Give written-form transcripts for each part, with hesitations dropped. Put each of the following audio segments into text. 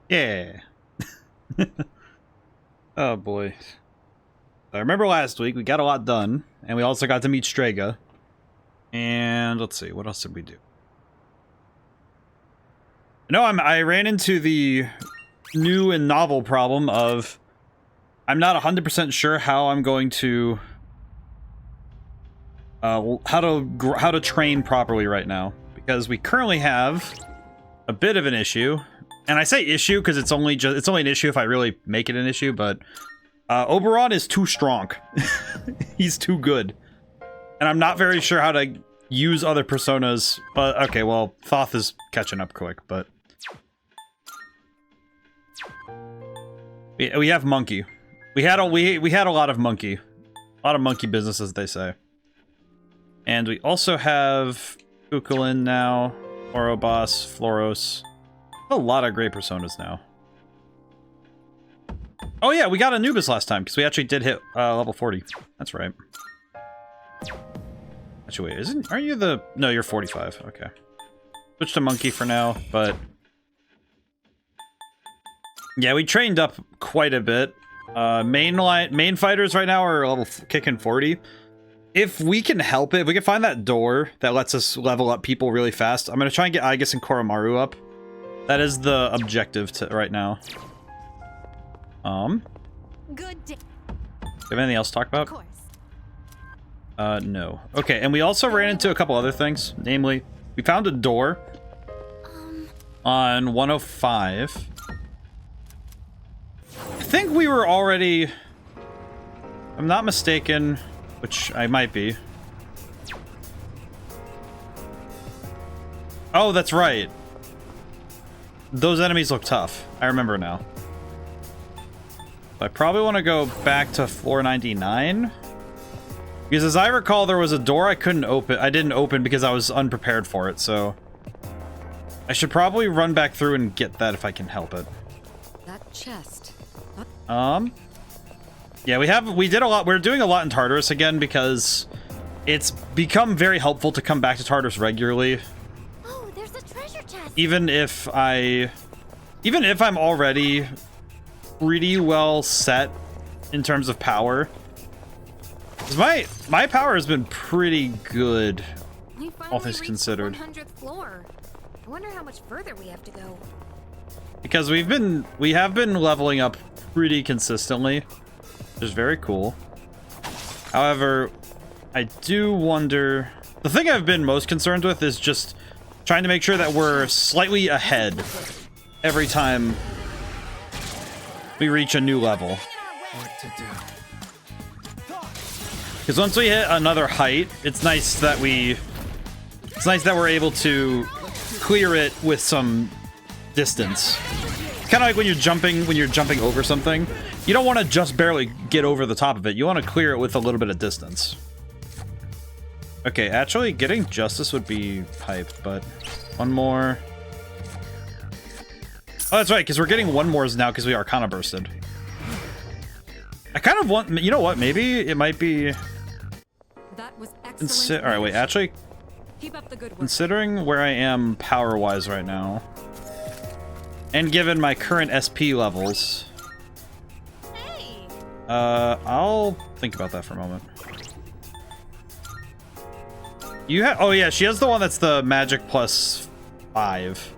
Yeah. Oh boy. I remember last week we got a lot done, and we also got to meet Strega. And let's see, what else did we do? No, I ran into the new and novel problem of I'm not 100% sure how I'm going to how to train properly right now, because we currently have a bit of an issue. And I say issue because it's only an issue if I really make it an issue, but Oberon is too strong. He's too good. And I'm not very sure how to use other personas, but okay, well, Thoth is catching up quick, but we have Monkey. We had a lot of Monkey. A lot of monkey business, as they say. And we also have Ukulin now, Ouroboros, Floros. A lot of great personas now. Oh yeah, we got Anubis last time, because we actually did hit level 40. That's right. Actually, wait, aren't you the... No, you're 45. Okay. Switch to Monkey for now, but... Yeah, we trained up quite a bit. Main fighters right now are level kicking 40. If we can help it, if we can find that door that lets us level up people really fast, I'm going to try and get Aigis and Koromaru up. That is the objective right now. Good day. Do you have anything else to talk about? Of course. No. Okay, and we also ran into a couple other things. Namely, we found a door on 105. I think we were already... if I'm not mistaken, which I might be. Oh, that's right. Those enemies look tough. I remember now. I probably want to go back to floor 99. Because as I recall, there was a door I couldn't open. I didn't open because I was unprepared for it, so... I should probably run back through and get that if I can help it. That chest. Yeah, we did a lot. We're doing a lot in Tartarus again because it's become very helpful to come back to Tartarus regularly. Oh, there's a treasure chest. Even if I'm already pretty well set in terms of power. 'Cause my power has been pretty good, all things considered. 100th floor. I wonder how much further we have to go. Because we have been leveling up pretty consistently, which is very cool. However, I do wonder... The thing I've been most concerned with is just trying to make sure that we're slightly ahead every time we reach a new level. Because once we hit another height, it's nice that we're able to clear it with some distance. Kind of like when you're jumping over something. You don't want to just barely get over the top of it. You want to clear it with a little bit of distance. Okay, actually, getting Justice would be hyped, but one more. Oh, that's right, because we're getting one more now because we Arcana bursted. I kind of want... You know what? Maybe it might be... That was excellent. All right, wait. Actually, keep up the good work. Considering where I am power-wise right now, and given my current SP levels, Hey. I'll think about that for a moment. You have... Oh yeah, she has the one that's the magic plus 5.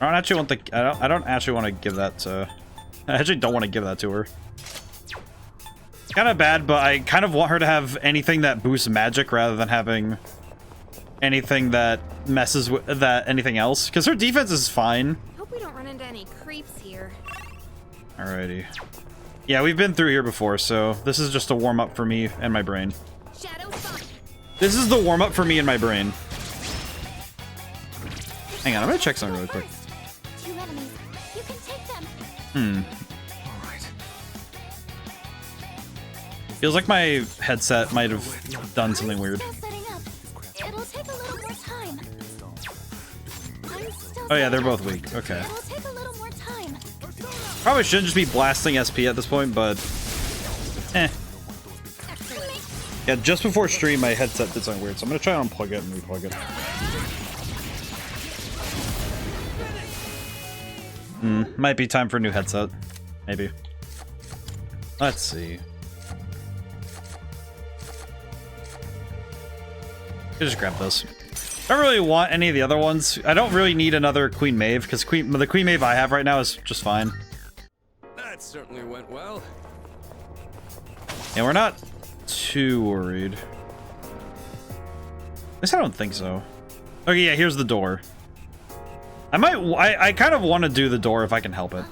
I don't actually want the... I don't actually want to give that to... I actually don't want to give that to her. Kind of bad, but I kind of want her to have anything that boosts magic rather than having anything that messes with anything else. Because her defense is fine. Hope we don't run into any creeps here. Alrighty. Yeah, we've been through here before, so this is just a warm-up for me and my brain. This is the warm-up for me and my brain. Hang on, I'm gonna check something really quick. Two enemies. You can take them. Feels like my headset might have done something weird. It'll take a little more time. Oh yeah, they're both weak. Okay. It'll take a little more time. Probably shouldn't just be blasting SP at this point, but... Eh. Yeah, just before stream, my headset did something weird, so I'm gonna try to unplug it and replug it. Might be time for a new headset. Maybe. Let's see. Just grab this. I don't really want any of the other ones. I don't really need another Queen Maeve, because the Queen Maeve I have right now is just fine. That certainly went well. And we're not too worried. At least I don't think so. Okay, yeah, here's the door. I kind of want to do the door if I can help it.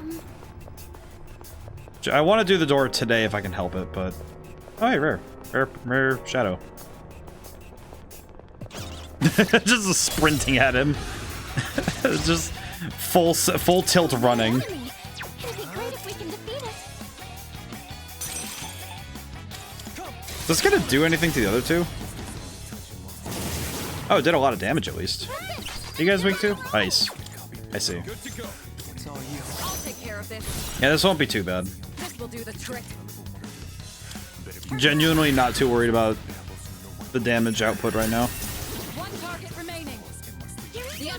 I want to do the door today if I can help it, but... Oh, hey, rare shadow. Just sprinting at him. Just full tilt running. It'd be great if we can defeat it. Is this gonna do anything to the other two? Oh, it did a lot of damage at least. You guys weak too? Nice. I see. I'll take care of this. Yeah, this won't be too bad. This will do the trick. Genuinely not too worried about the damage output right now. One target remaining. Yeah,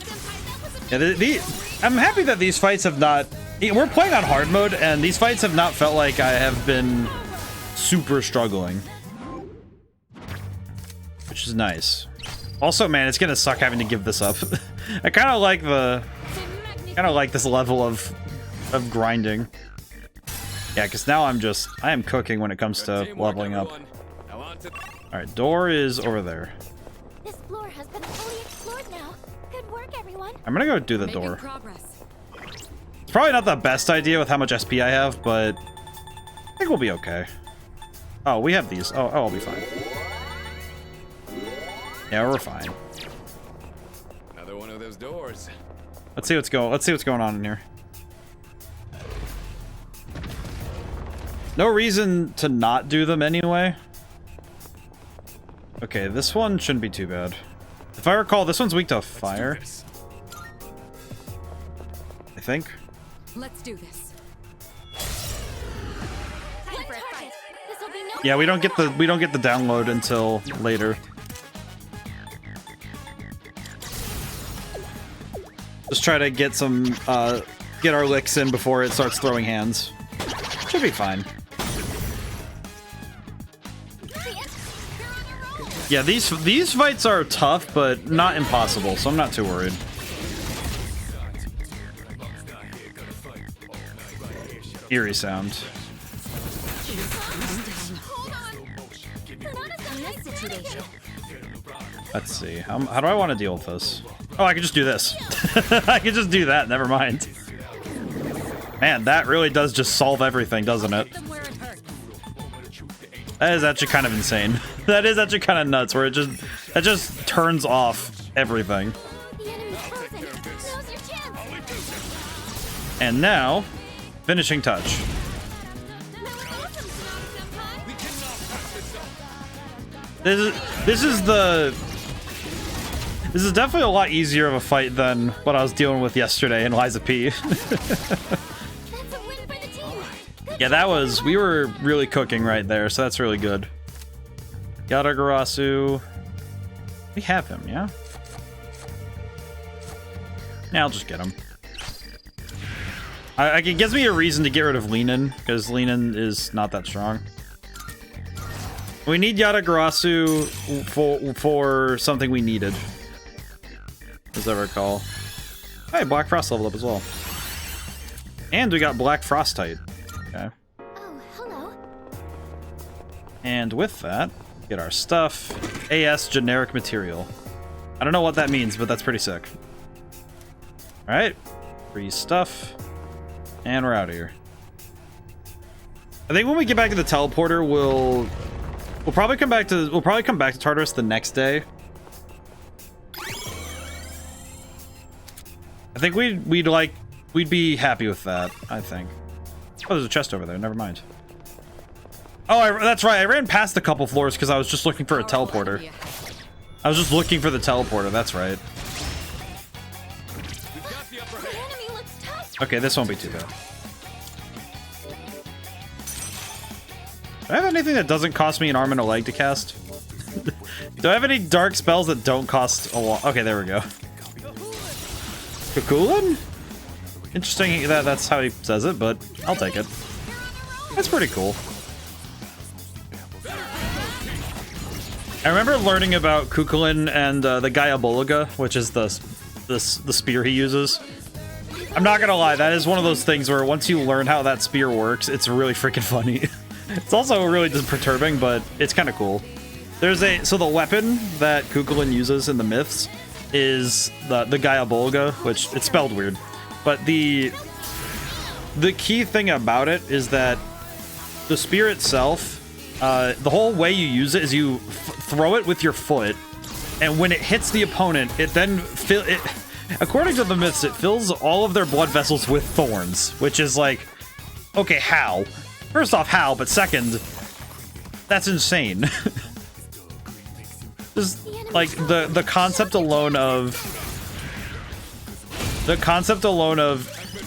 I'm happy that these fights have not... We're playing on hard mode, and these fights have not felt like I have been super struggling. Which is nice. Also, man, it's gonna suck having to give this up. I kind of like this level of grinding. Yeah, because now I am cooking when it comes to leveling up. Alright, door is over there. This floor has been fully explored now. Good work, everyone. I'm gonna go do the Making door. progress. It's probably not the best idea with how much SP I have, but I think we'll be okay. Oh, we have these. Oh, I'll be fine. Yeah, we're fine. Another one of those doors. Let's see what's going on in here. No reason to not do them anyway. Okay, this one shouldn't be too bad. If I recall, this one's weak to fire. I think. Let's do this. Time for a fight. This'll be no Yeah, we don't get the download until later. Just try to get some get our licks in before it starts throwing hands. Should be fine. Yeah, these fights are tough, but not impossible, so I'm not too worried. Eerie sound. Let's see. How do I want to deal with this? Oh, I can just do this. I can just do that. Never mind. Man, that really does just solve everything, doesn't it? That is actually kind of insane. That is actually kind of nuts, where it just turns off everything. The enemy's frozen. Now's your chance. And now, finishing touch. This is definitely a lot easier of a fight than what I was dealing with yesterday in Liza P. That's a win for the team. Yeah, we were really cooking right there, so that's really good. Yatagarasu. We have him, yeah? Yeah, I'll just get him. It gives me a reason to get rid of Leanin, because Leanin is not that strong. We need Yatagarasu for something we needed. As I recall. Hey, Black Frost leveled up as well. And we got Black Frostite. Okay. Oh, hello. And with that, get our stuff. AS generic material. I don't know what that means, but that's pretty sick. Alright. Free stuff. And we're out of here. I think when we get back to the teleporter, we'll probably come back to Tartarus the next day. I think we'd be happy with that, I think. Oh, there's a chest over there. Never mind. Oh, that's right. I ran past a couple floors because I was just looking for a teleporter. I was just looking for the teleporter. That's right. The enemy looks tough. Okay, this won't be too bad. Do I have anything that doesn't cost me an arm and a leg to cast? Do I have any dark spells that don't cost a lot? Okay, there we go. Kakulin? Interesting that that's how he says it, but I'll take it. That's pretty cool. I remember learning about Kukulin and the Gaiaboliga, which is the spear he uses. I'm not gonna lie, that is one of those things where once you learn how that spear works, it's really freaking funny. It's also really just perturbing, but it's kind of cool. So the weapon that Kukulin uses in the myths is the Gaiaboliga, which it's spelled weird. But the key thing about it is that the spear itself, the whole way you use it is you throw it with your foot, and when it hits the opponent, it then according to the myths, it fills all of their blood vessels with thorns, which is like, okay, how? First off, how? But second, that's insane. Just like the concept alone of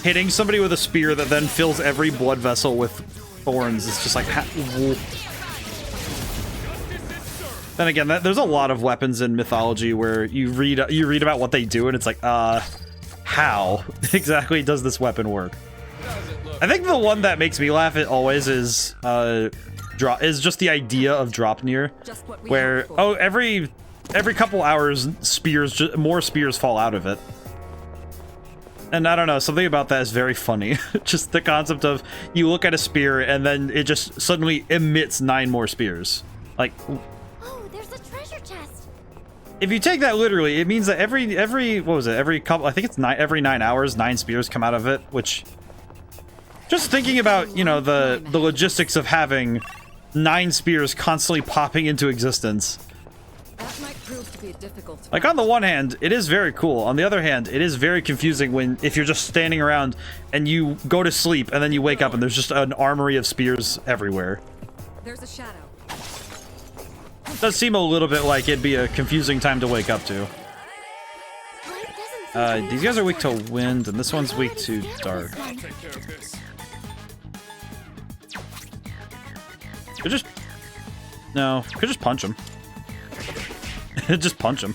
hitting somebody with a spear that then fills every blood vessel with thorns is just like. Then again, there's a lot of weapons in mythology where you read about what they do and it's like, how exactly does this weapon work? I think the one that makes me laugh at always is just the idea of Dropnir, where every couple hours more spears fall out of it. And I don't know, something about that is very funny. Just the concept of you look at a spear and then it just suddenly emits 9 more spears. Like, Oh, there's a treasure chest. if you take that literally, it means that every what was it? Every couple, I think it's every 9 hours, 9 spears come out of it, which just thinking about, you know, the logistics of having 9 spears constantly popping into existence. That might prove to be difficult. Like, on the one hand, it is very cool. On the other hand, it is very confusing if you're just standing around and you go to sleep and then you wake up and there's just an armory of spears everywhere. There's a shadow. It does seem a little bit like it'd be a confusing time to wake up to. These guys are weak to wind, and this one's weak to dark. Could just... No, could just punch them. Just punch them.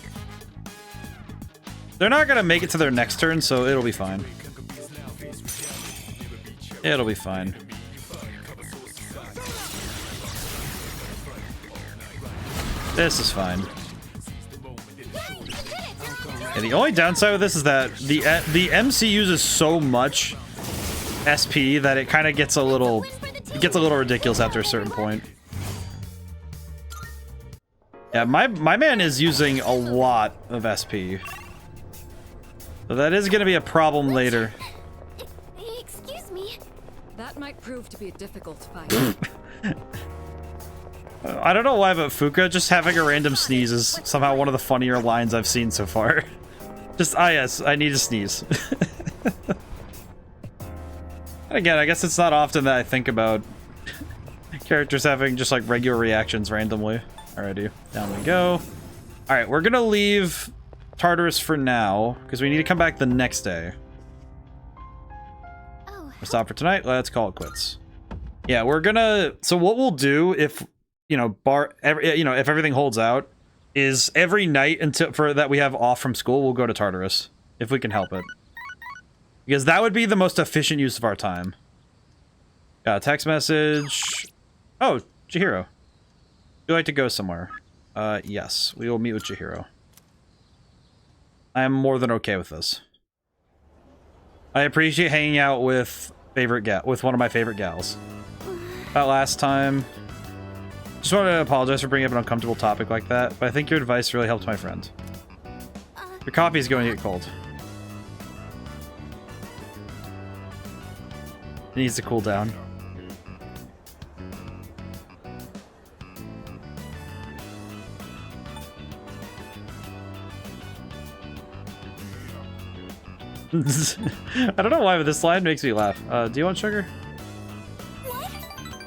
They're not gonna make it to their next turn, so it'll be fine. It'll be fine. This is fine. Yeah, the only downside with this is that the MC uses so much SP that it kind of gets a little ridiculous after a certain point. Yeah, my man is using a lot of SP. So that is going to be a problem later. Excuse me. That might prove to be a difficult fight. I don't know why, but Fuka just having a random sneeze is somehow one of the funnier lines I've seen so far. Just, yes, I need to sneeze. And again, I guess it's not often that I think about characters having just like regular reactions randomly. Alrighty, down we go. Alright, we're gonna leave Tartarus for now, because we need to come back the next day. Oh. Stop for tonight, let's call it quits. Yeah, we're gonna... So what we'll do if, you know, if everything holds out, is every night that we have off from school, we'll go to Tartarus, if we can help it. Because that would be the most efficient use of our time. Got a text message. Oh, Chihiro. Would you like to go somewhere? Yes, we will meet with Chihiro. I am more than okay with this. I appreciate hanging out with one of my favorite gals. That last time... Just wanted to apologize for bringing up an uncomfortable topic like that, but I think your advice really helped my friend. Your coffee is going to get cold. It needs to cool down. I don't know why, but this line makes me laugh. Do you want sugar?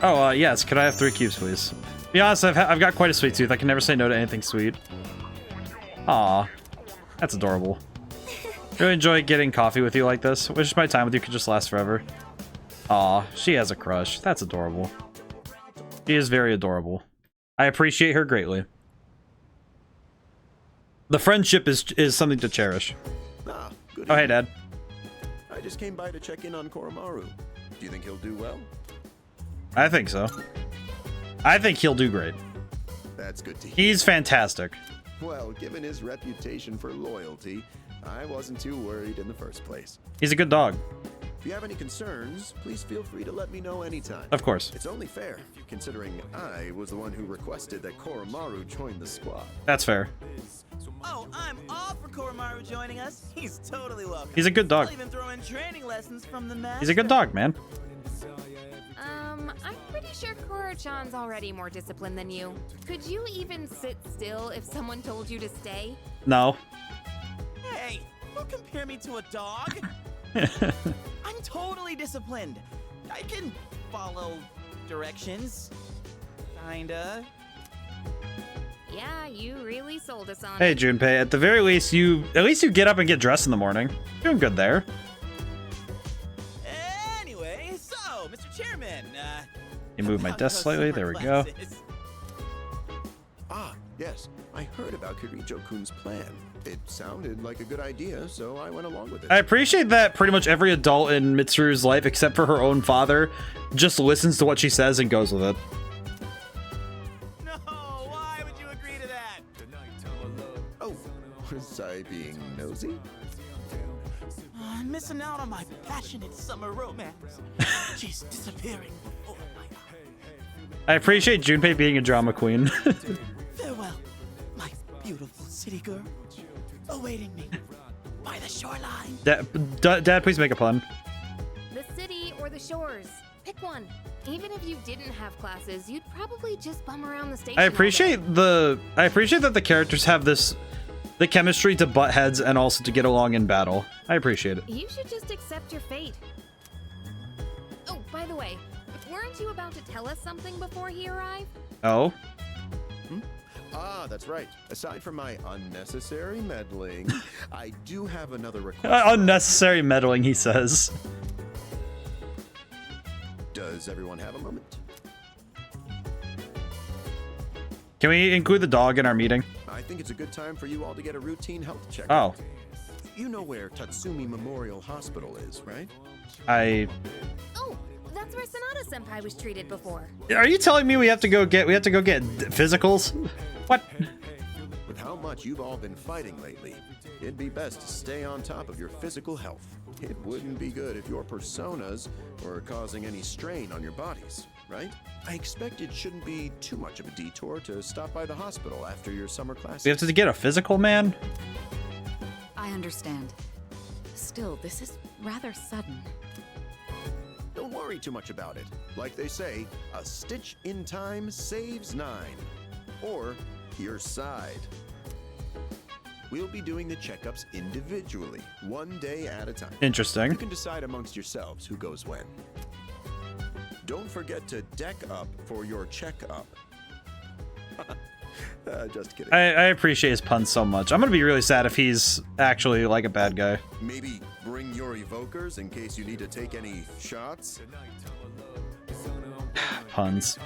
Oh, yes. Could I have 3 cubes, please? Be honest, I've got quite a sweet tooth. I can never say no to anything sweet. Aw. That's adorable. Really enjoy getting coffee with you like this. Wish my time with you could just last forever. Aw, she has a crush. That's adorable. She is very adorable. I appreciate her greatly. The friendship is something to cherish. Ah, good Oh, hey, Dad. I just came by to check in on Koromaru. Do you think he'll do well? I think so. I think he'll do great. That's good to hear. He's fantastic. Well, given his reputation for loyalty, I wasn't too worried in the first place. He's a good dog. If you have any concerns, please feel free to let me know anytime. Of course. It's only fair, considering I was the one who requested that Koromaru join the squad. That's fair. Oh, I'm all for Koromaru joining us. He's totally welcome. He's a good dog. I'll even throw in training lessons from the master. He's a good dog, man. I'm pretty sure Koro-chan's already more disciplined than you. Could you even sit still if someone told you to stay? No. Hey, don't compare me to a dog. I'm totally disciplined. I can follow directions. Kinda. Yeah, you really sold us on Hey, it. Junpei, at the very least, you get up and get dressed in the morning. Doing good there. Anyway, so, Mr. Chairman, You move my about desk those slightly. summer There we go. classes? Ah, yes. I heard about Kirijo-kun's plan. It sounded like a good idea, so I went along with it. I appreciate that pretty much every adult in Mitsuru's life, except for her own father, just listens to what she says and goes with it. No, why would you agree to that? Oh, was I being nosy? I'm missing out on my passionate summer romance. She's disappearing before my eyes. I appreciate Junpei being a drama queen. Farewell, my beautiful city girl, awaiting me by the shoreline. Dad, please make a pun. The city or the shores. Pick one. Even if you didn't have classes, you'd probably just bum around the station. I all day. appreciate that the characters have the chemistry to butt heads and also to get along in battle. I appreciate it. You should just accept your fate. Oh, by the way, weren't you about to tell us something before he arrived? Oh, Ah, that's right. Aside from my unnecessary meddling, I do have another request. unnecessary meddling, he says. Does everyone have a moment? Can we include the dog in our meeting? I think it's a good time for you all to get a routine health check. Oh, You know where Tatsumi Memorial Hospital is, right? Oh, that's where Sanada-senpai was treated before. Are you telling me we have to go get physicals? What? With how much you've all been fighting lately, it'd be best to stay on top of your physical health. It wouldn't be good if your personas were causing any strain on your bodies, right? I expect it shouldn't be too much of a detour to stop by the hospital after your summer classes. We have to get a physical, man? I understand. Still, this is rather sudden. Don't worry too much about it. Like they say, a stitch in time saves 9. Or your side. We'll be doing the checkups individually, one day at a time. You Interesting. can decide amongst yourselves who goes when. Don't forget to deck up for your checkup. Just kidding. I appreciate his puns so much. I'm gonna be really sad if he's actually like a bad guy. Maybe bring your evokers in case you need to take any shots. Puns.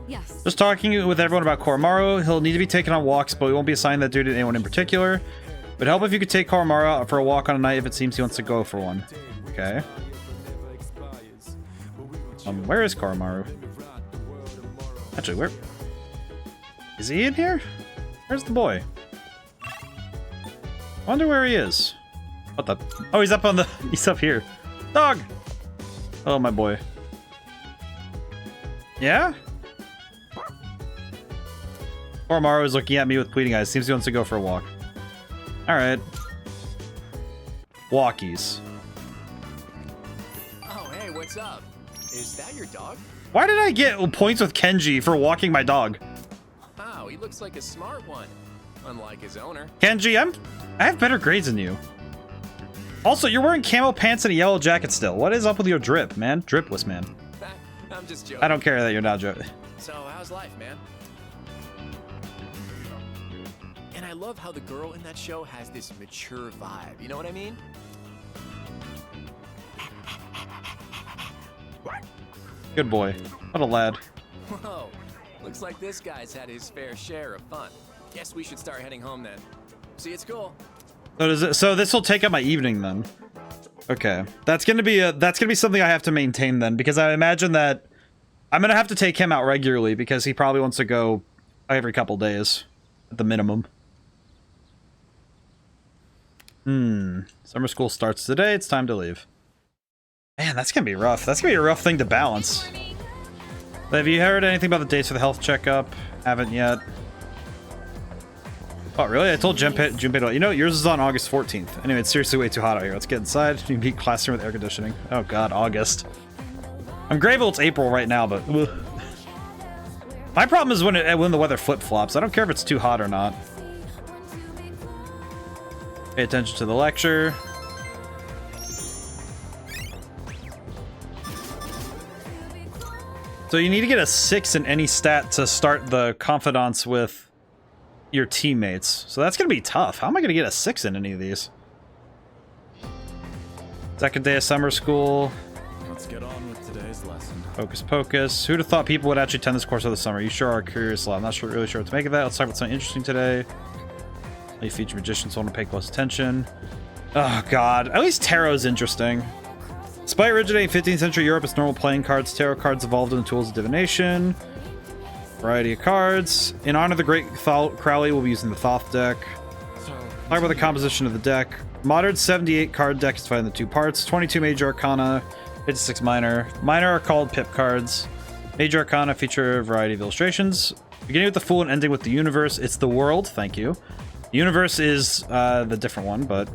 Yes. Just talking with everyone about Koromaru. He'll need to be taken on walks, but we won't be assigning that duty to anyone in particular. But help if you could take Koromaru out for a walk on a night if it seems he wants to go for one. Okay. Where is Koromaru? Actually, where is he in here? Where's the boy? Wonder where he is. What the? Oh, he's up on the. He's up here. Dog. Oh, my boy. Yeah. Koromaru is looking at me with pleading eyes. Seems he wants to go for a walk. All right. Walkies. Oh, hey, what's up? Is that your dog? Why did I get points with Kenji for walking my dog? Wow, he looks like a smart one. Unlike his owner. Kenji, I have better grades than you. Also, you're wearing camo pants and a yellow jacket still. What is up with your drip, man? Dripless, man. I'm just joking. I don't care that you're not joking. So, how's life, man? And I love how the girl in that show has this mature vibe. You know what I mean? Good boy. What a lad. Whoa. Looks like this guy's had his fair share of fun. Guess we should start heading home then. See, it's cool. So does it? So this will take up my evening then. Okay, that's gonna be something I have to maintain then, because I imagine that I'm gonna have to take him out regularly because he probably wants to go every couple days at the minimum. Summer school starts today. It's time to leave. Man, that's gonna be rough. That's gonna be a rough thing to balance. Have you heard anything about the dates for the health checkup? Haven't yet. Oh, really? I told Junpei, you know, yours is on August 14th. Anyway, it's seriously way too hot out here. Let's get inside. You can be classroom with air conditioning. Oh, God, August. I'm grateful it's April right now, but... ugh. My problem is when the weather flip-flops. I don't care if it's too hot or not. Pay attention to the lecture. So you need to get a 6 in any stat to start the confidants with your teammates. So that's going to be tough. How am I going to get a 6 in any of these? Second day of summer school. Let's get on with today's lesson. Hocus pocus. Who'd have thought people would actually attend this course of the summer? You sure are curious. I'm not really sure what to make of that. Let's talk about something interesting today. You feature magicians, so I want to pay close attention. Oh, God. At least tarot's interesting. Despite originating in 15th century Europe as normal playing cards, tarot cards evolved into tools of divination. Variety of cards. In honor of the great Crowley, we'll be using the Thoth deck. Talk about the composition of the deck. Modern 78 card deck is divided into 2 parts. 22 major arcana, 56 minor. Minor are called pip cards. Major arcana feature a variety of illustrations. Beginning with the Fool and ending with the Universe. It's the world. Thank you. The Universe is the different one, but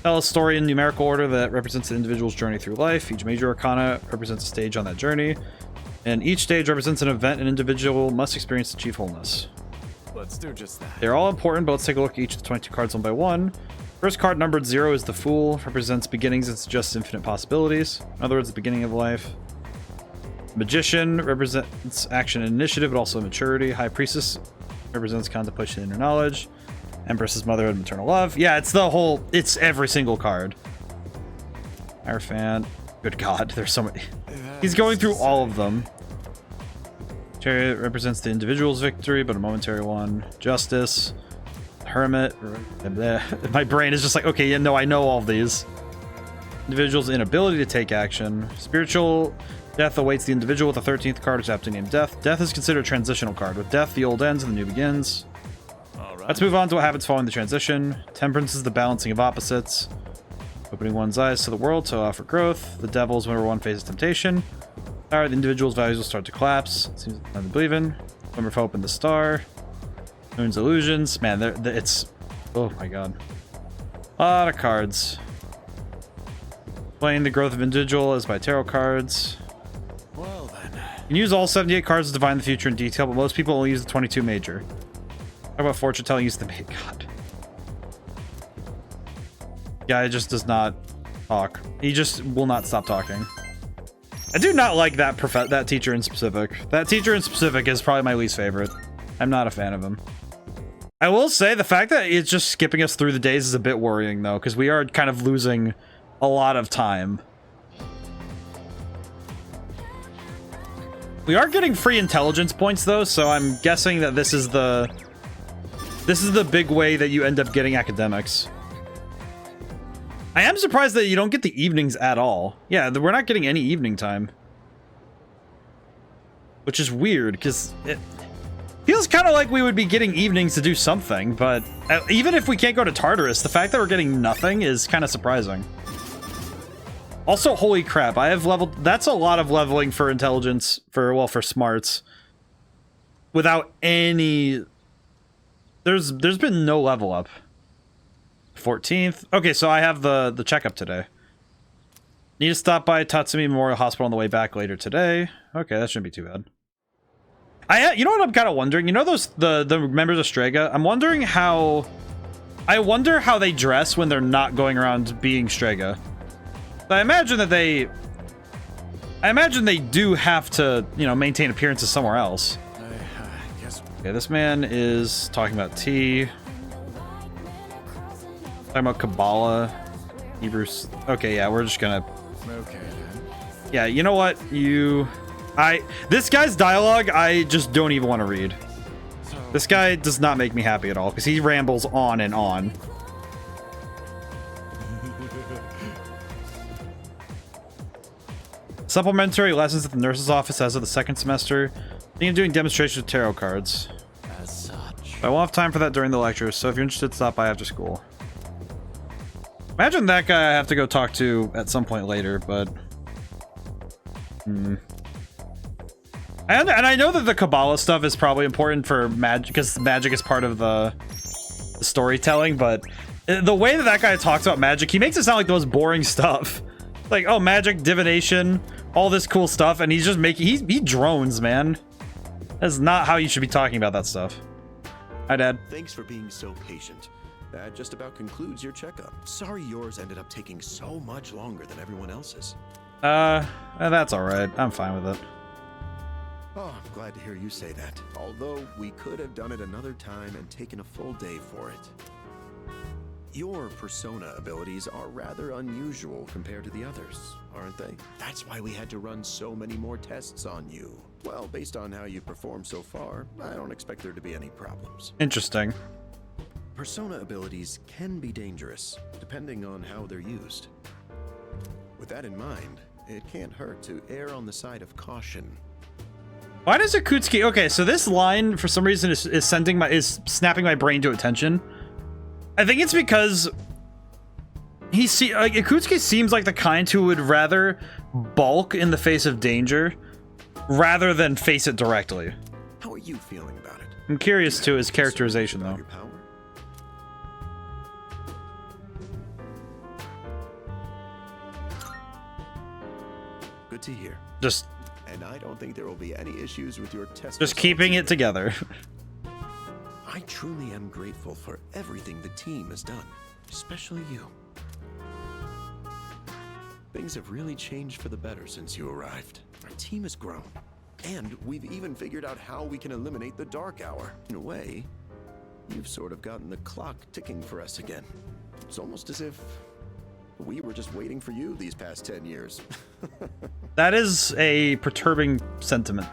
tell a story in numerical order that represents the individual's journey through life. Each major arcana represents a stage on that journey, and each stage represents an event an individual must experience to achieve wholeness. Let's do just that. They're all important, but let's take a look at each of the 22 cards one by one. First card, numbered 0, is the Fool. Represents beginnings and suggests infinite possibilities. In other words, the beginning of life. Magician represents action and initiative, but also maturity. High Priestess represents contemplation and inner knowledge. Empress's motherhood and maternal love. Yeah, it's every single card. Hierophant. Good God, there's so many. He's going through all of them. Chariot represents the individual's victory, but a momentary one. Justice. Hermit. My brain is just like, okay, yeah, no, I know all of these. Individual's inability to take action. Spiritual death awaits the individual with the 13th card, which is aptly named Death. Death is considered a transitional card. With death, the old ends and the new begins. Let's move on to what happens following the transition. Temperance is the balancing of opposites. Opening one's eyes to the world to offer growth. The Devil is whenever one faces temptation. Alright, the individual's values will start to collapse. It seems nothing to believe in. Glimmer of Hope and the Star. Moon's Illusions. Man, it's... oh my God. A lot of cards. Playing the growth of individual is by tarot cards. Well then. You can use all 78 cards to divine the future in detail, but most people only use the 22 major. Talk about fortune telling, use the main god. Yeah, it just does not talk. He just will not stop talking. I do not like that teacher in specific. That teacher in specific is probably my least favorite. I'm not a fan of him. I will say the fact that it's just skipping us through the days is a bit worrying though, because we are kind of losing a lot of time. We are getting free intelligence points though, so I'm guessing that this is the big way that you end up getting academics. I am surprised that you don't get the evenings at all. Yeah, we're not getting any evening time. Which is weird, because it feels kind of like we would be getting evenings to do something, but even if we can't go to Tartarus, the fact that we're getting nothing is kind of surprising. Also, holy crap, I have leveled... that's a lot of leveling for intelligence, for smarts. Without any... There's been no level up. 14th. Okay, so I have the checkup today. Need to stop by Tatsumi Memorial Hospital on the way back later today. Okay, that shouldn't be too bad. You know what I'm kind of wondering? You know the members of Strega? I'm wondering how... I wonder how they dress when they're not going around being Strega. I imagine that they... I imagine they do have to, you know, maintain appearances somewhere else. Okay, this man is talking about tea. Talking about Kabbalah. Hebrews. Okay, yeah, we're just gonna... Okay, then. Yeah, you know what? This guy's dialogue, I just don't even want to read. This guy does not make me happy at all, because he rambles on and on. supplementary lessons at the nurse's office as of the second semester. I'm doing demonstrations with tarot cards. As such. I won't have time for that during the lecture, so if you're interested, stop by after school. Imagine that guy I have to go talk to at some point later, but... And I know that the Kabbalah stuff is probably important for magic, because magic is part of the storytelling, but the way that that guy talks about magic, he makes it sound like the most boring stuff. Like, oh, magic, divination, all this cool stuff, and he's just making... He drones, man. That's not how you should be talking about that stuff. Hi, Dad. Thanks for being so patient. That just about concludes your checkup. Sorry yours ended up taking so much longer than everyone else's. That's alright. I'm fine with it. Oh, I'm glad to hear you say that. Although we could have done it another time and taken a full day for it. Your persona abilities are rather unusual compared to the others, aren't they? That's why we had to run so many more tests on you. Well, based on how you performed so far, I don't expect there to be any problems. Interesting. Persona abilities can be dangerous, depending on how they're used. With that in mind, it can't hurt to err on the side of caution. Why does Akutsuki... Okay, so this line, for some reason, is snapping my brain to attention. I think it's because Akutsuki seems like the kind who would rather balk in the face of danger rather than face it directly. How are you feeling about it? I'm curious to his characterization, though. Your power? Good to hear. And I don't think there will be any issues with your test. Just keeping it together. I truly am grateful for everything the team has done, especially you. Things have really changed for the better since you arrived. Our team has grown, and we've even figured out how we can eliminate the dark hour. In a way, you've sort of gotten the clock ticking for us again. It's almost as if we were just waiting for you these past 10 years. That is a perturbing sentiment.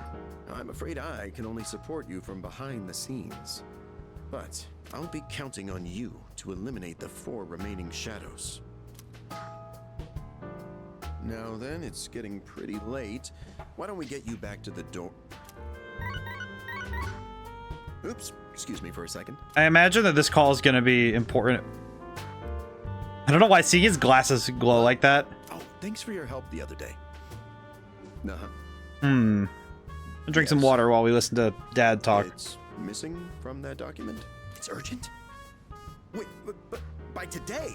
I'm afraid I can only support you from behind the scenes. But I'll be counting on you to eliminate the 4 remaining shadows. Now then, it's getting pretty late. Why don't we get you back to the door? Oops, excuse me for a second. I imagine that this call is going to be important. I don't know why seeing his glasses glow like that. Oh, thanks for your help the other day. I'll drink some water while we listen to Dad talk. It's missing from that document? It's urgent? Wait, but by today?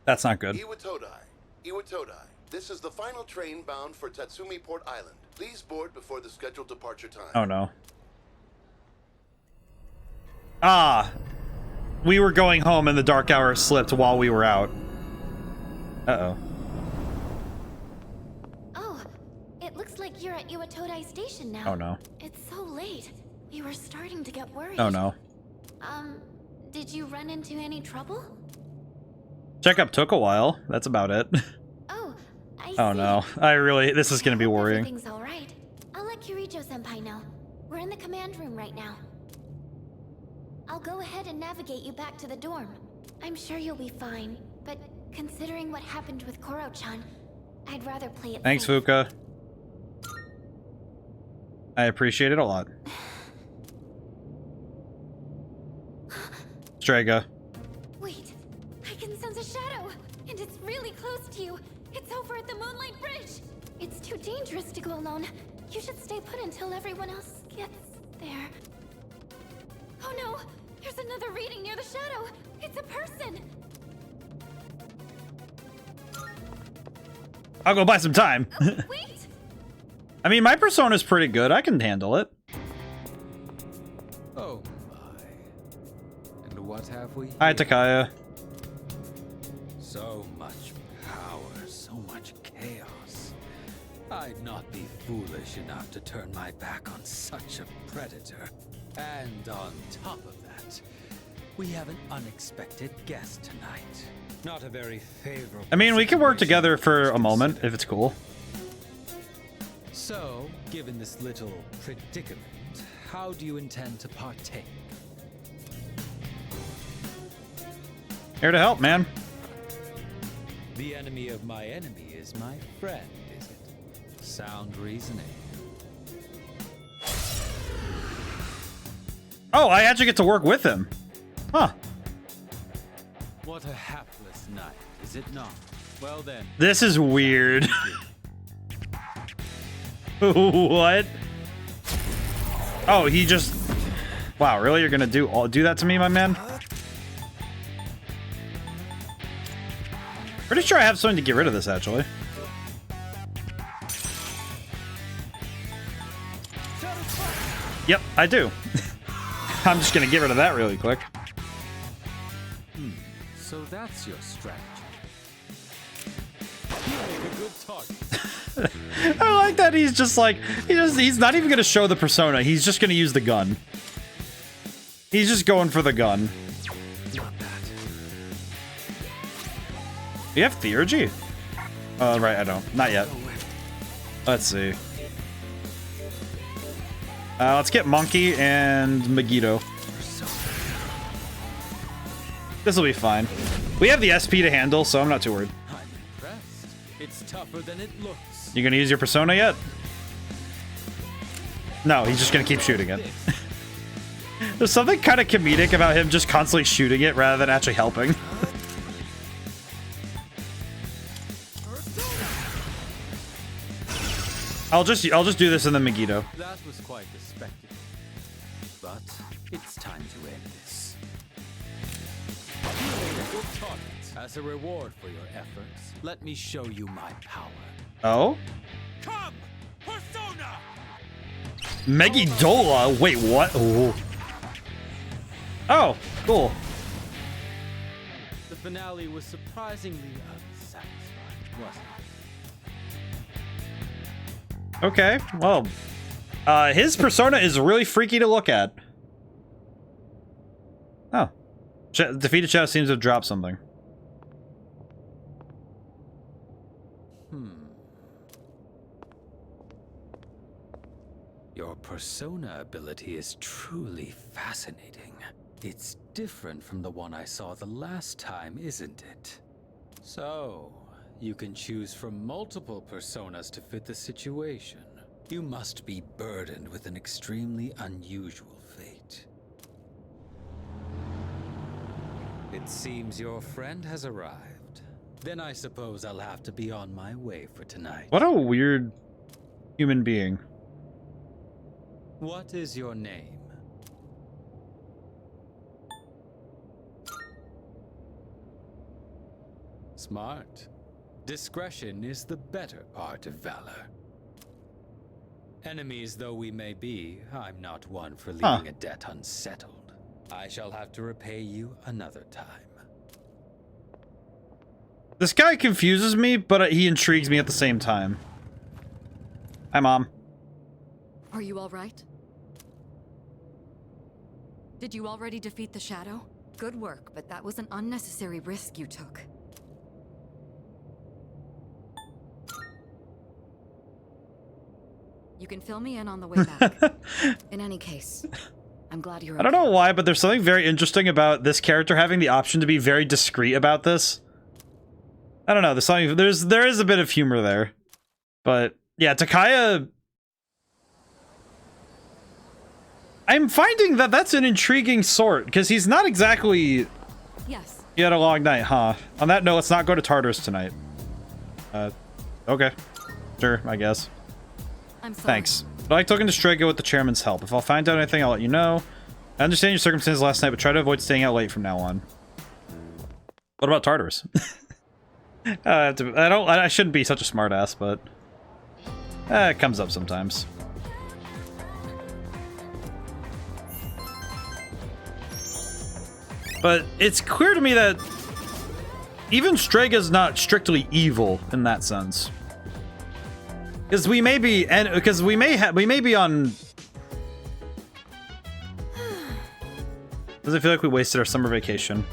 That's not good. Iwatodai. This is the final train bound for Tatsumi Port Island. Please board before the scheduled departure time. Oh no. Ah. We were going home and the dark hour slipped while we were out. Uh-oh. Oh, it looks like you're at Iwatodai Station now. Oh no. It's so late. We were starting to get worried. Oh no. Did you run into any trouble? Checkup took a while. That's about it. Oh, I see. Oh no. This is gonna be worrying. Everything's all right. I'll let Kirijo-senpai know. We're in the command room right now. I'll go ahead and navigate you back to the dorm. I'm sure you'll be fine, but considering what happened with Koro-chan, I'd rather play it Thanks, safe. Fuka. I appreciate it a lot. Strega. Wait, I can sense a shadow, and it's really close to you. It's over at the Moonlight Bridge. It's too dangerous to go alone. You should stay put until everyone else gets there. Oh no! There's another reading near the shadow! It's a person! I'll go buy some time. Wait! I mean, my persona's pretty good. I can handle it. Oh my. And what have we here? Hi, Takaya. So much power, so much chaos. I'd not be foolish enough to turn my back on such a predator. And on top of that, we have an unexpected guest tonight. Not a very favorable... I mean, we can work together for a moment, if it's cool. So, given this little predicament, how do you intend to partake? Here to help, man. The enemy of my enemy is my friend, is it? Sound reasoning. Oh, I actually get to work with him. Huh. What a hapless night, is it not? Well then. This is weird. What? Oh, he just... Wow, really? You're gonna do that to me, my man? Pretty sure I have something to get rid of this, actually. Yep, I do. I'm just gonna get rid of that really quick. So that's your strategy. You make a good target. I like that he's just like, he's not even gonna show the persona, he's just gonna use the gun. He's just going for the gun. You have Theurgy? Right, I don't. Not yet. Let's see. Let's get Monkey and Megiddo. This will be fine. We have the SP to handle, so I'm not too worried. I'm impressed. It's tougher than it looks. You gonna use your persona yet? No, he's just gonna keep shooting it. There's something kind of comedic about him just constantly shooting it rather than actually helping. I'll just do this in the Megiddo. That was quite the spectacle. But it's time to end this. You made a good target. As a reward for your efforts, let me show you my power. Oh? Come, Persona! Megidola? Wait, what? Oh. Oh, cool. The finale was surprisingly unsatisfying, wasn't it? Okay, well, his persona is really freaky to look at. Oh. Defeated Shadow seems to have dropped something. Your persona ability is truly fascinating. It's different from the one I saw the last time, isn't it? So, you can choose from multiple personas to fit the situation. You must be burdened with an extremely unusual fate. It seems your friend has arrived. Then I suppose I'll have to be on my way for tonight. What a weird human being. What is your name? Smart. Discretion is the better part of valor. Enemies though we may be, I'm not one for leaving a debt unsettled. I shall have to repay you another time. This guy confuses me, but he intrigues me at the same time. Hi, Mom. Are you all right? Did you already defeat the Shadow? Good work, but that was an unnecessary risk you took. You can fill me in on the way back. In any case, I'm glad you're okay. I don't know why, but there's something very interesting about this character having the option to be very discreet about this. I don't know, there's something, there is a bit of humor there. But yeah, Takaya, I'm finding that that's an intriguing sort, because he's not exactly... Yes. He had a long night, huh? On that note, let's not go to Tartarus tonight. Okay. Sure, I guess. I'm sorry. Thanks. But I like talking to Strega with the chairman's help. If I'll find out anything, I'll let you know. I understand your circumstances last night, but try to avoid staying out late from now on. What about Tartarus? I shouldn't be such a smartass, but... it comes up sometimes. But it's clear to me that even Strega's not strictly evil in that sense. Because we may be, and because we may be on. Does it feel like we wasted our summer vacation?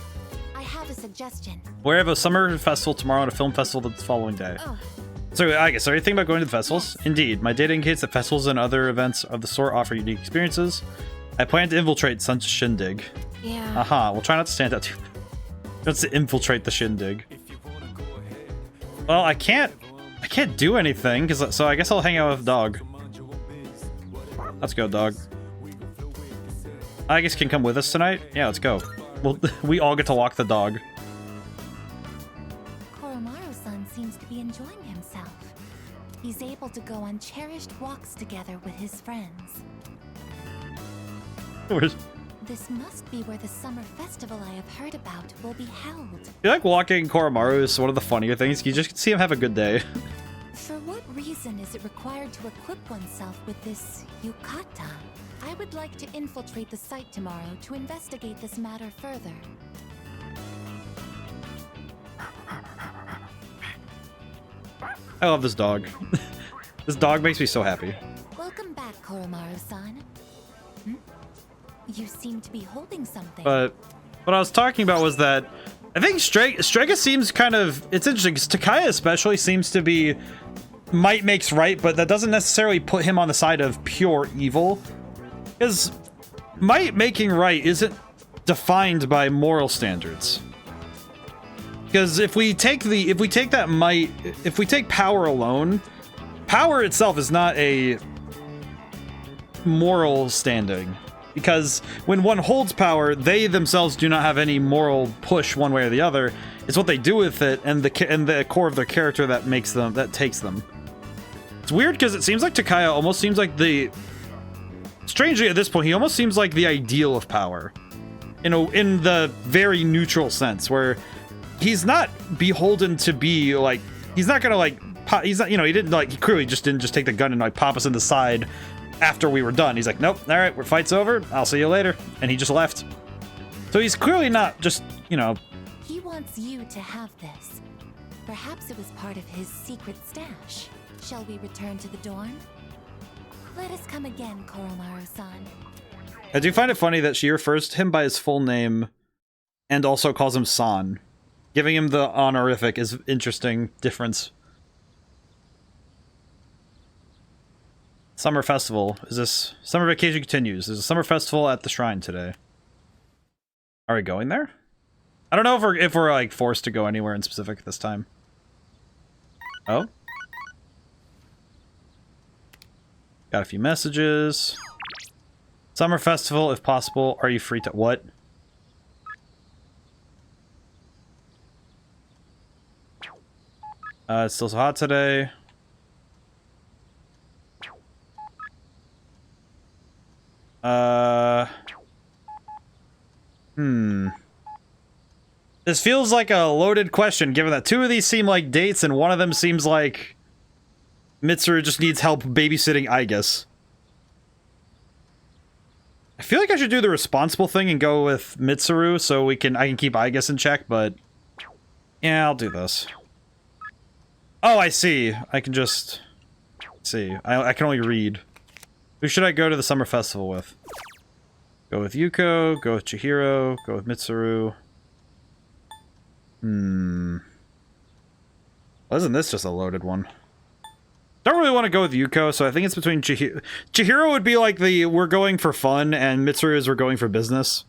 I have a suggestion. We have a summer festival tomorrow and a film festival the following day. Oh. So I guess, are you thinking about going to the festivals? Yes. Indeed, my data indicates that festivals and other events of the sort offer unique experiences. I plan to infiltrate such shindig. Yeah. Aha, we'll try not to stand out too. That's to infiltrate the shindig. Well, I can't do anything, so I guess I'll hang out with dog. Let's go, dog. I guess can come with us tonight? Yeah, let's go. Well, we all get to walk the dog. Koromaru-san seems to be enjoying himself. He's able to go on cherished walks together with his friends. This must be where the summer festival I have heard about will be held. I feel like walking Koromaru is one of the funnier things. You just see him have a good day. For what reason is it required to equip oneself with this yukata? I would like to infiltrate the site tomorrow to investigate this matter further. I love this dog. This dog makes me so happy. Welcome back, Koromaru-san. You seem to be holding something. But what I was talking about was that I think Strega seems kind of... It's interesting, because Takaya especially seems to be... Might makes right, but that doesn't necessarily put him on the side of pure evil. Because might making right isn't defined by moral standards. Because if we take that might, if we take power alone, power itself is not a moral standing. Because when one holds power, they themselves do not have any moral push one way or the other. It's what they do with it and the core of their character that makes them, that takes them. It's weird because it seems like Takaya almost seems like the... Strangely, at this point, he almost seems like the ideal of power. In the very neutral sense, where he's not beholden to be, like... He's not gonna, like... He's not, you know, he didn't, like... He clearly just didn't just take the gun and, like, pop us in the side after we were done. He's like, nope, alright, we're fight's over. I'll see you later. And he just left. So he's clearly not just, you know... He wants you to have this. Perhaps it was part of his secret stash. Shall we return to the dorm? Let us come again, Koromaru-san. I do find it funny that she refers to him by his full name and also calls him San. Giving him the honorific is interesting difference. Summer festival. Is this... Summer vacation continues. There's a summer festival at the shrine today. Are we going there? I don't know if we're like forced to go anywhere in specific this time. Oh? Got a few messages. Summer festival, if possible. Are you free to... What? It's still so hot today. This feels like a loaded question, given that two of these seem like dates and one of them seems like Mitsuru just needs help babysitting Aigus. I feel like I should do the responsible thing and go with Mitsuru so I can keep Aigus in check, but yeah, I'll do this. Oh, I see. I can just see. I can only read. Who should I go to the summer festival with? Go with Yuko, go with Chihiro, go with Mitsuru. Well, isn't this just a loaded one? Don't really want to go with Yuko, so I think it's between Chihiro. Chihiro would be like the we're going for fun, and Mitsuru is we're going for business.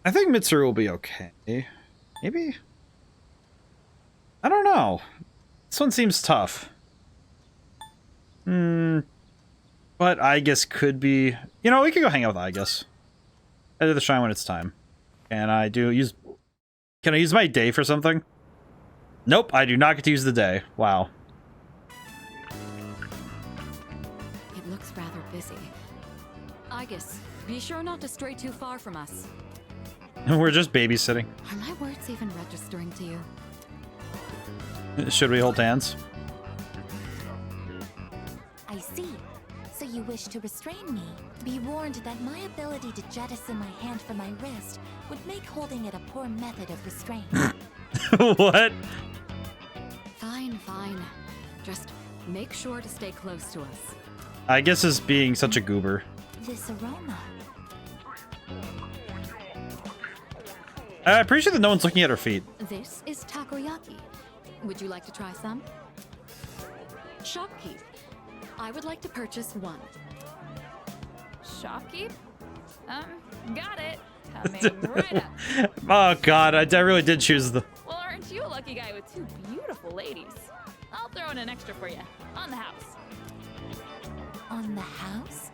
I think Mitsuru will be okay. Maybe? I don't know. This one seems tough. But Aigus could be... You know, we could go hang out with Aigus. I do the shrine when it's time. Can I use my day for something? Nope, I do not get to use the day. Wow. It looks rather busy. Aigus, be sure not to stray too far from us. We're just babysitting. Are my words even registering to you? Should we hold hands? I see. So you wish to restrain me. Be warned that my ability to jettison my hand from my wrist would make holding it a poor method of restraint. What? Fine, fine. Just make sure to stay close to us. Aigus is being such a goober. This aroma. I appreciate that no one's looking at her feet. This is takoyaki. Would you like to try some? Shopkeep. I would like to purchase one. Shopkeep? Got it. Coming right up. Oh god, I really did choose the... Well, aren't you a lucky guy with two beautiful ladies? I'll throw in an extra for you. On the house. On the house?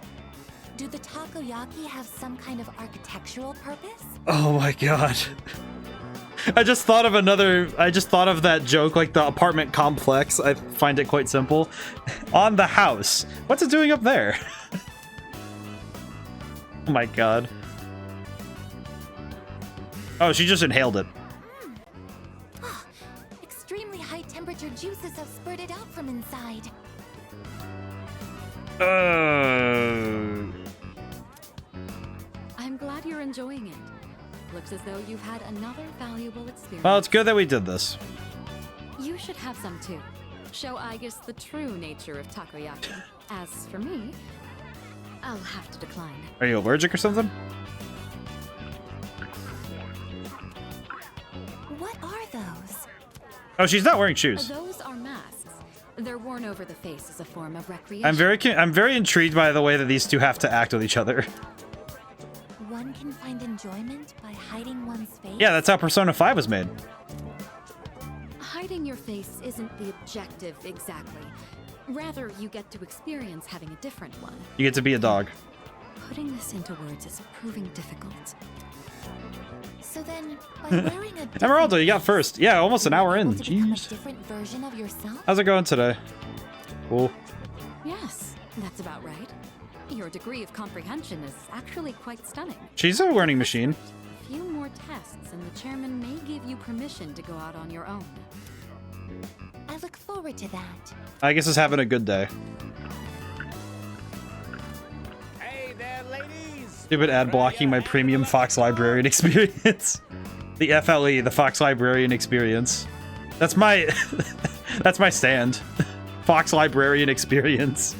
Do the takoyaki have some kind of architectural purpose? Oh my god. I just thought of that joke, like the apartment complex. I find it quite simple. On the house. What's it doing up there? Oh my god. Oh, she just inhaled it. Oh, extremely high temperature juices have spurted out from inside. I'm glad you're enjoying it. Looks as though you've had another valuable experience. Well, it's good that we did this. You should have some too. Show Aigis the true nature of takoyaki. As for me, I'll have to decline. Are you allergic or something? What are those? Oh, she's not wearing shoes. Those are masks. They're worn over the face as a form of recreation. I'm very intrigued by the way that these two have to act with each other. One can find enjoyment by hiding one's face? Yeah, that's how Persona 5 was made. Hiding your face isn't the objective exactly. Rather, you get to experience having a different one. You get to be a dog. Putting this into words is proving difficult. So then, by wearing a Emeralda, you got first. Yeah, almost an hour in. Jeez. A different version of yourself? How's it going today? Cool. Yes, that's about right. Your degree of comprehension is actually quite stunning. She's a learning machine. A few more tests and the chairman may give you permission to go out on your own. I look forward to that. I guess it's having a good day. Hey there, ladies. Stupid ad blocking my premium Fox Librarian experience. The FLE, the Fox Librarian experience. That's my that's my stand. Fox Librarian experience.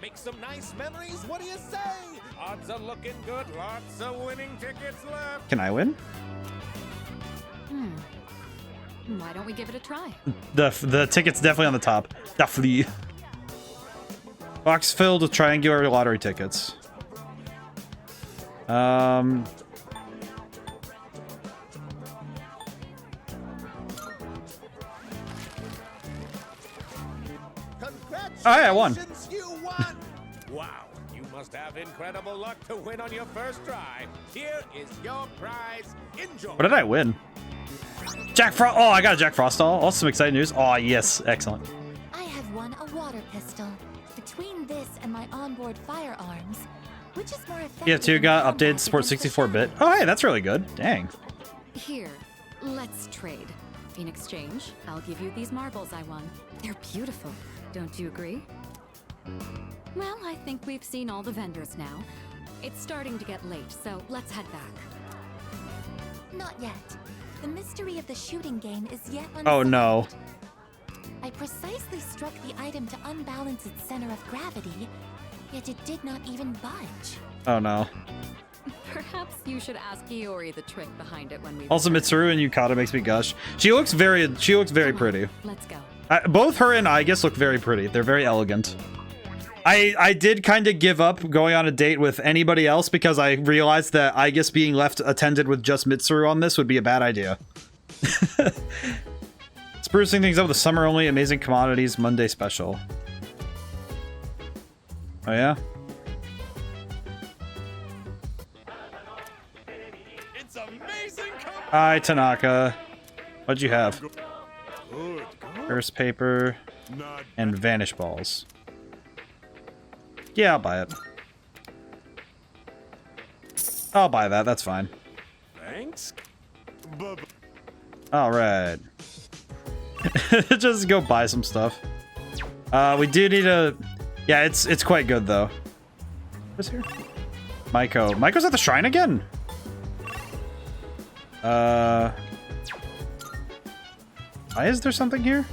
Make some nice memories. What do you say? Odds are looking good. Lots of winning tickets left. Can I win? Why don't we give it a try? The ticket's definitely on the top. Definitely. Box filled with triangular lottery tickets. Oh yeah, I won. You won. Wow, you must have incredible luck to win on your first try. Here is your prize. Enjoy. What did I win? Jack Frost. Oh, I got a Jack Frost doll. Also some exciting news. Oh, yes. Excellent. I have won a water pistol. Between this and my onboard firearms, which is more effective? Yeah, two got updated support 64-bit. Oh, hey, that's really good. Dang. Here, let's trade. In exchange, I'll give you these marbles I won. They're beautiful. Don't you agree? Well, I think we've seen all the vendors now. It's starting to get late, so let's head back. Not yet. The mystery of the shooting game is yet unsolved. Oh no. I precisely struck the item to unbalance its center of gravity, yet it did not even budge. Oh no. Perhaps you should ask Iori the trick behind it when we... Also, Mitsuru and Yukata makes me gush. She looks very pretty. Let's go. Both her and Aigis look very pretty. They're very elegant. I did kind of give up going on a date with anybody else because I realized that Aigis being left attended with just Mitsuru on this would be a bad idea. Sprucing things up with the summer only amazing commodities Monday special. Oh yeah? It's amazing. Hi, Tanaka. What'd you have? Curse paper and vanish balls. Yeah, I'll buy it. I'll buy that. That's fine. Thanks. All right. Just go buy some stuff. We do need a... Yeah, it's quite good though. Who's here? Maiko. Maiko's at the shrine again. Why is there something here?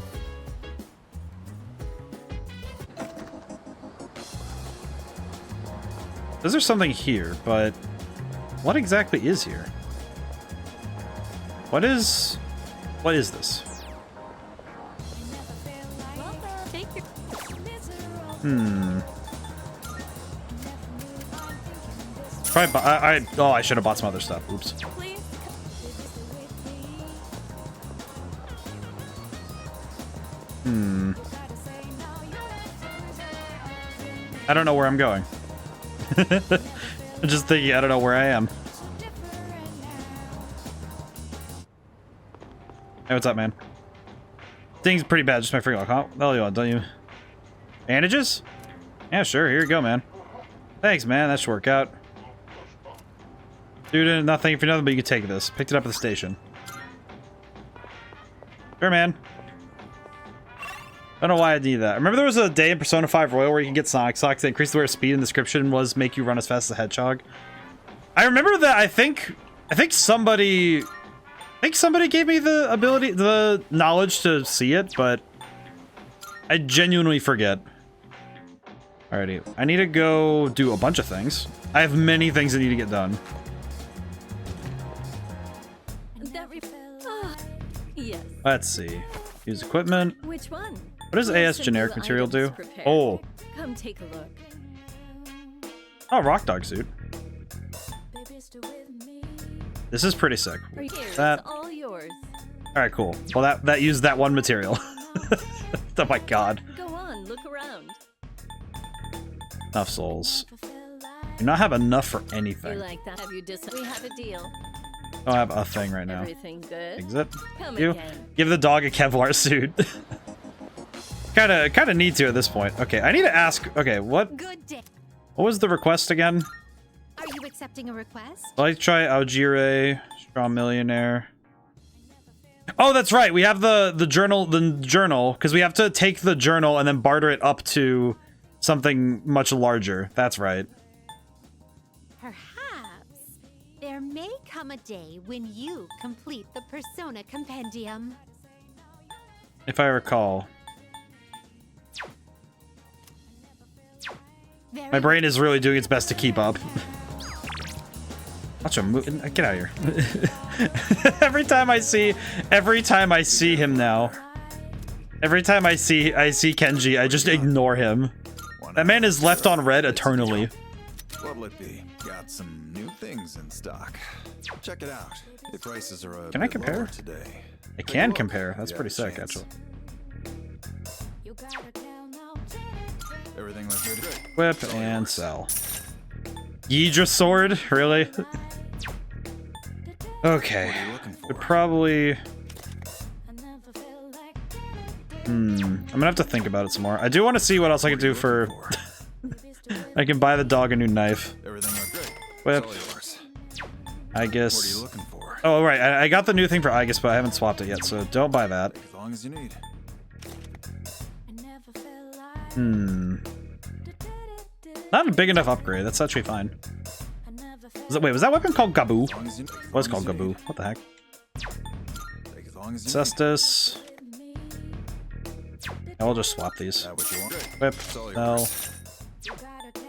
Is there something here? But what exactly is here? What is this? Probably. Oh, I should have bought some other stuff. Oops. I don't know where I'm going. I'm just thinking, I don't know where I am. Hey, what's up, man? Thing's pretty bad, just my freaking luck, huh? Well, you want, don't you? Bandages? Yeah, sure, here you go, man. Thanks, man, that should work out. Dude, not thank you for nothing, but you can take this. Picked it up at the station. Sure, man. I don't know why I need that. Remember there was a day in Persona 5 Royal where you can get Sonic Socks that increase the rate of speed, and the description was make you run as fast as a hedgehog? I remember that. I think somebody gave me the ability, the knowledge to see it, but I genuinely forget. Alrighty, I need to go do a bunch of things. I have many things that need to get done. Yes. Let's see. Use equipment. Which one? What does AS generic material do? Oh. Come take a look. Oh, rock dog suit. This is pretty sick. That. All yours. All right, cool. Well, that used that one material. Oh my god. Go on, look around. Enough souls. Do not have enough for anything. You like that? Have you we have a deal. Don't have a thing right now. Everything good? Exit. Come You again. give the dog a Kevlar suit. kind of need to at this point. Okay, I need to ask. Okay, what? Good day. What was the request again? Are you accepting a request? I'd like to try Algire, Straw Millionaire. Oh, that's right. We have the journal, because we have to take the journal and then barter it up to something much larger. That's right. Perhaps there may come a day when you complete the Persona Compendium. If I recall. My brain is really doing its best to keep up. Watch him move. Get out of here. every time I see him now. Every time I see Kenji, I just ignore him. That man is left on red eternally. What'll it be? Got some new things in stock. Check it out. The prices are Can I compare? Today. I can compare. That's pretty sick, actually. Everything looks good. Whip and sell. Yidra sword? Really? Okay. Would probably... I'm gonna have to think about it some more. I do want to see what else I can do for... I can buy the dog a new knife. Whip. Aegis. Oh, right. I got the new thing for Aegis, but I haven't swapped it yet, so don't buy that. As long as you need. Not a big enough upgrade. That's actually fine. Wait, was that weapon called Gabu? What's called Gabu? What the heck? Cestus. I'll just swap these. Whip. Sell.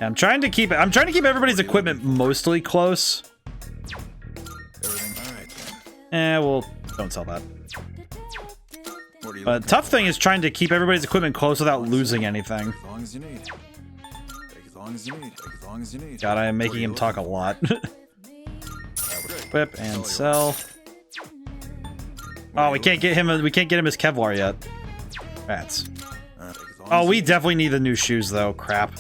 Yeah, I'm trying to keep everybody's equipment mostly close. Well, don't sell that. But tough thing is trying to keep everybody's equipment close without losing anything. God, I am making him talk a lot. Whip and sell. Oh, we can't get him his Kevlar yet. Rats. Oh, we definitely need the new shoes though. Crap.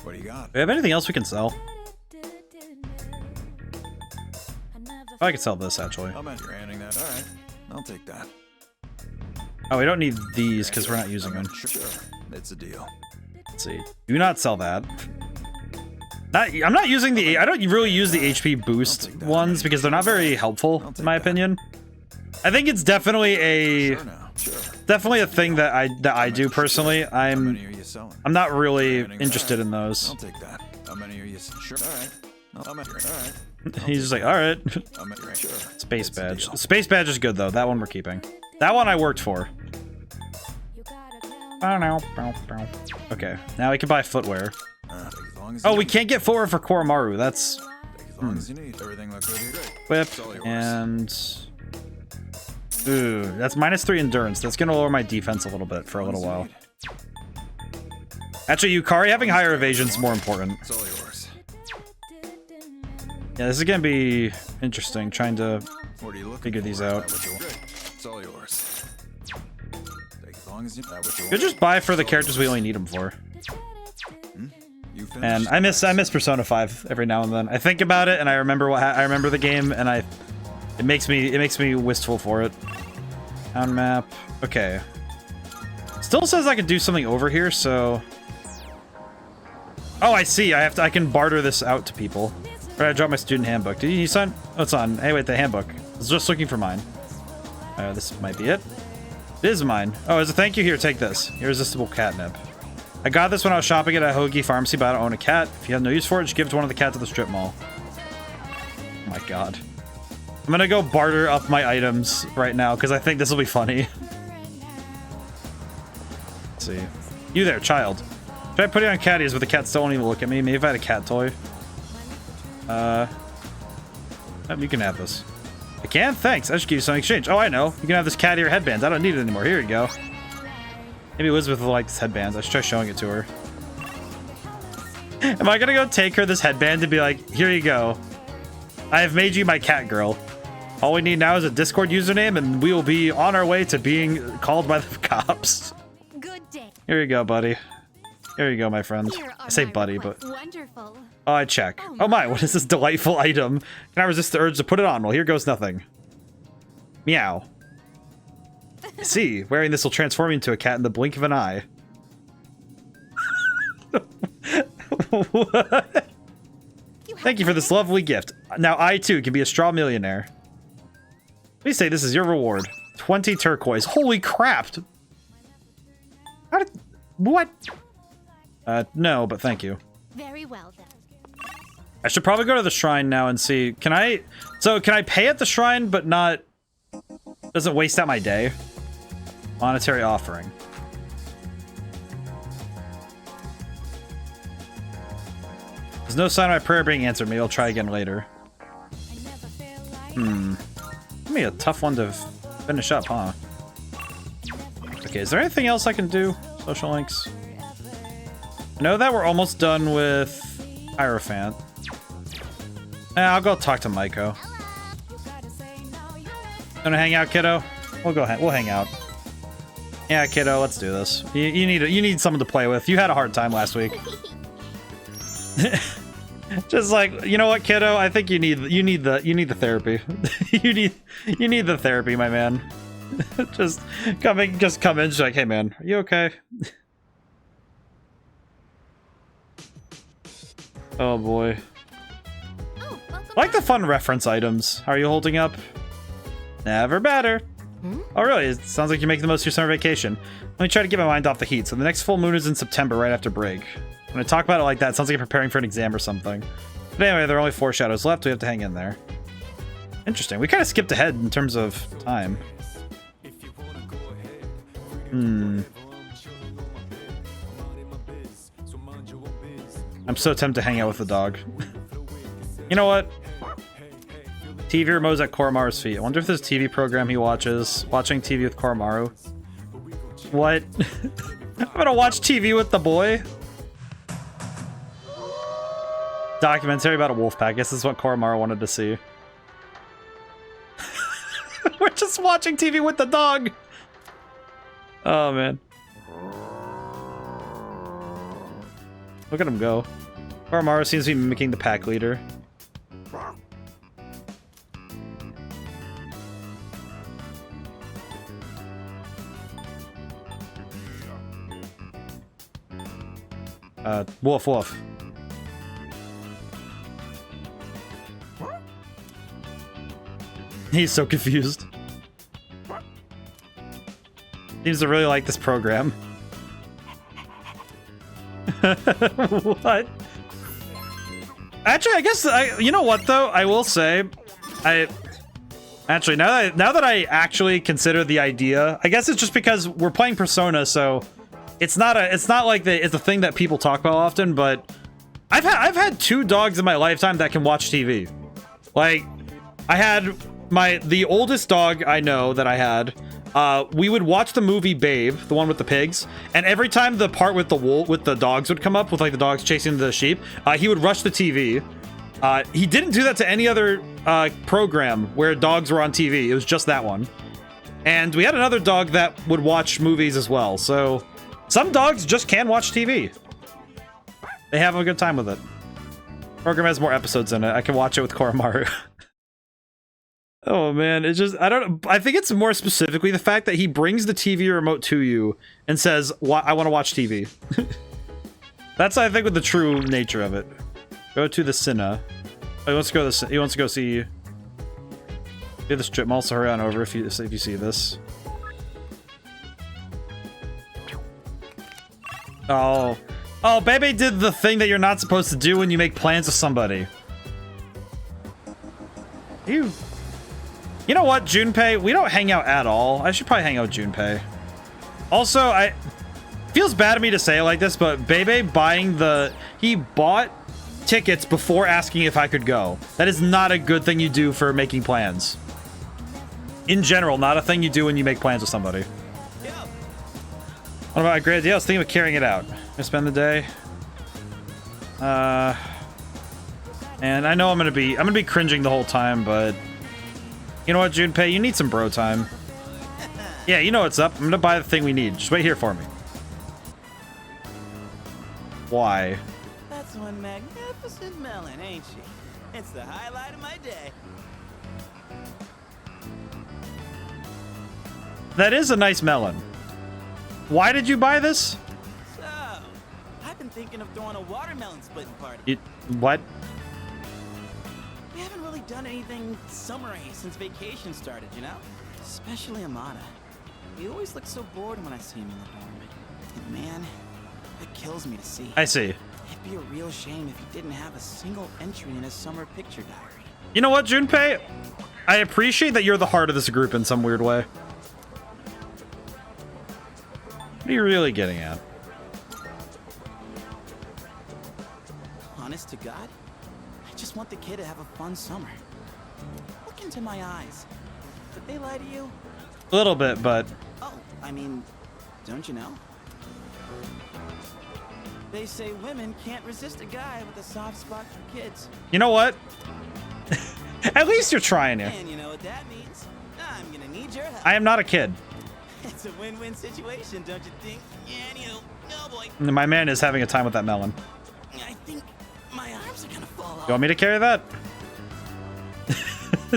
What do you got? Do we have anything else we can sell? Oh, I could sell this actually. You're handing that. All right, I'll take that. Oh, we don't need these because we're not using them. Sure, it's a deal. Let's see. Do not sell that. I'm not using the... I don't really use the HP boost ones because they're not very helpful, in my opinion. I think it's definitely a... Definitely a thing that I do personally. I'm not really interested in those. I'll take that. How many are you? Sure. All right. He's just like, all right. Space badge. Space badge is good though. That one we're keeping. That one I worked for. Okay, now we can buy footwear. Oh, we can't get footwear for Koromaru. That's... Whip and... Ooh, that's -3 endurance. That's gonna lower my defense a little bit for a little while. Actually, Yukari having higher evasion is more important. Yeah, this is gonna be interesting, trying to What are you looking figure for? these out. It's all yours. Take as long as you what you You'll just buy for the characters we only need them for. You finished? And I miss Persona 5 every now and then. I think about it and I remember I remember the game, and it makes me wistful for it. Town map. Okay. Still says I can do something over here, so. Oh, I see. I can barter this out to people. Right, I dropped my student handbook. Did you sign? Oh, it's on. Hey, wait, the handbook. I was just looking for mine. This might be it. It is mine. Oh, as a thank you, here, take this. Irresistible catnip. I got this when I was shopping at a Hoagie pharmacy, but I don't own a cat. If you have no use for it, just give it to one of the cats at the strip mall. Oh my god. I'm gonna go barter up my items right now, because I think this will be funny. Let's see. You there, child. Try putting on catties, but the cat still won't even look at me. Maybe if I had a cat toy. You can have this. I can? Thanks. I should give you some exchange. Oh, I know. You can have this cat ear headband. I don't need it anymore. Here you go. Maybe Elizabeth will like this headband. I should try showing it to her. Am I gonna go take her this headband and be like, here you go. I have made you my cat girl. All we need now is a Discord username, and we will be on our way to being called by the cops. Good day. Here you go, buddy. Here you go, my friend. I say buddy, but... Wonderful. Oh, I check. Oh my, what is this delightful item? Can I resist the urge to put it on? Well, here goes nothing. Meow. I see. Wearing this will transform you into a cat in the blink of an eye. What? Thank you for this lovely gift. Now I, too, can be a straw millionaire. Please say this is your reward. 20 turquoise. Holy crap! How did... What? No, but thank you. Very well, then. I should probably go to the shrine now and see. Can I... So, can I pay at the shrine, but not... Doesn't waste out my day? Monetary offering. There's no sign of my prayer being answered. Maybe I'll try again later. Give me a tough one to finish up, huh? Okay, is there anything else I can do? Social links. I know that we're almost done with Hierophant. I'll go talk to Maiko. Gonna hang out, kiddo? We'll hang out. Yeah, kiddo, let's do this. You need someone to play with. You had a hard time last week. Just like, you know what, kiddo? I think you need the therapy. you need the therapy, my man. just come in, just like, hey man, are you okay? Oh boy. I like the fun reference items. How are you holding up? Never better. Oh really? It sounds like you're making the most of your summer vacation. Let me try to get my mind off the heat. So the next full moon is in September, right after break. When I talk about it like that, it sounds like you're preparing for an exam or something. But anyway, there are only 4 shadows left. We have to hang in there. Interesting. We kind of skipped ahead in terms of time. I'm so tempted to hang out with the dog. You know what? TV remote's at Koromaru's feet. I wonder if this TV program he watches. Watching TV with Koromaru. What? I'm gonna watch TV with the boy? Documentary about a wolf pack. I guess this is what Koromaru wanted to see. We're just watching TV with the dog! Oh, man. Look at him go. Koromaru seems to be mimicking the pack leader. Wolf, wolf. He's so confused. Seems to really like this program. What? Actually, I guess you know what though? I will say, actually now that I actually consider the idea, I guess it's just because we're playing Persona, so it's not like it's a thing that people talk about often. But I've had 2 dogs in my lifetime that can watch TV. Like, I had the oldest dog I know that I had. We would watch the movie Babe, the one with the pigs, and every time the part with the dogs would come up, with like the dogs chasing the sheep, he would rush the TV, He didn't do that to any other program where dogs were on TV. It was just that one. And we had another dog that would watch movies as well. So some dogs just can watch TV. They have a good time with it. Program has more episodes in it. I can watch it with Koromaru. Oh man, it's just, I think it's more specifically the fact that he brings the TV remote to you and says, I want to watch TV. That's, I think, with the true nature of it. Go to the Cinna. Oh, he wants to go see the strip mall, so hurry on over if you see this. Oh, Bebe did the thing that you're not supposed to do when you make plans with somebody. You know what, Junpei? We don't hang out at all. I should probably hang out with Junpei. Also, feels bad of me to say it like this, but Bebe he bought tickets before asking if I could go. That is not a good thing you do for making plans. In general, not a thing you do when you make plans with somebody. What about a great idea? I was thinking of carrying it out. I spend the day. And I know I'm gonna be cringing the whole time, but you know what, Junpei? You need some bro time. Yeah, you know what's up. I'm gonna buy the thing we need. Just wait here for me. Why? That's one magnificent melon, ain't she? It's the highlight of my day. That is a nice melon. Why did you buy this? So, I've been thinking of throwing a watermelon splitting party. What? We haven't really done anything summery since vacation started, you know? Especially Amada. He always looks so bored when I see him in the dorm. And man, it kills me to see. I see. It'd be a real shame if he didn't have a single entry in his summer picture diary. You know what, Junpei? I appreciate that you're the heart of this group in some weird way. What are you really getting at? Honest to God, I just want the kid to have a fun summer. Look into my eyes. Did they lie to you? A little bit, but... Oh, I mean, don't you know? They say women can't resist a guy with a soft spot for kids. You know what? At least you're trying here. And you know what that means? I'm gonna need your help. I am not a kid. It's a win-win situation, don't you think? Yeah, you. No, boy. My man is having a time with that melon. I think my arms are gonna fall off. You want me to carry that?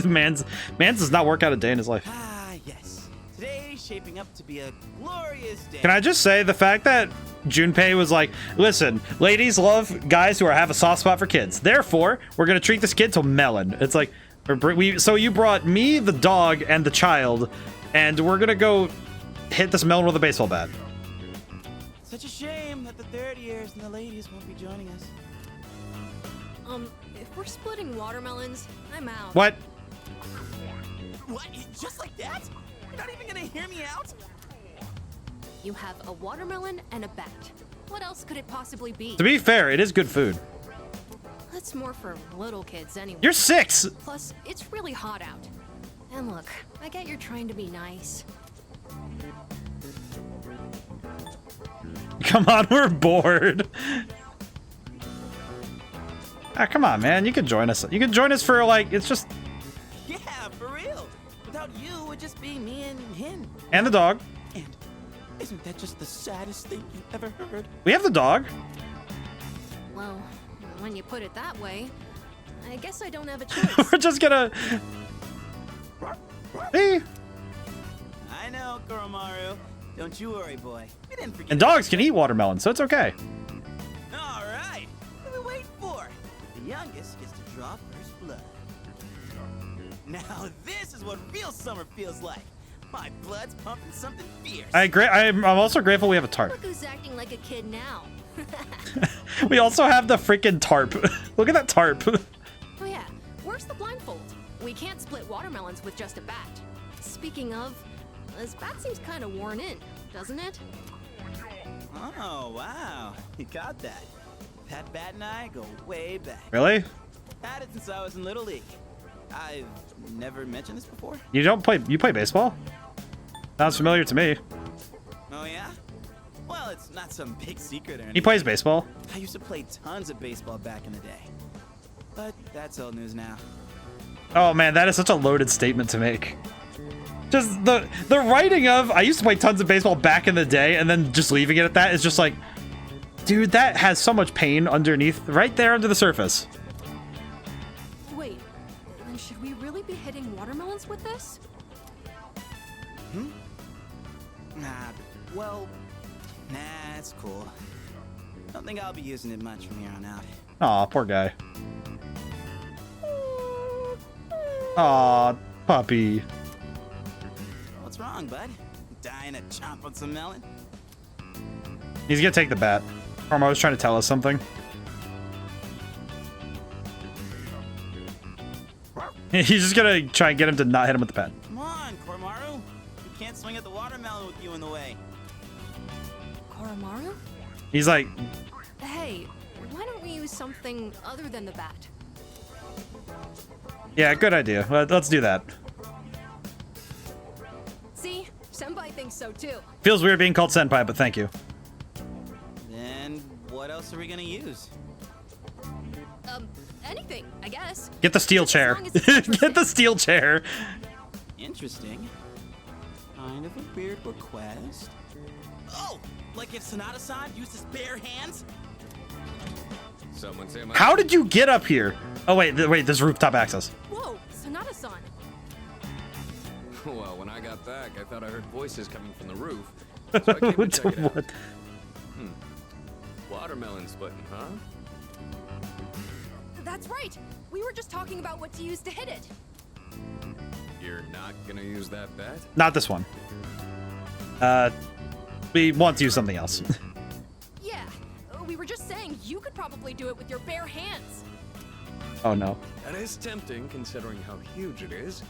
Mans does not work out a day in his life. Ah, yes. Today's shaping up to be a glorious day. Can I just say the fact that Junpei was like, listen, ladies love guys who have a soft spot for kids. Therefore, we're going to treat this kid to melon. It's like, so you brought me, the dog, and the child, and we're going to go hit this melon with a baseball bat. Such a shame that the third years and the ladies won't be joining us. If we're splitting watermelons, I'm out. What? What? Just like that? You're not even gonna hear me out? You have a watermelon and a bat. What else could it possibly be? To be fair, it is good food. That's more for little kids anyway. You're 6! Plus, it's really hot out. And look, I get you're trying to be nice. Come on, we're bored. Ah, come on, man. You can join us. You can join us for, like, it's just... Yeah, for real. Without you, it would just be me and him. And the dog. And isn't that just the saddest thing you've ever heard? We have the dog. Well, when you put it that way, I guess I don't have a choice. We're just gonna... Hey. I know, Koromaru. Don't you worry, boy. We didn't forget. And dogs can eat watermelon, so it's okay. All right. What are we waiting for? The youngest gets to draw first blood. Now this is what real summer feels like. My blood's pumping something fierce. I'm also grateful we have a tarp. Look who's acting like a kid now. We also have the freaking tarp. Look at that tarp. Oh yeah, where's the blindfold? We can't split watermelons with just a bat. Speaking of, this bat seems kind of worn in, doesn't it? Oh, wow. You got that. Pat Bat and I go way back. Really? Had it since I was in Little League. I've never mentioned this before. You play baseball? Sounds familiar to me. Oh, yeah? Well, it's not some big secret or anything. He plays baseball. I used to play tons of baseball back in the day. but that's old news now. Oh man, that is such a loaded statement to make. Just the writing of, I used to play tons of baseball back in the day, and then just leaving it at that is just like, dude, that has so much pain underneath, right there under the surface. Wait, then should we really be hitting watermelons with this? Nah, it's cool. Don't think I'll be using it much from here on out. Aw, poor guy. Aw, puppy. What's wrong, bud? Dying to chomp on some melon? He's gonna take the bat. Karma was trying to tell us something. He's just gonna try and get him to not hit him with the bat. Come on, Koromaru. We can't swing at the watermelon with you in the way. Koromaru? He's like, Hey, why don't we use something other than the bat? yeah, good idea. Let's do that. See? Senpai thinks so too. Feels weird being called senpai, but thank you. Then what else are we gonna use? Anything, I guess. Get the steel chair. Get the steel chair. Interesting. Kind of a weird request. Oh, like if Sonata-san used his bare hands? Someone say my... How did you get up here? Oh wait, wait, there's rooftop access. Whoa, Sonata-san. Well, when I got back, I thought I heard voices coming from the roof. So I came to check it out. Watermelon splitting, huh? That's right. We were just talking about what to use to hit it. You're not gonna use that bat? Not this one. We want to use something else. Yeah, we were just saying you could probably do it with your bare hands. Oh no. That is tempting, considering how huge it is.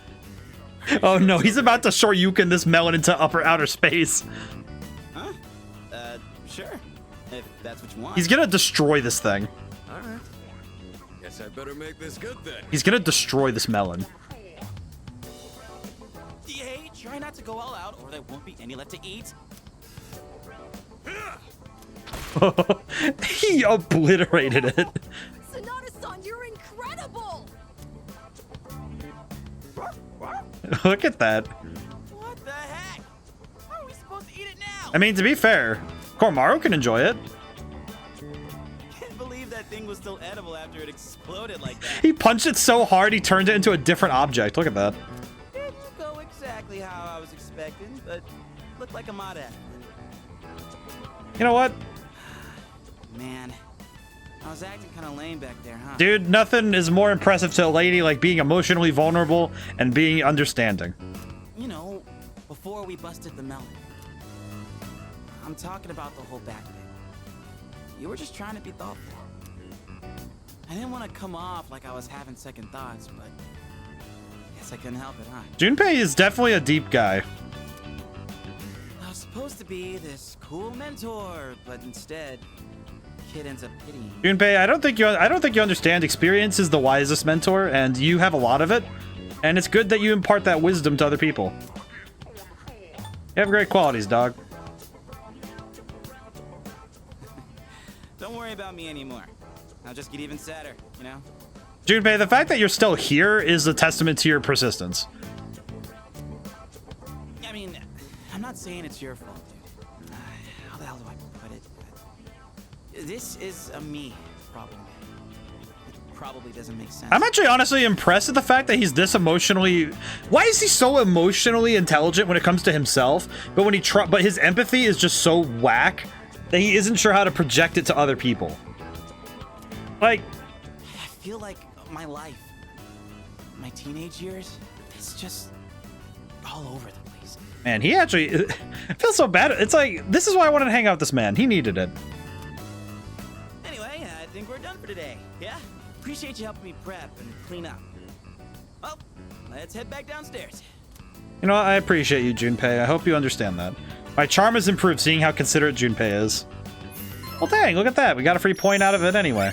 Oh no, he's about to Shoryuken this melon into outer space. Huh? Sure. If that's what you want. He's gonna destroy this thing. All right. Guess I better make this good then. He's gonna destroy this melon. Hey, try not to go all out, or there won't be any left to eat. He obliterated it. Sonata-san, you're incredible! Look at that. What the heck? How are we supposed to eat it now? I mean, to be fair, Koromaru can enjoy it. Can't believe that thing was still edible after it exploded like that. He punched it so hard he turned it into a different object. Look at that. Didn't go exactly how I was expecting, but looked like a mod ad. You know what? Man, I was acting kind of lame back there, huh? Dude, nothing is more impressive to a lady like being emotionally vulnerable and being understanding. You know, before we busted the melon. I'm talking about the whole back thing. You were just trying to be thoughtful. I didn't want to come off like I was having second thoughts, but guess I couldn't help it, huh? Junpei is definitely a deep guy. I was supposed to be this cool mentor, but instead, kid ends up pitying me. Junpei, I don't think you understand. Experience is the wisest mentor, and you have a lot of it. And it's good that you impart that wisdom to other people. You have great qualities, dog. Don't worry about me anymore. I'll just get even sadder, you know? Junpei, the fact that you're still here is a testament to your persistence. I mean, I'm not saying it's your fault, dude. How the hell do I put it? This is a me problem. It probably doesn't make sense. I'm actually honestly impressed at the fact that he's this emotionally... Why is he so emotionally intelligent when it comes to himself? But when but his empathy is just so whack that he isn't sure how to project it to other people. Like... I feel like my life, my teenage years, it's just all over the place. Man, he actually... I feel so bad. It's like, this is why I wanted to hang out with this man. He needed it. Anyway, I think we're done for today. Yeah? Appreciate you helping me prep and clean up. Well, let's head back downstairs. You know what? I appreciate you, Junpei. I hope you understand that. My charm has improved seeing how considerate Junpei is. Well, dang, look at that. We got a free point out of it anyway.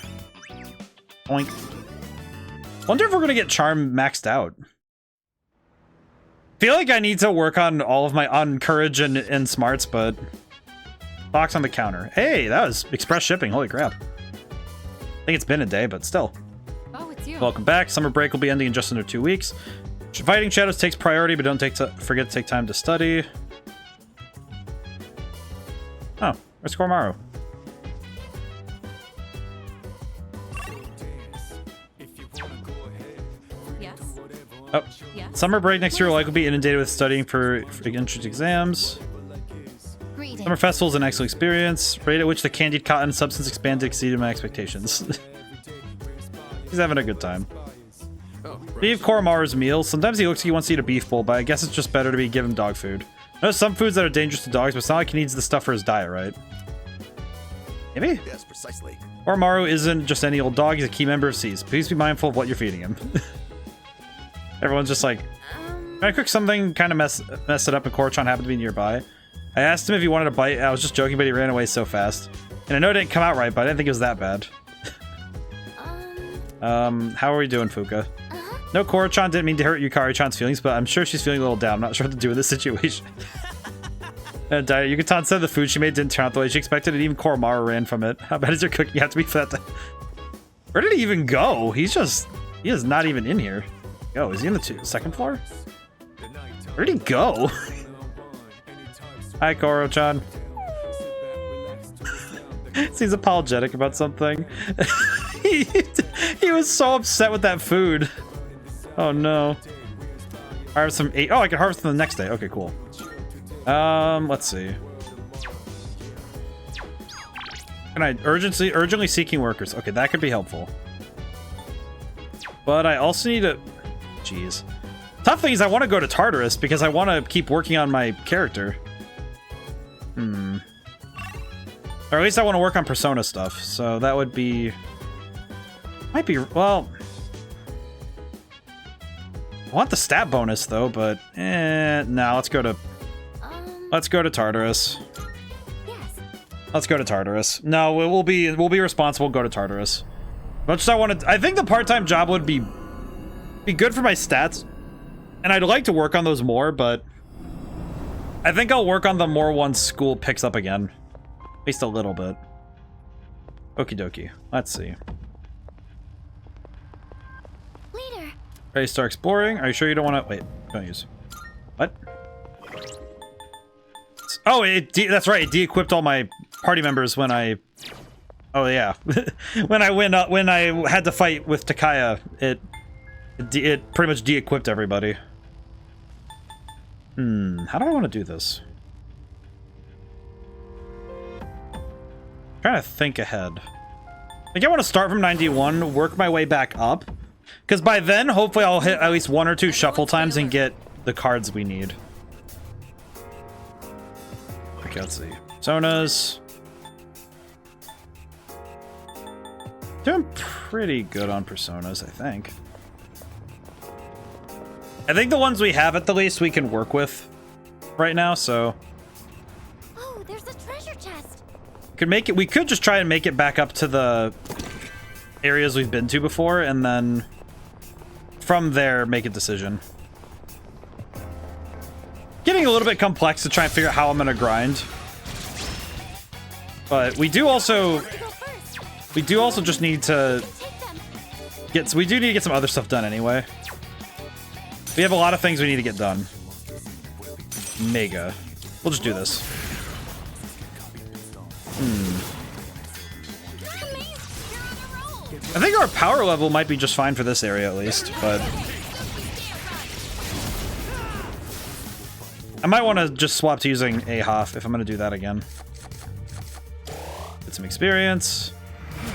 Oink. Wonder if we're gonna get charm maxed out. Feel like I need to work on all of my courage and smarts, but... Box on the counter. Hey, that was express shipping. Holy crap. I think it's been a day, but still. Oh, it's That's you. Welcome back. Summer break will be ending in just under 2 weeks. Fighting shadows takes priority, but don't forget to take time to study. Oh, where's Koromaru? Yes. Oh, Yes. summer break next year will likely be inundated with studying for entrance exams. Greetings. Summer festival is an excellent experience. Rate at which the candied cotton substance expanded exceeded my expectations. He's having a good time. Leave Koromaru's meal. Sometimes he looks like he wants to eat a beef bowl, but I guess it's just better to be given dog food. There's some foods that are dangerous to dogs, but it's not like he needs the stuff for his diet, right? Maybe? Yes, precisely. Koromaru isn't just any old dog, he's a key member of Seas. Please be mindful of what you're feeding him. Everyone's just like, can I cook something kind of mess it up, and Korochan happened to be nearby? I asked him if he wanted a bite. I was just joking, but he ran away so fast. And I know it didn't come out right, but I didn't think it was that bad. How are we doing, Fuka? No, Korochan didn't mean to hurt Yukari-chan's feelings, but I'm sure she's feeling a little down. I'm not sure what to do with this situation. Yuka-tan said the food she made didn't turn out the way she expected, and even Koromaru ran from it. How bad is your cooking have to be for that to... Where did he even go? He is not even in here. Yo, is he in the second floor? Where did he go? Hi, Koro-chan. He's apologetic about something. he was so upset with that food. Oh no. Harvest some 8. Oh, I can harvest them the next day. Okay, cool. Let's see. Can I urgently seeking workers? Okay, that could be helpful. But I also need to... Jeez. Tough thing is I want to go to Tartarus because I want to keep working on my character. Or at least I want to work on Persona stuff. So that would be... Might be... Well... I want the stat bonus though, but... No, let's go to... Let's go to Tartarus. Yes. Let's go to Tartarus. No, we'll be responsible, go to Tartarus. Much as I want to... I think the part-time job would be good for my stats. And I'd like to work on those more, but... I think I'll work on them more once school picks up again. At least a little bit. Okie dokie. Let's see. Leader. Ready to start exploring? Are you sure you don't want to... Wait, don't use... What? Oh, that's right. It de-equipped all my party members when I... Oh, yeah. when I had to fight with Takaya, it pretty much de-equipped everybody. How do I want to do this? Trying to think ahead. I think I want to start from 91, work my way back up. Because by then, hopefully I'll hit at least 1 or 2 shuffle times and get the cards we need. Okay, let's see. Personas. Doing pretty good on Personas, I think. I think the ones we have at the least we can work with right now, so... Oh, there's a treasure chest. We could just try and make it back up to the areas we've been to before, and then from there make a decision. Getting a little bit complex to try and figure out how I'm gonna grind. But we do also just need to we do need to get some other stuff done anyway. We have a lot of things we need to get done. Mega. We'll just do this. I think our power level might be just fine for this area at least, but... I might want to just swap to using Ahaf if I'm going to do that again. Get some experience.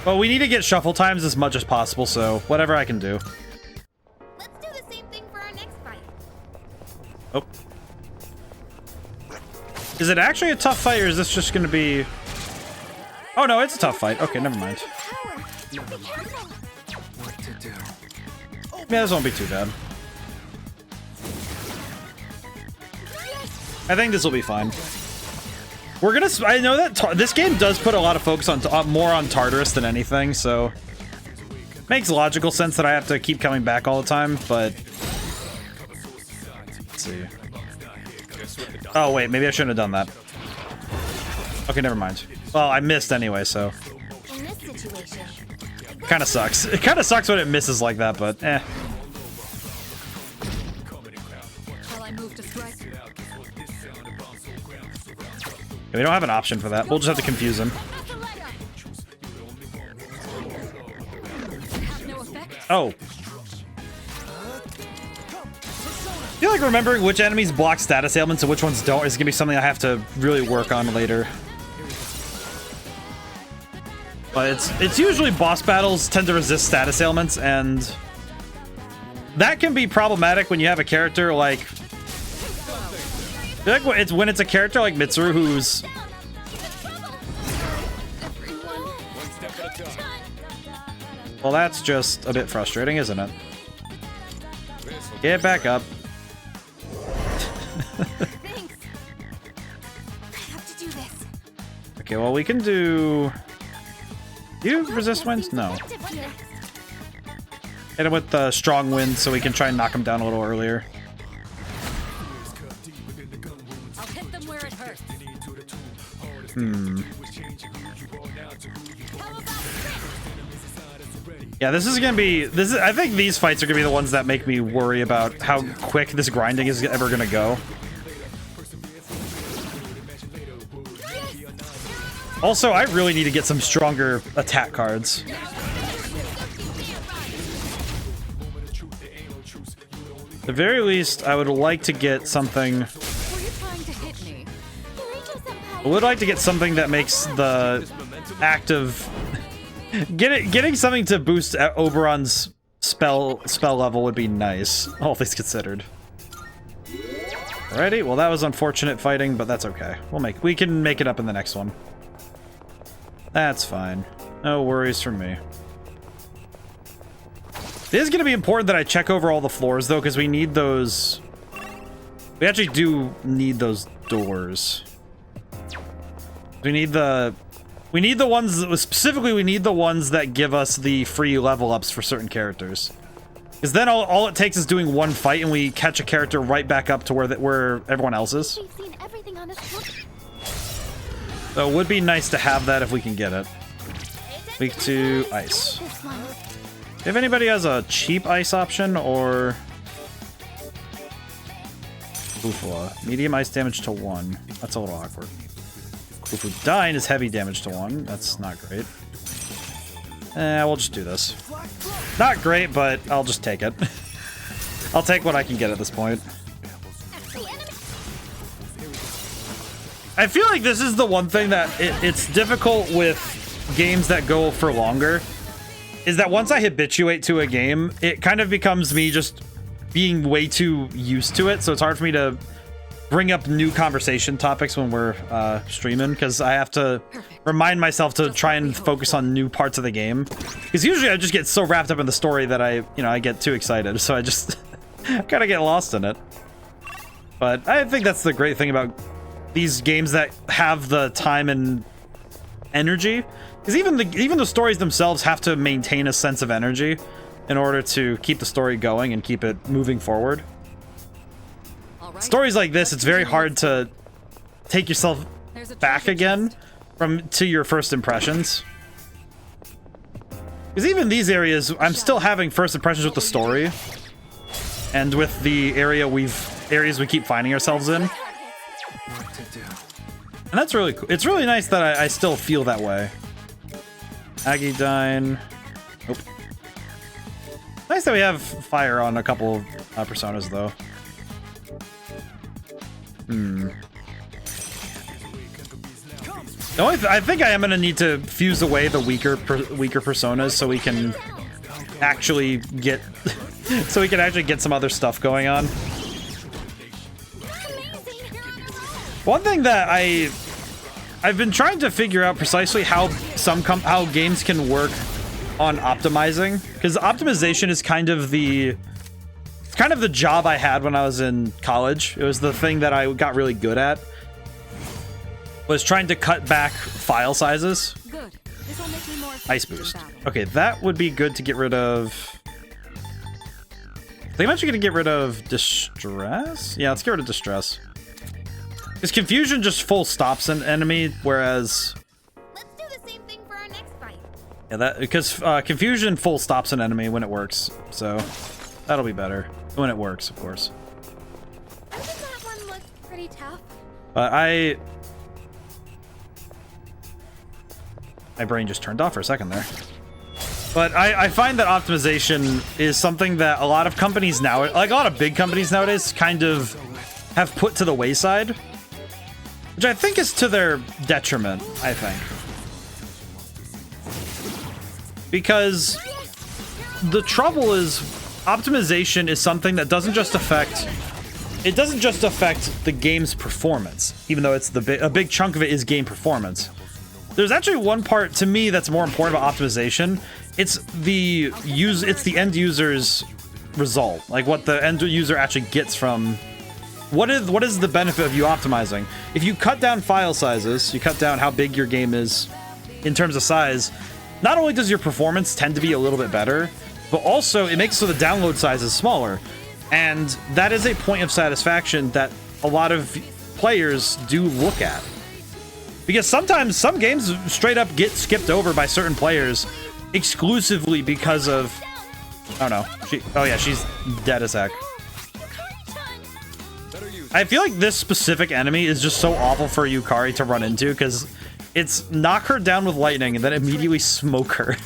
Well, we need to get shuffle times as much as possible, so whatever I can do. Let's do the same thing for our next fight. Oh. Is it actually a tough fight, or is this just going to be... Oh, no, it's a tough fight. Okay, never mind. Yeah, this won't be too bad. I think this will be fine. We're gonna... I know that this game does put a lot of focus on more on Tartarus than anything, so... Makes logical sense that I have to keep coming back all the time, but... Let's see. Oh, wait, maybe I shouldn't have done that. Okay, never mind. Well, I missed anyway, so... In this situation, Kind of sucks. It kind of sucks when it misses like that, but eh. Shall I move to strike? We don't have an option for that. We'll just have to confuse him. Oh. I feel like remembering which enemies block status ailments and which ones don't is gonna be something I have to really work on later. But it's usually boss battles tend to resist status ailments, and that can be problematic when you have a character like it's when it's a character like Mitsuru who's well, that's just a bit frustrating, isn't it? Get back up. Okay, well, we can do... Do you resist winds? No. Hit him with the strong wind so we can try and knock him down a little earlier. I'll hit them where it hurts. Yeah, this is gonna be... I think these fights are gonna be the ones that make me worry about how quick this grinding is ever gonna go. Also, I really need to get some stronger attack cards. At the very least, I would like to get something... I would like to get something that makes the act of... Getting something to boost Oberon's spell level would be nice, all things considered. Alrighty, well that was unfortunate fighting, but that's okay. We can make it up in the next one. That's fine. No worries for me. It is going to be important that I check over all the floors, though, because we need those... We actually do need those doors. We need the ones... Specifically, we need the ones that give us the free level ups for certain characters. Because then all it takes is doing one fight, and we catch a character right back up to where everyone else is. So it would be nice to have that if we can get it. Weak to ice. If anybody has a cheap ice option or... Bufala. Medium ice damage to 1. That's a little awkward. Bufudine is heavy damage to 1. That's not great. We'll just do this. Not great, but I'll just take it. I'll take what I can get at this point. I feel like this is the one thing that it's difficult with games that go for longer, is that once I habituate to a game, it kind of becomes me just being way too used to it, so it's hard for me to bring up new conversation topics when we're streaming, because I have to remind myself to try and focus on new parts of the game. Because usually I just get so wrapped up in the story that I get too excited, so I just kind of get lost in it. But I think that's the great thing about these games that have the time and energy, because even the stories themselves have to maintain a sense of energy in order to keep the story going and keep it moving forward. Stories like this, it's very hard to take yourself back again to your first impressions. Because even these areas, I'm still having first impressions with the story and with the areas we keep finding ourselves in. And that's really cool. It's really nice that I still feel that way. Agidine. Nope. Nice that we have fire on a couple of personas, though. I think I am going to need to fuse away the weaker personas so we can actually get some other stuff going on. One thing that I've been trying to figure out precisely how games can work on optimizing, because optimization is kind of the job I had when I was in college. It was the thing that I got really good at, was trying to cut back file sizes. Good. This will make me more Ice boost. Okay, that would be good to get rid of. I think I'm actually going to get rid of distress. Yeah, let's get rid of distress. Because confusion just full stops an enemy, whereas... Let's do the same thing for our next fight. Yeah, that because confusion full stops an enemy when it works, so that'll be better when it works, of course. Doesn't that one look pretty tough? But my brain just turned off for a second there. But I find that optimization is something that a lot of companies now, like a lot of big companies nowadays, kind of have put to the wayside, which I think is to their detriment, I think. Because the trouble is optimization is something that doesn't just affect the game's performance, even though it's a big chunk of it is game performance. There's actually one part to me that's more important about optimization. It's the end user's result, like what the end user actually gets from what is the benefit of you optimizing. If you cut down file sizes, you cut down how big your game is in terms of size, not only does your performance tend to be a little bit better, but also it makes so the download size is smaller. And that is a point of satisfaction that a lot of players do look at. Because sometimes some games straight up get skipped over by certain players exclusively because of... Oh no. Oh yeah, she's dead as heck. I feel like this specific enemy is just so awful for Yukari to run into because it's knock her down with lightning and then immediately smoke her.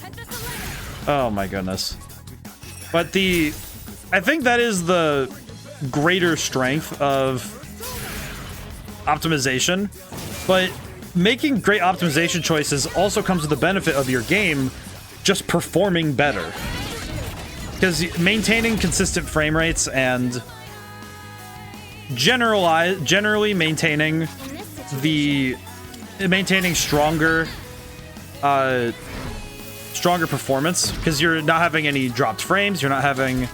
Oh my goodness. But I think that is the greater strength of optimization, but making great optimization choices also comes with the benefit of your game just performing better. Because maintaining consistent frame rates and generally maintaining stronger performance, because you're not having any dropped frames, you're not having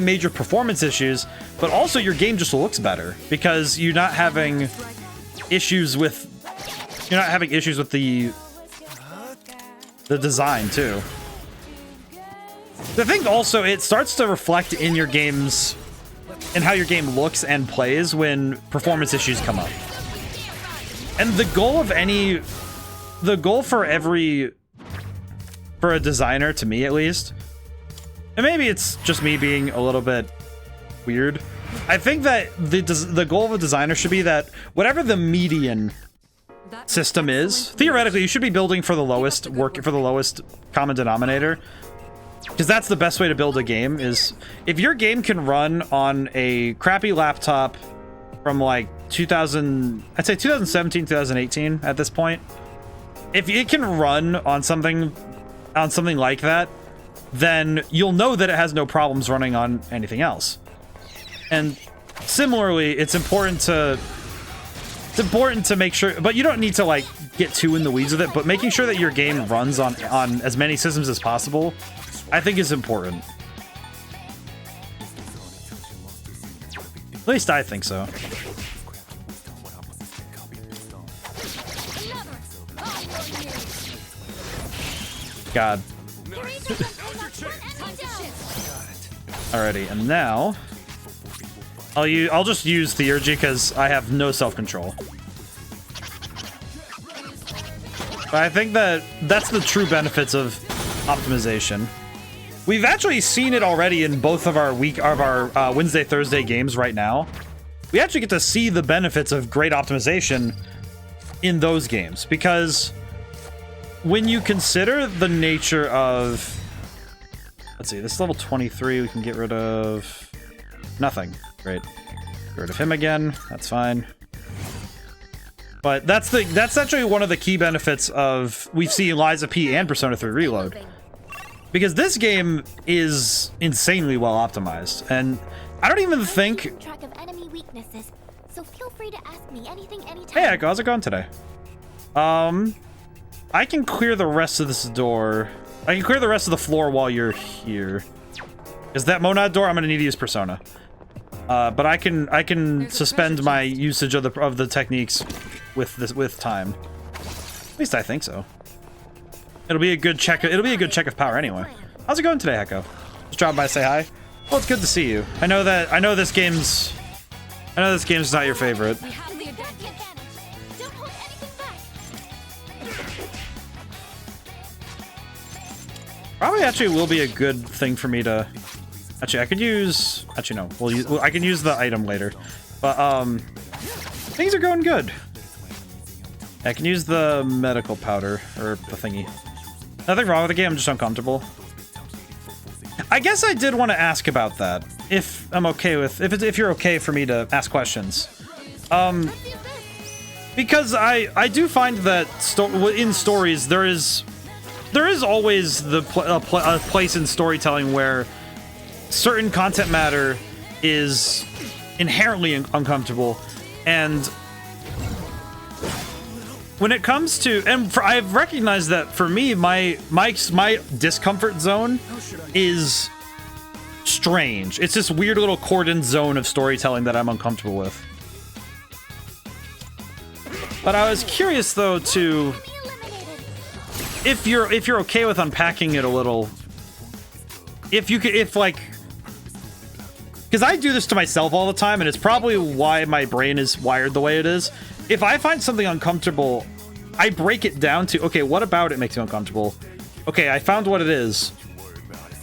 major performance issues, but also your game just looks better because you're not having issues with the design too. The thing also, it starts to reflect in your games and how your game looks and plays when performance issues come up. And the goal for a designer, to me at least, and maybe it's just me being a little bit weird, I think that the goal of a designer should be that whatever the median system is, theoretically you should be building for the lowest common denominator, because that's the best way to build a game. Is if your game can run on a crappy laptop from like 2017, 2018 at this point, if it can run on something like that, then you'll know that it has no problems running on anything else. And similarly, it's important to make sure, but you don't need to like get too in the weeds with it, but making sure that your game runs on as many systems as possible, I think is important. At least I think so. God. Alrighty, and now I'll just use Theurgy because I have no self-control. But I think that's the true benefits of optimization. We've actually seen it already in both of our Wednesday, Thursday games right now. We actually get to see the benefits of great optimization in those games, because when you consider the nature of... Let's see, this is level 23, we can get rid of... Nothing. Great. Get rid of him again, that's fine. But that's actually one of the key benefits of... We've seen Liza P and Persona 3 Reload. Because this game is insanely well optimized, and I don't even think... Track of enemy weaknesses, so feel free to ask me anything anytime. Hey, Echo, how's it going today? I can clear the rest of this door. I can clear the rest of the floor while you're here. Is that Monad door? I'm gonna need to use Persona. But I can suspend my usage of the techniques with time. At least I think so. It'll be a good check. It'll be a good check of power anyway. How's it going today, Hecko? Just dropping by to say hi. Well, it's good to see you. I know this game's not your favorite. Probably actually will be a good thing for me to... Actually, I could use... Actually, no. Well, I can use the item later. But, things are going good. I can use the medical powder, or the thingy. Nothing wrong with the game, I'm just uncomfortable. I guess I did want to ask about that. If I'm okay with... If you're okay for me to ask questions. Because I do find that in stories, there is always a place in storytelling where certain content matter is inherently uncomfortable, and when it comes to I've recognized that for me, my discomfort zone is strange. It's this weird little cordon zone of storytelling that I'm uncomfortable with. But I was curious though to if you're okay with unpacking it a little. If like, because I do this to myself all the time, and it's probably why my brain is wired the way it is. If I find something uncomfortable, I break it down to, okay, what about it makes me uncomfortable? Okay, I found what it is.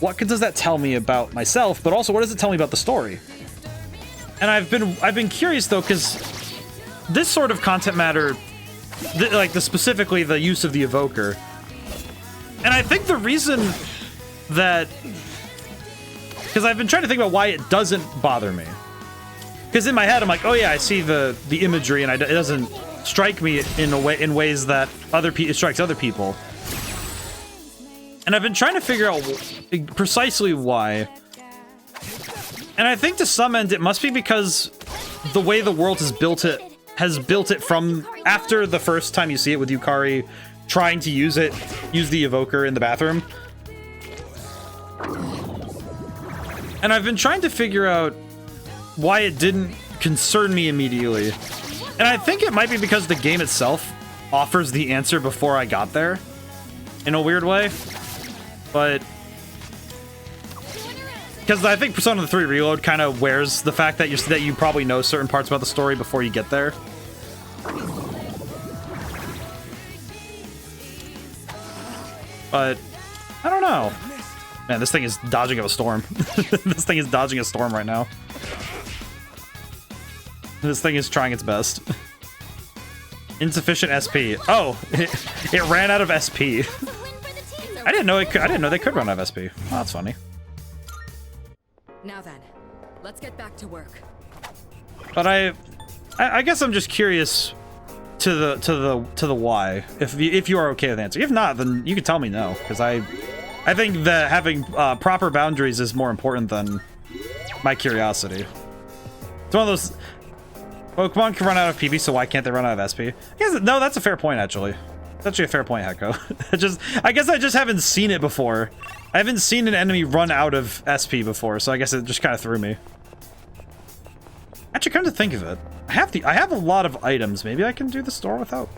What does that tell me about myself? But also, what does it tell me about the story? And I've been curious though, because this sort of content matter, like specifically the use of the evoker, and I think the reason that, because I've been trying to think about why it doesn't bother me. Because in my head, I'm like, oh yeah, I see the imagery, and it doesn't strike me in ways that it strikes other people. And I've been trying to figure out precisely why. And I think to some end, it must be because the way the world has built it from after the first time you see it with Yukari trying to use the evoker in the bathroom. And I've been trying to figure out why it didn't concern me immediately. And I think it might be because the game itself offers the answer before I got there, in a weird way. But because I think Persona 3 Reload kind of wears the fact that you probably know certain parts about the story before you get there. But I don't know. Man, this thing is dodging a storm. This thing is dodging a storm right now. This thing is trying its best. Insufficient SP. Oh, it ran out of SP. I didn't know they could run out of SP. Oh, that's funny. Now then, let's get back to work. But I guess I'm just curious to the why. If you are okay with the answer. If not, then you can tell me no, because I think that having proper boundaries is more important than my curiosity. It's one of those Pokemon can run out of PB, so why can't they run out of SP? No, that's a fair point actually. That's actually a fair point, Hecko. I guess I just haven't seen it before. I haven't seen an enemy run out of SP before, so I guess it just kind of threw me. Actually, come to think of it, I have a lot of items. Maybe I can do the store without.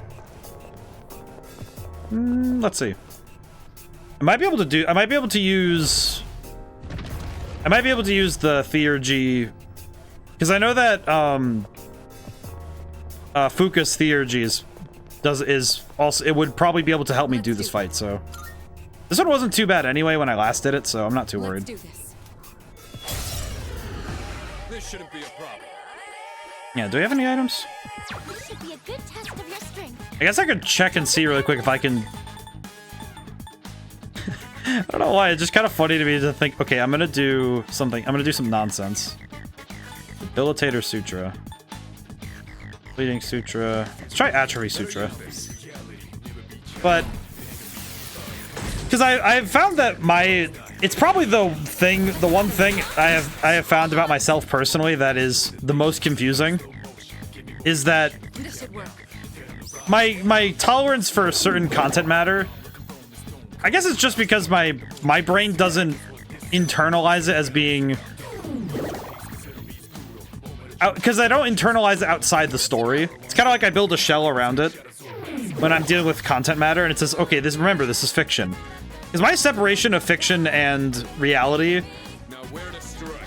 Let's see. I might be able to use the Theurgy, because I know that Fuka's Theurgy is also, it would probably be able to help me do this fight. So this one wasn't too bad anyway when I last did it, so I'm not too worried. This shouldn't be a problem. Yeah, do we have any items? This should be a good test of your strength. I guess I could check and see really quick if I can. I don't know why, it's just kind of funny to me to think, okay, I'm gonna do something. I'm gonna do some nonsense. Debilitator Sutra. Bleeding Sutra. Let's try Atrophy Sutra. But because I've found that it's probably the one thing I have found about myself personally that is the most confusing is that my tolerance for certain content matter, I guess it's just because my brain doesn't internalize it as being, because I don't internalize it outside the story. It's kind of like I build a shell around it when I'm dealing with content matter, and it says, okay, remember, this is fiction. Because my separation of fiction and reality,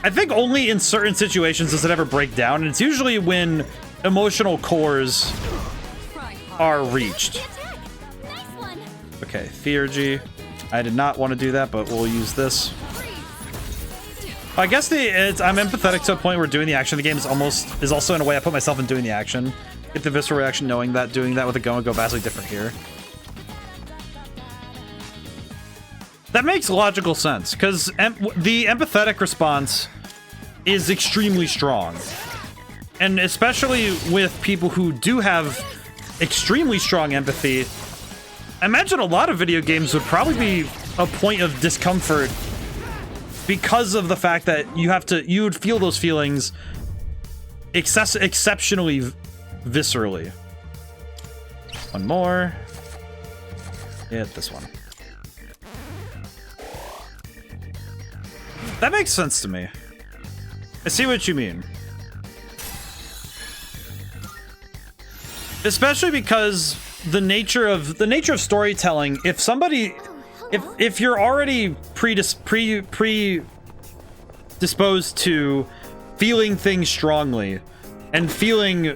I think only in certain situations does it ever break down, and it's usually when emotional cores are reached. Okay, Theurgy. I did not want to do that, but we'll use this. I guess I'm empathetic to a point where doing the action of the game is also in a way I put myself in doing the action. Get the visceral reaction knowing that doing that with a go would go vastly different here. That makes logical sense, because the empathetic response is extremely strong. And especially with people who do have extremely strong empathy, I imagine a lot of video games would probably be a point of discomfort because of the fact that you would feel those feelings exceptionally viscerally. One more. Hit this one. That makes sense to me. I see what you mean. Especially because the nature of storytelling, if somebody if you're already predisposed to feeling things strongly and feeling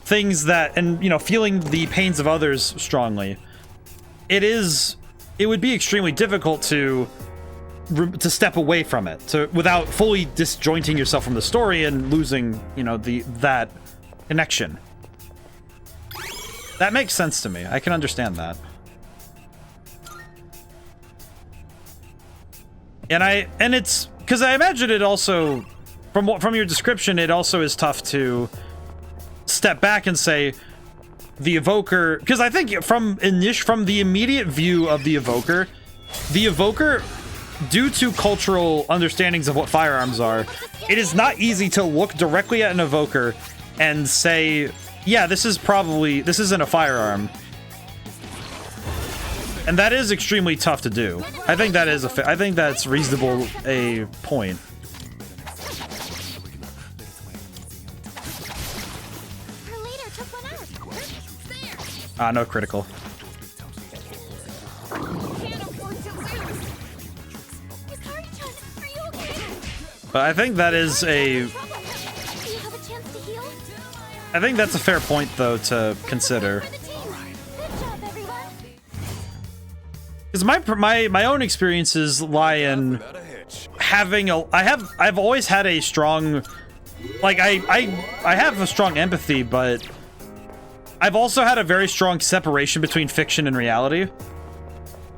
things that feeling the pains of others strongly, it would be extremely difficult to step away from it without fully disjointing yourself from the story and losing that connection. That makes sense to me. I can understand that. And it's because I imagine it also from your description, it also is tough to step back and say the evoker, because I think from the immediate view of the evoker, due to cultural understandings of what firearms are, it is not easy to look directly at an evoker and say, yeah, this isn't a firearm. And that is extremely tough to do. I think that's reasonable a point. No critical. But I think that is I think that's a fair point, though, to consider. Because my own experiences lie in having I've always had a strong, like, I have a strong empathy, but I've also had a very strong separation between fiction and reality.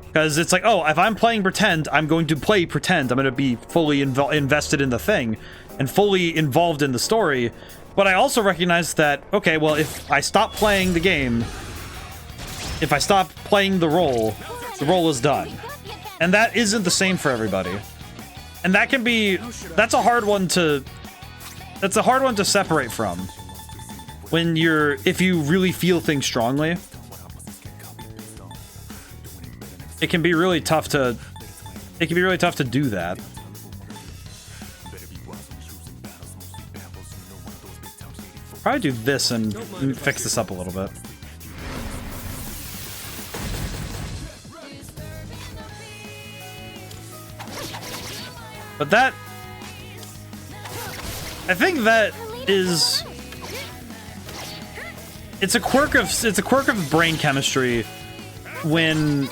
Because it's like, oh, if I'm playing pretend, I'm going to play pretend. I'm going to be fully invested in the thing and fully involved in the story. But I also recognize that, okay, well, if I stop playing the game, if I stop playing the role is done. And that isn't the same for everybody. And that can be, that's a hard one to separate from. When if you really feel things strongly, it can be really tough to do that. Probably do this and fix this up a little bit. But that, I think that is, it's a quirk of brain chemistry when,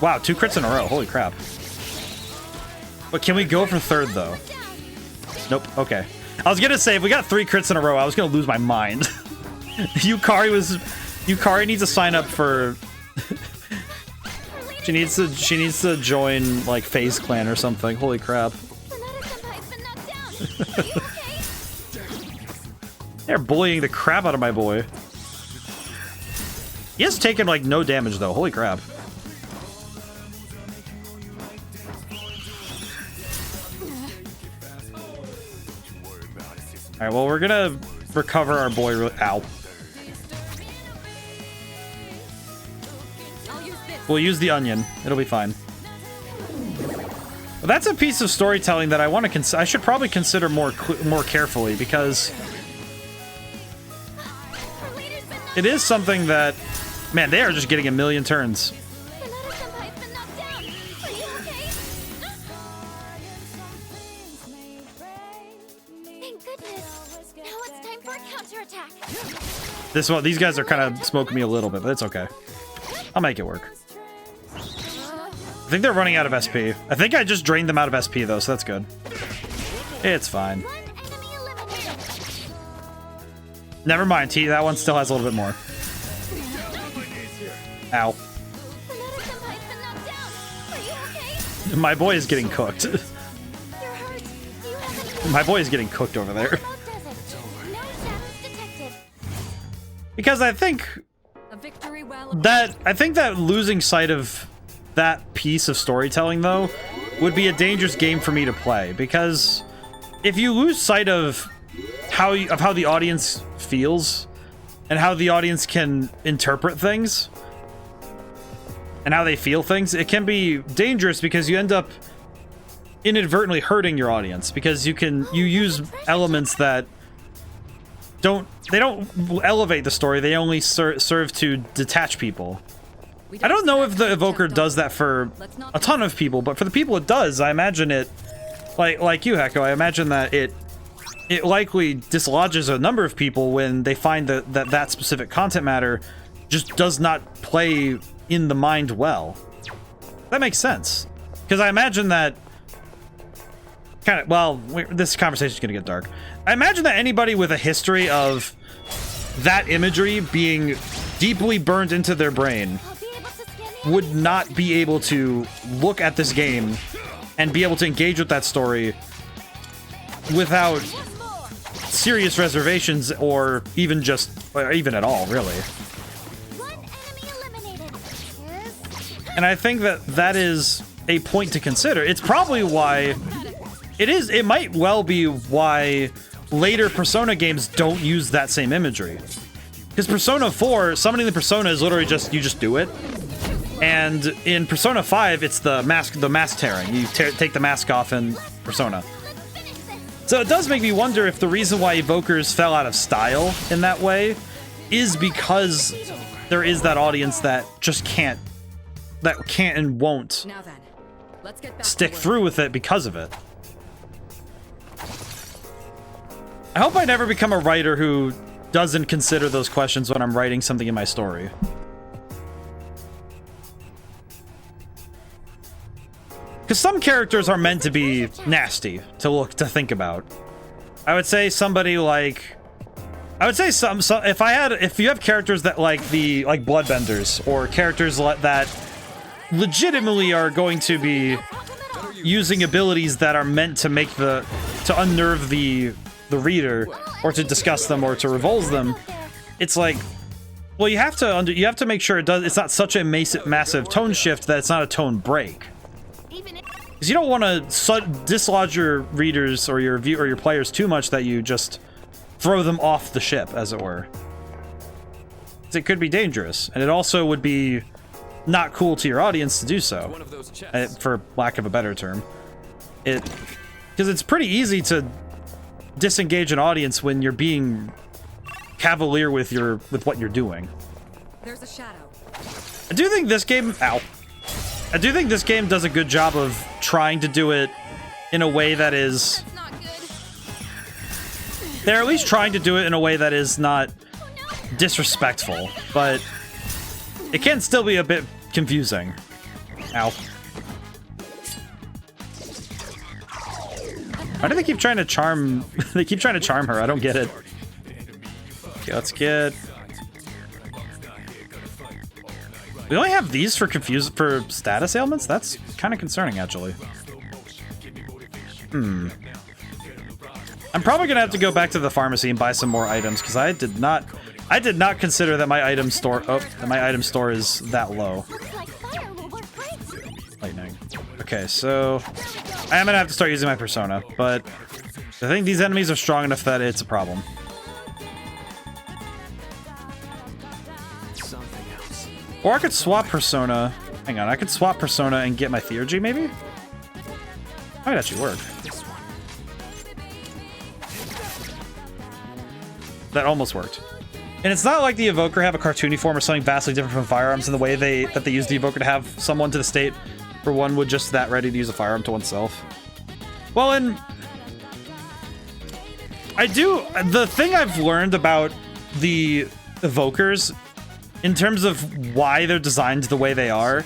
wow, 2 crits in a row, holy crap. But can we go for third though? Nope, okay. I was gonna say, if we got 3 crits in a row, I was gonna lose my mind. Yukari needs to sign up for she needs to join like FaZe Clan or something. Holy crap. They're bullying the crap out of my boy. He has taken like no damage though. Holy crap. Alright, well, we're gonna recover our boy ow. We'll use the onion. It'll be fine. Well, that's a piece of storytelling that I should probably consider more carefully, because it is something that, man, they are just getting a million turns. This one, these guys are kind of smoking me a little bit, but it's okay. I'll make it work. I think they're running out of SP. I think I just drained them out of SP though, so that's good. It's fine. Never mind, T. That one still has a little bit more. Ow. My boy is getting cooked. My boy is getting cooked over there. Because I think that losing sight of that piece of storytelling though would be a dangerous game for me to play, because if you lose sight of how the audience feels and how the audience can interpret things and how they feel things, it can be dangerous because you end up inadvertently hurting your audience, because you use elements that don't elevate the story, they only serve to detach people. I don't know if the Evoker does that for a ton of people, but for the people it does, I imagine it, like you, Hecko, I imagine that it likely dislodges a number of people when they find that specific content matter just does not play in the mind well. That makes sense. Because I imagine that this conversation's gonna get dark. I imagine that anybody with a history of that imagery being deeply burned into their brain would not be able to look at this game and be able to engage with that story without serious reservations, or even at all, really. And I think that is a point to consider. It's probably why it might well be why later Persona games don't use that same imagery. Because Persona 4, summoning the Persona is literally you just do it. And in Persona 5, it's the mask tearing. You take the mask off in Persona. So it does make me wonder if the reason why Evokers fell out of style in that way is because there is that audience that just can't and won't stick through with it because of it. I hope I never become a writer who doesn't consider those questions when I'm writing something in my story. Because some characters are meant to be nasty to think about. I would say somebody like, if you have characters that like bloodbenders, or characters that legitimately are going to be using abilities that are meant to to unnerve the reader, or to disgust them, or to revolt them, it's like, well, you have to make sure it's not such a massive tone shift that it's not a tone break. Because you don't want to dislodge your readers or your players too much that you just throw them off the ship, as it were. It could be dangerous, and it also would be not cool to your audience to do so, for lack of a better term. Because it's pretty easy to disengage an audience when you're being cavalier with what you're doing. There's a shadow. I do think this game does a good job of trying to do it in a way that is... They're at least trying to do it in a way that is not disrespectful, but it can still be a bit confusing. Ow. Why do they keep trying to charm... They keep trying to charm her, I don't get it. Okay, let's get... We only have these for status ailments? That's kind of concerning, actually. I'm probably gonna have to go back to the pharmacy and buy some more items, because I did not consider that my item store is that low. Lightning. Okay, so I am gonna have to start using my Persona, but I think these enemies are strong enough that it's a problem. Or I could swap Persona. Hang on, I could swap Persona and get my Theurgy, maybe? Might actually work. That almost worked. And it's not like the Evoker have a cartoony form or something vastly different from firearms in the way that they use the Evoker to have someone to the state where one would just that ready to use a firearm to oneself. Well, and the thing I've learned about the Evokers in terms of why they're designed the way they are.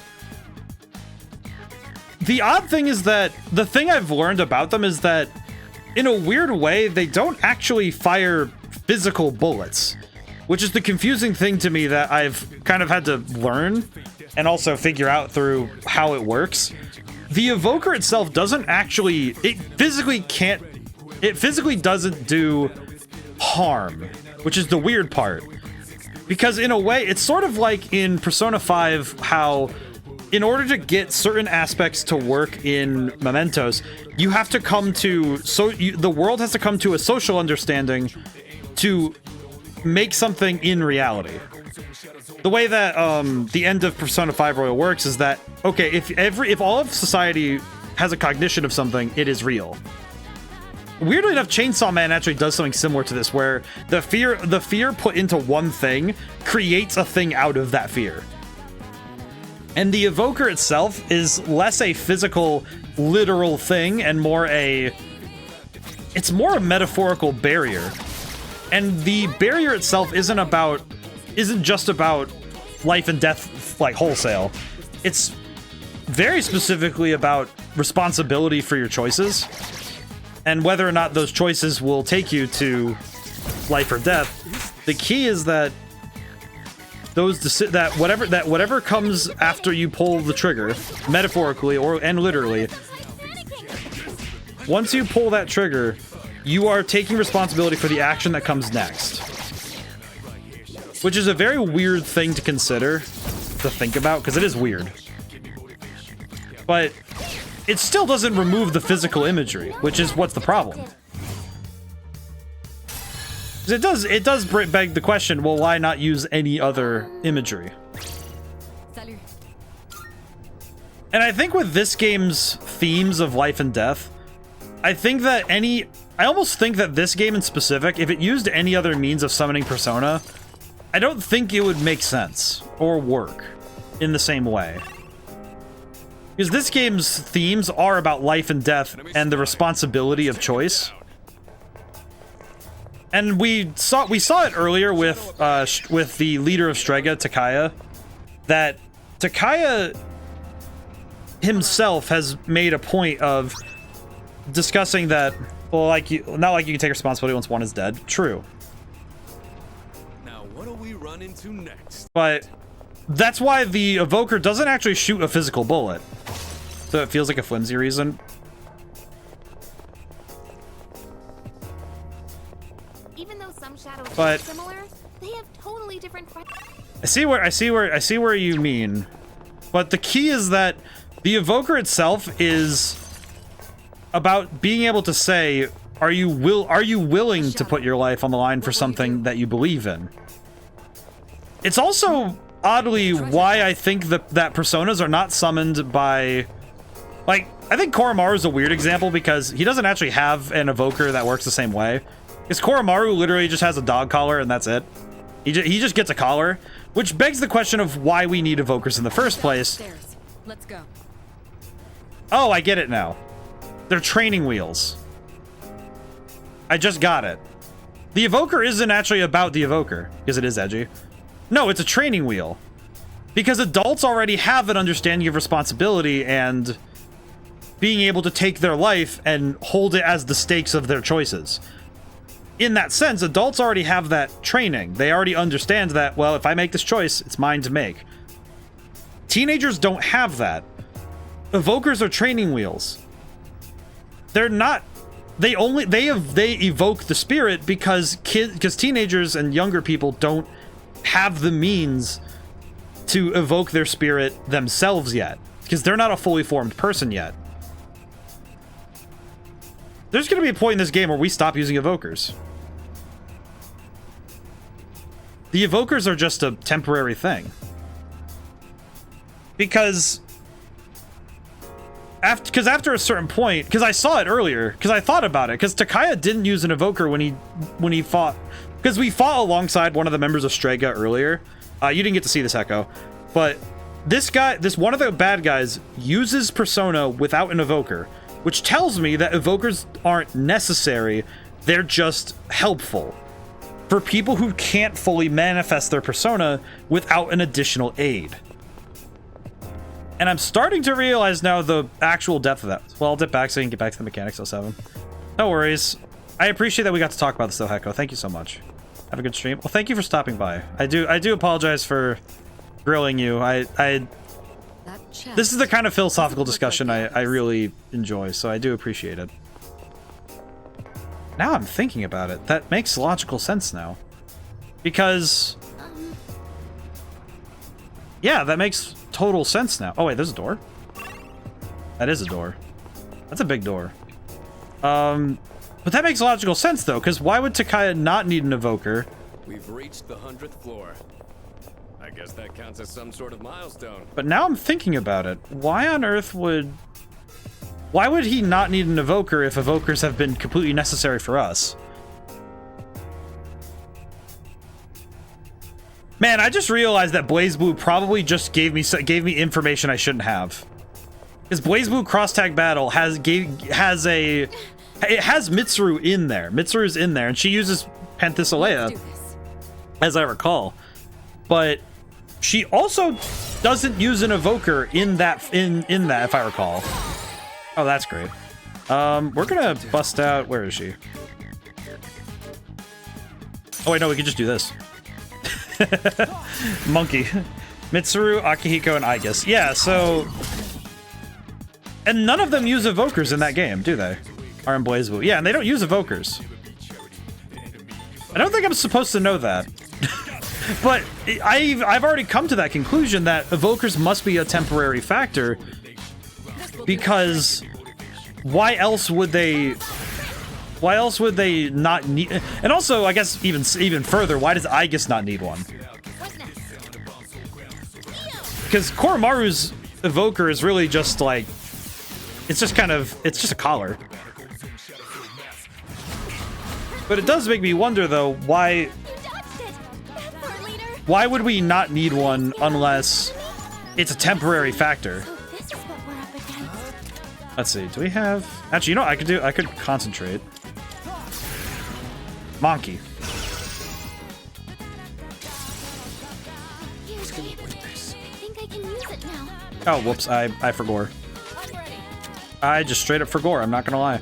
The odd thing is that the thing I've learned about them is that in a weird way, they don't actually fire physical bullets, which is the confusing thing to me that I've kind of had to learn and also figure out through how it works. The evoker itself doesn't actually, it physically doesn't do harm, which is the weird part. Because in a way, it's sort of like in Persona 5, how in order to get certain aspects to work in Mementos, you have to come to, the world has to come to a social understanding to make something in reality. The way that the end of Persona 5 Royal works is that, okay, if all of society has a cognition of something, it is real. Weirdly enough, Chainsaw Man actually does something similar to this, where the fear put into one thing creates a thing out of that fear. And the evoker itself is less a physical, literal thing and more a metaphorical barrier. And the barrier itself isn't just about life and death, like wholesale. It's very specifically about responsibility for your choices and whether or not those choices will take you to life or death. The key is that whatever comes after you pull the trigger, metaphorically and literally, once you pull that trigger, you are taking responsibility for the action that comes next. Which is a very weird thing to consider, to think about, because it is weird. But it still doesn't remove the physical imagery, which is what's the problem. It does beg the question, well, why not use any other imagery? And I think with this game's themes of life and death, I almost think that this game in specific, if it used any other means of summoning Persona, I don't think it would make sense or work in the same way. Because this game's themes are about life and death and the responsibility of choice. And we saw it earlier with the leader of Strega, Takaya, that Takaya himself has made a point of discussing that, well, not like you can take responsibility once one is dead. True. Now, what do we run into next? But that's why the evoker doesn't actually shoot a physical bullet. So it feels like a flimsy reason. Even though some shadows But are similar, they have totally different. I see where you mean. But the key is that the evoker itself is about being able to say, are you willing to put your life on the line for something that you believe in? It's also oddly why I think that personas are not summoned by, like, I think Koromaru is a weird example because he doesn't actually have an evoker that works the same way. Because Koromaru literally just has a dog collar and that's it. He just gets a collar, which begs the question of why we need evokers in the first place. Let's go. Oh, I get it now. They're training wheels. I just got it. The evoker isn't actually about the evoker, because it is edgy. No, it's a training wheel. Because adults already have an understanding of responsibility and being able to take their life and hold it as the stakes of their choices. In that sense, adults already have that training. They already understand that, well, if I make this choice, it's mine to make. Teenagers don't have that. Evokers are training wheels. They're not. They evoke the spirit because teenagers and younger people don't have the means to evoke their spirit themselves yet, because they're not a fully formed person yet. There's going to be a point in this game where we stop using evokers. The evokers are just a temporary thing. Because after a certain point, because I saw it earlier, because I thought about it, because Takaya didn't use an evoker when he fought, because we fought alongside one of the members of Strega earlier. You didn't get to see this, Echo, but this one of the bad guys uses Persona without an evoker, which tells me that evokers aren't necessary, they're just helpful. for people who can't fully manifest their persona without an additional aid. And I'm starting to realize now the actual depth of that. Well, I'll dip back so I can get back to the mechanics of 7. No worries. I appreciate that we got to talk about this though, Heko. Thank you so much. Have a good stream. Well, thank you for stopping by. I do apologize for grilling you. This is the kind of philosophical discussion I really enjoy, so I do appreciate it. Now I'm thinking about it. That makes logical sense now. Because... yeah, that makes total sense now. Oh, wait, there's a door? That is a door. That's a big door. But that makes logical sense, though, because why would Takaya not need an evoker? We've reached the 100th floor. I guess that counts as some sort of milestone. But now I'm thinking about it. Why on earth would... why would he not need an evoker if evokers have been completely necessary for us? Man, I just realized that BlazBlue probably just gave me information I shouldn't have. Because BlazBlue Cross Tag Battle has Mitsuru in there. Mitsuru's in there, and she uses Penthesilea, as I recall. But she also doesn't use an evoker in that, if I recall. Oh, that's great. We're gonna bust out. Where is she? Oh wait, no, we can just do this. Monkey. Mitsuru, Akihiko, and Aigis. Yeah, so... and none of them use evokers in that game, do they? Are in BlazBlue. Yeah, and they don't use evokers. I don't think I'm supposed to know that. But I've already come to that conclusion that evokers must be a temporary factor, because why else would they not need... and also, I guess even further, why does Aigis not need one? Because Koromaru's evoker is really just like... it's just a collar. But it does make me wonder, though, why would we not need one unless it's a temporary factor? Let's see, do we have... actually, you know what I could concentrate. Monkey. Oh, whoops, I forgot. I just straight up forgot, I'm not gonna lie.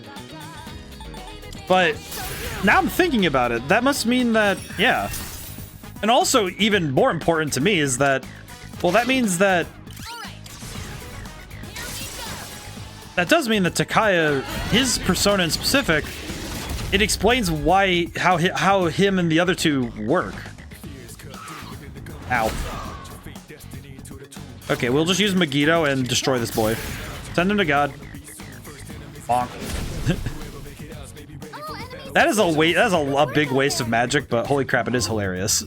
But now I'm thinking about it, that must mean that, yeah. And also, even more important to me is that, well, that means that... that does mean that Takaya, his persona in specific, it explains how him and the other two work. Ow. Okay, we'll just use Megiddo and destroy this boy. Send him to God. Bonk. That is a big waste of magic, but holy crap, it is hilarious.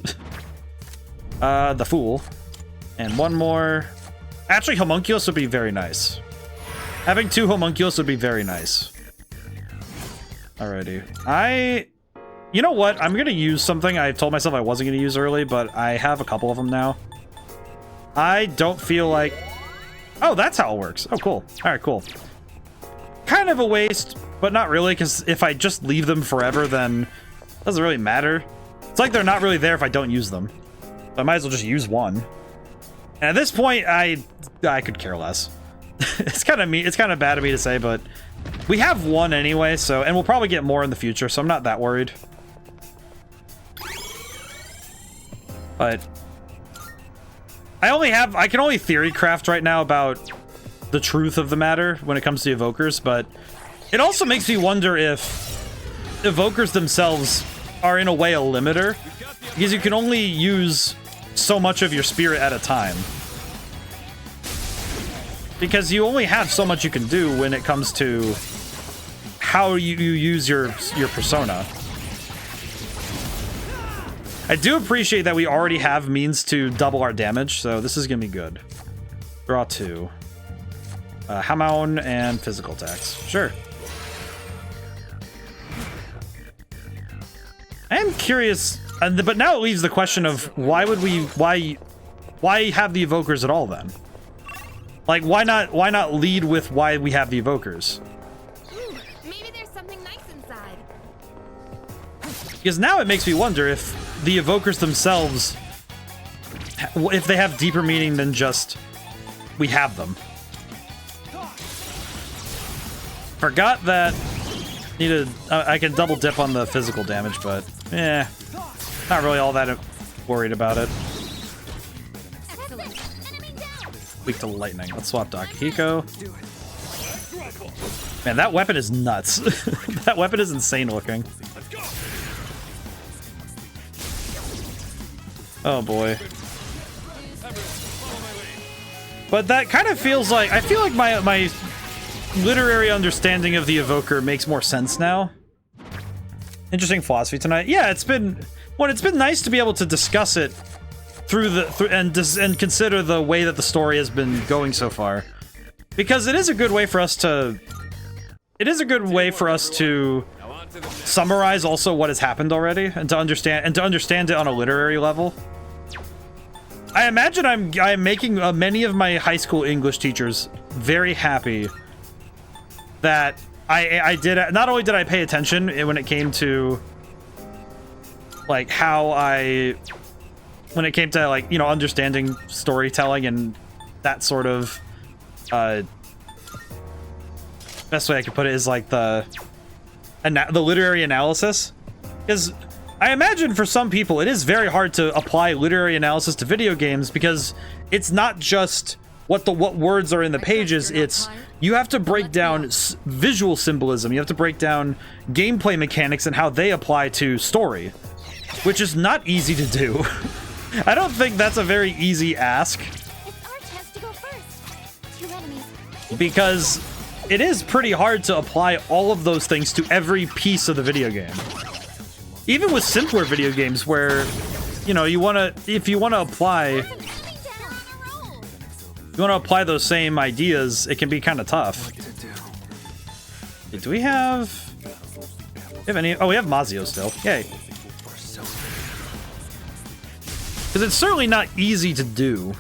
The Fool. And one more. Actually, Homunculus would be very nice. Having 2 Homunculus would be very nice. Alrighty. You know what? I'm gonna use something I told myself I wasn't gonna use early, but I have a couple of them now. I don't feel like... oh, that's how it works. Oh, cool. Alright, cool. Kind of a waste, but not really, because if I just leave them forever, then it doesn't really matter. It's like they're not really there if I don't use them. So I might as well just use one. And at this point, I could care less. It's kind of me. It's kind of bad of me to say, but we have one anyway, so, and we'll probably get more in the future, so I'm not that worried. But I can only theory craft right now about the truth of the matter when it comes to evokers, but it also makes me wonder if evokers themselves are in a way a limiter, because you can only use so much of your spirit at a time. Because you only have so much you can do when it comes to how you use your persona. I do appreciate that we already have means to double our damage, so this is gonna be good. Draw 2. Hamon and physical attacks. Sure. I am curious, but now it leaves the question of why have the evokers at all then? Like, why not lead with why we have the evokers? Ooh, maybe there's something nice inside. Because now it makes me wonder if the evokers themselves, if they have deeper meaning than just we have them. Forgot that needed. I can double dip on the physical damage, but not really all that worried about it. Weak to lightning. Let's swap Akihiko. Man, that weapon is nuts. That weapon is insane looking. Oh boy. But that kind of feels like, I feel like my literary understanding of the evoker makes more sense now. Interesting philosophy tonight. Yeah, it's been nice to be able to discuss it and consider the way that the story has been going so far, because it is a good way for us to summarize also what has happened already, and to understand it on a literary level. I imagine I'm making many of my high school English teachers very happy that I did. Not only did I pay attention when it came to like when it came to like, you know, understanding storytelling and that sort of best way I could put it is like the literary analysis, because I imagine for some people it is very hard to apply literary analysis to video games, because it's not just what words are in the pages, it's you have to break down visual symbolism, you have to break down gameplay mechanics and how they apply to story, which is not easy to do. I don't think that's a very easy ask, because it is pretty hard to apply all of those things to every piece of the video game. Even with simpler video games where, you know, if you want to apply those same ideas, it can be kind of tough. Do we have any? Oh, we have Mazio still. Yay. Because it's certainly not easy to do,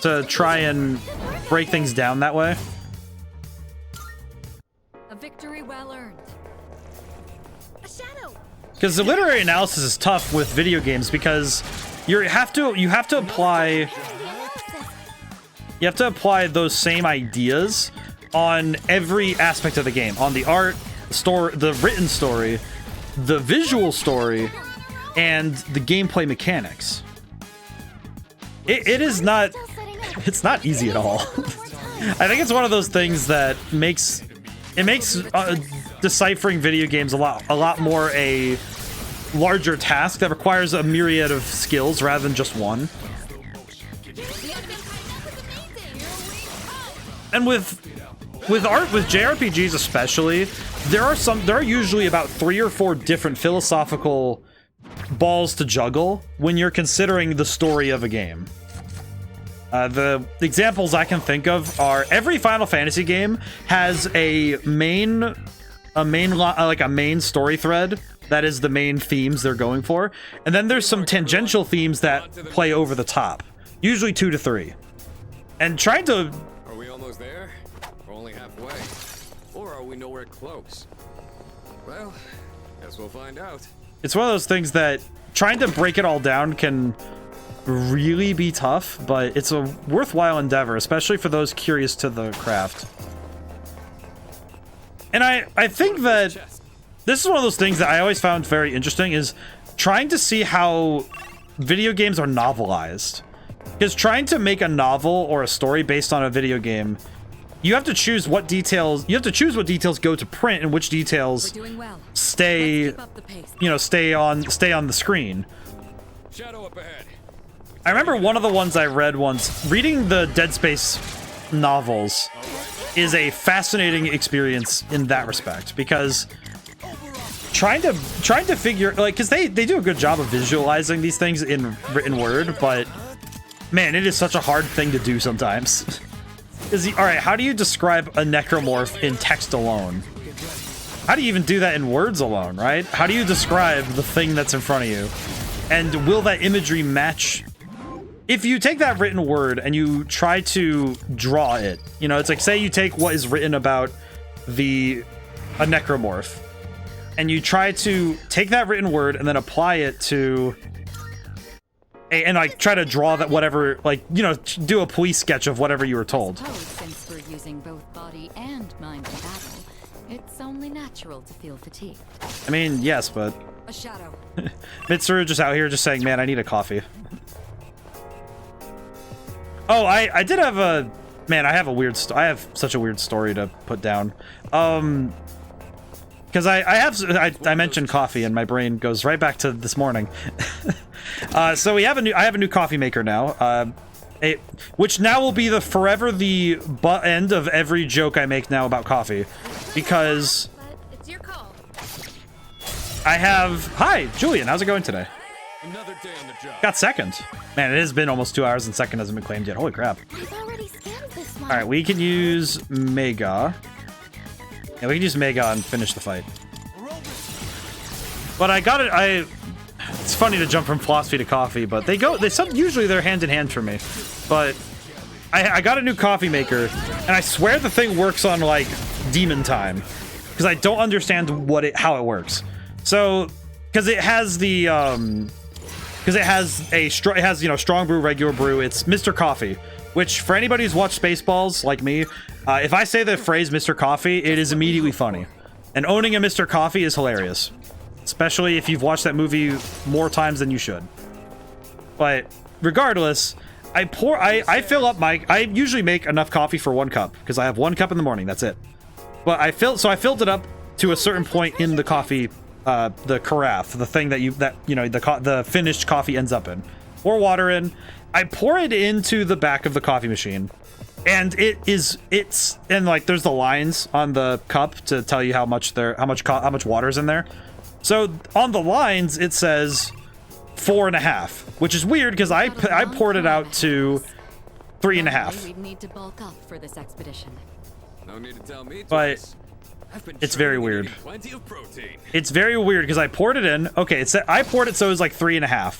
to try and break things down that way. A victory well earned. Because the literary analysis is tough with video games, because you have to apply those same ideas on every aspect of the game, on the art, the written story, the visual story, and the gameplay mechanics. It's not easy at all. I think it's one of those things that makes deciphering video games a lot more a larger task that requires a myriad of skills rather than just one. And with JRPGs especially, there are usually about 3 or 4 different philosophical balls to juggle when you're considering the story of a game. The examples I can think of are every Final Fantasy game has a main story thread that is the main themes they're going for, and then there's some tangential themes that play over the top, usually 2 to 3. And trying to... Are we almost there? We're only halfway. Or are we nowhere close? Well, guess we'll find out. It's one of those things that trying to break it all down can really be tough, but it's a worthwhile endeavor, especially for those curious to the craft. And I think that this is one of those things that I always found very interesting, is trying to see how video games are novelized. Because trying to make a novel or a story based on a video game, you have to choose what details go to print and which details stay on the screen. Shadow up ahead. I remember one of the ones I read once, reading the Dead Space novels is a fascinating experience in that respect, because trying to figure, like, because they do a good job of visualizing these things in written word, but man, it is such a hard thing to do sometimes. All right, how do you describe a necromorph in text alone? How do you even do that in words alone, right? How do you describe the thing that's in front of you? And will that imagery match? If you take that written word and you try to draw it, you know, it's like, say you take what is written about a necromorph, and you try to take that written word and then apply it to and like try to draw that whatever, like, you know, do a police sketch of whatever you were told. Since we're using both body and mind in battle, it's only natural to feel fatigued. I mean, yes, but A shadow. Mitsuru just out here just saying, man, I need a coffee. Oh, I did have a, man, I have such a weird story to put down. Because I mentioned coffee and my brain goes right back to this morning. So I have a new coffee maker now, which now will be forever the butt end of every joke I make now about coffee, because It's your call. I have, hi, Julian, how's it going today? Another day on the job. Got second. Man, it has been almost 2 hours and second hasn't been claimed yet. Holy crap. I've already scanned this one. All right, we can use Mega. Yeah, we can use Mega and finish the fight. But I got it. It's funny to jump from philosophy to coffee, but usually they're hand in hand for me. But I got a new coffee maker, and I swear the thing works on like demon time, because I don't understand how it works. So, because it has the you know, strong brew, regular brew. It's Mr. Coffee, which for anybody who's watched Spaceballs like me, if I say the phrase Mr. Coffee, it is immediately funny. And owning a Mr. Coffee is hilarious. Especially if you've watched that movie more times than you should. But regardless, I fill up I usually make enough coffee for 1 cup, because I have 1 cup in the morning, that's it. But I filled it up to a certain point in the coffee, the carafe, the thing that the finished coffee ends up in. Pour water in. I pour it into the back of the coffee machine. And and like there's the lines on the cup to tell you how much water is in there. So on the lines it says 4.5, which is weird because I poured it out to 3.5. We'd need to bulk up for this expedition. No need to tell me But it's very weird. Plenty of protein. It's very weird because I poured it in. Okay, I poured it so it was like 3.5.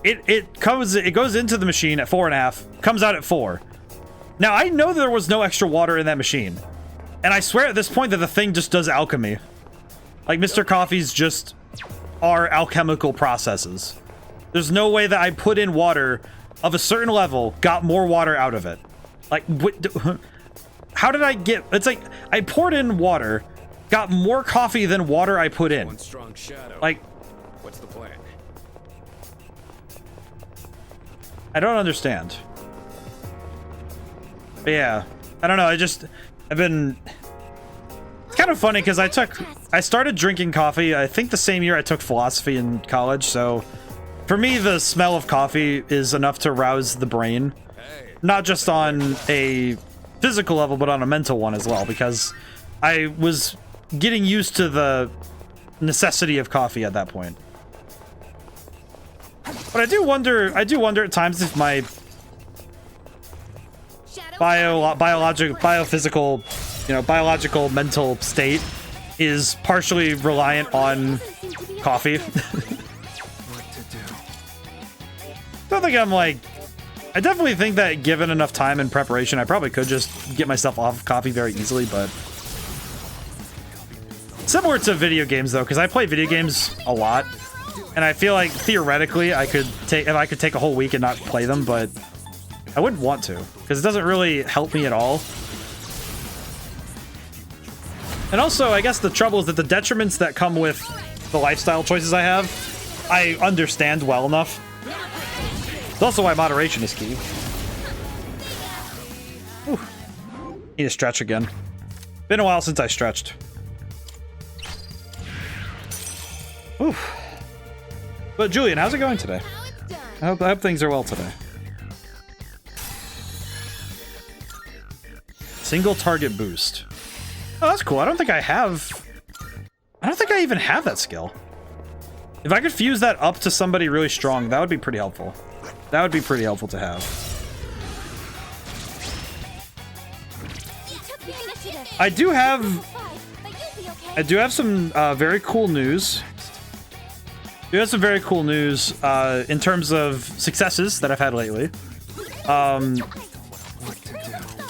It goes into the machine at 4.5, comes out at 4. Now I know there was no extra water in that machine, and I swear at this point that the thing just does alchemy. Like, Mr. Coffee's just are alchemical processes. There's no way that I put in water of a certain level, got more water out of it. Like, how did I get... It's like, I poured in water, got more coffee than water I put in. One strong shadow. Like... What's the plan? I don't understand. But yeah. I don't know, I've been... It's kind of funny because I started drinking coffee, I think the same year I took philosophy in college, so for me the smell of coffee is enough to rouse the brain. Not just on a physical level, but on a mental one as well, because I was getting used to the necessity of coffee at that point. But I do wonder at times if my biophysical, you know, biological mental state is partially reliant on coffee. Don't think I'm like... I definitely think that given enough time and preparation, I probably could just get myself off of coffee very easily, but... Similar to video games, though, because I play video games a lot, and I feel like, theoretically, if I could take a whole week and not play them, but I wouldn't want to, because it doesn't really help me at all. And also, I guess the trouble is that the detriments that come with the lifestyle choices I have, I understand well enough. It's also why moderation is key. Whew. Need to stretch again. Been a while since I stretched. Whew. But Julian, how's it going today? I hope things are well today. Single target boost. Oh, that's cool. I don't think I even have that skill. If I could fuse that up to somebody really strong, that would be pretty helpful. That would be pretty helpful to have. I do have some very cool news. We have some very cool news in terms of successes that I've had lately.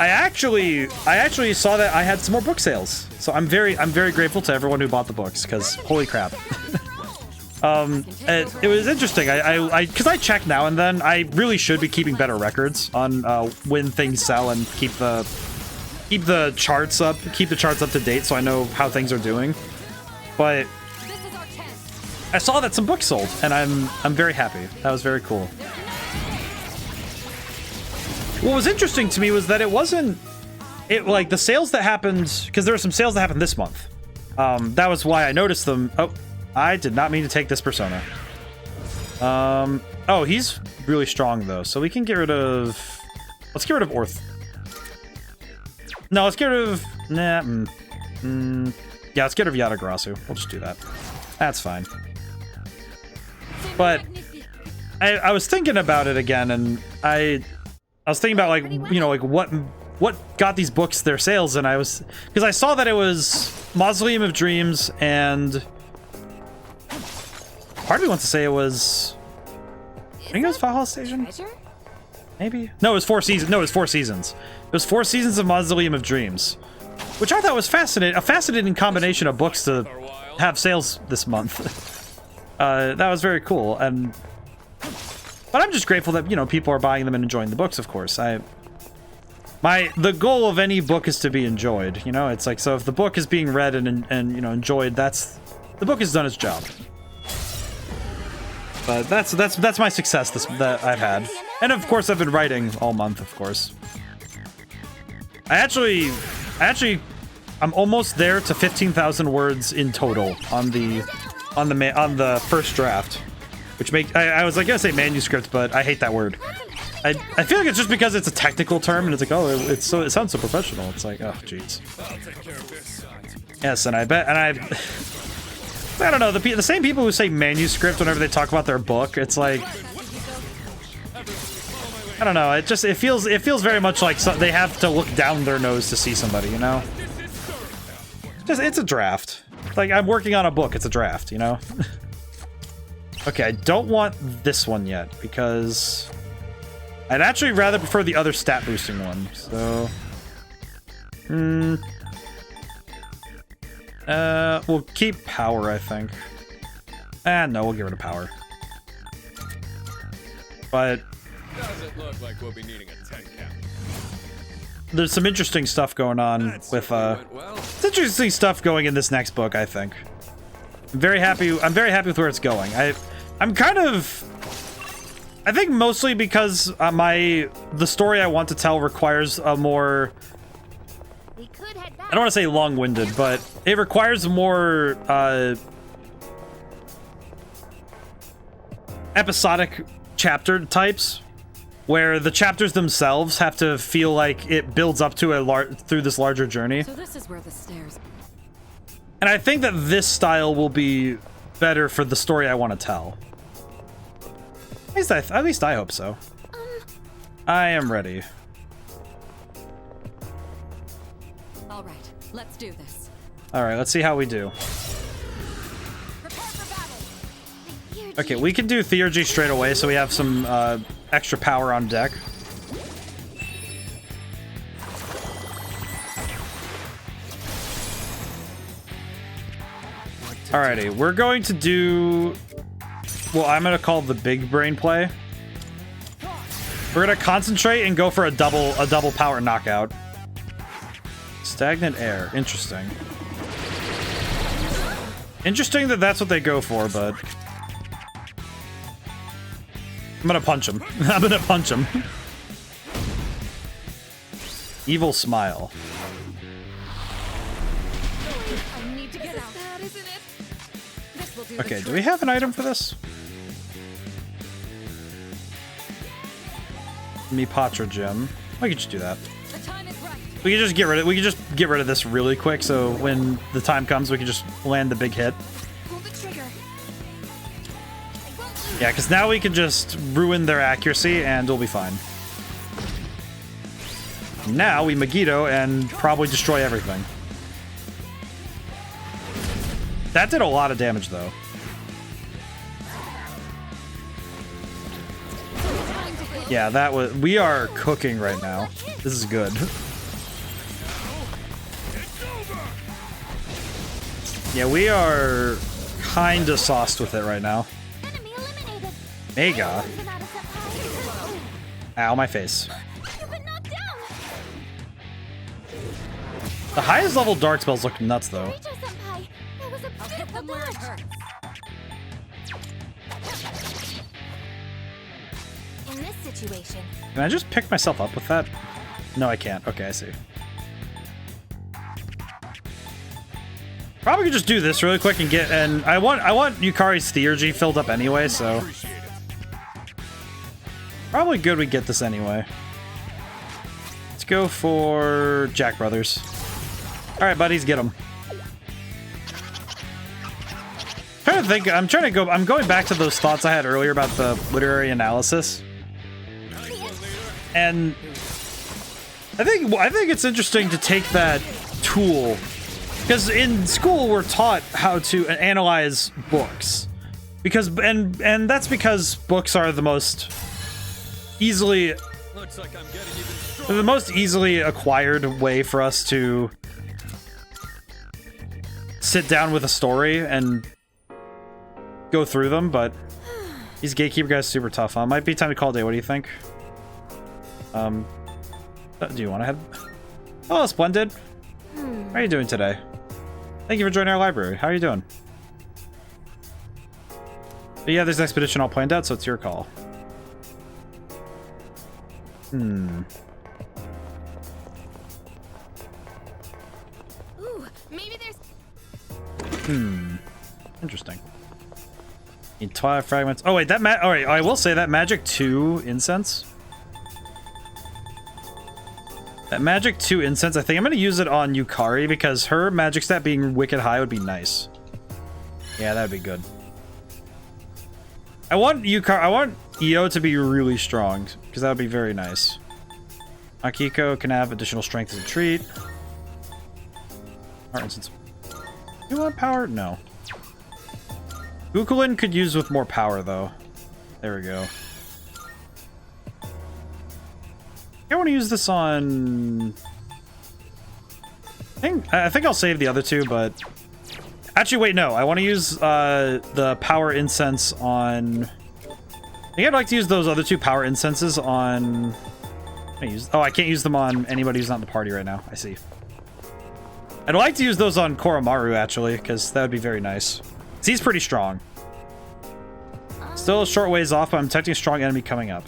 I actually saw that I had some more book sales, so I'm very grateful to everyone who bought the books, because holy crap. It was interesting. Because I check now and then. I really should be keeping better records on when things sell and keep the charts up, to date, so I know how things are doing. But I saw that some books sold, and I'm very happy. That was very cool. What was interesting to me was that it wasn't like the sales that happened, because there were some sales that happened this month. That was why I noticed them. Oh, I did not mean to take this persona. Oh, he's really strong though, so we can get rid of. Let's get rid of Orth. No, let's get rid of. Nah. Yeah, let's get rid of Yatagrasu. We'll just do that. That's fine. But I was thinking about it again, and I was thinking about, like, you know, like what got these books their sales, and because I saw that it was Mausoleum of Dreams, and part of me wants to say it was, I think it was Valhalla Station? Maybe? No, it was 4 seasons. No, it was 4 seasons. It was 4 seasons of Mausoleum of Dreams, which I thought was fascinating. A fascinating combination of books to have sales this month. That was very cool, but I'm just grateful that, you know, people are buying them and enjoying the books, of course. The goal of any book is to be enjoyed, you know? It's like, so if the book is being read and you know, enjoyed, the book has done its job. But that's my success that I've had. And of course I've been writing all month, of course. I'm almost there to 15,000 words in total on the first draft. Which I was like gonna say manuscript, but I hate that word. I feel like it's just because it's a technical term, and it's like, oh, it sounds so professional. It's like, oh, jeez. Yes, and I don't know, the same people who say manuscript whenever they talk about their book, it's like, I don't know, it feels very much like they have to look down their nose to see somebody, you know? It's a draft. Like, I'm working on a book, it's a draft, you know? Okay, I don't want this one yet, because I'd actually rather prefer the other stat boosting one, so... we'll keep power, I think. No, we'll get rid of power. But... Doesn't look like we'll be needing a 10 count. There's some interesting stuff going on with, it's interesting stuff going in this next book, I think. I'm very happy with where it's going. I'm kind of... I think mostly because the story I want to tell requires a more... I don't want to say long-winded, but it requires more episodic chapter types, where the chapters themselves have to feel like it builds up to through this larger journey. So this is where the stairs. And I think that this style will be better for the story I want to tell. At least I hope so. I am ready. All right, let's do this. All right, let's see how we do. Okay, we can do Theurgy straight away, so we have some extra power on deck. Alrighty, we're going to do... Well, I'm going to call the big brain play. We're going to concentrate and go for a double power knockout. Stagnant air. Interesting. Interesting that that's what they go for, but... I'm gonna punch him. I'm gonna punch him. Evil smile. I need to get out. Okay, do we have an item for this? Mipatra gem. We could just do that. We could just get rid of this really quick, so when the time comes, we can just land the big hit. Yeah, because now we can just ruin their accuracy and we'll be fine. Now we Megiddo and probably destroy everything. That did a lot of damage, though. Yeah, that was... We are cooking right now. This is good. Yeah, we are kinda sauced with it right now. Mega. Ow, my face. The highest level dark spells look nuts, though. In this situation, Can I just pick myself up with that? No, I can't. Okay, I see. Probably could just do this really quick and get, and I want Yukari's theurgy filled up anyway, so probably good we get this anyway. Let's go for Jack Brothers. All right, buddies, get them. Trying to think. I'm going back to those thoughts I had earlier about the literary analysis, and I think it's interesting to take that tool. Because in school we're taught how to analyze books, and that's because books are the most easily acquired way for us to sit down with a story and go through them. But these gatekeeper guys are super tough. Might be time to call it a day. What do you think? Do you want to head? Oh, Splendid. How are you doing today? Thank you for joining our library. How are you doing? But yeah, there's an expedition all planned out, so it's your call. Ooh, maybe there's. Interesting. Need Twilight fragments. Oh wait, alright, I will say that Magic 2 incense. That Magic 2 incense, I think I'm going to use it on Yukari because her magic stat being wicked high would be nice. Yeah, that would be good. I want Io to be really strong because that would be very nice. Akiko can have additional strength as a treat. Power incense. You want power? No. Ukulin could use with more power though. There we go. I want to use this on... I think I'll save the other two, but... Actually, wait, no. I want to use the power incense on... I think I'd like to use those other two power incenses on... I can't use them on anybody who's not in the party right now. I see. I'd like to use those on Koromaru, actually, because that would be very nice. He's pretty strong. Still a short ways off, but I'm detecting a strong enemy coming up.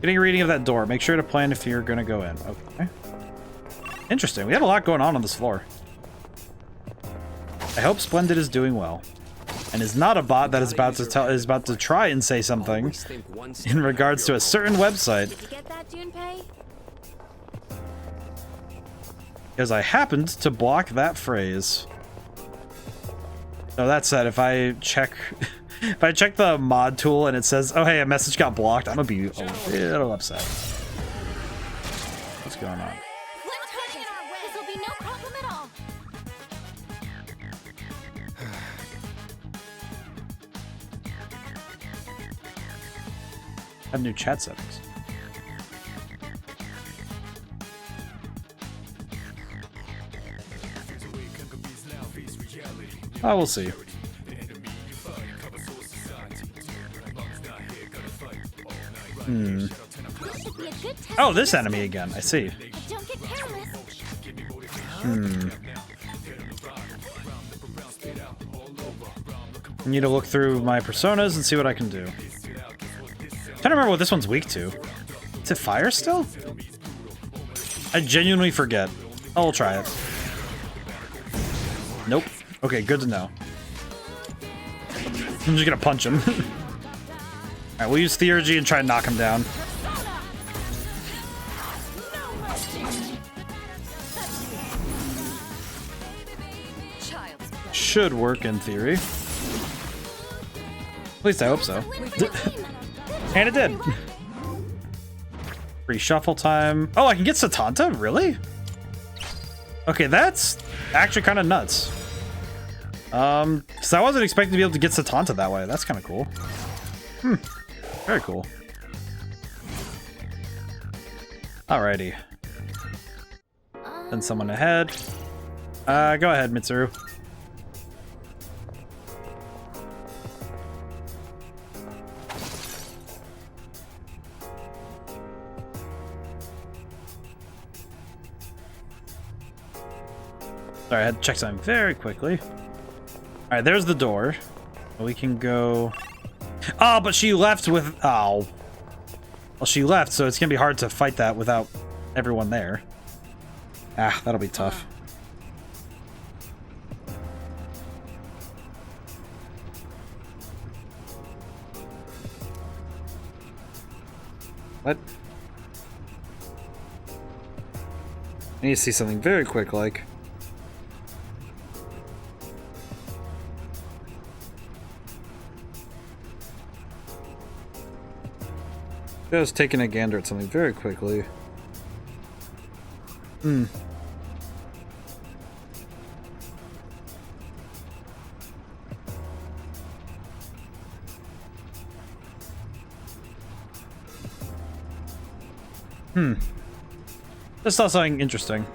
Getting a reading of that door. Make sure to plan if you're gonna go in. Okay. Interesting. We have a lot going on this floor. I hope Splendid is doing well, and is not a bot that is about to try and say something in regards to a certain website. Did you get that, Junpei? Because I happened to block that phrase. So that said, if I check the mod tool and it says, "Oh hey, a message got blocked," I'm gonna be a little upset. What's going on? This'll be no problem at all. Have new chat settings. Oh, we'll see. Oh, this enemy again. I see. Don't get careless. I need to look through my personas and see what I can do. Trying to remember what this one's weak to. Is it fire still? I genuinely forget. Oh, we'll try it. Nope. Okay, good to know. I'm just gonna punch him. Alright, we'll use Theurgy and try and knock him down. Should work in theory. At least I hope so. And it did. Free shuffle time. Oh, I can get Satanta? Really? Okay, that's actually kind of nuts. Because I wasn't expecting to be able to get Satanta that way. That's kind of cool. Very cool. Alrighty. Send someone ahead. Go ahead, Mitsuru. Sorry, I had to check something very quickly. Alright, there's the door. We can go... Oh, but she left with... Oh. Well, she left, so it's gonna be hard to fight that without everyone there. Ah, that'll be tough. What? I need to see something very quick, like... Just taking a gander at something very quickly. Just saw something interesting.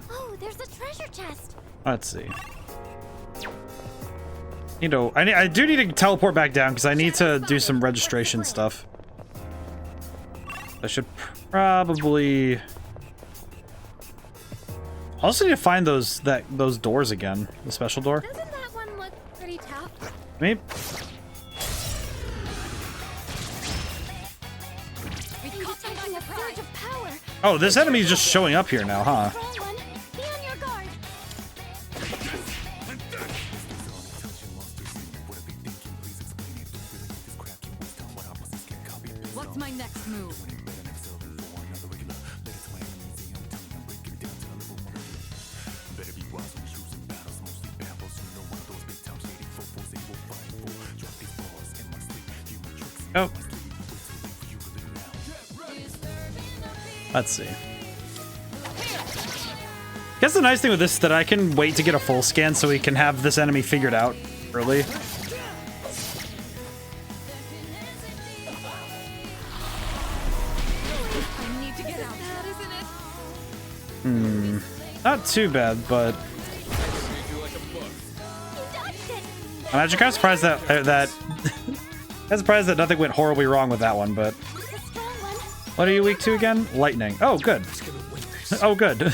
Oh, there's a treasure chest. Let's see. You know, I do need to teleport back down because I need to do some registration stuff. I should probably also need to find those doors again. The special door. Doesn't that one look pretty tough? Maybe. Detecting a surge of power. Oh, this enemy is just showing up here now, huh? Control one. Be on your guard. What's my next move? Oh. Let's see. Guess the nice thing with this is that I can wait to get a full scan so we can have this enemy figured out early. Not too bad, but I'm actually kind of surprised that I'm surprised that nothing went horribly wrong with that one, but what are you weak to again? Lightning. Oh, good. Oh, good.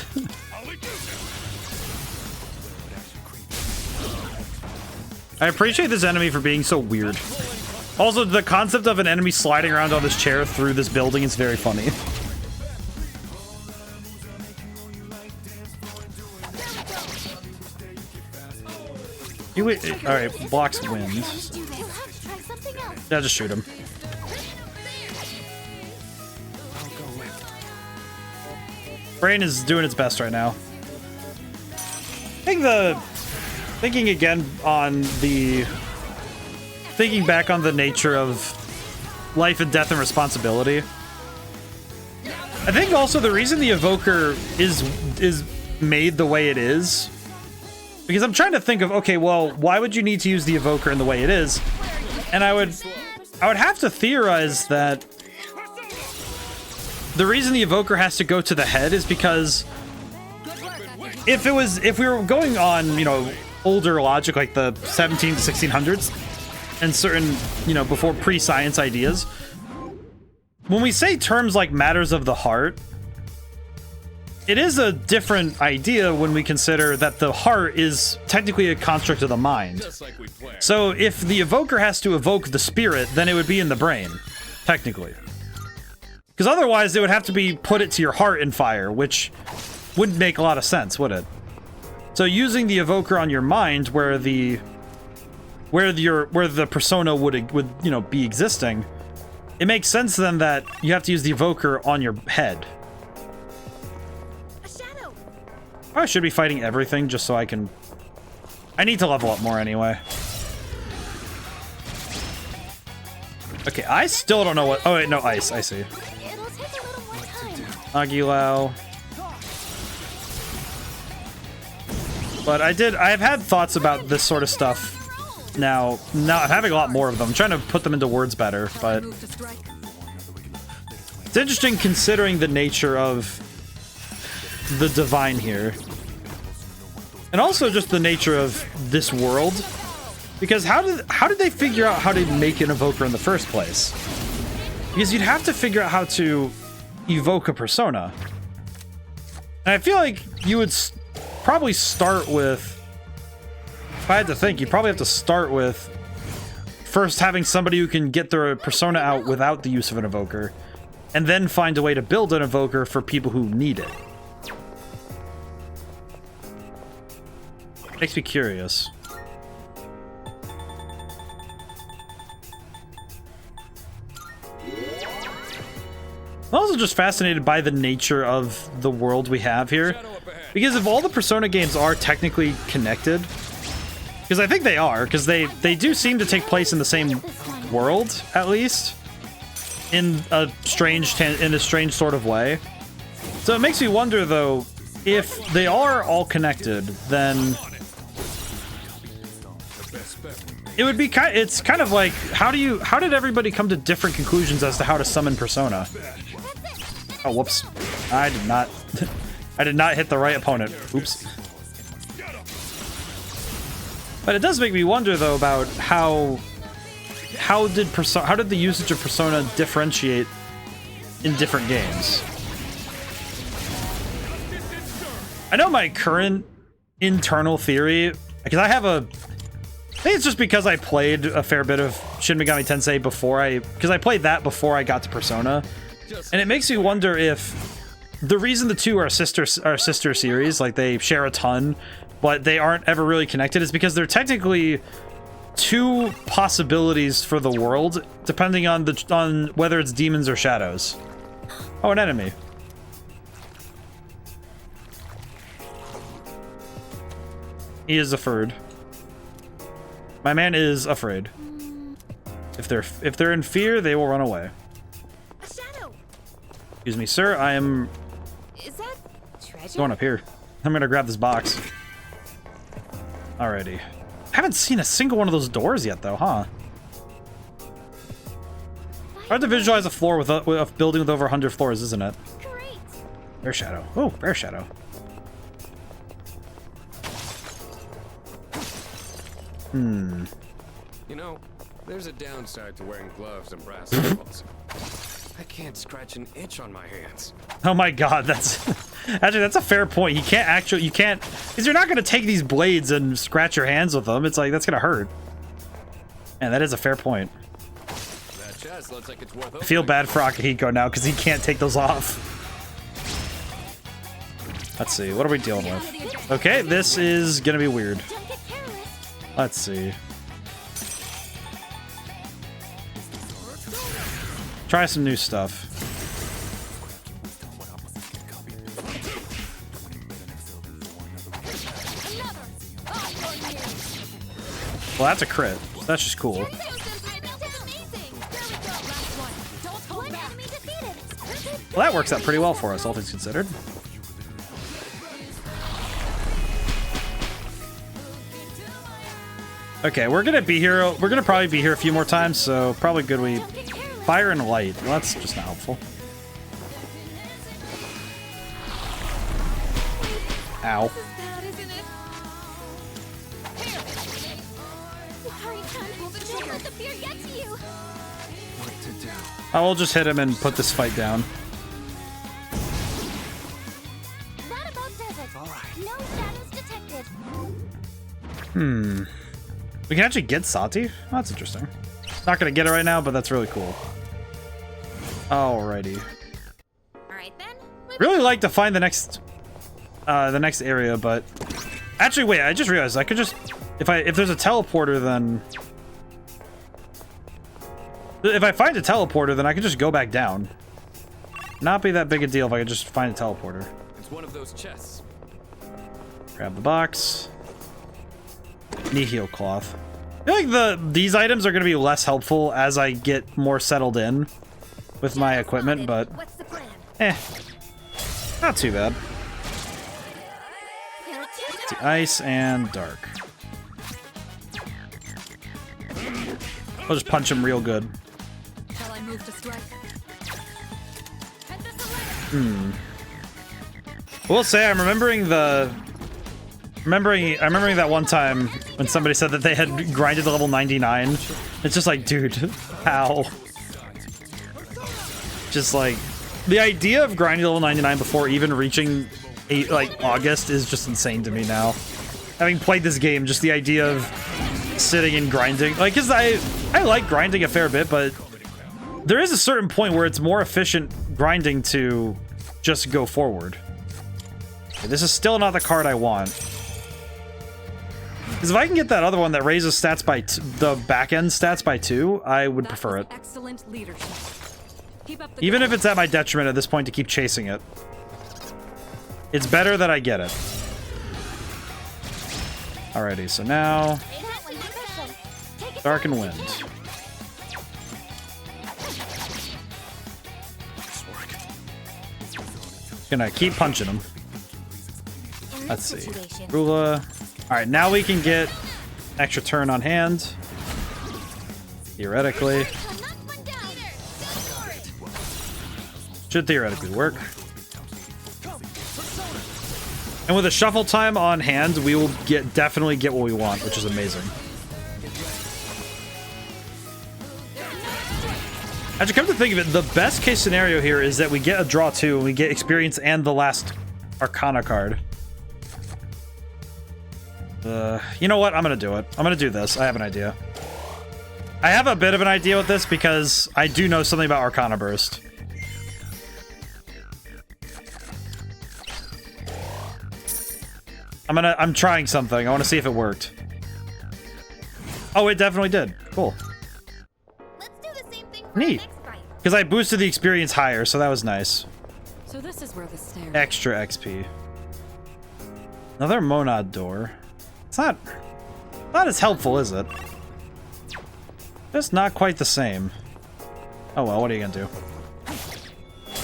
I appreciate this enemy for being so weird. Also, the concept of an enemy sliding around on this chair through this building is very funny. Alright, blocks wind. Yeah, just shoot him. Brain is doing its best right now. Thinking back on the nature of life and death and responsibility. I think also the reason the evoker is made the way it is, because I'm trying to think of, okay, well, why would you need to use the evoker in the way it is? And I would have to theorize that the reason the evoker has to go to the head is because if we were going on, you know, older logic like the 17 to 1600s and certain, you know, before pre-science ideas, when we say terms like matters of the heart, it is a different idea when we consider that the heart is technically a construct of the mind. So if the evoker has to evoke the spirit, then it would be in the brain, technically. Because otherwise it would have to be put it to your heart and fire, which wouldn't make a lot of sense, would it? So using the evoker on your mind, where the persona would you know, be existing, it makes sense then that you have to use the evoker on your head. I should be fighting everything just so I need to level up more anyway. Okay, I still don't know what... Oh wait, no, ice, I see. Aguilau. But I've had thoughts about this sort of stuff. Now I'm having a lot more of them. I'm trying to put them into words better, but it's interesting considering the nature of the divine here. And also just the nature of this world. Because how did they figure out how to make an evoker in the first place? Because you'd have to figure out how to evoke a persona. And I feel like you would probably start with... If I had to think, you'd probably have to start with first having somebody who can get their persona out without the use of an evoker. And then find a way to build an evoker for people who need it. Makes me curious. I'm also just fascinated by the nature of the world we have here. Because if all the Persona games are technically connected, because I think they are, because they do seem to take place in the same world, at least, in a strange sort of way. So it makes me wonder, though, if they are all connected, then it would be it's kind of like how did everybody come to different conclusions as to how to summon Persona? Oh, whoops. I did not hit the right opponent. Oops. But it does make me wonder, though, about how did the usage of Persona differentiate in different games? I know my current internal theory, because I think it's just because I played a fair bit of Shin Megami Tensei because I played that before I got to Persona. And it makes me wonder if the reason the two are sister series, like they share a ton, but they aren't ever really connected, is because they're technically two possibilities for the world, depending on whether it's demons or shadows. Oh, an enemy. He is afraid. My man is afraid. If they're in fear, they will run away. Excuse me, sir. I am going up here. I'm gonna grab this box. Alrighty. Haven't seen a single one of those doors yet, though, huh? Hard to visualize a floor with a building with over 100 floors, isn't it? Bear shadow. Oh, bear shadow. You know, there's a downside to wearing gloves and brass knuckles. I can't scratch an itch on my hands. Oh my god, that's a fair point. You can't because you're not gonna take these blades and scratch your hands with them. It's like, that's gonna hurt. And that is a fair point. That chest looks like it's worth I feel bad for Akihiko now because he can't take those off. Let's see, what are we dealing with? Okay, this is gonna be weird. Let's see. Try some new stuff. Well, that's a crit. That's just cool. Well, that works out pretty well for us, all things considered. Okay, we're gonna be here. We're gonna probably be here a few more times, so probably good we... Fire and light. Well, that's just not helpful. Ow. I will just hit him and put this fight down. We can actually get Sati? Oh, that's interesting. Not gonna get it right now, but that's really cool. Alrighty. Really like to find the next area, but actually, wait. I just realized I could just if there's a teleporter, then if I find a teleporter, then I can just go back down. Not be that big a deal if I could just find a teleporter. It's one of those chests. Grab the box. Nihil cloth. I feel like these items are going to be less helpful as I get more settled in with my equipment, but not too bad. Let's see, ice and dark. I'll just punch him real good. I will say I'm remembering that one time when somebody said that they had grinded to level 99. It's just like, dude, how? Just like the idea of grinding to level 99 before even reaching August is just insane to me now. Having played this game, just the idea of sitting and grinding, like, cause I like grinding a fair bit, but there is a certain point where it's more efficient grinding to just go forward. Okay, this is still not the card I want. Because if I can get that other one that raises stats by the back end stats by 2, I would prefer it. Excellent leadership. Keep up the Even if it's at my detriment at this point to keep chasing it. It's better that I get it. Alrighty, so now Dark and Wind. Gonna keep punching him. Let's see. Rula. Alright, now we can get extra turn on hand. Theoretically. Should theoretically work. And with a shuffle time on hand, we will definitely get what we want, which is amazing. Actually, come to think of it, the best case scenario here is that we get a draw 2 and we get experience and the last Arcana card. You know what? I'm gonna do it. I'm gonna do this. I have an idea. I have a bit of an idea with this because I do know something about Arcana Burst. I'm trying something. I want to see if it worked. Oh, it definitely did. Cool. Let's do the same thing for Neat. Because I boosted the experience higher, so that was nice. So this is where the stairs. Extra XP. Another Monad door. It's not as helpful, is it? Just not quite the same. Oh well, what are you gonna do?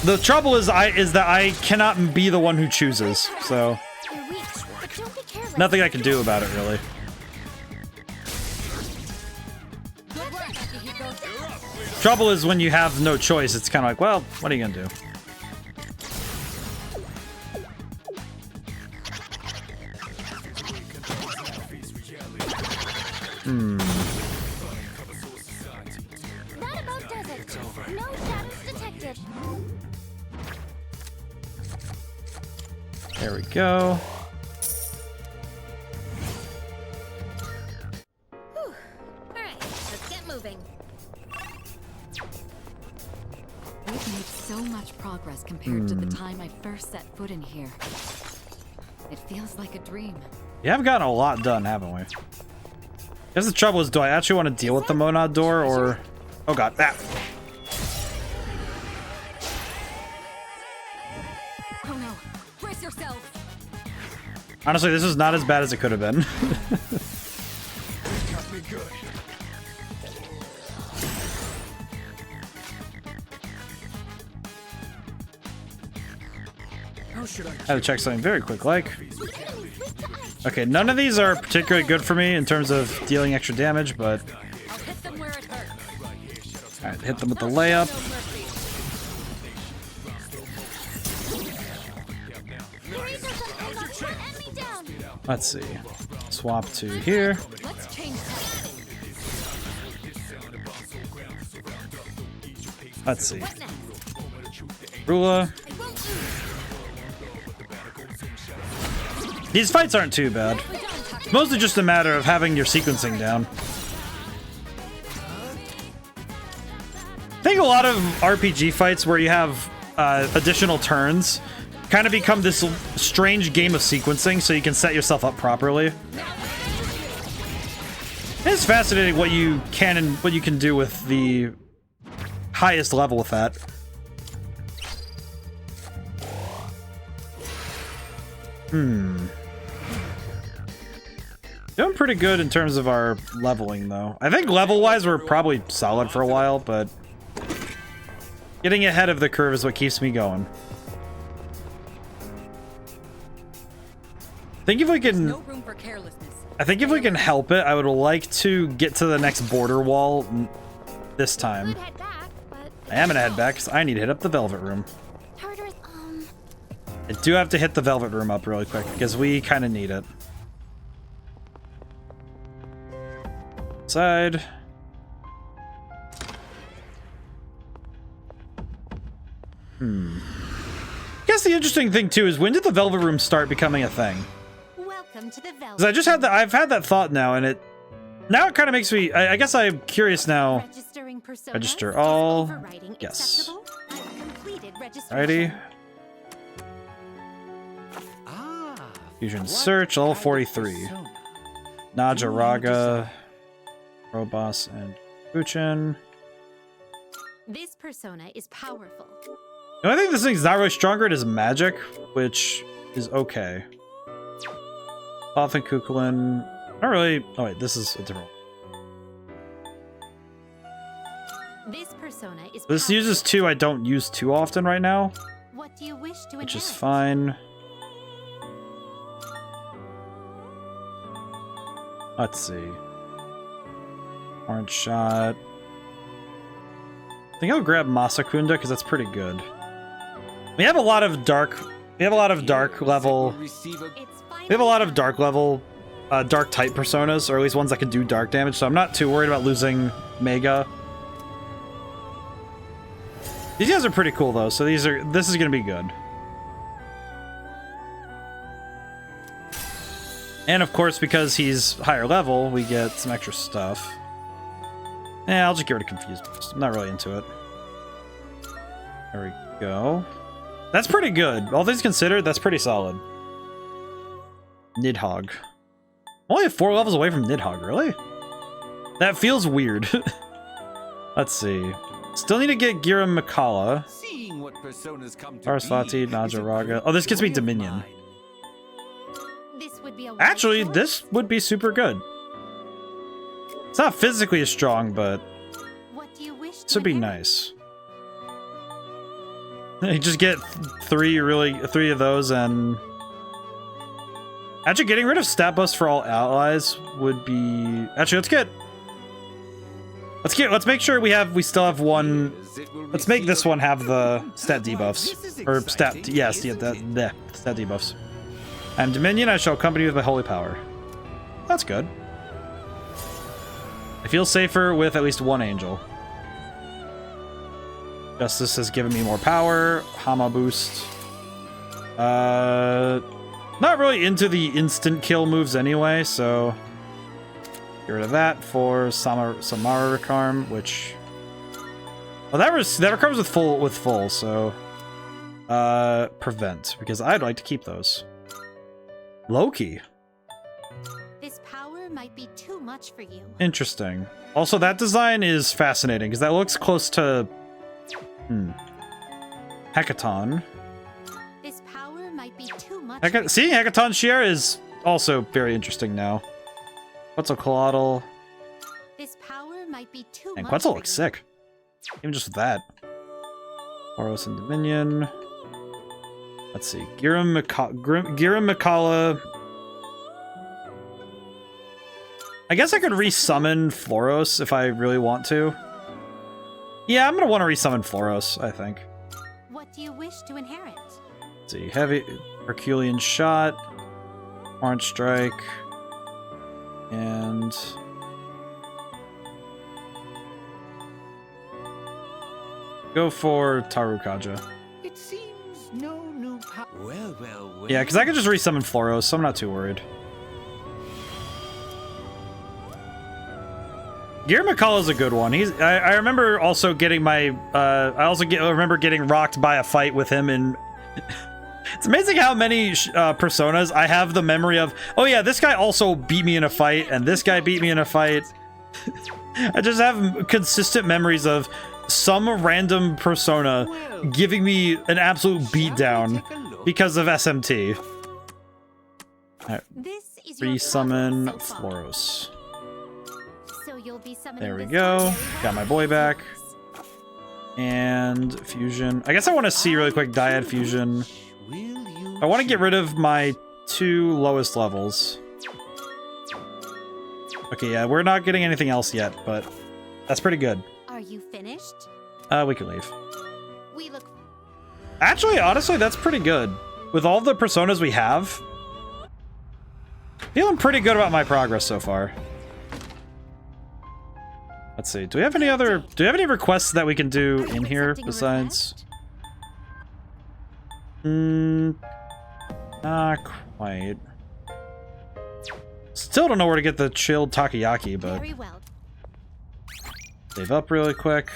The trouble is that I cannot be the one who chooses, so nothing I can do about it, really. Trouble is when you have no choice, it's kind of like, well, what are you gonna do? That about does it. No shadows detected. There we go. Whew. Alright, let's get moving. We've made so much progress compared to the time I first set foot in here. It feels like a dream. We have gotten a lot done, haven't we? Guess the trouble is, do I actually want to deal with the Monad door, or... Oh god, that! Oh no, brace yourself! Honestly, this is not as bad as it could have been. I had to check something very quick, like... Okay, none of these are particularly good for me in terms of dealing extra damage, but... Alright, hit them with the layup. Let's see. Swap to here. Let's see. Rula. These fights aren't too bad. It's mostly just a matter of having your sequencing down. I think a lot of RPG fights where you have additional turns kind of become this strange game of sequencing so you can set yourself up properly. It's fascinating what you can and what you can do with the highest level with that. Doing pretty good in terms of our leveling, though. I think level-wise we're probably solid for a while, but getting ahead of the curve is what keeps me going. I think if we can... No room for carelessness. I think if we can help it, I would like to get to the next border wall this time. I am gonna head back because I need to hit up the Velvet Room. I do have to hit the Velvet Room up really quick because we kind of need it. Side. I guess the interesting thing too is when did the Velvet Room start becoming a thing? Welcome to the Velvet. Because I just had I've had that thought now, and it kind of makes me. I guess I'm curious now. Register all. Yes. Alrighty. Fusion Search, level 43. Najaraga, Robos, and Buchin. This persona is powerful. The only thing this thing's not really stronger, it is magic, which is okay. Thoth and Kukulin. Not really. Oh wait, this is a different one. This persona is This uses 2 I don't use too often right now. What do you wish to which is inherit? fine. Let's see. Orange shot. I think I'll grab Masakunda because that's pretty good. We have a lot of dark. We have a lot of dark level. We have a lot of dark level, dark type personas, or at least ones that can do dark damage. So I'm not too worried about losing Mega. These guys are pretty cool though. So this is gonna be good. And of course, because he's higher level, we get some extra stuff. I'll just get rid of Confused Boost. I'm not really into it. There we go. That's pretty good. All things considered, that's pretty solid. Nidhogg. Only 4 levels away from Nidhogg, really? That feels weird. Let's see. Still need to get Gira Mikala. Seeing what personas come to Sarasvati, Najaraga. Oh, this gets me Dominion. This would be a Actually, this would be super good. It's not physically as strong, but What do you wish this would be nice. You just get 3 of those, and actually getting rid of stat buffs for all allies would be actually let's make sure we still have one. Let's make this one have the stat debuffs or stat the stat debuffs. And Dominion, I shall accompany you with my holy power. That's good. I feel safer with at least one angel. Justice has given me more power. Hama boost. Not really into the instant kill moves anyway, so get rid of that for Samara Rekarm, which that recovers with full, so prevent, because I'd like to keep those. Loki. This power might be too much for you. Interesting. Also, that design is fascinating because that looks close to Hecaton. This power might be too much. Seeing Hecaton Shier is also very interesting now. Quetzalcoatl. This power might be too And much. Quetzal for looks you. sick. Even just with that. Boros and Dominion. Let's see. Gira Mikala. I guess I could resummon Floros if I really want to. Yeah, I'm gonna want to resummon Floros, I think. What do you wish to inherit? Let's see. Heavy Herculean Shot. Orange Strike. And go for Tarukaja. It seems no new power. Well. Yeah, because I could just resummon Floros, so I'm not too worried. Gira Mikala is a good one. I remember also getting my remember getting rocked by a fight with him in. It's amazing how many personas I have the memory of. Oh yeah, this guy also beat me in a fight, and this guy beat me in a fight. I just have consistent memories of some random persona giving me an absolute beatdown because of SMT. Alright. Resummon Floros. So you'll be summoning There we this go. legendary Got my boy back. And fusion. I guess I want to see really quick Dyad fusion. I want to get rid of my 2 lowest levels. Okay, yeah, we're not getting anything else yet, but that's pretty good. Are you finished? We can leave. We look. Actually, honestly, that's pretty good. with all the personas we have, feeling pretty good about my progress so far. Let's see. Do we have any requests that we can do in here besides? Not quite. Still don't know where to get the chilled takoyaki, but Very well. save up really quick.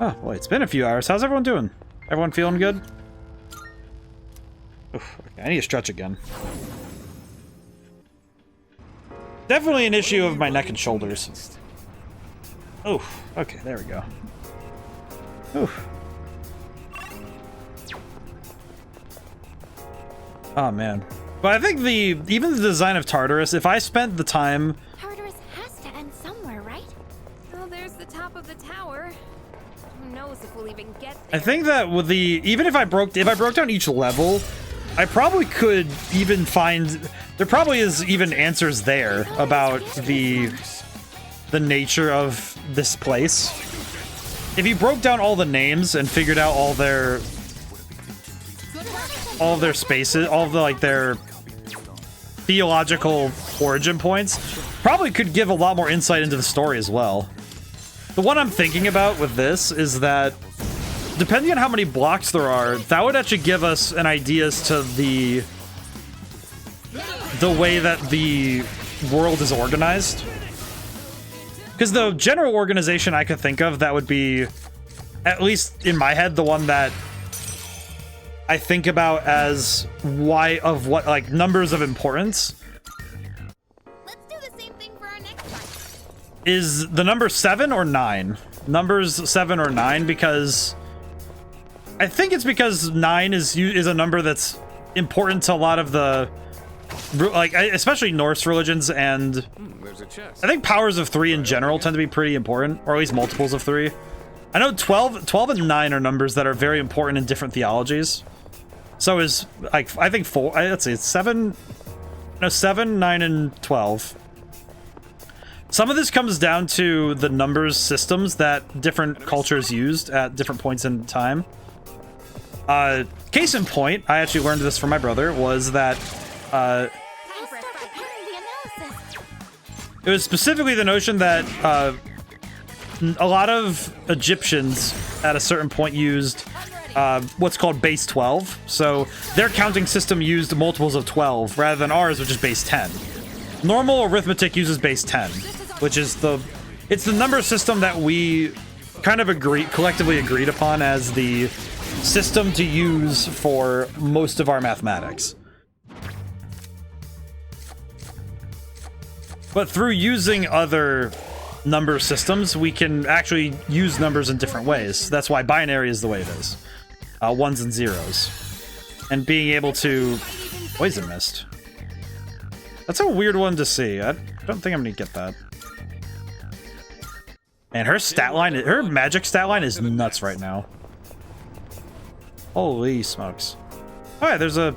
Oh, boy, it's been a few hours. How's everyone doing? Everyone feeling good? Oof, okay, I need to stretch again. Definitely an issue of my neck and shoulders. Oof, okay, there we go. Oof. Oh, man. But I think even the design of Tartarus, if I spent the time... Tartarus has to end somewhere, right? Oh, there's the top of the tower. Who knows if we'll even get there. I think that with even if I broke down each level, I probably could even find, there probably is even answers there about the nature of this place. If you broke down all the names and figured out all their spaces, all of the, like, their theological origin points, probably could give a lot more insight into the story as well. The one I'm thinking about with this is that, depending on how many blocks there are, that would actually give us an idea as to the way that the world is organized. Because the general organization I could think of that would be, at least in my head, the one that I think about as like numbers of importance. Let's do the same thing for our next one. Is the number 7 or 9? Numbers 7 or 9, because I think it's because 9 is a number that's important to a lot of the, like, especially Norse religions, and There's a chest. I think powers of 3 in general tend to be pretty important, or at least multiples of 3. I know 12 and 9 are numbers that are very important in different theologies. So is, like, I think 4, let's see, it's 7, 9, and 12. Some of this comes down to the numbers systems that different cultures used at different points in time. Case in point, I actually learned this from my brother, was that it was specifically the notion that a lot of Egyptians at a certain point used what's called base 12. So their counting system used multiples of 12 rather than ours, which is base 10. Normal arithmetic uses base 10, which is it's the number system that we kind of collectively agreed upon as the system to use for most of our mathematics. But through using other number systems, we can actually use numbers in different ways. That's why binary is the way it is. 1s and 0s. And being able to... Poison Mist. That's a weird one to see. I don't think I'm gonna get that. And her stat line, her magic stat line is nuts right now. Holy smokes. Alright, there's a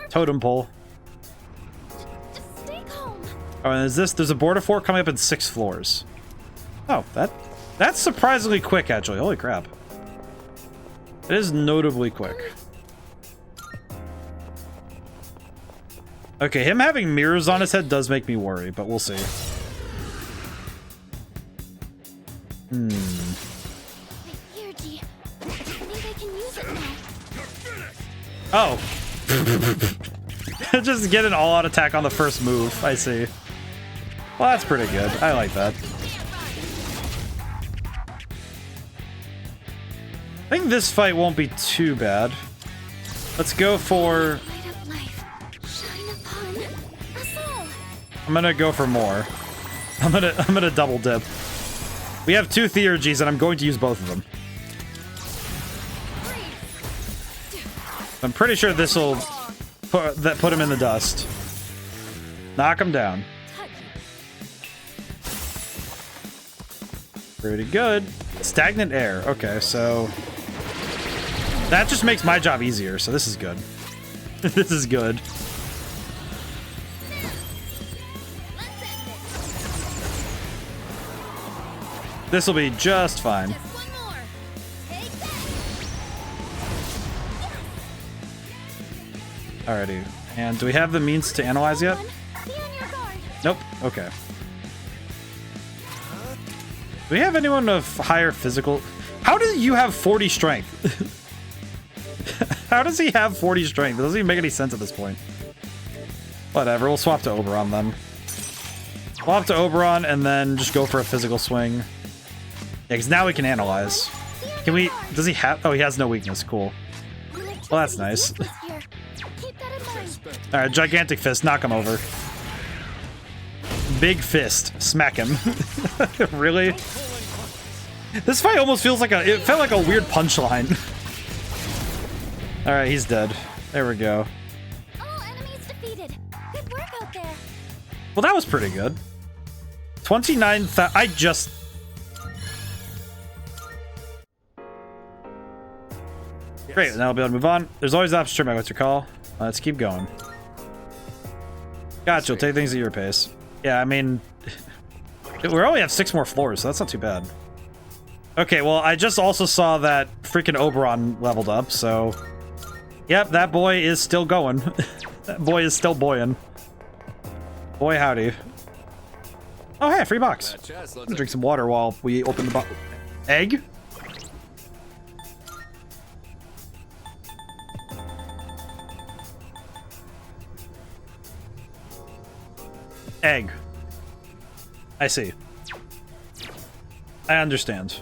totem pole. Oh, and there's a border fort coming up in 6 floors. Oh, that's surprisingly quick, actually. Holy crap. It is notably quick. Okay, him having mirrors on his head does make me worry, but we'll see. Oh. Just get an all-out attack on the first move. I see. Well, that's pretty good. I like that. I think this fight won't be too bad. Let's go for... I'm gonna go for more. I'm gonna double dip. We have 2 Theurgies, and I'm going to use both of them. I'm pretty sure this will put him in the dust. Knock him down. Pretty good. Stagnant air. Okay, so that just makes my job easier, so this is good. This is good. This will be just fine. Alrighty. And do we have the means to analyze yet? Nope. Okay. Do we have anyone of higher physical? How do you have 40 strength? How does he have 40 strength? It doesn't even make any sense at this point. Whatever, we'll swap to Oberon then. Swap to Oberon and then just go for a physical swing. Yeah, because now we can analyze. Can we... Does he have... Oh, he has no weakness. Cool. Well, that's nice. Alright, gigantic fist. Knock him over. Big fist. Smack him. Really? This fight almost feels like a... It felt like a weird punchline. Alright, he's dead. There we go. All enemies defeated. Good work out there. Well, that was pretty good. 29,000... I just... Great, now I'll be able to move on. There's always the option to turn back. What's your call? Let's keep going. Gotcha, you'll take things at your pace. Yeah, I mean... We only have 6 more floors, so that's not too bad. Okay, well, I just also saw that freaking Oberon leveled up, so... Yep, that boy is still going. That boy is still boying. Boy, howdy. Oh, hey, free box. I'm gonna drink some water while we open the box. Egg? Egg. I see. I understand.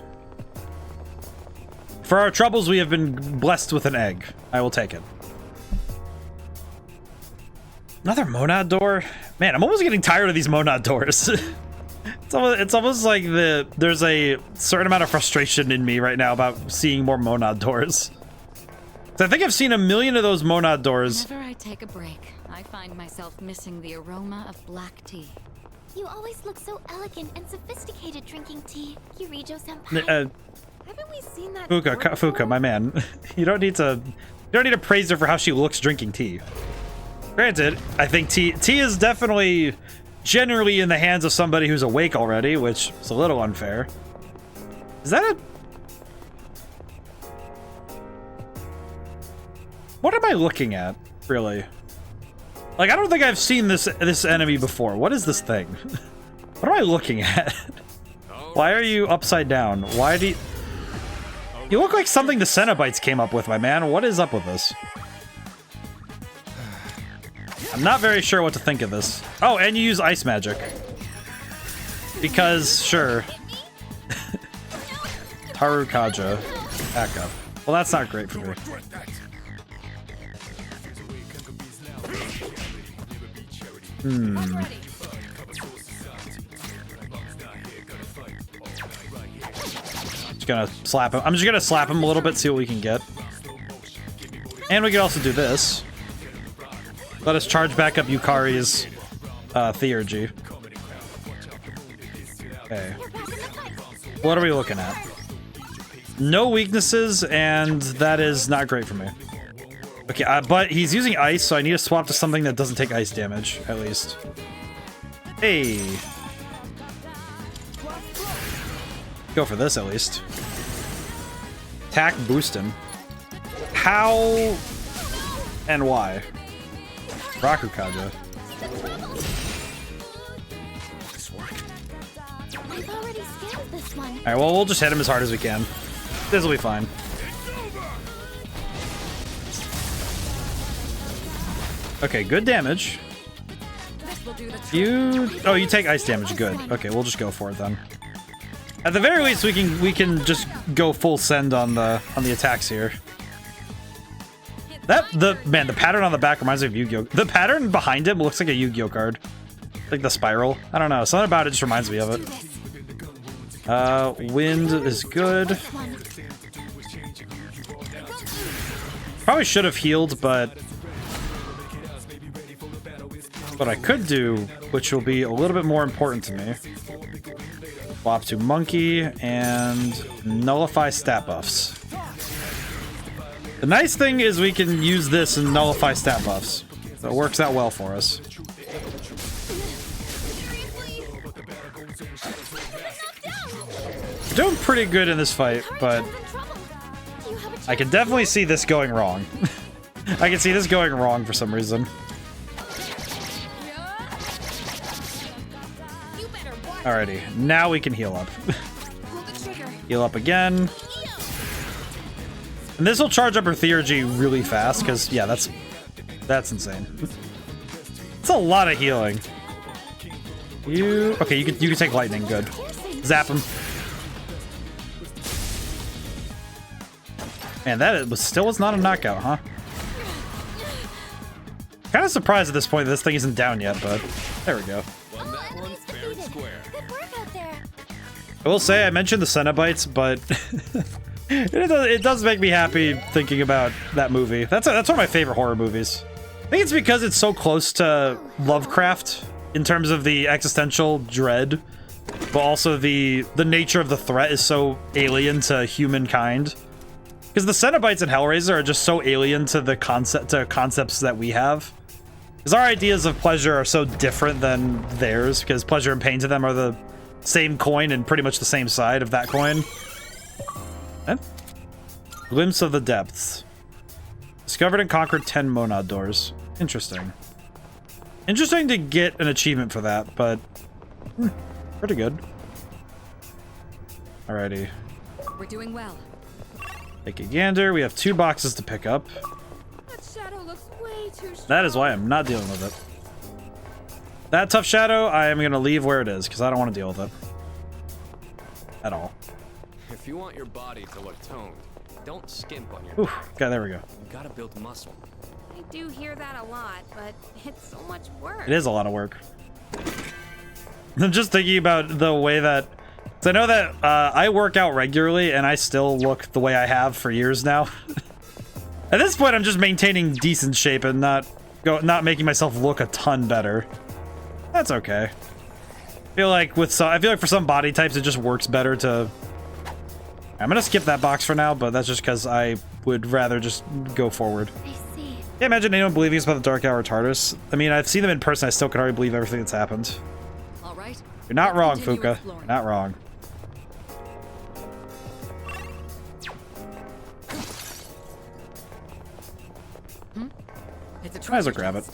For our troubles, we have been blessed with an egg. I will take it. Another monad door? Man, I'm almost getting tired of these monad doors. It's almost like there's a certain amount of frustration in me right now about seeing more monad doors. So I think I've seen a million of those monad doors. Whenever I take a break, I find myself missing the aroma of black tea. You always look so elegant and sophisticated drinking tea, Yurijo-senpai. Haven't we seen that? Fuka, my man. You don't need to praise her for how she looks drinking tea. Granted, I think tea is definitely generally in the hands of somebody who's awake already, which is a little unfair. Is that a... What am I looking at, really? Like, I don't think I've seen this enemy before. What is this thing? What am I looking at? Why are you upside down? Why do you... You look like something the Cenobites came up with, my man. What is up with this? I'm not very sure what to think of this. Oh, and you use ice magic. Because, sure. Tarukaja. Back up. Well, that's not great for me. Just gonna slap him. I'm just gonna slap him a little bit, see what we can get. And we can also do this. Let us charge back up Yukari's theurgy. Okay. What are we looking at? No weaknesses, and that is not great for me. Okay, but he's using ice, so I need to swap to something that doesn't take ice damage, at least. Hey! Go for this, at least. Attack boosting. How and why? Rakukaja. Alright, well, we'll just hit him as hard as we can. This will be fine. Okay, good damage. Oh, you take ice damage. Good. Okay, we'll just go for it then. At the very least, we can just go full send on the attacks here. Man, the pattern on the back reminds me of Yu-Gi-Oh! The pattern behind him looks like a Yu-Gi-Oh! Card. Like the spiral. I don't know. Something about it just reminds me of it. Wind is good. Probably should have healed, but what I could do, which will be a little bit more important to me, swap to Monkey and nullify stat buffs. The nice thing is we can use this and nullify stat buffs. So it works out well for us. We're doing pretty good in this fight, but I can definitely see this going wrong. I can see this going wrong for some reason. Alrighty, now we can heal up. Heal up again. And this will charge up her Theurgy really fast, because, yeah, that's insane. It's a lot of healing. Okay, you can take lightning, good. Zap him. Man, that was not a knockout, huh? Kind of surprised at this point that this thing isn't down yet, but there we go. I will say I mentioned the Cenobites, but it does make me happy thinking about that movie. That's one of my favorite horror movies. I think it's because it's so close to Lovecraft in terms of the existential dread, but also the nature of the threat is so alien to humankind. Because the Cenobites in Hellraiser are just so alien to the concepts that we have. Because our ideas of pleasure are so different than theirs, because pleasure and pain to them are the same coin and pretty much the same side of that coin. Okay. Glimpse of the Depths. Discovered and conquered 10 Monad doors. Interesting. Interesting to get an achievement for that, but pretty good. Alrighty. We're doing well. Take a gander. We have 2 boxes to pick up. That shadow looks way too strong. That is why I'm not dealing with it. That tough shadow, I am going to leave where it is, because I don't want to deal with it. At all. If you want your body to look toned, don't skimp on your Oof, okay, there we go. You gotta build muscle. I do hear that a lot, but it's so much work. It is a lot of work. I'm just thinking about the way that... So I know that I work out regularly, and I still look the way I have for years now. At this point, I'm just maintaining decent shape and not making myself look a ton better. That's okay. I feel like for some body types, it just works better to... I'm gonna skip that box for now, but that's just because I would rather just go forward. I see. Can't imagine anyone believing us about the Dark Hour TARDIS. I mean, I've seen them in person, I still can hardly believe everything that's happened. All right. You're not wrong, Fuka. You're not wrong. Might as well grab it.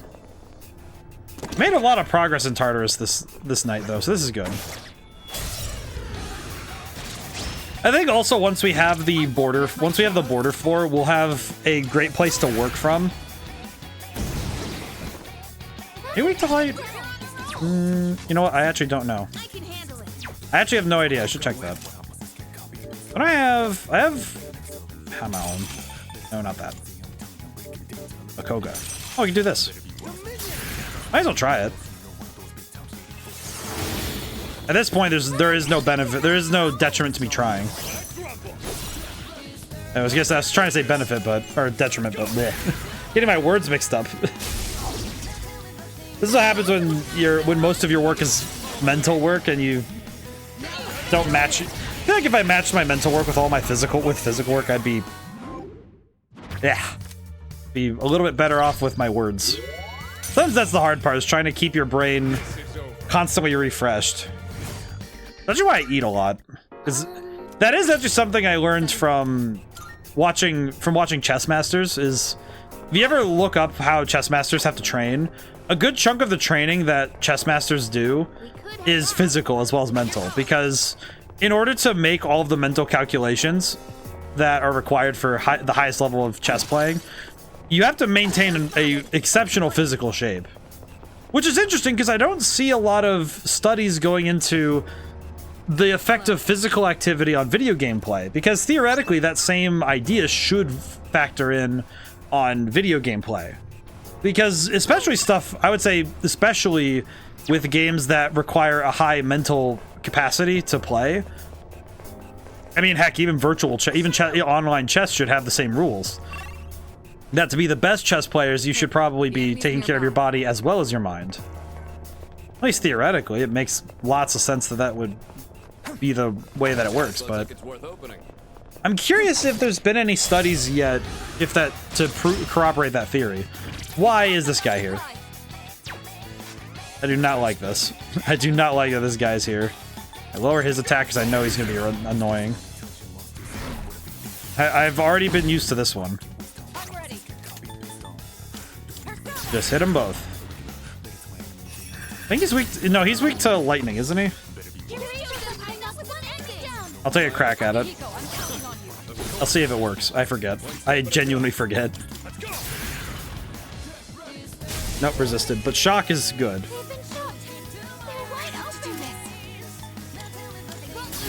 Made a lot of progress in Tartarus this night, though, so this is good. I think also once we have the border floor, we'll have a great place to work from. Can we light? You know what? I actually don't know. I actually have no idea. I should check that. But I have Hamon. No, not that. Makoga. Oh, we can do this. Might as well try it. At this point, there is no benefit. There is no detriment to me trying. I was trying to say benefit, or detriment, but bleh. Getting my words mixed up. This is what happens when most of your work is mental work and you don't match. I feel like if I matched my mental work with all my physical work, I'd be a little bit better off with my words. Sometimes that's the hard part, is trying to keep your brain constantly refreshed. That's why I eat a lot. That is actually something I learned from watching chess masters. Is if you ever look up how chess masters have to train, a good chunk of the training that chess masters do is physical as well as mental, because in order to make all of the mental calculations that are required for the highest level of chess playing, you have to maintain a exceptional physical shape. Which is interesting, because I don't see a lot of studies going into the effect of physical activity on video game play, because theoretically that same idea should factor in on video game play. Because I would say especially with games that require a high mental capacity to play. I mean, heck, even online chess should have the same rules. That to be the best chess players, you should probably be taking care of your body as well as your mind. At least theoretically, it makes lots of sense that would be the way that it works, but I'm curious if there's been any studies yet to corroborate that theory. Why is this guy here? I do not like this. I do not like that this guy's here. I lower his attack because I know he's going to be annoying. I've already been used to this one. Just hit them both. I think he's weak. No, he's weak to lightning, isn't he? I'll take a crack at it. I'll see if it works. I forget. I genuinely forget. Nope, resisted. But shock is good.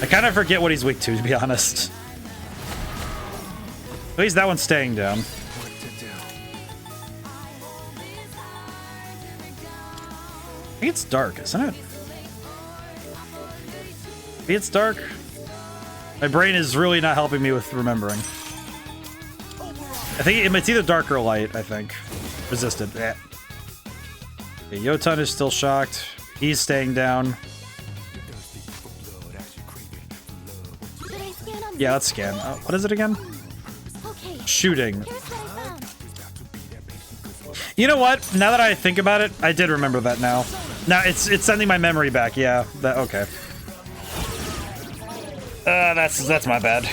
I kind of forget what he's weak to be honest. At least that one's staying down. I think it's dark, isn't it? Maybe it's dark. My brain is really not helping me with remembering. I think it's either dark or light, I think. Resisted. Yeah. Okay, Jotun is still shocked. He's staying down. Yeah, let's scan. What is it again? Shooting. You know what? Now that I think about it, I did remember that now. Now it's sending my memory back. Yeah. That okay. That's my bad.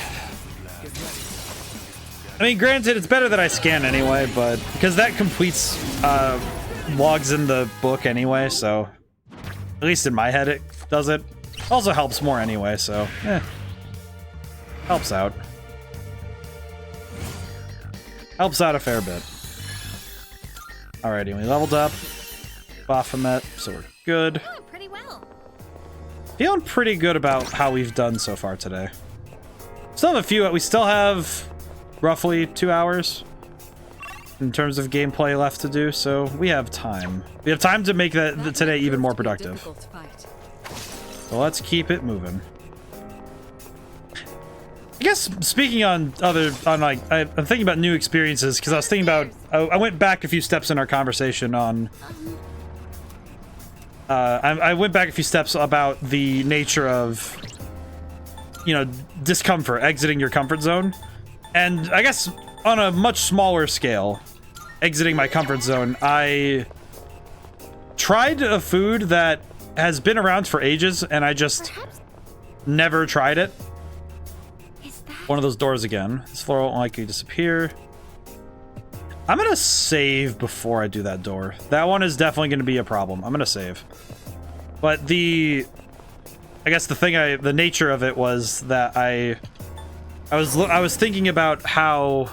I mean, granted, it's better that I scan anyway, but because that completes logs in the book anyway, so at least in my head it does it. Also helps more anyway, so helps out. Helps out a fair bit. Alrighty, we leveled up. Baphomet, so we're good. Pretty well. Feeling pretty good about how we've done so far today. Still have a few. We still have roughly 2 hours in terms of gameplay left to do, so we have time. We have time to make that today even more productive. So let's keep it moving. I guess speaking I'm thinking about new experiences because I was thinking about. I went back a few steps in our conversation on. I went back a few steps about the nature of, discomfort, exiting your comfort zone, and I guess on a much smaller scale, exiting my comfort zone, I tried a food that has been around for ages, and I just never tried it. One of those doors again. This floor won't likely disappear. I'm gonna save before I do that door. That one is definitely gonna be a problem. I'm gonna save. But I guess the nature of it was that I was thinking about how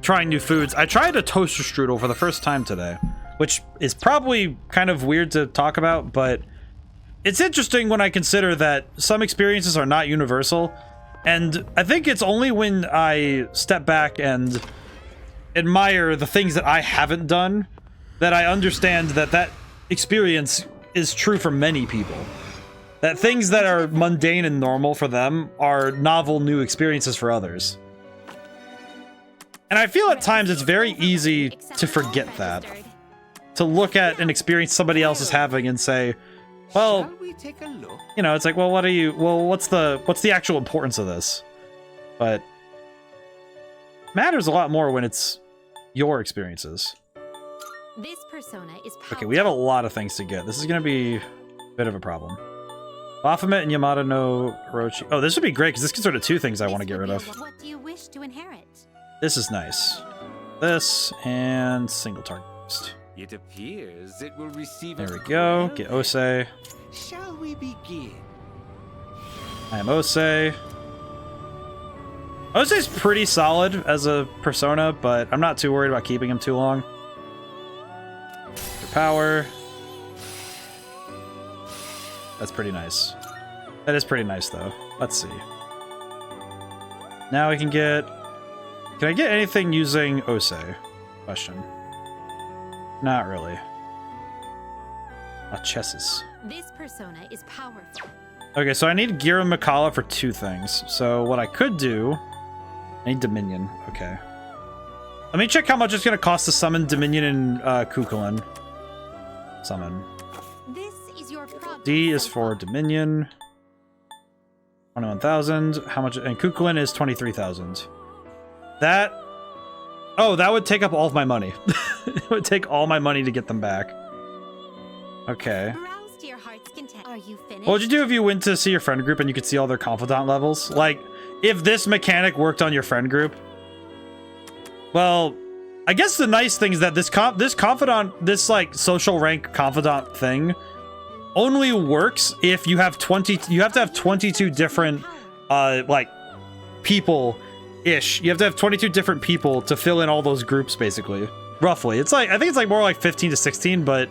trying new foods. I tried a toaster strudel for the first time today, which is probably kind of weird to talk about, but it's interesting when I consider that some experiences are not universal, and I think it's only when I step back and admire the things that I haven't done that I understand that experience is true for many people. That things that are mundane and normal for them are novel new experiences for others. And I feel at times it's very easy to forget that. To look at an experience somebody else is having and say, well, it's like, well, what's the actual importance of this? But it matters a lot more when it's your experiences. This persona is okay, we have a lot of things to get. This is going to be a bit of a problem. Baphomet and Yamada no Orochi. Oh, this would be great because this can sort of two things I want to get rid of. What do you wish to inherit? This is nice. This and single target. It appears it will receive. There we go. Get Osei. Shall we begin? I am Osei. Osei's pretty solid as a persona, but I'm not too worried about keeping him too long. Power. That's pretty nice. That is pretty nice, though. Let's see. Now we can get... Can I get anything using Osei? Question. Not really. Chesses. This persona is powerful. Okay, so I need Gira Mikala for 2 things. So what I could do... I need Dominion. Okay. Let me check how much it's going to cost to summon Dominion and Kukulin. Summon. This is your D is for Dominion. 21,000. How much? And Kukulin is 23,000. That... Oh, that would take up all of my money. It would take all my money to get them back. Okay. To your heart's content. Are you finished? What would you do if you went to see your friend group and you could see all their confidant levels? Like, if this mechanic worked on your friend group, well, I guess the nice thing is that this confidant, this like social rank confidant thing only works if you have 20, you have to have 22 different like people-ish. You have to have 22 different people to fill in all those groups, basically. Roughly. It's like, I think it's like more like 15 to 16, but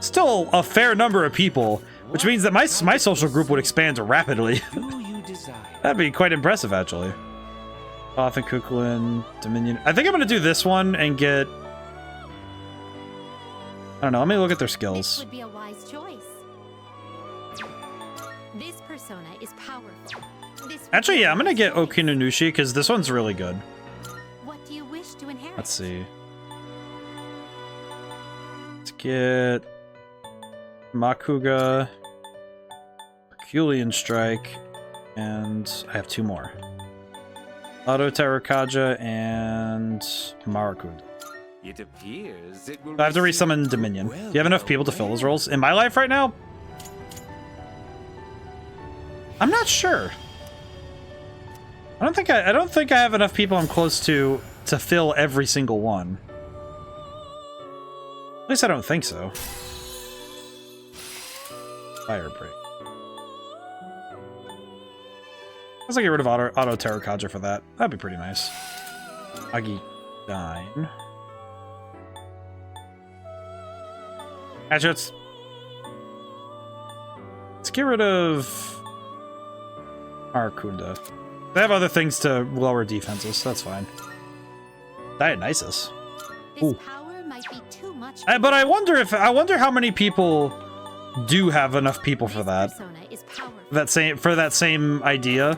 still a fair number of people, which means that my social group would expand rapidly. That'd be quite impressive, actually. Off and Kukulin, Dominion. I think I'm gonna do this one and get... I don't know, let me look at their skills. This would be a wise choice. This persona is powerful. Actually, yeah, I'm gonna get Okinanushi because this one's really good. What do you wish to inherit? Let's see. Let's get Makuga, Herculean Strike, and I have 2 more. Auto Terrakaja and Marakunda. It appears it will I have to resummon Dominion. Do you have enough people to fill those roles? In my life right now? I'm not sure. I don't think I have enough people I'm close to fill every single one. At least I don't think so. Fire break. Let's get rid of Auto Terrakaja for that. That'd be pretty nice. Agi Dine. Actually, let's get rid of Marakunda. They have other things to lower defenses, so that's fine. Dionysus. Ooh. Power might be too much. But I wonder how many people do have enough people for that. For that same idea.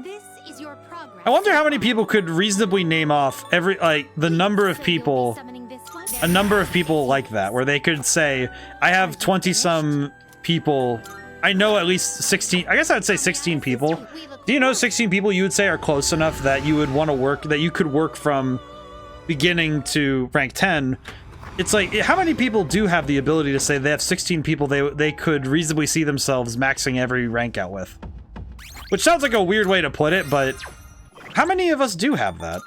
This is your progress. I wonder how many people could reasonably name off the number of people, a number of people like that, where they could say, I have 20-some people. I know at least 16, I guess I would say 16 people. Do you know 16 people you would say are close enough that you would want to work, that you could work from beginning to rank 10? It's like, how many people do have the ability to say they have 16 people they could reasonably see themselves maxing every rank out with? Which sounds like a weird way to put it, but how many of us do have that?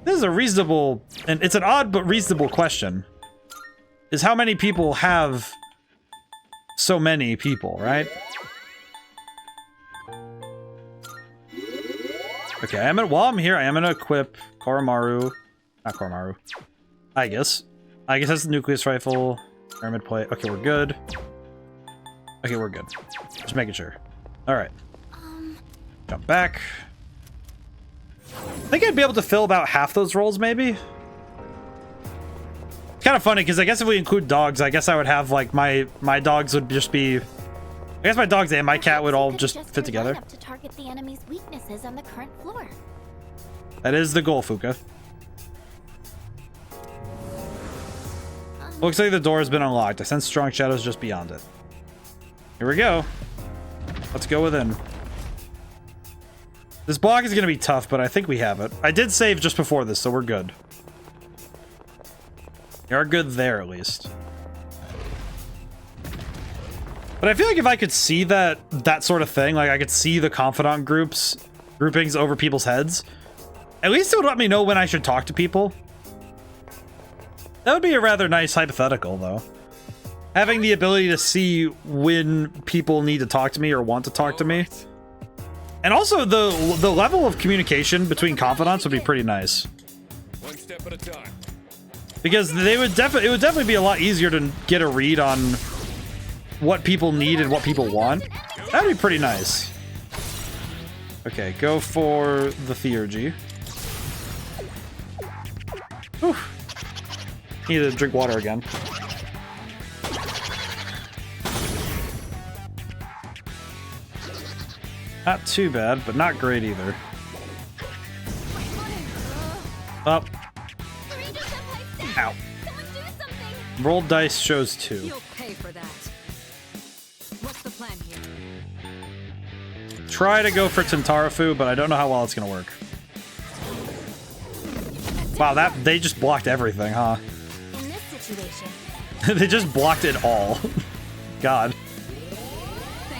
This is a reasonable, and it's an odd but reasonable question. Is how many people have so many people, right? Okay, while I'm here, I am gonna equip Koromaru. Not Koromaru. I guess that's the Nucleus Rifle. Pyramid Plate. Okay, we're good. Okay, we're good. Just making sure. Alright. Jump back. I think I'd be able to fill about half those roles, maybe? It's kind of funny, because I guess if we include dogs, I guess I would have, like, my dogs would just be... I guess my dogs and my cat would all just fit together. To target the enemy's weaknesses on the current floor. That is the goal, Fuka. Looks like the door has been unlocked. I sense strong shadows just beyond it. Here we go. Let's go within. This block is going to be tough, but I think we have it. I did save just before this, so we're good. We are good there, at least. But I feel like if I could see that sort of thing, like I could see the confidant groupings over people's heads, at least it would let me know when I should talk to people. That would be a rather nice hypothetical, though. Having the ability to see when people need to talk to me or want to talk to me. And also, the level of communication between confidants would be pretty nice. One step at a time. Because it would definitely be a lot easier to get a read on what people need and what people want. That'd be pretty nice. Okay, go for the Theurgy. Whew. Need to drink water again. Not too bad, but not great either. Up. Ow. Rolled dice shows 2. You'll pay for that. What's the plan here? Try to go for Tentarafu, but I don't know how well it's gonna work. Wow, they just blocked everything, huh? In this situation, They just blocked it all. God.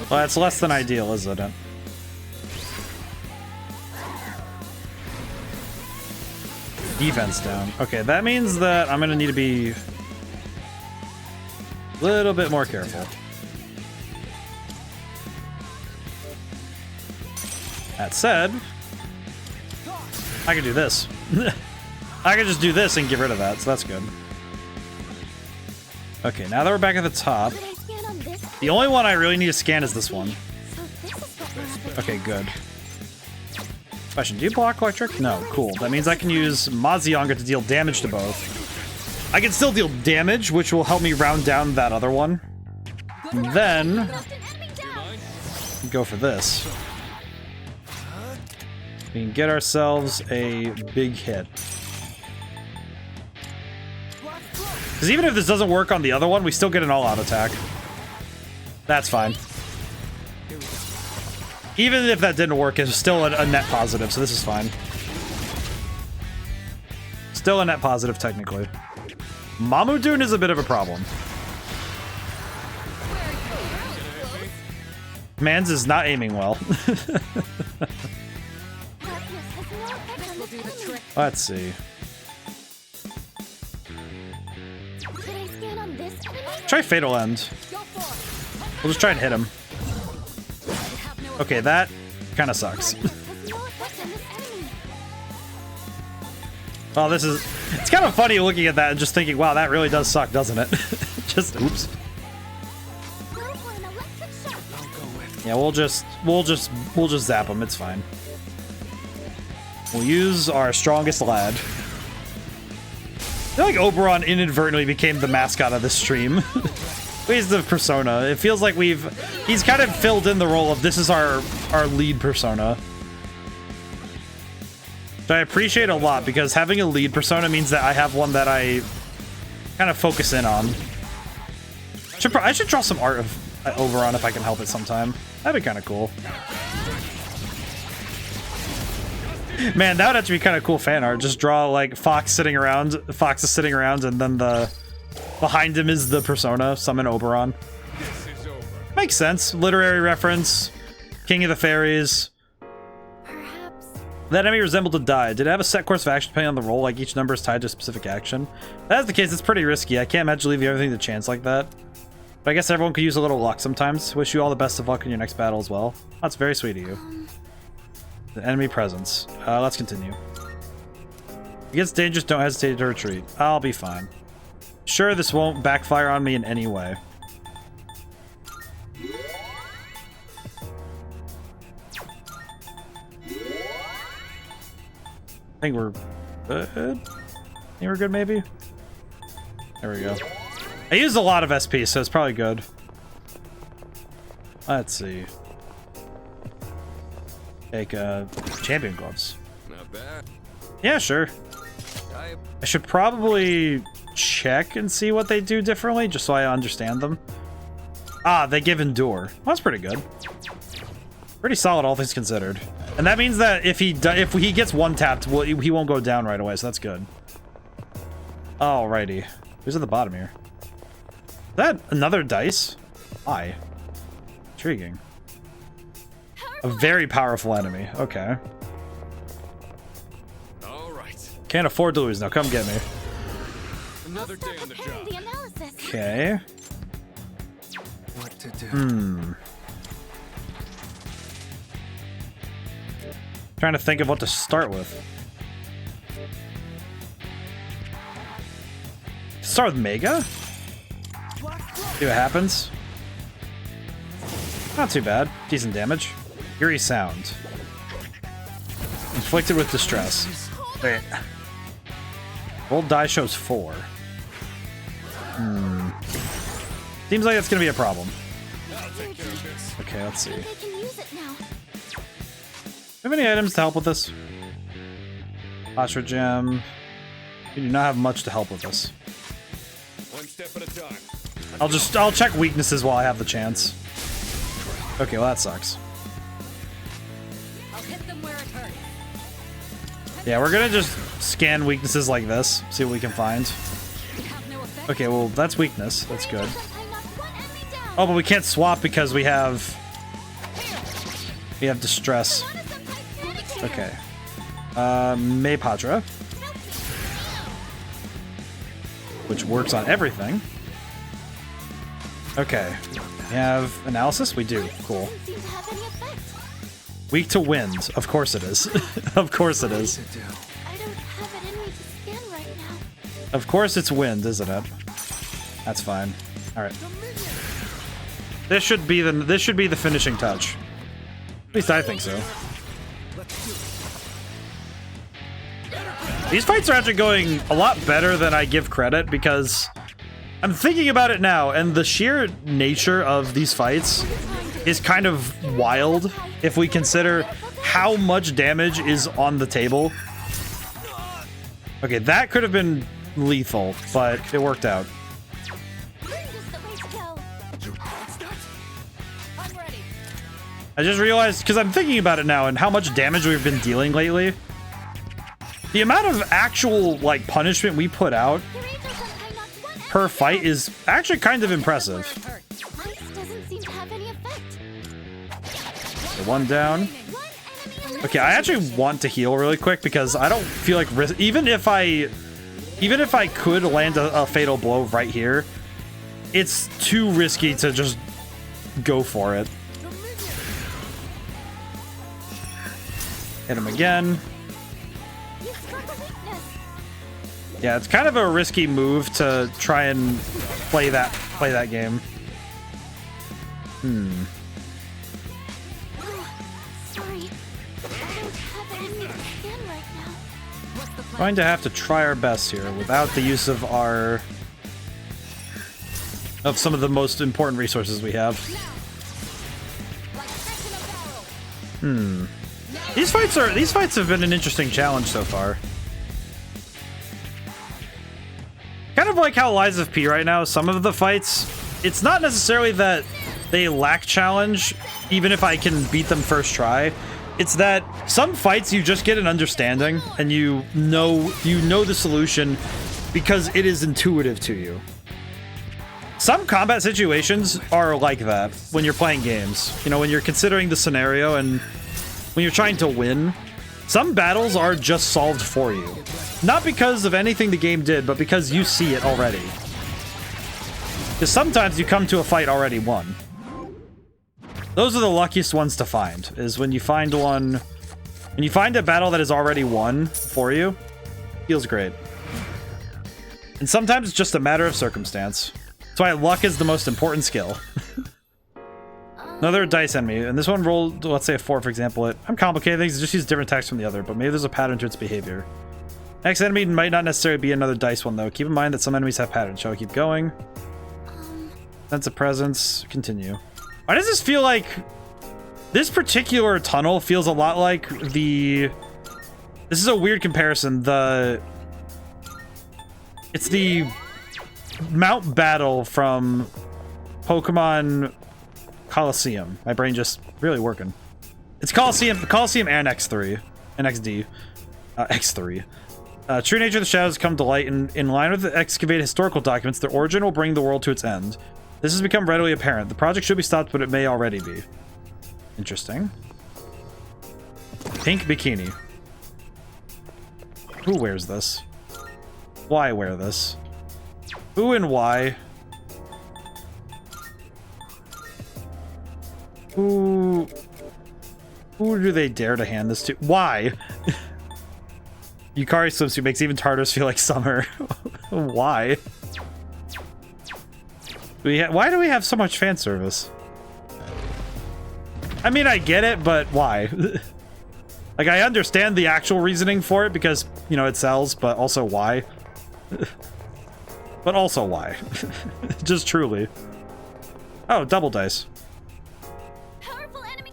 Well, that's less than ideal, isn't it? Defense down. Okay, that means that I'm gonna need to be a little bit more careful. That said, I can do this. I can just do this and get rid of that, so that's good. Okay, now that we're back at the top, the only one I really need to scan is this one. Okay, good. Question, do you block electric? No, cool. That means I can use Mazionga to deal damage to both. I can still deal damage, which will help me round down that other one. And then go for this. We can get ourselves a big hit. Because even if this doesn't work on the other one, we still get an all-out attack. That's fine. Even if that didn't work, it's still a net positive, so this is fine. Still a net positive, technically. Mamudun is a bit of a problem. Mans is not aiming well. Let's see. Try Fatal End. We'll just try and hit him. Okay, that kind of sucks. Well, this is... It's kind of funny looking at that and just thinking, wow, that really does suck, doesn't it? Just, oops. Yeah, we'll just zap him. It's fine. We'll use our strongest lad. I feel like Oberon inadvertently became the mascot of this stream. Ways of persona. It feels like he's kind of filled in the role of this is our lead persona. Which I appreciate a lot, because having a lead persona means that I have one that I kind of focus in on. I should draw some art of Oberon if I can help it sometime. That'd be kind of cool. Man, that would have to be kind of cool fan art. Just draw like Fox is sitting around, and then behind him is the persona, summon Oberon. Makes sense. Literary reference. King of the Fairies. Perhaps. That enemy resembled to die. Did it have a set course of action depending on the role? Like each number is tied to a specific action? If that's the case, it's pretty risky. I can't imagine leaving everything to chance like that. But I guess everyone could use a little luck sometimes. Wish you all the best of luck in your next battle as well. That's very sweet of you. The enemy presence. Let's continue. If it gets dangerous, don't hesitate to retreat. I'll be fine. Sure, this won't backfire on me in any way. I think we're good. I think we're good, maybe? There we go. I used a lot of SP, so it's probably good. Let's see. Take champion gloves. Not bad. Yeah, sure. I should probably check and see what they do differently, just so I understand them. Ah, they give endure. Well, that's pretty good. Pretty solid, all things considered. And that means that if he gets one tapped, he won't go down right away, so that's good. Alrighty. Who's at the bottom here? Is that another dice? Why? Intriguing. A very powerful enemy. Okay. All right. Can't afford to lose now. Come get me. Another day on the job. Okay. What to do? Trying to think of what to start with. Start with Mega? See what happens. Not too bad. Decent damage. Eerie sound. Inflicted with distress. Wait. Rolled die shows 4. Seems like that's gonna be a problem. Okay, let's see. Do we have any items to help with this? Ashra Gem. We do not have much to help with this. One step at a time. I'll check weaknesses while I have the chance. Okay, well that sucks. I'll hit them where it hurts. Yeah, we're gonna just scan weaknesses like this, see what we can find. Okay, well that's weakness. That's good. Oh, but we can't swap because we have distress. Okay. Maypatra. which works on everything. Okay. We have analysis? We do. Cool. Doesn't seem to have any effect. Weak to wind. Of course it is. Of course it is. I don't have it in me to scan right now. Of course it's wind, isn't it? That's fine. Alright. This should be the finishing touch. At least I think so. These fights are actually going a lot better than I give credit because I'm thinking about it now, and the sheer nature of these fights is kind of wild if we consider how much damage is on the table. Okay, that could have been lethal, but it worked out. I just realized, because I'm thinking about it now and how much damage we've been dealing lately, the amount of actual, like, punishment we put out per fight is actually kind of impressive. Ice doesn't seem to have any effect. Okay, one down. Okay, I actually want to heal really quick because I don't feel like even if I could land a fatal blow right here, it's too risky to just go for it. Hit him again. Yeah, it's kind of a risky move to try and play that game. Sorry. I don't have it in me to scan right now. Going to have to try our best here without the use of some of the most important resources we have. These fights have been an interesting challenge so far. Kind of like how Lies of P right now, some of the fights, it's not necessarily that they lack challenge, even if I can beat them first try. It's that some fights you just get an understanding and you know the solution because it is intuitive to you. Some combat situations are like that when you're playing games. You know, when you're considering the scenario and when you're trying to win, some battles are just solved for you. Not because of anything the game did, but because you see it already. Because sometimes you come to a fight already won. Those are the luckiest ones to find, is when you find one... When you find a battle that is already won for you, feels great. And sometimes it's just a matter of circumstance. That's why luck is the most important skill. Another dice enemy, and this one rolled, let's say a 4, for example. I'm complicating things, just use different attacks from the other, but maybe there's a pattern to its behavior. Next enemy might not necessarily be another dice one, though. Keep in mind that some enemies have patterns. Shall we keep going? Sense of presence. Continue. Why does this feel like... This particular tunnel feels a lot like the... This is a weird comparison. It's the Mount Battle from Pokemon Coliseum. My brain just really working. It's Coliseum and X3 and XD. X3. True nature of the shadows come to light in line with the excavated historical documents. Their origin will bring the world to its end. This has become readily apparent. The project should be stopped, but it may already be. Interesting. Pink bikini. Who wears this? Why wear this? Who and why? Who do they dare to hand this to? Why? Yukari swimsuit makes even Tartarus feel like summer. Why? Why do we have so much fan service? I mean, I get it, but why? Like, I understand the actual reasoning for it because, you know, it sells, but also why? But also why? Just truly. Oh, double dice.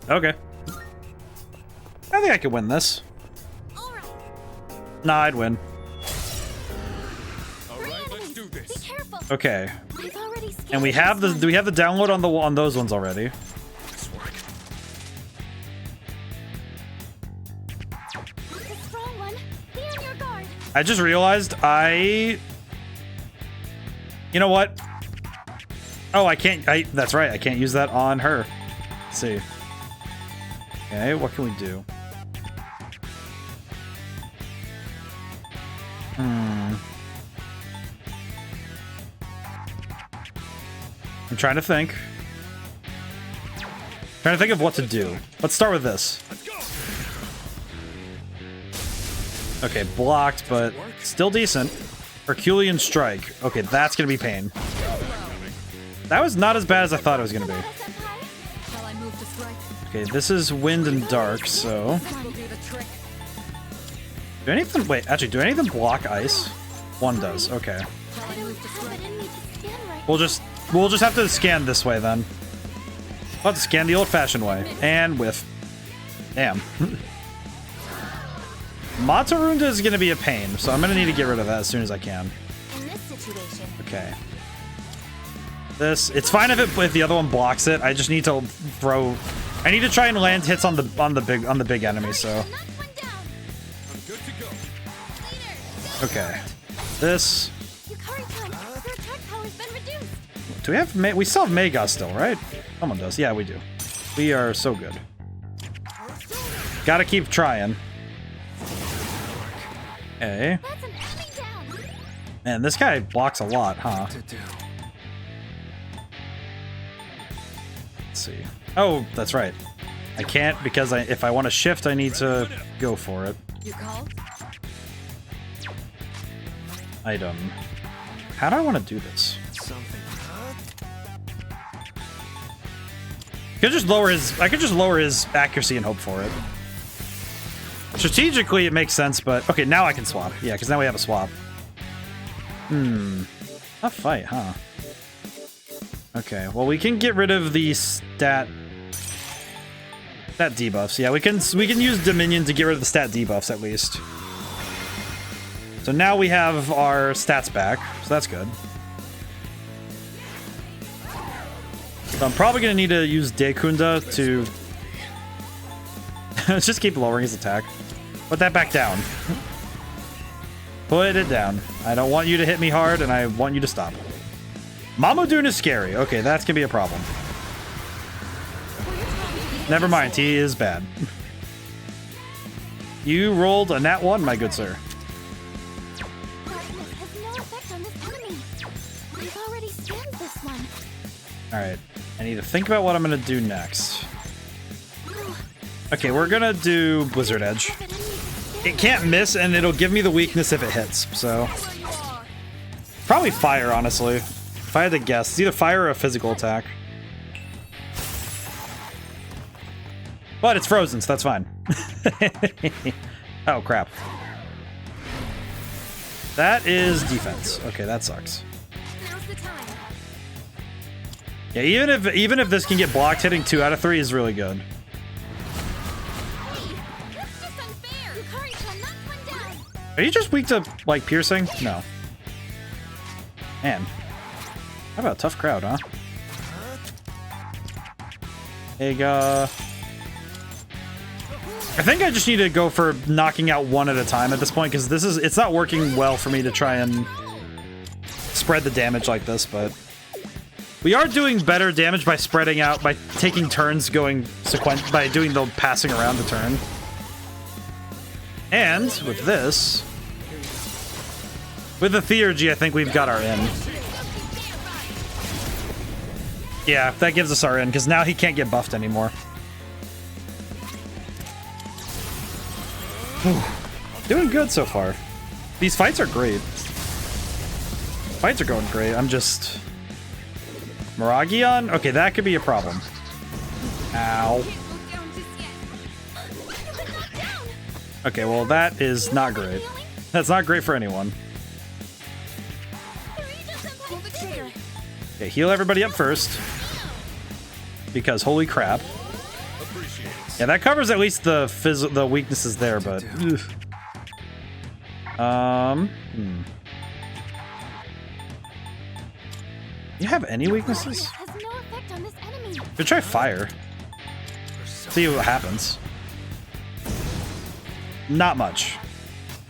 Okay. I think I could win this. Nah, I'd win. Okay. And we have the download on those ones already. I just realized you know what? Oh, I can't. That's right. I can't use that on her. Let's see. Okay, what can we do? I'm trying to think. Trying to think of what to do. Let's start with this. Okay, blocked, but still decent. Herculean Strike. Okay, that's gonna be pain. That was not as bad as I thought it was gonna be. Okay, this is wind and dark, so... Do anything... Wait, actually, do any of them block ice? One does, okay. We'll just have to scan this way, then. We'll have to scan the old-fashioned way. And whiff. Damn. Matarunda is gonna be a pain, so I'm gonna need to get rid of that as soon as I can. Okay. This... It's fine if the other one blocks it. I just need to throw... I need to try and land hits on the big enemy, so... Okay. This... Do we have... We still have Magos still, right? Someone does. Yeah, we do. We are so good. Gotta keep trying. Okay. Man, this guy blocks a lot, huh? Let's see. Oh, that's right. I can't because if I want to shift, I need to go for it. Item. How do I want to do this? I could just lower his accuracy and hope for it. Strategically, it makes sense, but okay, now I can swap. Yeah, because now we have a swap. Tough fight, huh? Okay, well, we can get rid of the stat debuffs. Yeah, we can use Dominion to get rid of the stat debuffs at least. So now we have our stats back, so that's good. So I'm probably gonna need to use Dekunda to just keep lowering his attack. Put that back down. Put it down. I don't want you to hit me hard, and I want you to stop. Mamadune is scary. Okay, that's gonna be a problem. Never mind, he is bad. You rolled a nat 1, my good sir. Alright, I need to think about what I'm gonna do next. Okay, we're gonna do Blizzard Edge. It can't miss, and it'll give me the weakness if it hits, so... Probably fire, honestly. If I had to guess, it's either fire or a physical attack. But it's frozen, so that's fine. Oh, crap. That is defense. Okay, that sucks. Yeah, even if this can get blocked, hitting 2 out of 3 is really good. Are you just weak to, like, piercing? No. Man. How about a tough crowd, huh? Ega. I think I just need to go for knocking out one at a time at this point, because it's not working well for me to try and spread the damage like this, but... We are doing better damage by spreading out, by taking turns going by doing the passing around the turn. And with this, with the Theurgy, I think we've got our in. Yeah, that gives us our in, because now he can't get buffed anymore. Doing good so far. These fights are great. Fights are going great. I'm just... Miragion? Okay, that could be a problem. Ow. Okay, well, that is not great. That's not great for anyone. Okay, heal everybody up first. Because holy crap. Yeah, that covers at least the weaknesses there, but... You have any weaknesses? Could try fire. See what happens. Not much.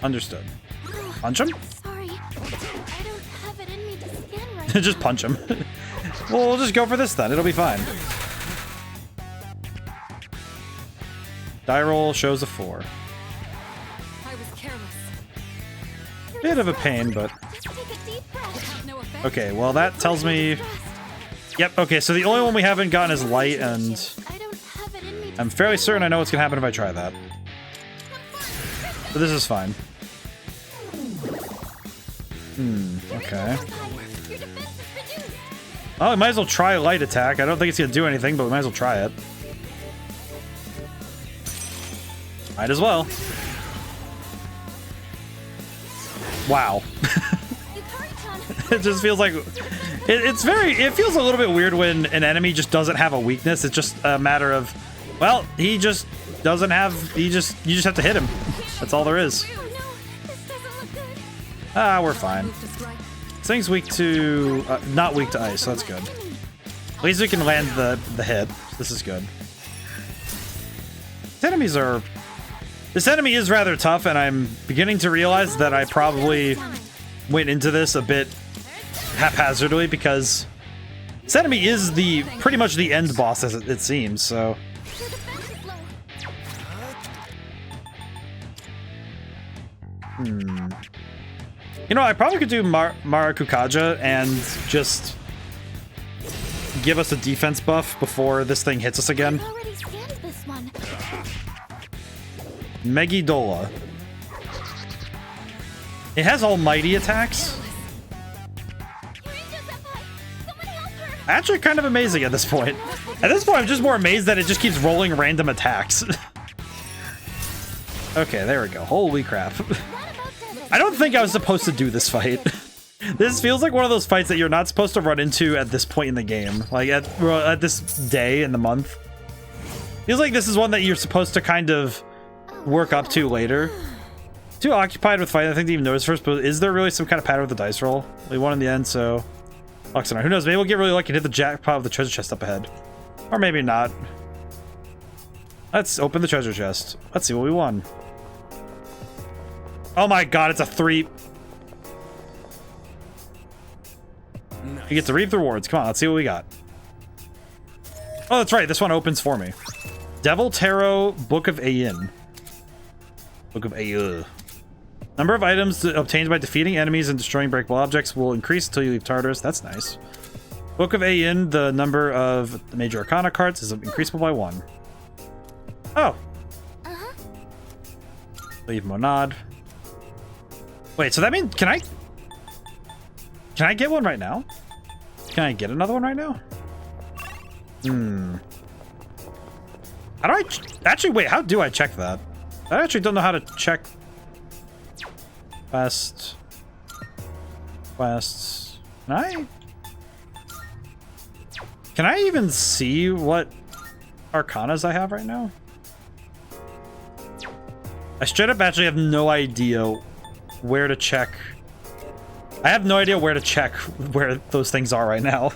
Understood. Punch him? Sorry, I don't have it in me to scan right Just punch him. Well, we'll just go for this then. It'll be fine. Die roll shows a 4. I was careless. Bit of a pain, but... Okay, well that tells me... Yep, okay, so the only one we haven't gotten is light, and I'm fairly certain I know what's gonna happen if I try that. But this is fine. Okay. Oh, we might as well try a light attack. I don't think it's gonna do anything, but we might as well try it. Might as well. Wow. It just feels like it feels a little bit weird when an enemy just doesn't have a weakness. It's just a matter of, well, he just doesn't have, you just have to hit him. That's all there is. Ah, we're fine. This thing's weak to, not weak to ice, so that's good. At least we can land the hit. This is good. This enemy is rather tough, and I'm beginning to realize that I probably went into this a bit haphazardly, because this enemy is pretty much the end boss, as it seems, so. You know, I probably could do Marakukaja and just give us a defense buff before this thing hits us again. Eidola. It has almighty attacks. Actually kind of amazing at this point. At this point, I'm just more amazed that it just keeps rolling random attacks. Okay, there we go. Holy crap. I don't think I was supposed to do this fight. This feels like one of those fights that you're not supposed to run into at this point in the game. Like, at this day in the month. Feels like this is one that you're supposed to kind of work up to later. Too occupied with fighting, I think, to even notice first, but is there really some kind of pattern with the dice roll? We won in the end, so... Luxonar. Who knows, maybe we'll get really lucky and hit the jackpot of the treasure chest up ahead. Or maybe not. Let's open the treasure chest. Let's see what we won. Oh my god, it's a 3. Nice. You get to reap the rewards. Come on, let's see what we got. Oh, that's right, this one opens for me. Devil Tarot, Book of Ayin. Book of Ayin. Number of items obtained by defeating enemies and destroying breakable objects will increase until you leave Tartarus. That's nice. Book of Ayin, the number of the major arcana cards is increasable by 1. Oh. Leave Monad. Wait, so that means, can I get one right now? Can I get another one right now? How do I actually, wait, how do I check that? I actually don't know how to check quests. Can I even see what arcanas I have right now? I straight up actually have no idea where to check. I have no idea where to check where those things are right now.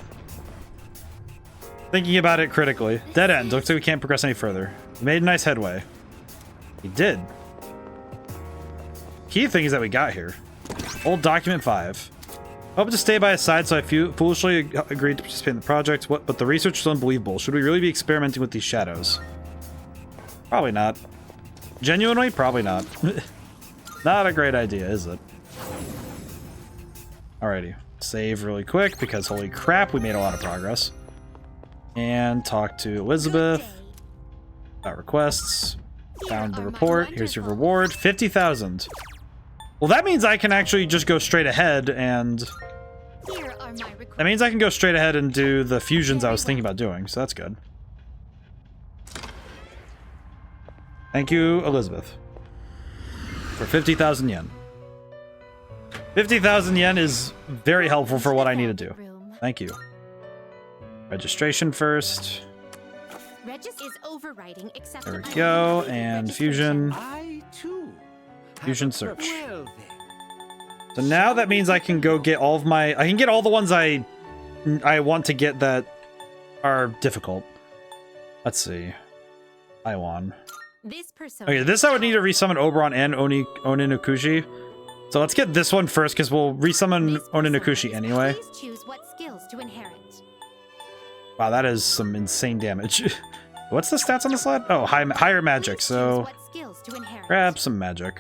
Thinking about it critically. Dead end. Looks like we can't progress any further. We made nice headway. We did. Key thing is that we got here. Old document 5. Hope to stay by his side, so I foolishly agreed to participate in the project. But the research is unbelievable. Should we really be experimenting with these shadows? Probably not. Genuinely, probably not. Not a great idea, is it? Alrighty. Save really quick, because holy crap, we made a lot of progress. And talk to Elizabeth. About requests. Found the report. Here's your reward. 50,000. Well, that means I can actually just go straight ahead and... That means I can go straight ahead and do the fusions I was thinking about doing, so that's good. Thank you, Elizabeth. For 50,000 yen. 50,000 yen is very helpful for what I need to do. Thank you. Registration first. There we go, and fusion. Fusion search. So now that means I can go get all of my... I can get all the ones I want to get that are difficult. Let's see. Taiwan. Okay, this I would need to resummon Oberon and Oninokushi. So let's get this one first, because we'll resummon Oninokushi anyway. Wow, that is some insane damage. What's the stats on the slide? Oh, higher magic, so grab some magic.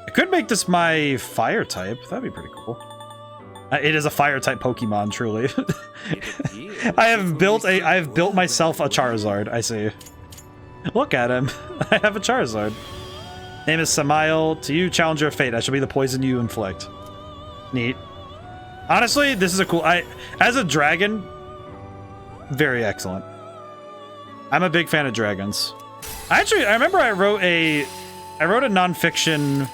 I could make this my fire type. That'd be pretty cool. It is a fire type Pokemon, truly. I have built myself a Charizard. I see. Look at him. I have a Charizard. Name is Samael. To you, challenger of fate. I shall be the poison you inflict. Neat. Honestly, this is a cool. As a dragon, very excellent. I'm a big fan of dragons. I remember I wrote a nonfiction.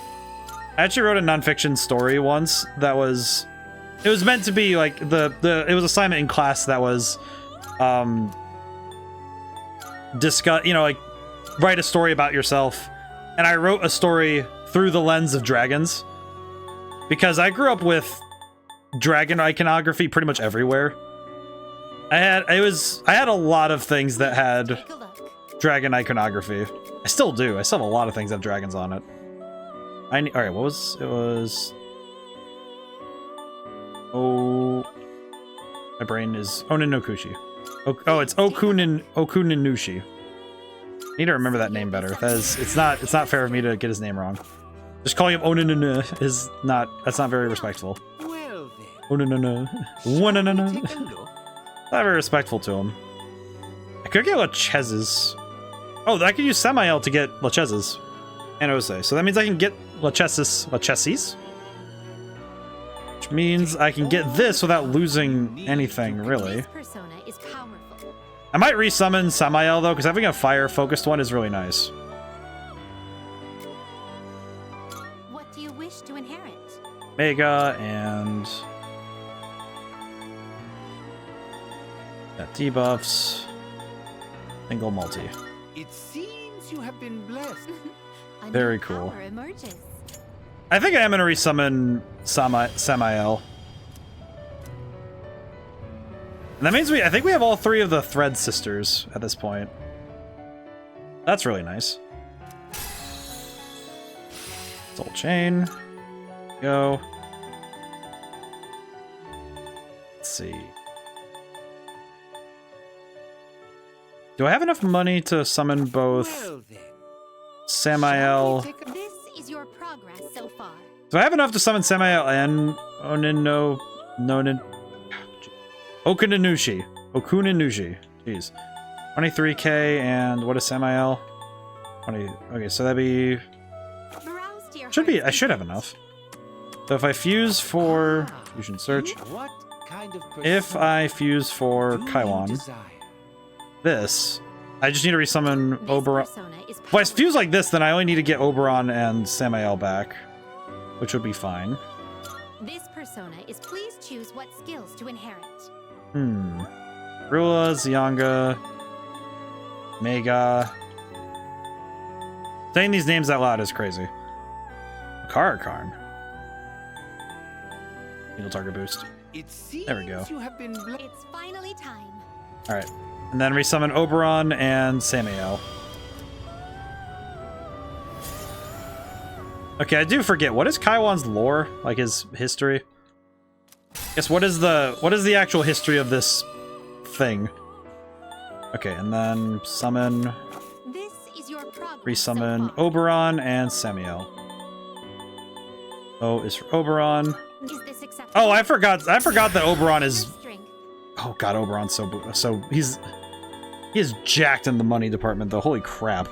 I actually wrote a nonfiction story once that was. It was meant to be like it was assignment in class that was, discuss, you know, like write a story about yourself, and I wrote a story through the lens of dragons because I grew up with dragon iconography pretty much everywhere. I had a lot of things that had dragon iconography. I still do. I still have a lot of things that have dragons on it. All right, what was it? Was my brain is Oninokushi. Oh, it's Okuninushi. Need to remember that name better. It's not fair of me to get his name wrong. Just calling him Oninunu that's not very respectful. Oninunu. Not very respectful to him. I could get Lachesis. Oh, I could use Samael to get Lachesis and Ose. So that means I can get Lachesis. Which means I can get this without losing anything, really. I might resummon Samael, though, because having a fire-focused one is really nice. What do you wish to inherit? Mega and... got debuffs. Single multi. It seems you have been blessed. Very cool. I think I am going to resummon Samael. And that means I think we have all three of the Thread sisters at this point. That's really nice. Soul Chain. Go. Let's see. Do I have enough money to summon both Samael? This is your progress so far. Do I have enough to summon Samael and Okuninushi. Jeez. 23k and what is Samael? 20. Okay, so that'd be. I should have enough. So if I fuse for Fusion Search, if I fuse for Kaiwan, this, I just need to resummon Oberon. If I fuse like this, then I only need to get Oberon and Samael back, which would be fine. This persona is please choose what skills to inherit. Rula, Zyanga, Mega. Saying these names out loud is crazy. Karakarn. Needle target boost. There we go. It's finally time. Alright. And then resummon Oberon and Samael. Okay, I do forget. What is Kaiwan's lore? Like his history? Guess what is the actual history of this thing? Okay, and then summon. This is your progress. Resummon Oberon and Samael. O is for Oberon. Is this acceptable? Oh, I forgot that Oberon is. Oh god, Oberon's so he is jacked in the money department though. Holy crap.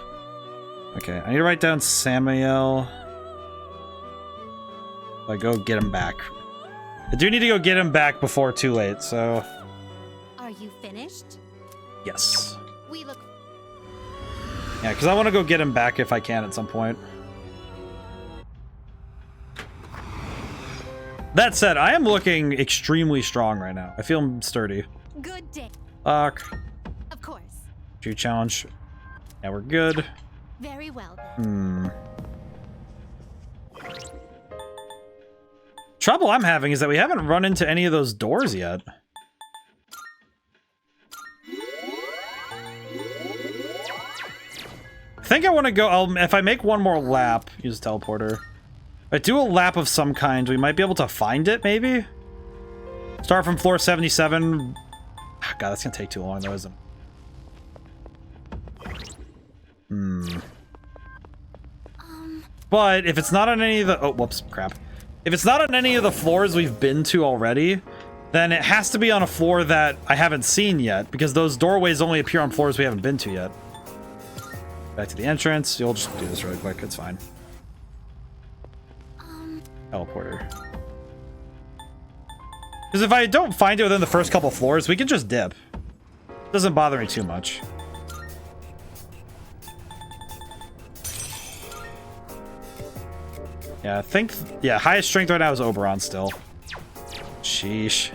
Okay, I need to write down Samael. I go get him back. I do need to go get him back before too late, so. Are you finished? Yes. We look. Yeah, because I want to go get him back if I can at some point. That said, I am looking extremely strong right now. I feel sturdy. Good day. Fuck. Of course. True challenge. Yeah, we're good. Very well then. Trouble I'm having is that we haven't run into any of those doors yet. I think I want to go. If I make one more lap, use teleporter. If I do a lap of some kind, we might be able to find it, maybe? Start from floor 77. Oh, God, that's gonna take too long, though, isn't it? But if it's not on any of the... Oh, whoops, crap. If it's not on any of the floors we've been to already, then it has to be on a floor that I haven't seen yet, because those doorways only appear on floors we haven't been to yet. Back to the entrance. You'll just do this really quick. It's fine. Teleporter. Because if I don't find it within the first couple floors, we can just dip. Doesn't bother me too much. Yeah, I think... Yeah, highest strength right now is Oberon still. Sheesh.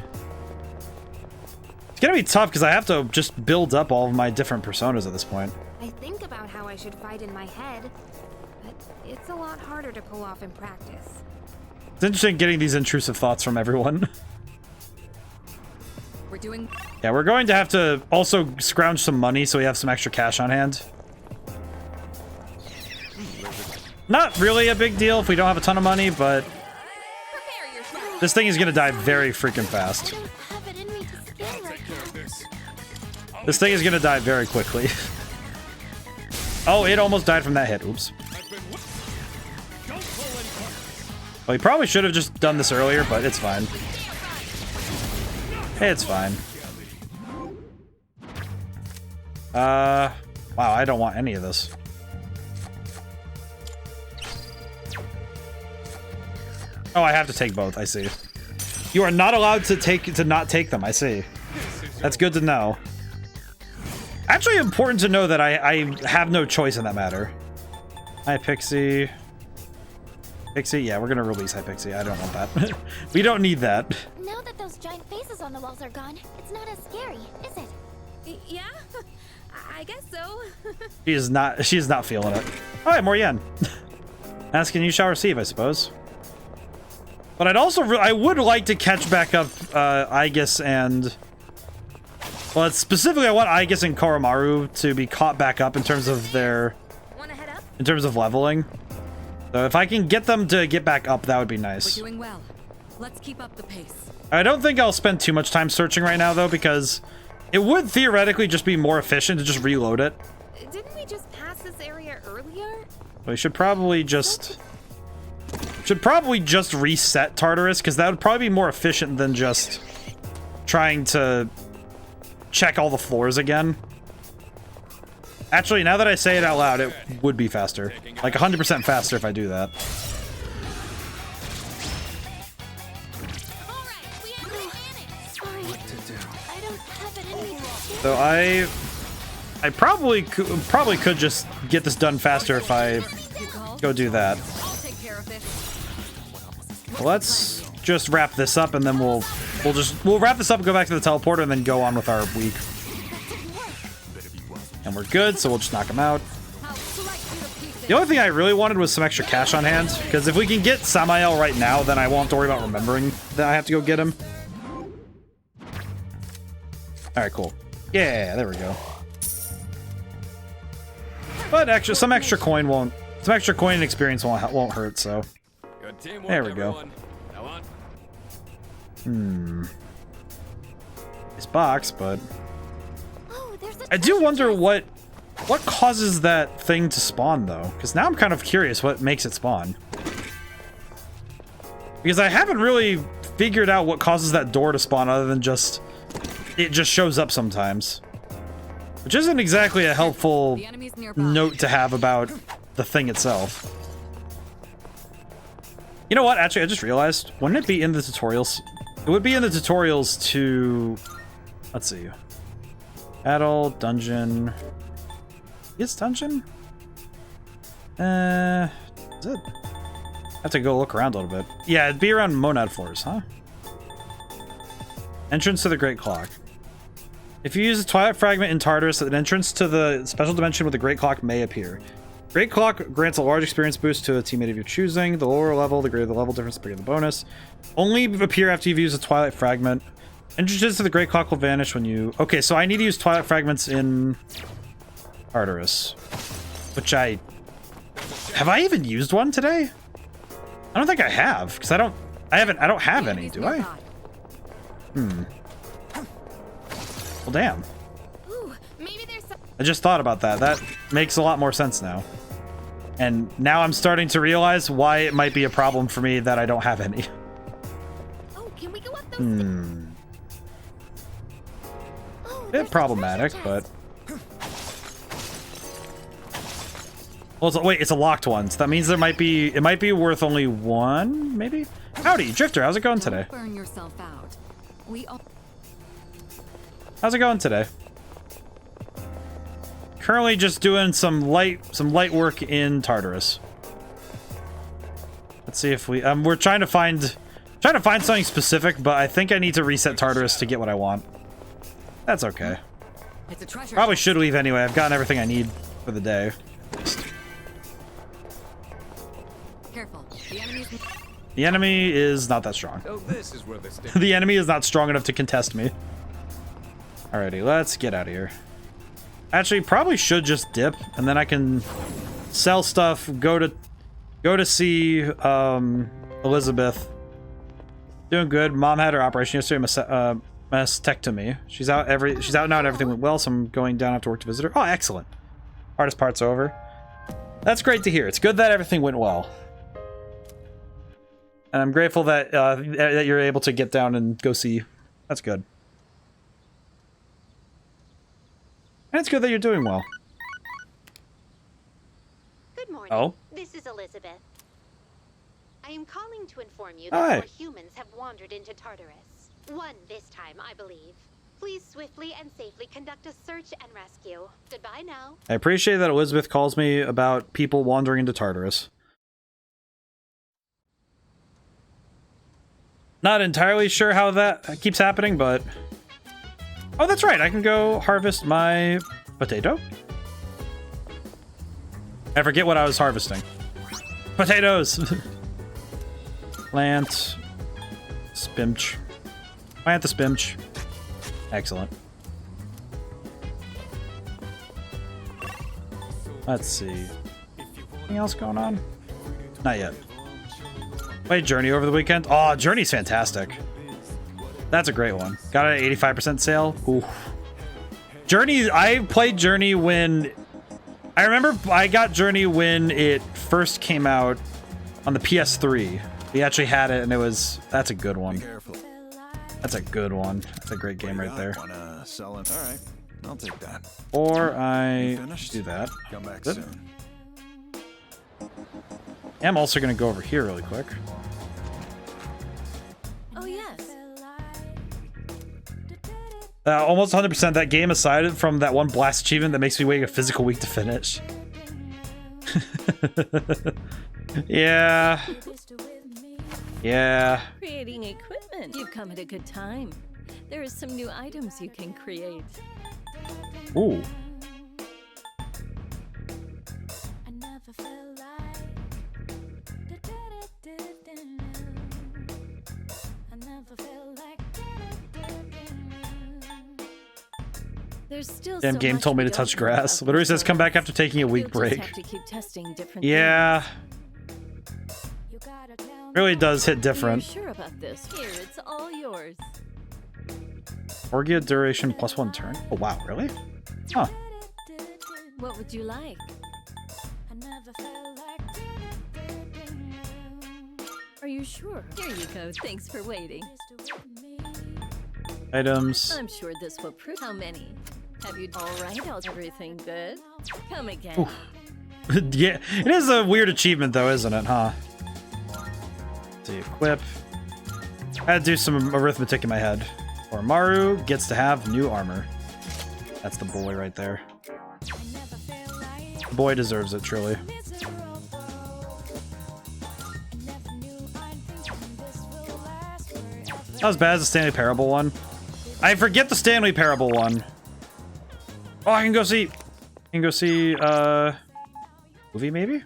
It's gonna be tough because I have to just build up all of my different personas at this point. I think about how I should fight in my head, but it's a lot harder to pull off in practice. It's interesting getting these intrusive thoughts from everyone. We're doing... Yeah, we're going to have to also scrounge some money so we have some extra cash on hand. Not really a big deal if we don't have a ton of money, but this thing is going to die very freaking fast. This thing is going to die very quickly. Oh, it almost died from that hit. Oops. Well, he probably should have just done this earlier, but it's fine. It's fine. Wow, I don't want any of this. Oh, I have to take both. I see. You are not allowed to not take them. I see. That's good to know. Actually, important to know that I have no choice in that matter. Hi, Pixie. Pixie, yeah, we're gonna release Hi, Pixie. I don't want that. We don't need that. Now that those giant faces on the walls are gone, it's not as scary, is it? Yeah, I guess so. She is not feeling it. Oh, yeah, more yen. Asking you shall receive, I suppose. But I'd also I would like to catch back up Aegis and... Well, specifically I want Aegis and Koromaru to be caught back up in terms of their... In terms of leveling. So if I can get them to get back up, that would be nice. We're doing well. Let's keep up the pace. I don't think I'll spend too much time searching right now, though, because it would theoretically just be more efficient to just reload it. Didn't we just pass this area earlier? We should probably just... reset Tartarus, because that would probably be more efficient than just trying to check all the floors again. Actually, now that I say it out loud, it would be faster. Like 100% faster if I do that. So I probably could just get this done faster if I go do that. Let's just wrap this up and then we'll wrap this up and go back to the teleporter and then go on with our week. And we're good, so we'll just knock him out. The only thing I really wanted was some extra cash on hand, because if we can get Samael right now, then I won't have to worry about remembering that I have to go get him. Alright, cool. Yeah, there we go. But some extra coin and experience won't hurt, so. There we go. Nice box, but I do wonder what causes that thing to spawn, though, because now I'm kind of curious what makes it spawn. Because I haven't really figured out what causes that door to spawn other than just it just shows up sometimes, which isn't exactly a helpful note to have about the thing itself. You know what? Actually, I just realized, wouldn't it be in the tutorials? It would be in the tutorials to... Let's see. Battle, dungeon... Is dungeon? Is it? I have to go look around a little bit. Yeah, it'd be around Monad floors, huh? Entrance to the Great Clock. If you use a Twilight Fragment in Tartarus, an entrance to the special dimension with the Great Clock may appear. Great Clock grants a large experience boost to a teammate of your choosing. The lower level, the greater the level difference, the bigger the bonus. Only appear after you've used a Twilight Fragment. Entrances to the Great Clock will vanish when you... Okay, so I need to use Twilight Fragments in Tartarus. Which I... Have I even used one today? I don't think I have, because I don't have any, do I? Well, damn. Ooh, maybe there's some... I just thought about that. That makes a lot more sense now. And now I'm starting to realize why it might be a problem for me that I don't have any. Oh, can we go up those Bit problematic, but... Well, wait, it's a locked one, so that means it might be worth only one, maybe? Howdy, Drifter, how's it going today? Burn yourself out. How's it going today? Currently just doing some light work in Tartarus. Let's see if we're trying to find something specific, but I think I need to reset Tartarus to get what I want. That's okay. Probably should leave anyway. I've gotten everything I need for the day. Careful. The enemy is not that strong. So this is where this The enemy is not strong enough to contest me. Alrighty, let's get out of here. Actually, probably should just dip, and then I can sell stuff, go to see Elizabeth. Doing good. Mom had her operation yesterday, mastectomy. She's out now and everything went well, so I'm going down after work to visit her. Oh, excellent. Hardest part's over. That's great to hear. It's good that everything went well. And I'm grateful that that you're able to get down and go see. That's good. And it's good that you're doing well. Good morning. Oh? This is Elizabeth. I am calling to inform you Hi. that more humans have wandered into Tartarus. One this time, I believe. Please swiftly and safely conduct a search and rescue. Goodbye now. I appreciate that Elizabeth calls me about people wandering into Tartarus. Not entirely sure how that keeps happening, but... Oh, that's right. I can go harvest my potato. I forget what I was harvesting. Potatoes! Plant. Spimch. Plant the spimch. Excellent. Let's see. Anything else going on? Not yet. Played Journey over the weekend. Oh, Journey's fantastic. That's a great one. Got it at 85% sale. Ooh. Journey, I played Journey when... I remember I got Journey when it first came out on the PS3. We actually had it, and it was... That's a good one. That's a good one. That's a great game right there. Wanna sell it? All right, I'll take that. Or I do that. Come back Good. soon. I'm also going to go over here really quick. Oh, yes. Almost 100% that game aside from that one blast achievement that makes me wait a physical week to finish. Yeah. Yeah. Creating equipment. You've come at a good time. There are some new items you can create. Ooh. There's still Damn so game much told me we to touch don't know grass. about Literally this says come back after taking a week You'll just break. have to keep testing different Yeah. Really does hit things. different. Are you sure about this? Here, it's all yours. Orgia duration plus 1 turn. Oh wow, really? Huh. What would you like? Are you sure? Here you go. Thanks for waiting. Items. I'm sure this will prove how many. Have you all right? Everything good? Come again. Ooh. Yeah, it is a weird achievement though, isn't it, huh? Let's see, equip. I had to do some arithmetic in my head. Oromaru gets to have new armor. That's the boy right there. The boy deserves it, truly. Not as bad as the Stanley Parable one. I forget the Stanley Parable one. Oh, I can go see... movie, maybe?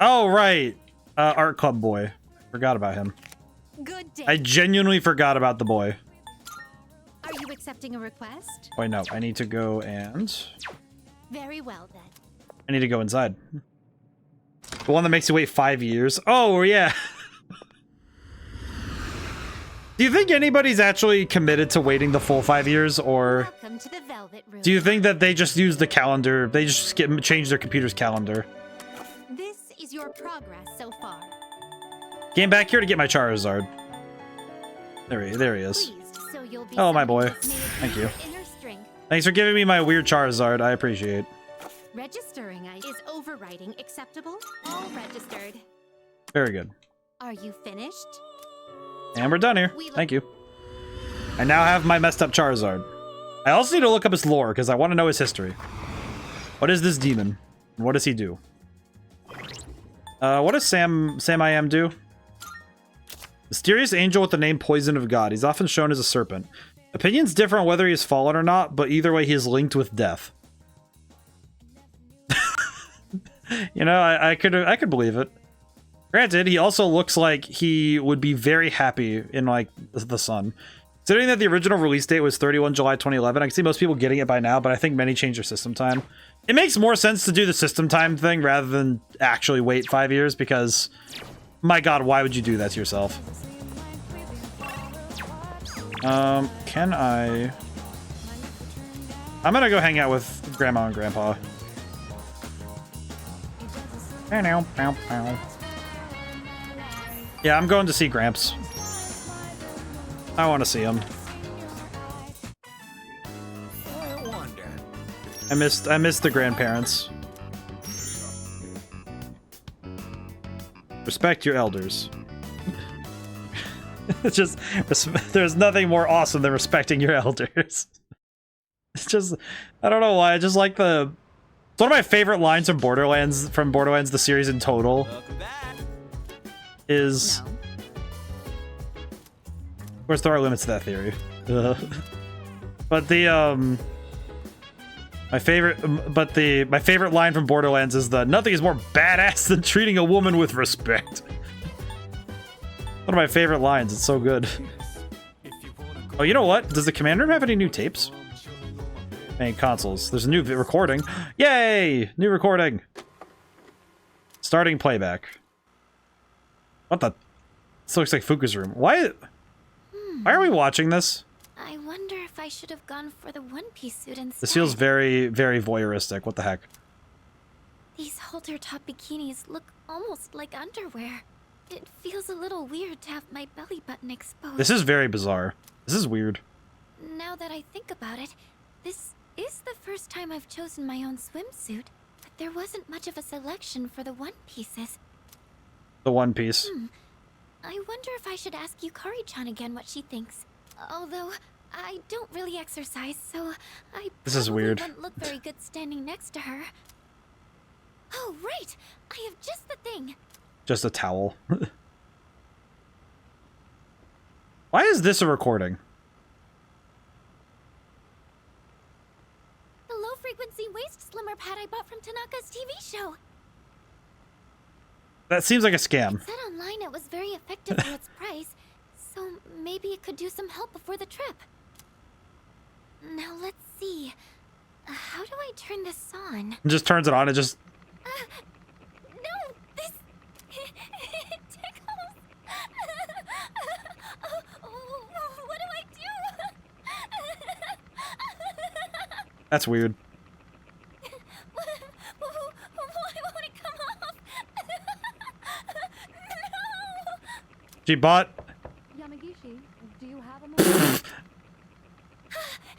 Oh, right. Art Club boy. Forgot about him. Good day. I genuinely forgot about the boy. Are you accepting a request? Wait, no. I need to go and... Very well then. I need to go inside. The one that makes you wait 5 years. Oh, yeah. Do you think anybody's actually committed to waiting the full 5 years, or Welcome to the Velvet Room. do you think that they just use the calendar? They just change their computer's calendar. This is your progress so far. Came back here to get my Charizard. There he is. So you'll be Oh, my boy. somebody who's Thank made you. of inner strength. Thanks for giving me my weird Charizard. I appreciate. Registering is overriding acceptable? All registered. Very good. Are you finished? And we're done here. Thank you. I now have my messed up Charizard. I also need to look up his lore, because I want to know his history. What is this demon? And what does he do? What does Sam I Am do? Mysterious angel with the name Poison of God. He's often shown as a serpent. Opinions differ on whether he has fallen or not, but either way he is linked with death. You know, I could believe it. Granted, he also looks like he would be very happy in, like, the sun. Considering that the original release date was 31 July 2011, I can see most people getting it by now, but I think many change their system time. It makes more sense to do the system time thing rather than actually wait 5 years, because, my god, why would you do that to yourself? Can I... I'm gonna go hang out with Grandma and Grandpa. Yeah, I'm going to see Gramps. I want to see him. I missed the grandparents. Respect your elders. It's just, there's nothing more awesome than respecting your elders. It's just, I don't know why, I just like the... It's one of my favorite lines from Borderlands, the series in total. Is... No. Of course, there are limits to that theory. But the, my favorite line from Borderlands is the, nothing is more badass than treating a woman with respect. One of my favorite lines, it's so good. Oh, you know what? Does the Command Room have any new tapes? Main consoles. There's a new recording. Yay! New recording. Starting playback. What the? This looks like Fuka's room. Why are we watching this? I wonder if I should have gone for the one-piece suit instead. This feels very, very voyeuristic. What the heck? These halter-top bikinis look almost like underwear. It feels a little weird to have my belly button exposed. This is very bizarre. This is weird. Now that I think about it, this is the first time I've chosen my own swimsuit, but there wasn't much of a selection for the one-pieces. The one piece. I wonder if I should ask Yukari-chan again what she thinks. Although, I don't really exercise, so I This is weird. wouldn't look very good standing next to her. Oh, right! I have just the thing! Just a towel. Why is this a recording? The low-frequency waist slimmer pad I bought from Tanaka's TV show. That seems like a scam. It said online it was very effective for its price, so maybe it could do some help before the trip. Now let's see. How do I turn this on? It just turns it on. It just... No! This... it tickles! What do I do? That's weird. Why won't it come off? No! She bought... Yamagishi, do you have a moment?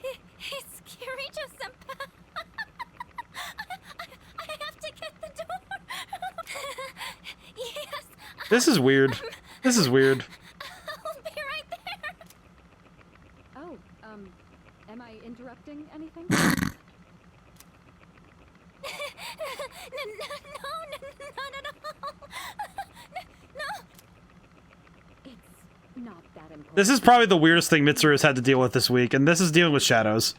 It's Kirito-senpai. I have to get the door. Yes. This is weird. This is weird. I'll be right there. Oh, am I interrupting anything? No, not at all. No. It's not that important. This is probably the weirdest thing Mitsuru's had to deal with this week, and this is dealing with shadows.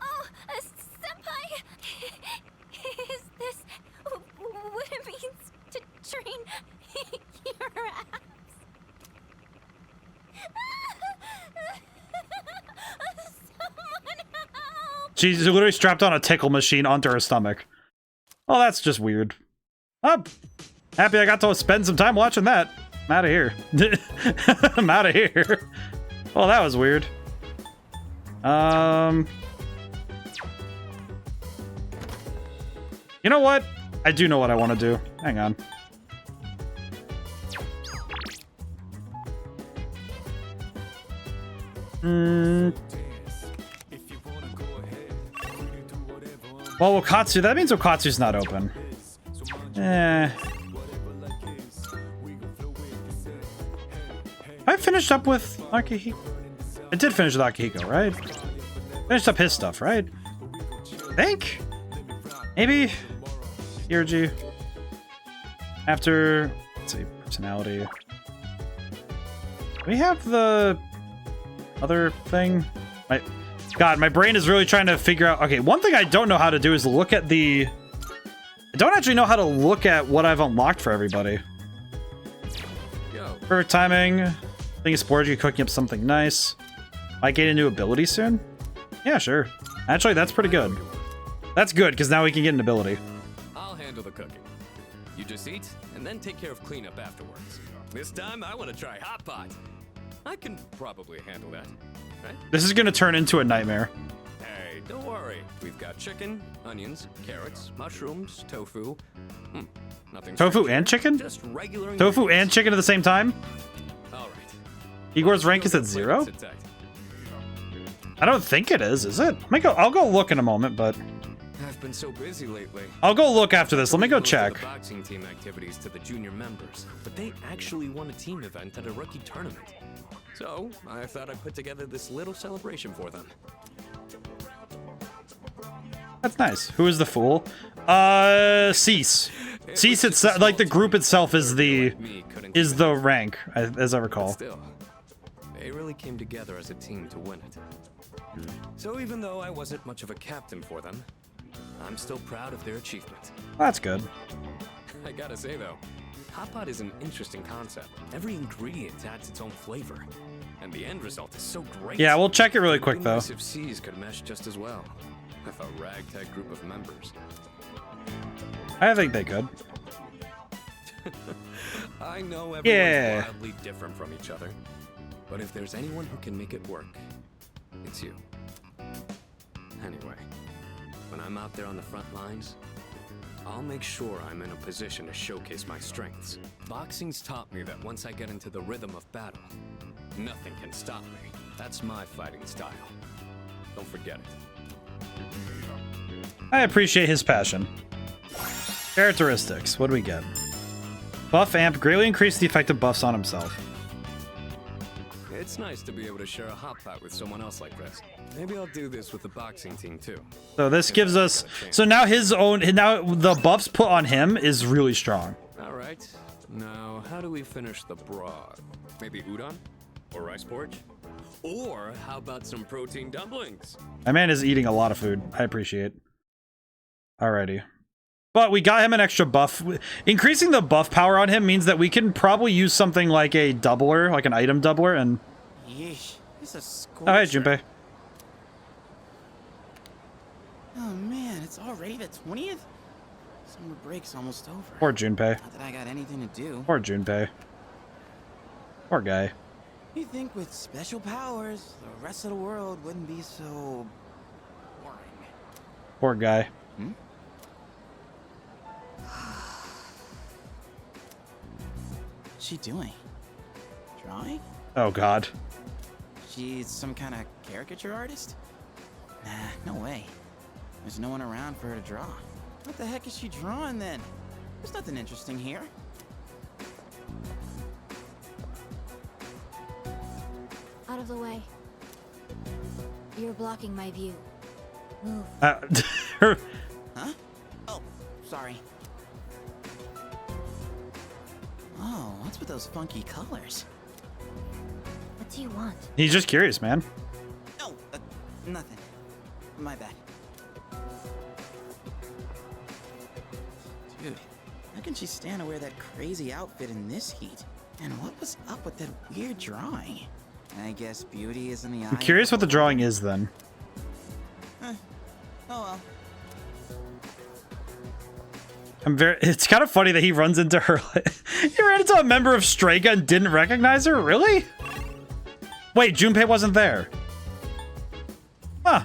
Oh, senpai. Is this what it means to train your abs? Someone help! She's literally strapped on a tickle machine onto her stomach. Oh, that's just weird. Oh, happy I got to spend some time watching that. I'm out of here. I'm out of here. Well, that was weird. You know what? I do know what I want to do. Hang on. Well, Wakatsu, that means Wakatsu's not open. I finished up with Akihiko. I did finish with Akihiko, right? Finished up his stuff, right? I think? Maybe? Irji. After, let's see, personality. We have the other thing. God, my brain is really trying to figure out. Okay, one thing I don't know how to do is look at the. I don't actually know how to look at what I've unlocked for everybody. Perfect timing. I think it's Sporgy cooking up something nice. Might gain a new ability soon. Yeah, sure. Actually, that's pretty good. That's good because now we can get an ability. I'll handle the cooking. You just eat and then take care of cleanup afterwards. This time, I want to try hot pot. I can probably handle that. Right? This is gonna turn into a nightmare. Hey, don't worry. We've got chicken, onions, carrots, mushrooms, tofu. Nothing. Tofu and chicken? Just regular Tofu and chicken at the same time? All right. Igor's rank is at 0? I don't think it is it? I'll go look in a moment, but I've been so busy lately. I'll go look after this. Let me go check. The boxing team activities to the junior members, but they actually won a team event at a rookie tournament. So, I thought I'd put together this little celebration for them. That's nice. Who is the fool? Cease. Cease itself, like the group itself is the rank, as I recall. Still, they really came together as a team to win it. So even though I wasn't much of a captain for them, I'm still proud of their achievement. That's good. I gotta say though, hot pot is an interesting concept. Every ingredient adds its own flavor, and the end result is so great. Yeah, we'll check it really quick though. Massive C's could mesh just as well with a ragtag group of members. I think they could. I know everyone's wildly different from each other, but if there's anyone who can make it work, it's you. Anyway, when I'm out there on the front lines, I'll make sure I'm in a position to showcase my strengths. Boxing's taught me that once I get into the rhythm of battle, nothing can stop me. That's my fighting style. Don't forget it. I appreciate his passion. Characteristics. What do we get? Buff amp greatly increased the effect of buffs on himself. It's nice to be able to share a hot pot with someone else like this. Maybe I'll do this with the boxing team too. So this gives us. So now now the buffs put on him is really strong. All right. Now, how do we finish the broth? Maybe udon or rice porridge? Or how about some protein dumplings? My man is eating a lot of food. I appreciate. Alrighty. But we got him an extra buff. Increasing the buff power on him means that we can probably use something like a doubler, like an item doubler, and... Yeesh, this is oh, hey, Junpei. Oh man, it's already the 20th? Summer break's almost over. Poor Junpei. Not that I got anything to do. Poor Junpei. Poor guy. You think with special powers, the rest of the world wouldn't be so... boring. Poor guy. Hmm? What's she doing? Drawing? Oh god. She's some kind of caricature artist? Nah, no way. There's no one around for her to draw. What the heck is she drawing then? There's nothing interesting here. Out of the way. You're blocking my view. Move. Huh? Oh, sorry. Oh, what's with those funky colors? What do you want? He's just curious, man. No, nothing. My bad. Dude, how can she stand to wear that crazy outfit in this heat? And what was up with that weird drawing? I guess beauty is in the eye. I'm curious what the drawing is then. Oh well. It's kind of funny that he runs into her. He ran into a member of Stray Gun and didn't recognize her? Really? Wait, Junpei wasn't there. Huh.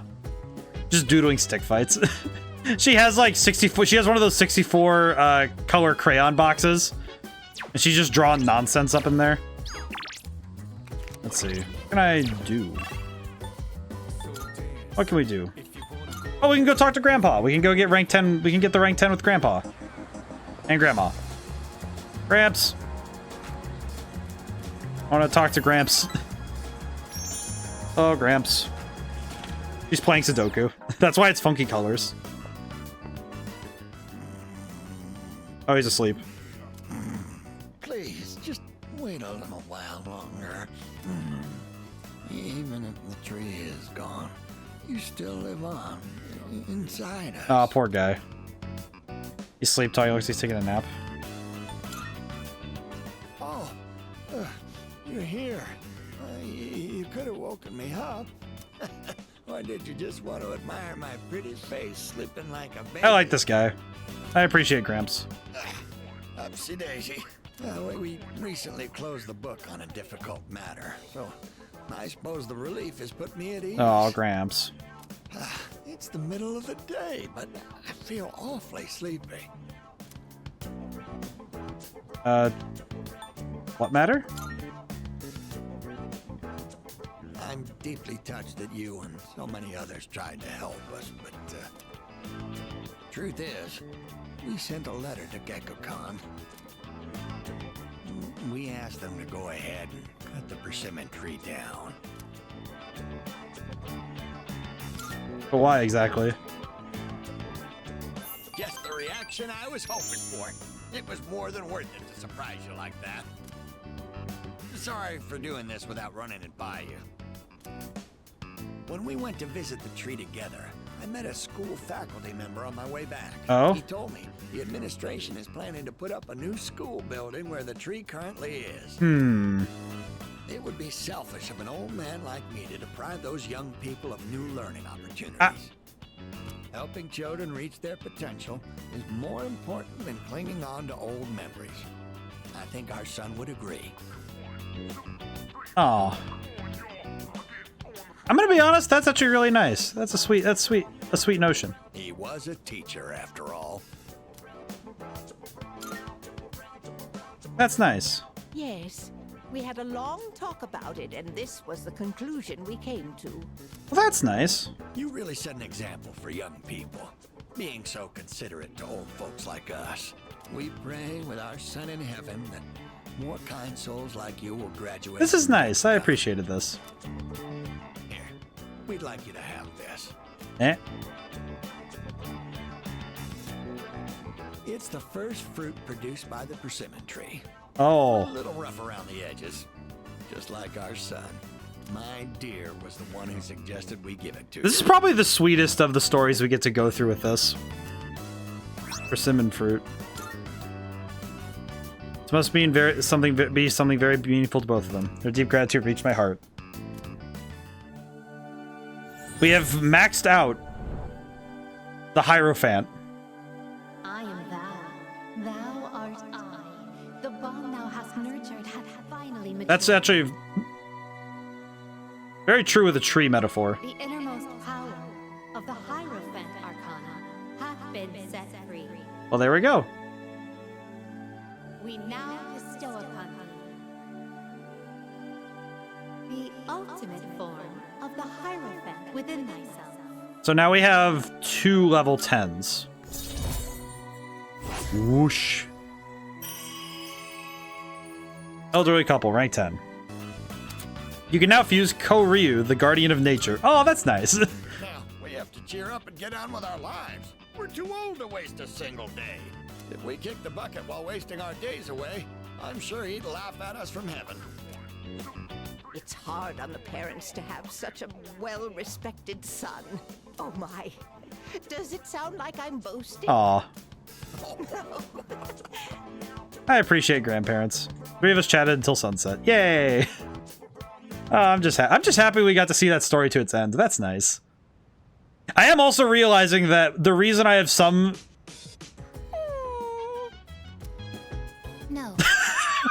Just doodling stick fights. She has like 64. She has one of those 64 color crayon boxes. And she's just drawing nonsense up in there. Let's see. What can I do? What can we do? Oh, we can go talk to Grandpa. We can go get rank 10. We can get the rank 10 with Grandpa. And Grandma. Gramps. I want to talk to Gramps. Oh, Gramps. She's playing Sudoku. That's why it's funky colors. Oh, he's asleep. Please, just wait a little while longer. Even if the tree is gone, you still live on inside us. Oh, poor guy. He's sleep talking. Looks like he's taking a nap. Oh, you're here. You could have woken me up. Or did you just want to admire my pretty face slipping like a baby? I like this guy. I appreciate Gramps. Upsy daisy. We recently closed the book on a difficult matter, so I suppose the relief has put me at ease. Oh, Gramps. It's the middle of the day, but I feel awfully sleepy. What matter? I'm deeply touched that you and so many others tried to help us, but truth is, we sent a letter to Gecko-Con. We asked them to go ahead and cut the persimmon tree down. But why exactly? Just the reaction I was hoping for. It was more than worth it to surprise you like that. Sorry for doing this without running it by you. When we went to visit the tree together, I met a school faculty member on my way back. Oh? He told me the administration is planning to put up a new school building where the tree currently is. It would be selfish of an old man like me to deprive those young people of new learning opportunities. Helping children reach their potential is more important than clinging on to old memories. I think our son would agree. Oh. I'm gonna be honest, that's actually really nice. That's a sweet notion. He was a teacher after all. That's nice. Yes. We had a long talk about it, and this was the conclusion we came to. Well, that's nice. You really set an example for young people, being so considerate to old folks like us. We pray with our son in heaven that more kind souls like you will graduate. This is nice. I appreciated this. Here, we'd like you to have this. Eh? It's the first fruit produced by the persimmon tree. Oh. A little rough around the edges, just like our son. My dear was the one who suggested we give it to This is probably the sweetest of the stories we get to go through with this. Persimmon fruit. This must be something very meaningful to both of them. Their deep gratitude reached my heart. We have maxed out the Hierophant. I am thou. Thou art I. The bond thou hast nurtured hath finally matured. That's actually very true with a tree metaphor. The innermost power of the Hierophant Arcana hath been set free. Well, there we go. We now bestow upon thee the ultimate form of the Hierophant within thyself. So now we have 2 level 10s. Whoosh. Elderly couple, rank 10. You can now fuse Ko-Ryu, the guardian of nature. Oh, that's nice. Now, we have to cheer up and get on with our lives. We're too old to waste a single day. If we kick the bucket while wasting our days away, I'm sure he'd laugh at us from heaven. It's hard on the parents to have such a well-respected son. Oh my. Does it sound like I'm boasting? Aw. Oh, no. I appreciate grandparents. 3 of us chatted until sunset. Yay! I'm just happy we got to see that story to its end. That's nice. I am also realizing that the reason I have some no.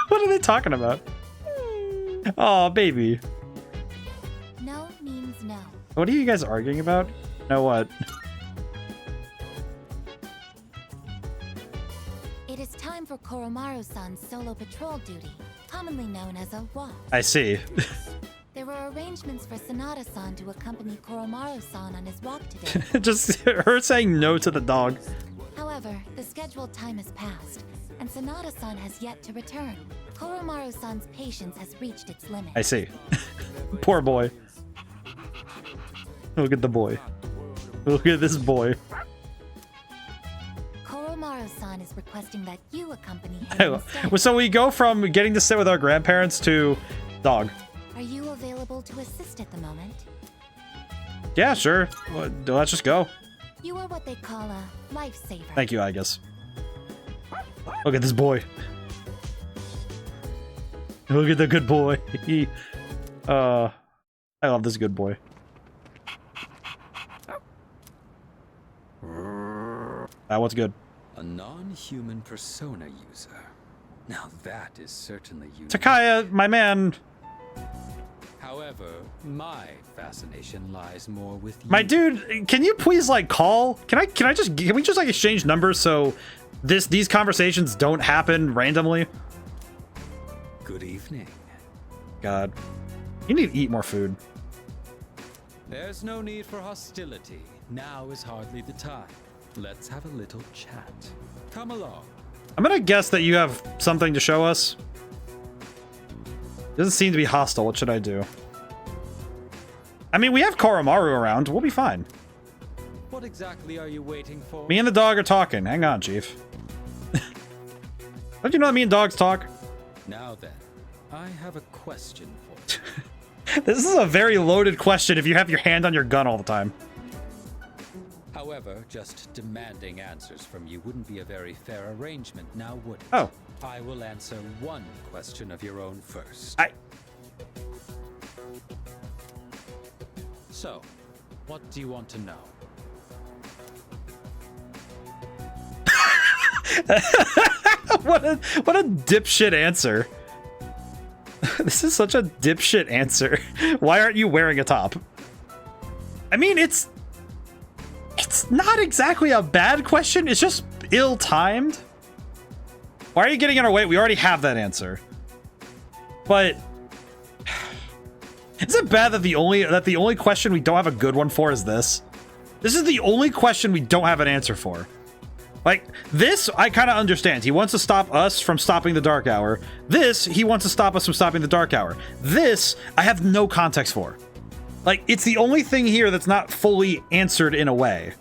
What are they talking about? Oh, baby. No means no. What are you guys arguing about? No, what? It is time for Koromaru-san's solo patrol duty, commonly known as a walk. I see. There were arrangements for Sanada-san to accompany Koromaru-san on his walk today. Just her saying no to the dog. However, the scheduled time has passed, and Sanada-san has yet to return. Koromaru-san's patience has reached its limit. I see. Poor boy. Look at the boy. Look at this boy. Koromaru-san is requesting that you accompany him instead. So we go from getting to sit with our grandparents to dog. Are you available to assist at the moment? Yeah, sure. Well, let's just go. You are what they call a lifesaver. Thank you, I guess. Look at this boy. Look at the good boy. I love this good boy. What's good? A non-human persona user. Now that is certainly unique. Takaya, my man. However, my fascination lies more with you. My dude, can you please like call? Can we just like exchange numbers so these conversations don't happen randomly? Good evening. God. You need to eat more food. There's no need for hostility. Now is hardly the time. Let's have a little chat. Come along. I'm gonna guess that you have something to show us. Doesn't seem to be hostile. What should I do? I mean, we have Koromaru around. We'll be fine. What exactly are you waiting for? Me and the dog are talking. Hang on, Chief. Don't you know that me and dogs talk? Now then, I have a question for you. This is a very loaded question if you have your hand on your gun all the time. However, just demanding answers from you wouldn't be a very fair arrangement, now would it? Oh. I will answer one question of your own first. So, what do you want to know? What a dipshit answer. This is such a dipshit answer. Why aren't you wearing a top? I mean, it's not exactly a bad question. It's just ill-timed. Why are you getting in our way? We already have that answer. But is it bad that the only question we don't have a good one for is this? This is the only question we don't have an answer for. Like, this, I kind of understand. He wants to stop us from stopping the Dark Hour. This, he wants to stop us from stopping the Dark Hour. This, I have no context for. Like, it's the only thing here that's not fully answered in a way.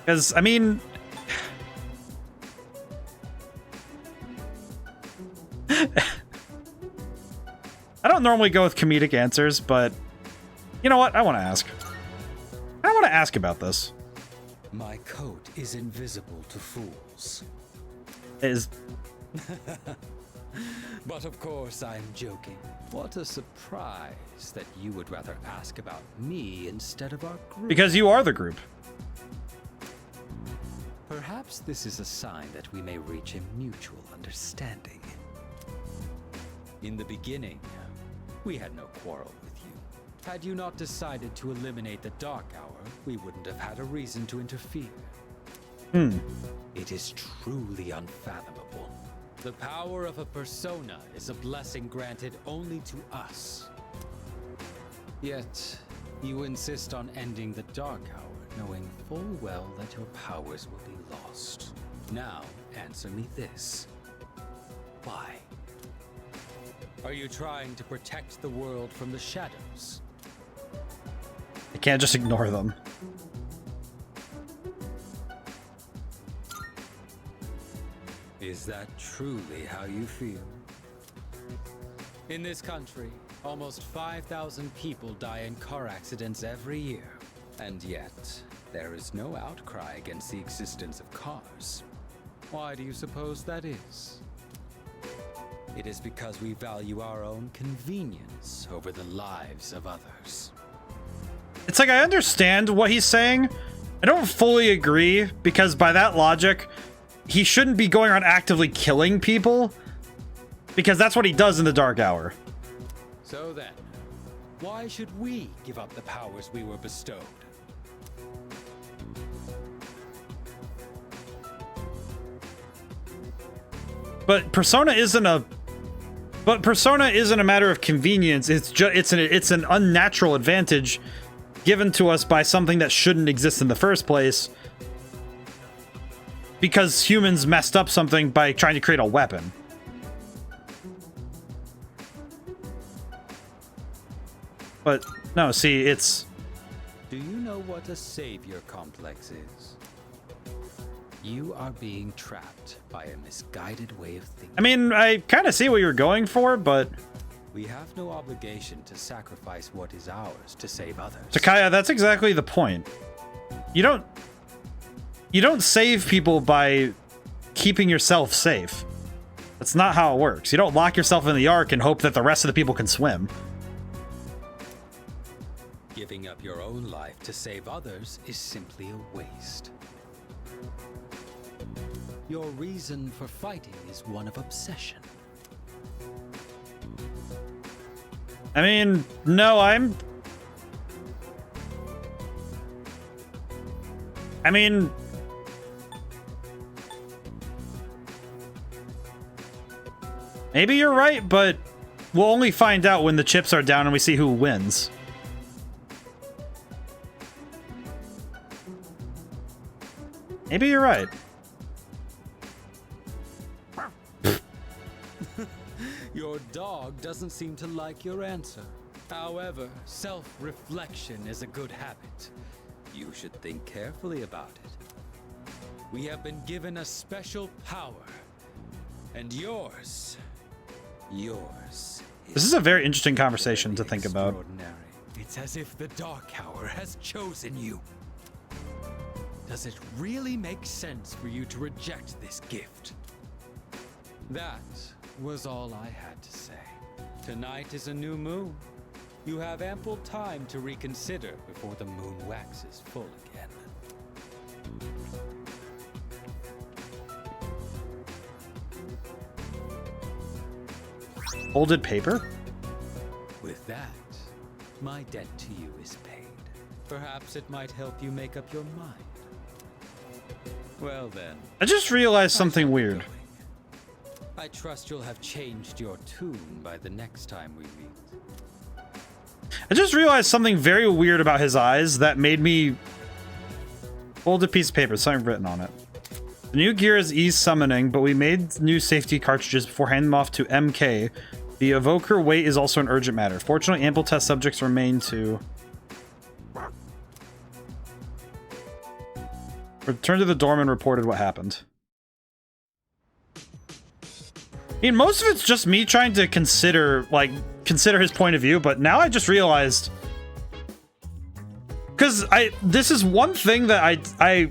Because, I mean... I don't normally go with comedic answers, but... You know what? I want to ask. I want to ask about this. My coat is invisible to fools. But of course I'm joking. What a surprise that you would rather ask about me instead of our group. Because you are the group. Perhaps this is a sign that we may reach a mutual understanding. In the beginning, we had no quarrel with you. Had you not decided to eliminate the Dark Hour, we wouldn't have had a reason to interfere. It is truly unfathomable. The power of a persona is a blessing granted only to us. Yet, you insist on ending the Dark Hour, knowing full well that your powers will be lost. Now, answer me this. Why? Are you trying to protect the world from the shadows? I can't just ignore them. Is that truly how you feel? In this country, almost 5,000 people die in car accidents every year. And yet, there is no outcry against the existence of cars. Why do you suppose that is? It is because we value our own convenience over the lives of others. It's like, I understand what he's saying. I don't fully agree, because by that logic, he shouldn't be going around actively killing people, because that's what he does in the Dark Hour. So then, why should we give up the powers we were bestowed? But Persona isn't a matter of convenience. It's an unnatural advantage given to us by something that shouldn't exist in the first place, because humans messed up something by trying to create a weapon. But no, see, it's... Do you know what a savior complex is? You are being trapped by a misguided way of thinking. I mean, I kind of see what you're going for, but... We have no obligation to sacrifice what is ours to save others. Takaya, that's exactly the point. You don't save people by keeping yourself safe. That's not how it works. You don't lock yourself in the Ark and hope that the rest of the people can swim. Giving up your own life to save others is simply a waste. Your reason for fighting is one of obsession. I mean, no, I mean... Maybe you're right, but we'll only find out when the chips are down and we see who wins. Maybe you're right. Your dog doesn't seem to like your answer. However, self-reflection is a good habit. You should think carefully about it. We have been given a special power, and yours. This is a very interesting conversation to think about. It's as if the Dark Hour has chosen you. Does it really make sense for you to reject this gift? That was all I had to say. Tonight is a new moon. You have ample time to reconsider before the moon waxes full again. Folded paper? With that, my debt to you is paid. Perhaps it might help you make up your mind. Well then. I just realized something weird. I trust you'll have changed your tune by the next time we meet. I just realized something very weird about his eyes that made me... Fold a piece of paper, something written on it. The new gear is ease summoning, but we made new safety cartridges before handing them off to MK. The evoker weight is also an urgent matter. Fortunately, ample test subjects remain to... Returned to the dorm and reported what happened. I mean, most of it's just me trying to consider his point of view, but now I just realized... Because this is one thing that I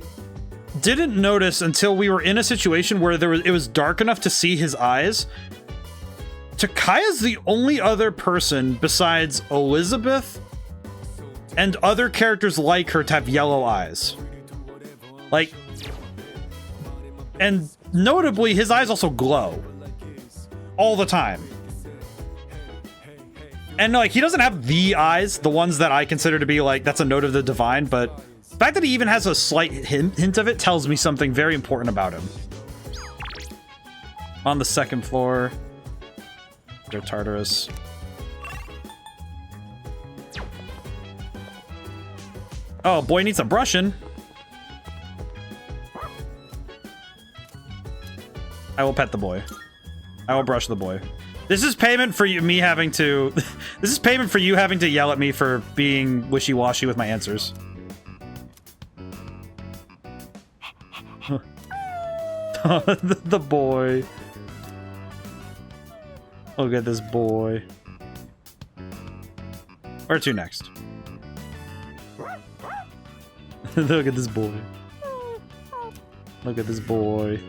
didn't notice until we were in a situation where it was dark enough to see his eyes. Takaya's the only other person besides Elizabeth and other characters like her to have yellow eyes. Like, and notably, his eyes also glow all the time. And like, he doesn't have the eyes, the ones that I consider to be like, that's a note of the divine, but the fact that he even has a slight hint of it tells me something very important about him. On the second floor, there's Tartarus. Oh, boy needs some brushing. I will pet the boy. I will brush the boy. This is payment for me having to... This is payment for you having to yell at me for being wishy-washy with my answers. The boy. Look at this boy. Where to next? Look at this boy. Look at this boy.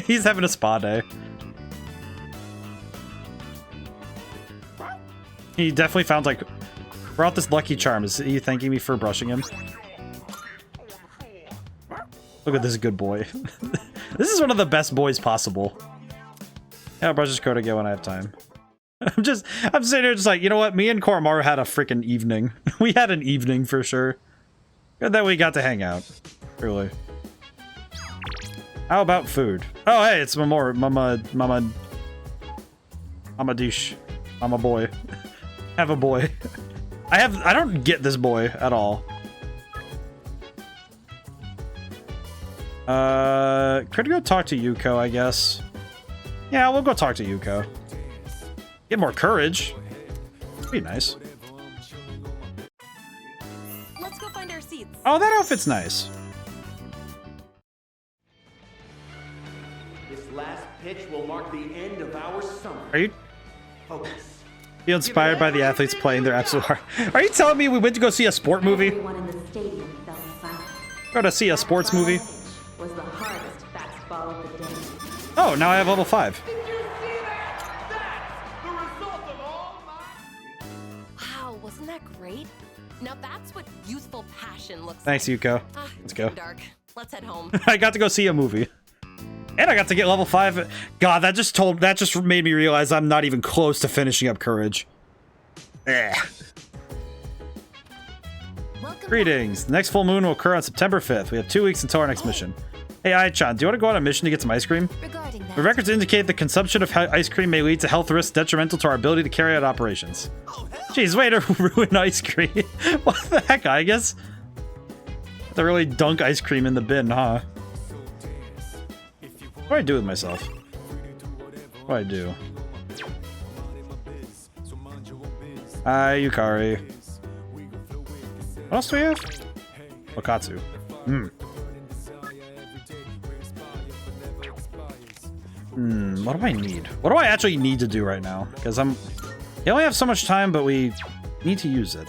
He's having a spa day. He definitely found, like, brought this Lucky Charm. Is he thanking me for brushing him? Look Look at this good boy. This is one of the best boys possible. Yeah, I'll brush his coat again when I have time. I'm sitting here just like, you know what? Me and Koromaru had a freaking evening. We had an evening for sure. Good that we got to hang out. Really. How about food? Oh, hey, it's Mama douche. Mama boy. Have a boy. I don't get this boy at all. Could go talk to Yuko, I guess. Yeah, we'll go talk to Yuko. Get more courage. Be nice. Let's go find our seats. Oh, that outfit's nice. This last pitch will mark the end of our summer. Are you Focus. feel inspired by the athletes playing their absolute heart? Are you telling me we went to go see a sport movie? Go to see a sports movie? Was the hardest fastball of the day. Oh, now I have level 5. Wow, wasn't that great? Now that's what youthful passion looks Thanks, like. Yuko. Ah, Let's it's go. getting dark. Let's head home. I got to go see a movie. And I got to get level 5. God, that just made me realize I'm not even close to finishing up courage. Ugh. Greetings. The next full moon will occur on September 5th. We have 2 weeks until our next mission. Hey, Ai-chan, do you want to go on a mission to get some ice cream? Regarding that, The records indicate the consumption of ice cream may lead to health risks detrimental to our ability to carry out operations. Jeez, way to ruin ice cream. What the heck, I guess? Have to really dunk ice cream in the bin, huh? What do I do with myself? What do I do? Yukari. What else do we have? Wakatsu. What do I need? What do I actually need to do right now? Because we only have so much time, but we need to use it.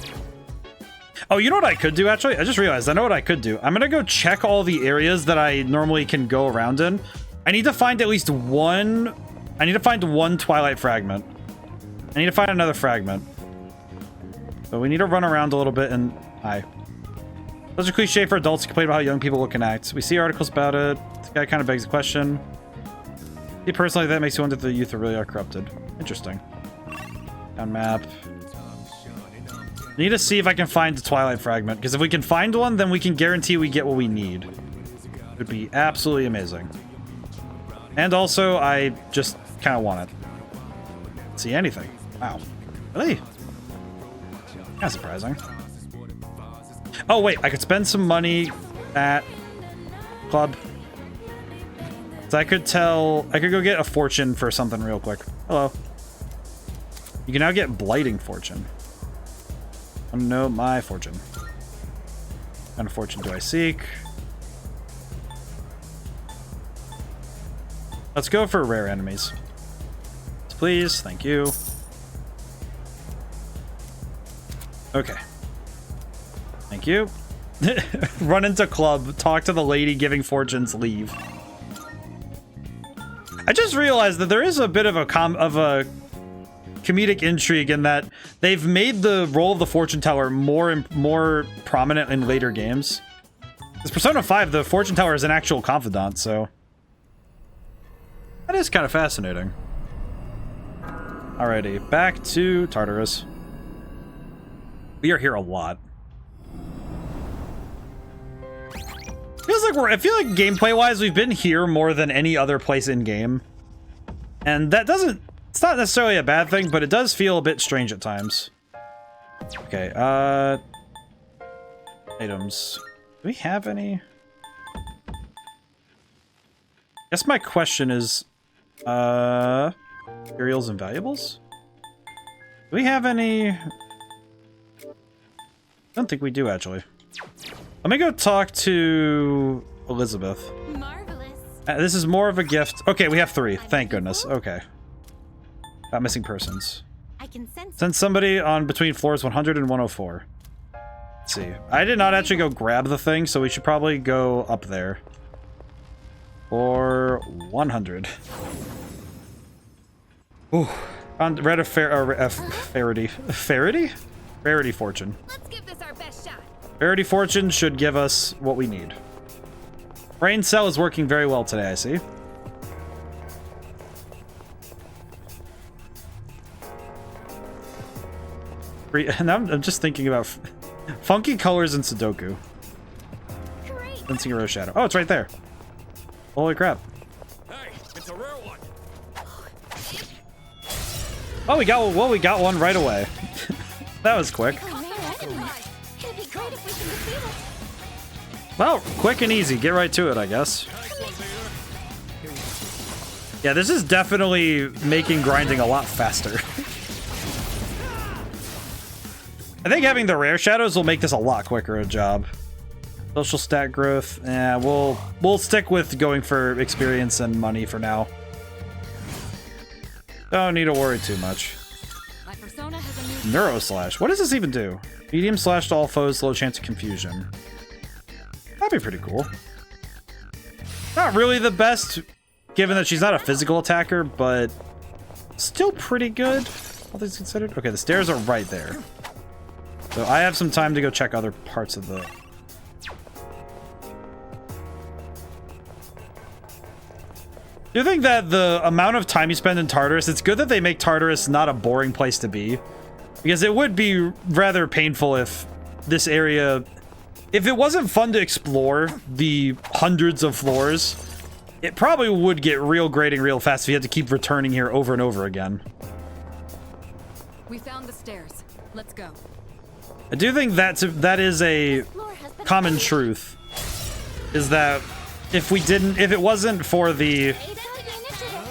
Oh, you know what I could do, actually? I just realized I know what I could do. I'm gonna go check all the areas that I normally can go around in. I need to find at least one... I need to find one Twilight fragment. I need to find another fragment. So we need to run around a little bit and... Hi. Such a cliche for adults to complain about how young people look and act. We see articles about it. This guy kind of begs the question. See, personally, that makes you wonder if the youth really are corrupted. Interesting. Down map. Need to see if I can find the Twilight fragment, because if we can find one, then we can guarantee we get what we need. It would be absolutely amazing. And also, I just kind of want it. Don't see anything. Wow. Really? Kind of surprising. Oh, wait. I could spend some money at club. So I could go get a fortune for something real quick. Hello. You can now get blighting fortune. Oh, no, my fortune. What kind of fortune do I seek? Let's go for rare enemies. Please, thank you. Okay. Thank you. Run into club, talk to the lady giving fortunes, leave. I just realized that there is a bit of a comedic intrigue in that they've made the role of the fortune teller more prominent in later games. Because Persona 5, the fortune teller is an actual confidant, so that is kind of fascinating. Alrighty, back to Tartarus. We are here a lot. I feel like gameplay-wise, we've been here more than any other place in game. And that it's not necessarily a bad thing, but it does feel a bit strange at times. Okay, items. Do we have any? I guess my question is, materials and valuables? Do we have any? I don't think we do, actually. Let me go talk to Elizabeth. Marvelous. This is more of a gift. Okay, we have 3. Thank goodness. Okay. Missing persons. I can sense. Send somebody on between floors 100 and 104. Let's see. I did not actually go grab the thing, so we should probably go up there. Or 100. Ooh. Read a Farity. Farity? Rarity fortune. Let's give this our best shot. Rarity fortune should give us what we need. Brain cell is working very well today, I see. Now I'm just thinking about funky colors in Sudoku. Fencing a rose shadow. Oh, it's right there. Holy crap. Hey, it's a rare one. Oh, we got one right away. That was quick. Well, quick and easy. Get right to it, I guess. Yeah, this is definitely making grinding a lot faster. I think having the rare shadows will make this a lot quicker a job. Social stat growth. Yeah, we'll stick with going for experience and money for now. Don't need to worry too much. Neuro slash. What does this even do? Medium slash to all foes, low chance of confusion. That'd be pretty cool. Not really the best, given that she's not a physical attacker, but still pretty good, all things considered. Okay, the stairs are right there. So I have some time to go check other parts of the... Do you think that the amount of time you spend in Tartarus, it's good that they make Tartarus not a boring place to be? Because it would be rather painful if this area... If it wasn't fun to explore the hundreds of floors, it probably would get real grating real fast if you had to keep returning here over and over again. We found the stairs. Let's go. I do think that is a common truth, is that if it wasn't for the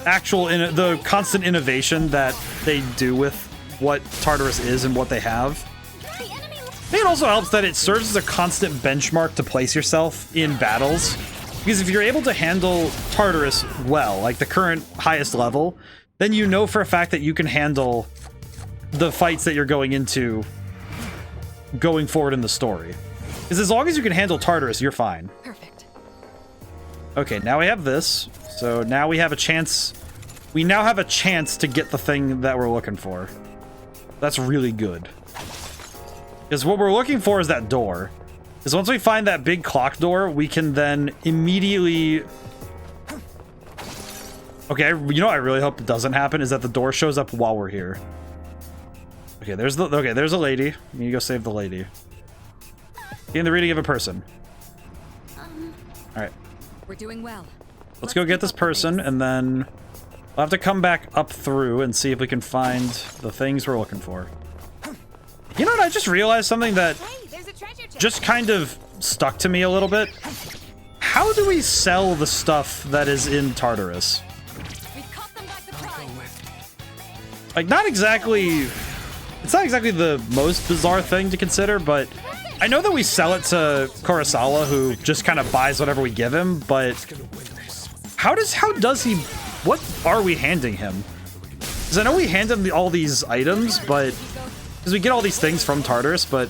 actual the constant innovation that they do with what Tartarus is and what they have, I think it also helps that it serves as a constant benchmark to place yourself in battles, because if you're able to handle Tartarus well, like the current highest level, then you know for a fact that you can handle the fights that you're going into going forward in the story. Because as long as you can handle Tartarus, you're fine. Perfect. Okay, now we have this. So now we have a chance. We now have a chance to get the thing that we're looking for. That's really good. Because what we're looking for is that door. Because once we find that big clock door, we can then immediately... Okay, you know what I really hope doesn't happen is that the door shows up while we're here. Okay, there's a lady. You need to go save the lady. Gain the reading of a person. Alright. We're doing well. Let's go get this person, and then we'll have to come back up through and see if we can find the things we're looking for. You know what? I just realized something that just kind of stuck to me a little bit. How do we sell the stuff that is in Tartarus? Like, not exactly... It's not exactly the most bizarre thing to consider, but I know that we sell it to Kurosawa, who just kind of buys whatever we give him, but how does he... What are we handing him? Because I know we hand him all these items, but... Because we get all these things from Tartarus, but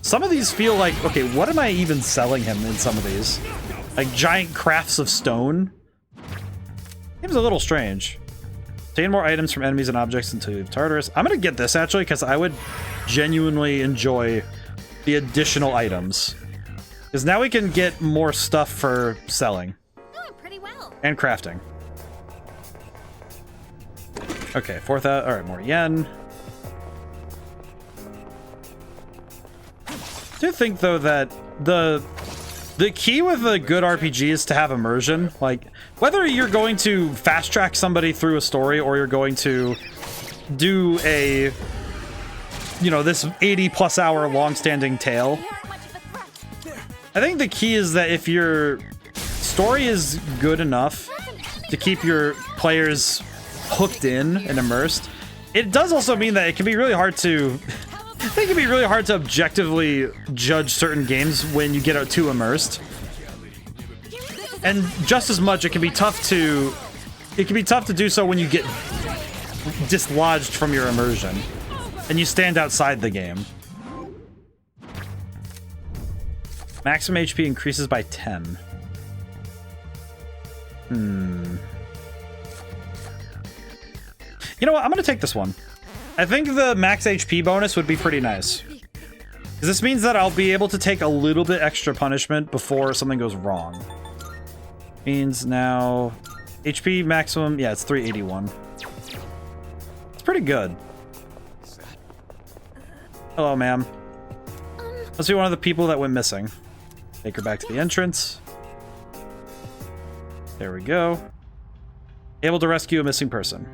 some of these feel like, okay, what am I even selling him in some of these? Like giant crafts of stone? Seems a little strange. Obtain more items from enemies and objects into Tartarus. I'm gonna get this actually, because I would genuinely enjoy the additional items. Because now we can get more stuff for selling. Pretty well. And crafting. Okay, 4,000. Alright, more yen. I do think though that the key with a good RPG is to have immersion. Like, whether you're going to fast track somebody through a story or you're going to do a, you know, this 80+ hour long-standing tale, I think the key is that if your story is good enough to keep your players hooked in and immersed, it does also mean that it can be really hard to... I think it can be really hard to objectively judge certain games when you get too immersed. And just as much, it can be tough to do so when you get dislodged from your immersion and you stand outside the game. Maximum HP increases by 10. You know what? I'm gonna take this one. I think the max HP bonus would be pretty nice. Because this means that I'll be able to take a little bit extra punishment before something goes wrong. Means now HP maximum, yeah, it's 381. It's pretty good. Hello, ma'am. Must be one of the people that went missing. Take her back to the entrance. There we go. Able to rescue a missing person.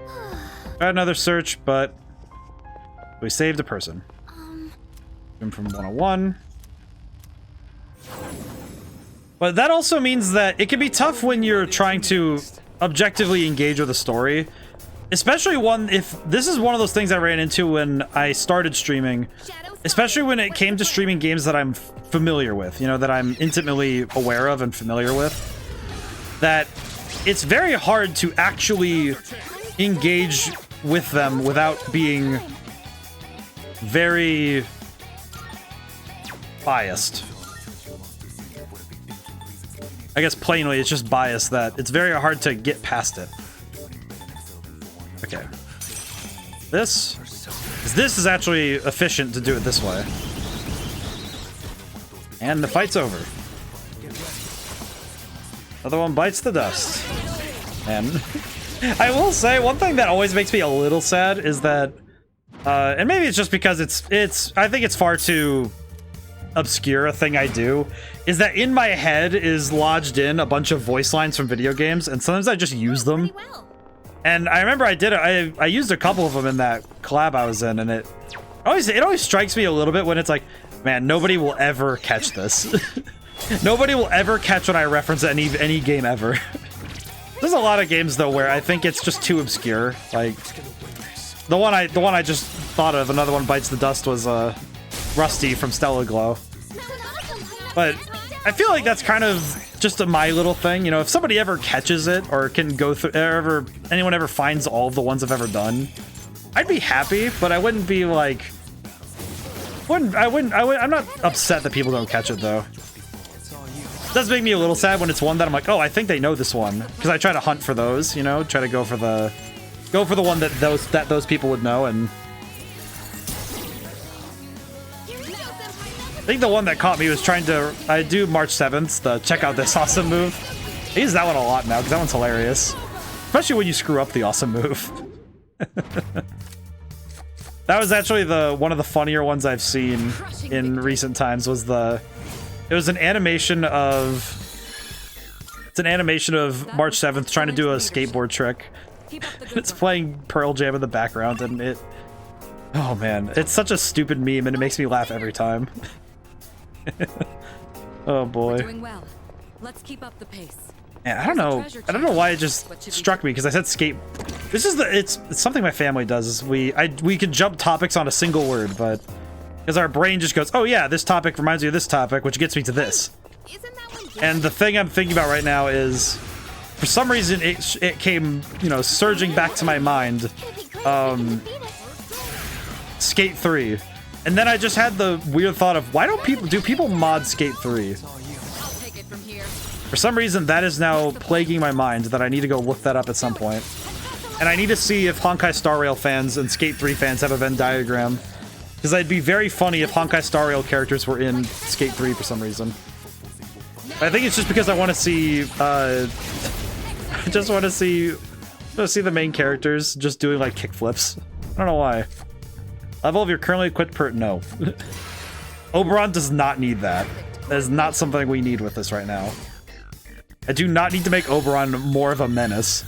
Got another search, but we saved a person. Room from 101. But that also means that it can be tough when you're trying to objectively engage with a story. Especially if this is one of those things I ran into when I started streaming. Especially when it came to streaming games that I'm familiar with, you know, that I'm intimately aware of and familiar with. That it's very hard to actually engage with them without being very biased. I guess plainly, it's just biased that it's very hard to get past it. Okay. This is actually efficient to do it this way. And the fight's over. Another one bites the dust. And I will say, one thing that always makes me a little sad is that, and maybe it's just because I think it's far too obscure a thing I do, is that in my head is lodged in a bunch of voice lines from video games, and sometimes I just use them. And I remember I did it. I used a couple of them in that collab I was in, and it always strikes me a little bit when it's like, man, nobody will ever catch this. Nobody will ever catch when I reference any game ever. There's a lot of games though where I think it's just too obscure. Like the one I just thought of, another one bites the dust, was Rusty from Stellar Glow. But I feel like that's kind of just my little thing, you know. If somebody ever catches it or can go through, anyone ever finds all of the ones I've ever done, I'd be happy, but I wouldn't be like, I'm not upset that people don't catch it though. It does make me a little sad when it's one that I'm like, oh, I think they know this one, because I try to hunt for those, you know, try to go for the one that those people would know. And I think the one that caught me was I do March 7th, the check out this awesome move. I use that one a lot now because that one's hilarious, especially when you screw up the awesome move. That was actually one of the funnier ones I've seen in recent times. It was an animation of March 7th trying to do a skateboard trick. It's playing Pearl Jam in the background, and oh man, it's such a stupid meme, and it makes me laugh every time. Oh boy. We're doing well. Let's keep up the pace. Yeah, I don't know why it just struck me, because I said skate. It's something my family does, is we can jump topics on a single word, but because our brain just goes, oh yeah, this topic reminds me of this topic, which gets me to this. And the thing I'm thinking about right now is, for some reason, it came, you know, surging back to my mind, Skate 3. And then I just had the weird thought of, why don't people mod Skate 3? For some reason, that is now plaguing my mind, that I need to go look that up at some point. And I need to see if Honkai Star Rail fans and Skate 3 fans have a Venn diagram. Because it'd be very funny if Honkai Star Rail characters were in Skate 3 for some reason. I think it's just because I want to see, I just want to see the main characters just doing like kickflips. I don't know why. Level of your currently equipped no. Oberon does not need that. That is not something we need with this right now. I do not need to make Oberon more of a menace.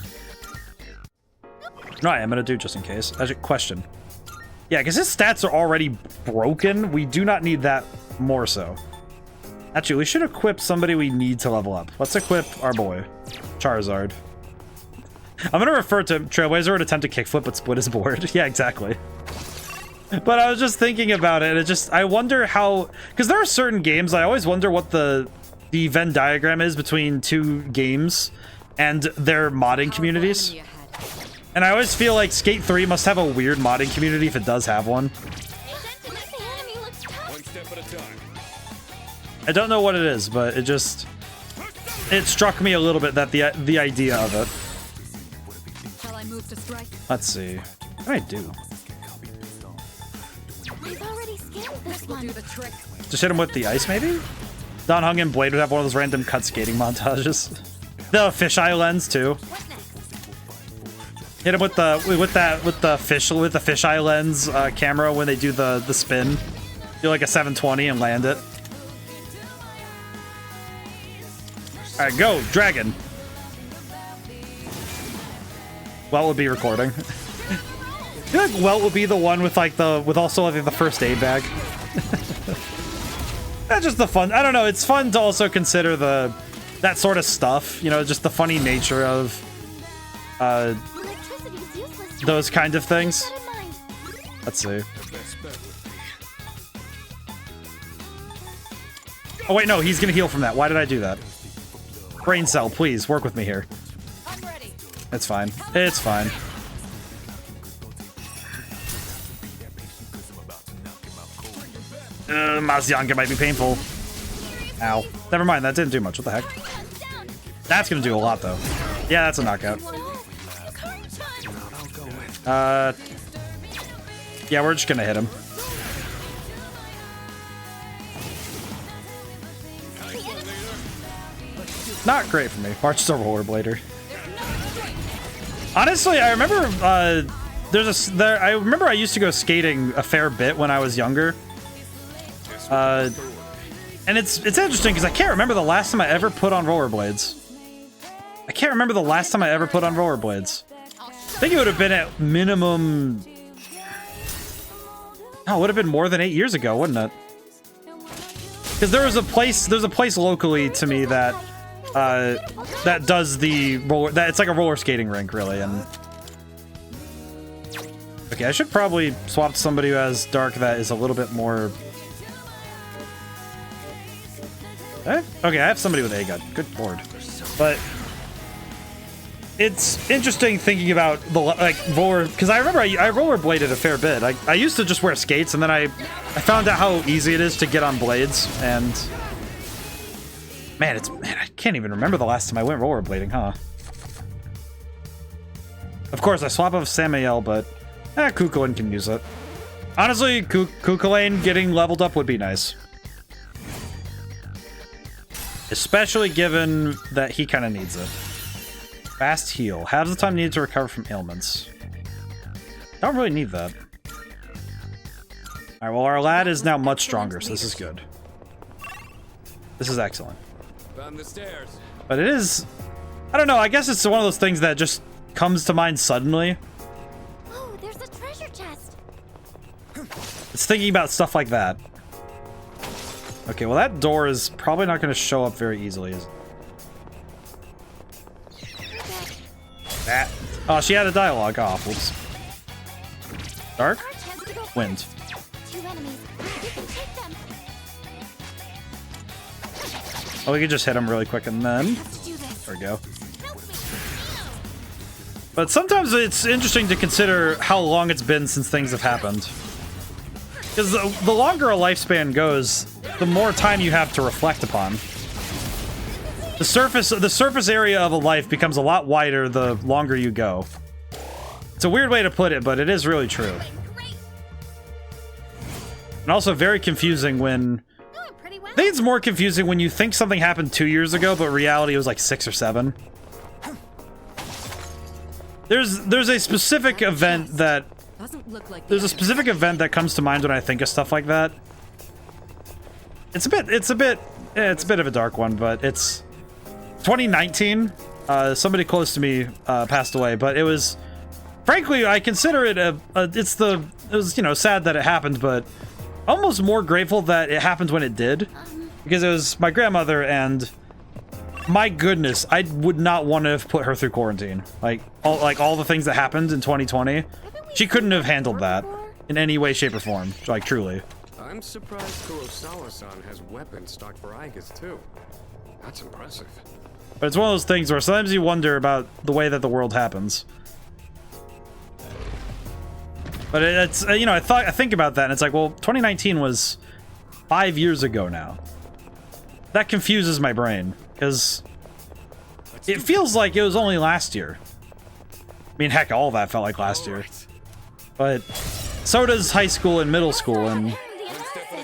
No, I am gonna do just in case. Actually, question. Yeah, because his stats are already broken. We do not need that more so. Actually, we should equip somebody we need to level up. Let's equip our boy, Charizard. I'm gonna refer to Trailblazer and attempt to kickflip but split his board. Yeah, exactly. But I was just thinking about it, and I wonder how, because there are certain games, I always wonder what the Venn diagram is between two games and their modding communities. And I always feel like Skate 3 must have a weird modding community if it does have one. I don't know what it is, but it struck me a little bit that the idea of it. Shall I move to strike? Let's see. What do I do? I've already scanned this one. Do the trick. Just hit him with the ice, maybe? Don Hung and Blade would have one of those random cut skating montages. The fisheye lens too. Hit him with the fisheye lens camera when they do the spin. Do like a 720 and land it. All right, go dragon. Well, would be recording. I feel like Welt would be the one with like also the first aid bag. That's just the fun. I don't know. It's fun to also consider that sort of stuff. You know, just the funny nature of those kind of things. Let's see. Oh wait, no, he's gonna heal from that. Why did I do that? Brain cell, please work with me here. It's fine. It's fine. Mazyanka might be painful. Ow. Never mind, that didn't do much. What the heck? That's gonna do a lot, though. Yeah, that's a knockout. Yeah, we're just gonna hit him. Not great for me. March the rollerblader. Honestly, I remember I remember I used to go skating a fair bit when I was younger. And it's interesting because I can't remember the last time I ever put on rollerblades. I can't remember the last time I ever put on rollerblades. I think it would have been at minimum. Oh, it would have been more than 8 years ago, wouldn't it? Because there's a place locally to me that that does the roller. It's like a roller skating rink, really. And okay, I should probably swap to somebody who has dark that is a little bit more. Okay, I have somebody with a gun. Good lord, but it's interesting thinking about the roller because I remember I rollerbladed a fair bit. I used to just wear skates, and then I found out how easy it is to get on blades, and man, I can't even remember the last time I went rollerblading, huh? Of course, I swap off Samael, but Kukulane can use it. Honestly, Kukulane getting leveled up would be nice. Especially given that he kind of needs it. Fast heal. Halves the time needed to recover from ailments. Don't really need that. Alright, well, our lad is now much stronger, so this is good. This is excellent. Found the stairs. But it is... I don't know, I guess it's one of those things that just comes to mind suddenly. Oh, there's a treasure chest. It's thinking about stuff like that. Okay, well that door is probably not going to show up very easily. That. Oh, she had a dialogue. Oh, whoops. Dark? Wind. Oh, we could just hit him really quick and then... There we go. But sometimes it's interesting to consider how long it's been since things have happened. Because the longer a lifespan goes, the more time you have to reflect upon. The surface area of a life becomes a lot wider the longer you go. It's a weird way to put it, but it is really true. And also very confusing when... I think it's more confusing when you think something happened 2 years ago, but reality was like 6 or 7. There's a specific event that... There's a specific event that comes to mind when I think of stuff like that. It's a bit of a dark one, but it's 2019. Somebody close to me passed away, but it was, frankly, I consider it it was, you know, sad that it happened, but almost more grateful that it happened when it did, because it was my grandmother, and my goodness, I would not want to have put her through quarantine. Like all the things that happened in 2020. She couldn't have handled that in any way, shape, or form. Like, truly. I'm surprised Kurosawa-san has weapons stocked for Aigas, too. That's impressive. But it's one of those things where sometimes you wonder about the way that the world happens. But it's, you know, I think about that, and it's like, well, 2019 was 5 years ago now. That confuses my brain, because it feels like it was only last year. I mean, heck, all that felt like last year. But so does high school and middle school and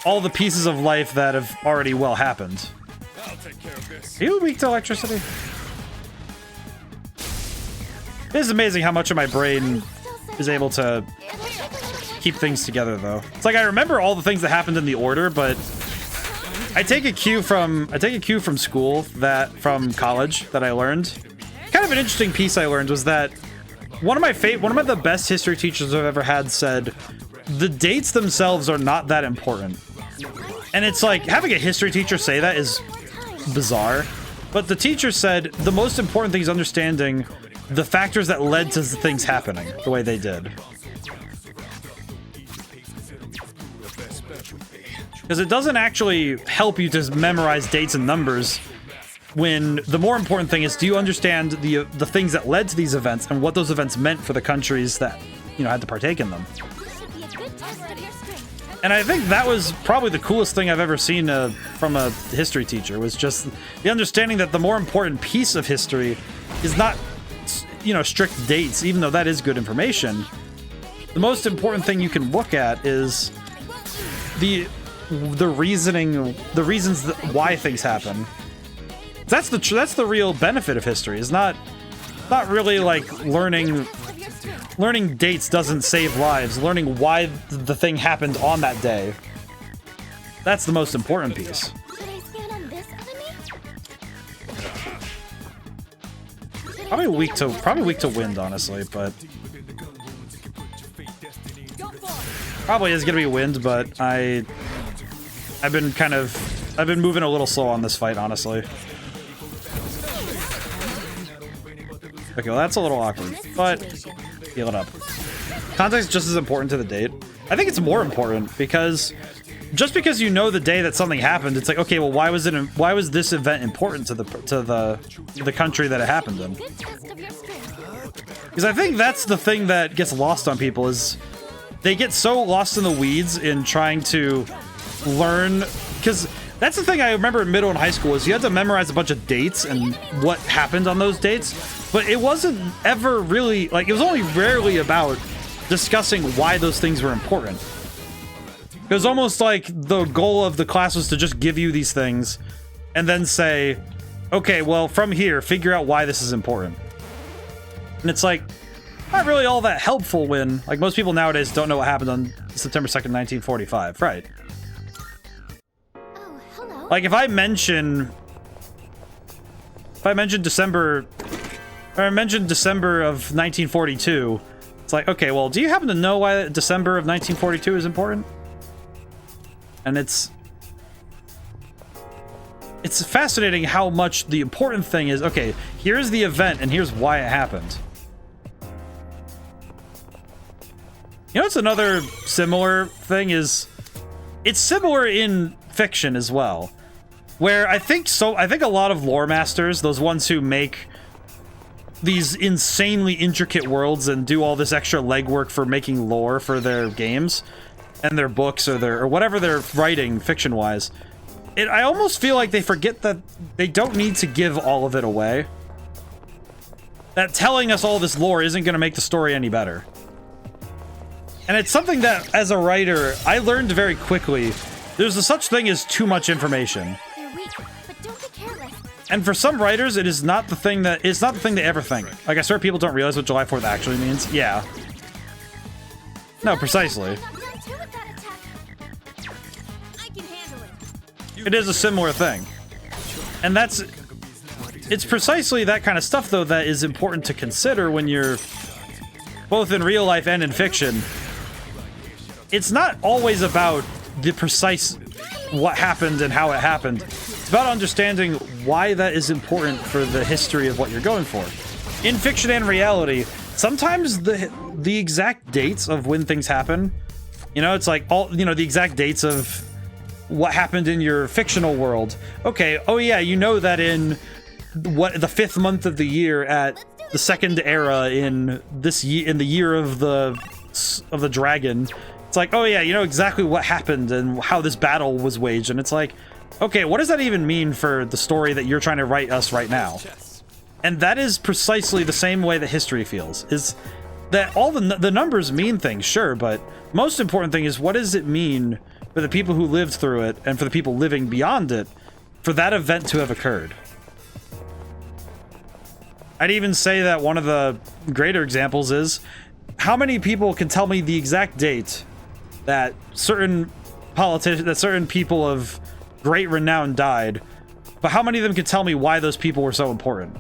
all the pieces of life that have already well happened. Are you weak to electricity? It is amazing how much of my brain is able to keep things together, though. It's like I remember all the things that happened in the order, but I take a cue from school, from college that I learned. Kind of an interesting piece I learned was that one of the best history teachers I've ever had said the dates themselves are not that important. And it's like having a history teacher say that is bizarre. But the teacher said the most important thing is understanding the factors that led to things happening the way they did. Because it doesn't actually help you to memorize dates and numbers when the more important thing is, do you understand the things that led to these events and what those events meant for the countries that, you know, had to partake in them. And I think that was probably the coolest thing I've ever seen from a history teacher, was just the understanding that the more important piece of history is not, you know, strict dates, even though that is good information. The most important thing you can look at is the reasons why things happen. That's the real benefit of history. Is not really like learning dates doesn't save lives. Learning why the thing happened on that day. That's the most important piece. Probably weak to wind, honestly, but probably is gonna be wind, but I've been moving a little slow on this fight, honestly. Okay, well that's a little awkward, but heal it up. Context just as important to the date. I think it's more important because just because you know the day that something happened, it's like, okay, well why was this event important to the country that it happened in? Because I think that's the thing that gets lost on people, is they get so lost in the weeds in trying to learn, because that's the thing I remember in middle and high school, is you had to memorize a bunch of dates and what happened on those dates, but it wasn't ever really, like, it was only rarely about discussing why those things were important. It was almost like the goal of the class was to just give you these things and then say, okay, well, from here, figure out why this is important. And it's like, not really all that helpful when, like, most people nowadays don't know what happened on September 2nd, 1945, right? Like, if I mention December of 1942, it's like, okay, well, do you happen to know why December of 1942 is important? And it's fascinating how much the important thing is, okay, here's the event and here's why it happened. You know, it's another similar thing is, it's similar in fiction as well, where I think a lot of lore masters, those ones who make these insanely intricate worlds and do all this extra legwork for making lore for their games and their books or whatever they're writing fiction-wise, I almost feel like they forget that they don't need to give all of it away. That telling us all this lore isn't going to make the story any better. And it's something that, as a writer, I learned very quickly. There's a such thing as too much information. And for some writers, it's not the thing they ever think. Like, I swear people don't realize what July 4th actually means. Yeah. No, precisely. It is a similar thing. And it's precisely that kind of stuff, though, that is important to consider when you're both in real life and in fiction. It's not always about the precise what happened and how it happened. It's about understanding why that is important for the history of what you're going for. In fiction and reality, sometimes the exact dates of when things happen, you know, it's like the exact dates of what happened in your fictional world. Okay, oh yeah, you know that in the 5th month of the year at the second era in the year of the dragon. It's like, oh yeah, you know exactly what happened and how this battle was waged, and it's like, okay, what does that even mean for the story that you're trying to write us right now? And that is precisely the same way that history feels, is that all the numbers mean things, sure, but most important thing is, what does it mean for the people who lived through it and for the people living beyond it for that event to have occurred? I'd even say that one of the greater examples is how many people can tell me the exact date that certain politicians, that certain people of great renown died, but how many of them can tell me why those people were so important?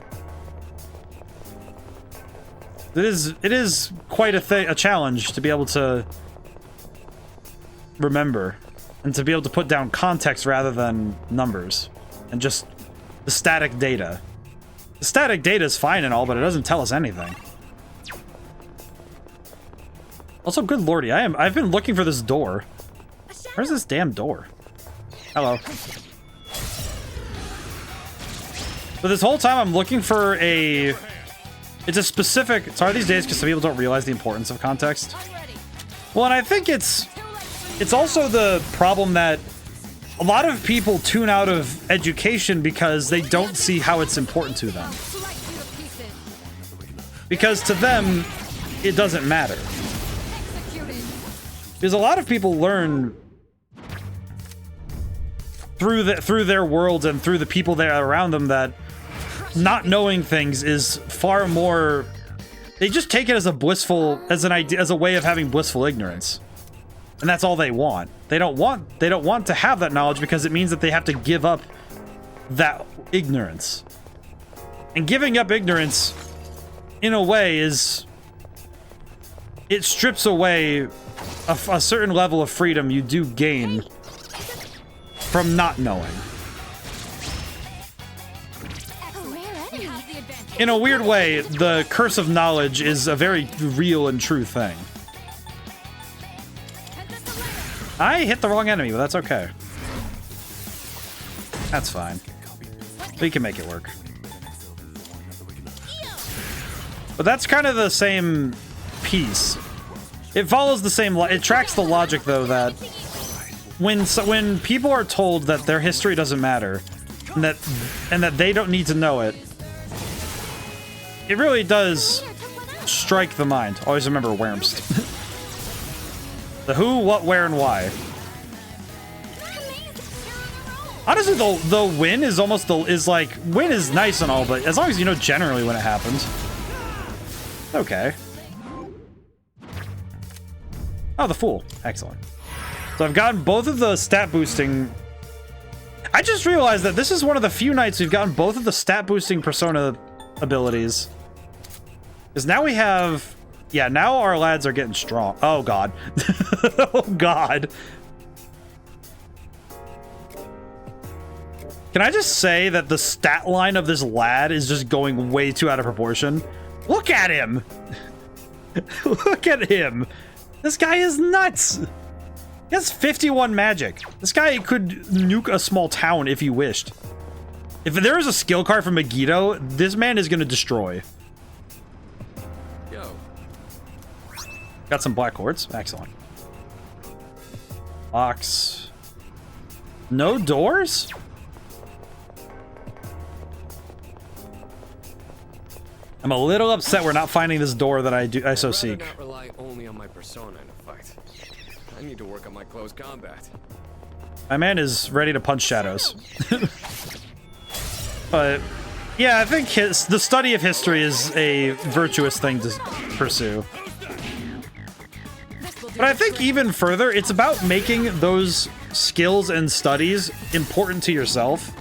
It is quite a challenge to be able to remember and to be able to put down context rather than numbers and just the static data. The static data is fine and all, but it doesn't tell us anything. Also, good lordy, I've been looking for this door. Where's this damn door? Hello. But this whole time I'm looking for a... It's a specific... It's hard these days because some people don't realize the importance of context. Well, and I think it's also the problem that a lot of people tune out of education because they don't see how it's important to them. Because to them, it doesn't matter. Because a lot of people learn through their worlds and through the people that are around them that not knowing things is far more... They just take it as a blissful, as an idea, as a way of having blissful ignorance. And that's all they want. They don't want to have that knowledge because it means that they have to give up that ignorance. And giving up ignorance, in a way, is... It strips away a certain level of freedom you do gain from not knowing. In a weird way, the curse of knowledge is a very real and true thing. I hit the wrong enemy, but that's okay. That's fine. We can make it work. But that's kind of the same piece. It follows the same... It tracks the logic, though, that when people are told that their history doesn't matter, and that they don't need to know it, it really does strike the mind. Always remember Wurmst. The who, what, where, and why. Honestly, the win is almost like win is nice and all, but as long as you know generally when it happens. Okay. Oh, the Fool. Excellent. So I've gotten both of the stat boosting... I just realized that this is one of the few nights we've gotten both of the stat boosting persona abilities. Because now we have... Yeah, now our lads are getting strong. Oh, God. Oh, God. Can I just say that the stat line of this lad is just going way too out of proportion? Look at him! Look at him! This guy is nuts! He has 51 magic. This guy could nuke a small town if he wished. If there is a skill card from Megiddo, this man is going to destroy. Yo. Got some black quartz. Excellent. Box. No doors? I'm a little upset we're not finding this door that I so seek. Not rely only on my persona in a fight. I need to work on my close combat. My man is ready to punch shadows. But yeah, I think the study of history is a virtuous thing to pursue. But I think even further, it's about making those skills and studies important to yourself.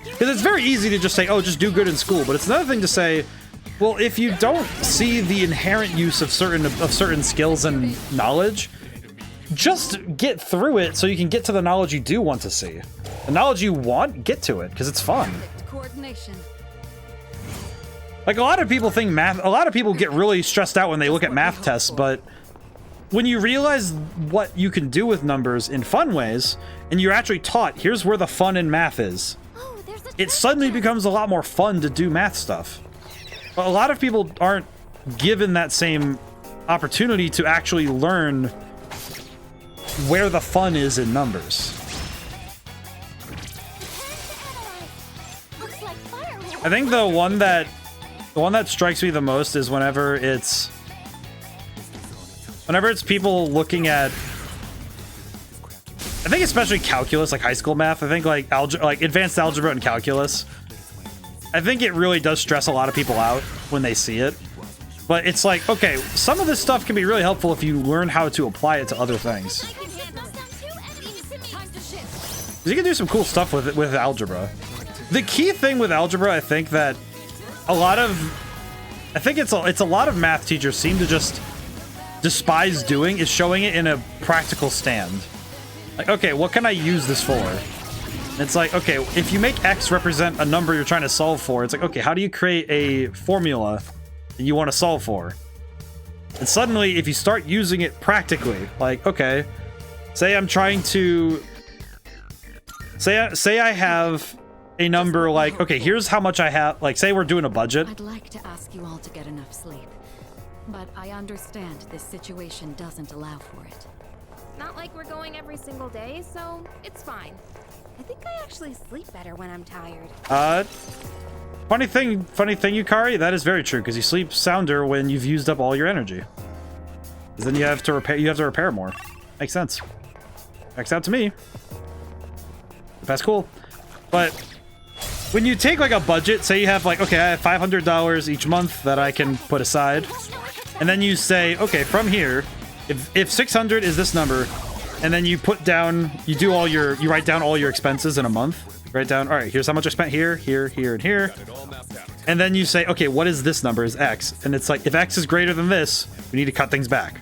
Because it's very easy to just say, oh, just do good in school. But it's another thing to say, well, if you don't see the inherent use of certain skills and knowledge, just get through it so you can get to the knowledge you do want to see. The knowledge you want, get to it, because it's fun. Like, a lot of people think a lot of people get really stressed out when they look at math tests, but when you realize what you can do with numbers in fun ways, and you're actually taught, here's where the fun in math is, it suddenly becomes a lot more fun to do math stuff. But a lot of people aren't given that same opportunity to actually learn where the fun is in numbers. I think the one that strikes me the most is whenever it's people looking at, I think especially calculus, like high school math. I think like advanced algebra and calculus. I think it really does stress a lot of people out when they see it. But it's like, okay, some of this stuff can be really helpful if you learn how to apply it to other things. You can do some cool stuff with it, with algebra. The key thing with algebra, I think that a lot of, it's a lot of math teachers seem to just despise doing is showing it in a practical stand. Like, okay, what can I use this for? It's like, okay, if you make X represent a number you're trying to solve for, it's like, okay, how do you create a formula that you want to solve for? And suddenly, if you start using it practically, like, okay, say I'm trying to, say I have a number like, okay, here's how much I have, like, say we're doing a budget. I'd like to ask you all to get enough sleep, but I understand this situation doesn't allow for it. Not like we're going every single day, so it's fine. I think I actually sleep better when I'm tired. Funny thing, Yukari, that is very true, because you sleep sounder when you've used up all your energy. Because then you have to repair more. Makes sense. Checks out to me. That's cool. But when you take like a budget, say you have like, okay, I have $500 each month that I can put aside. And then you say, okay, from here, if 600 is this number, and then you put down, you write down all your expenses in a month. Write down, all right, here's how much I spent here, here, here, and here. And then you say, okay, what is this number? Is X? And it's like, if X is greater than this, we need to cut things back.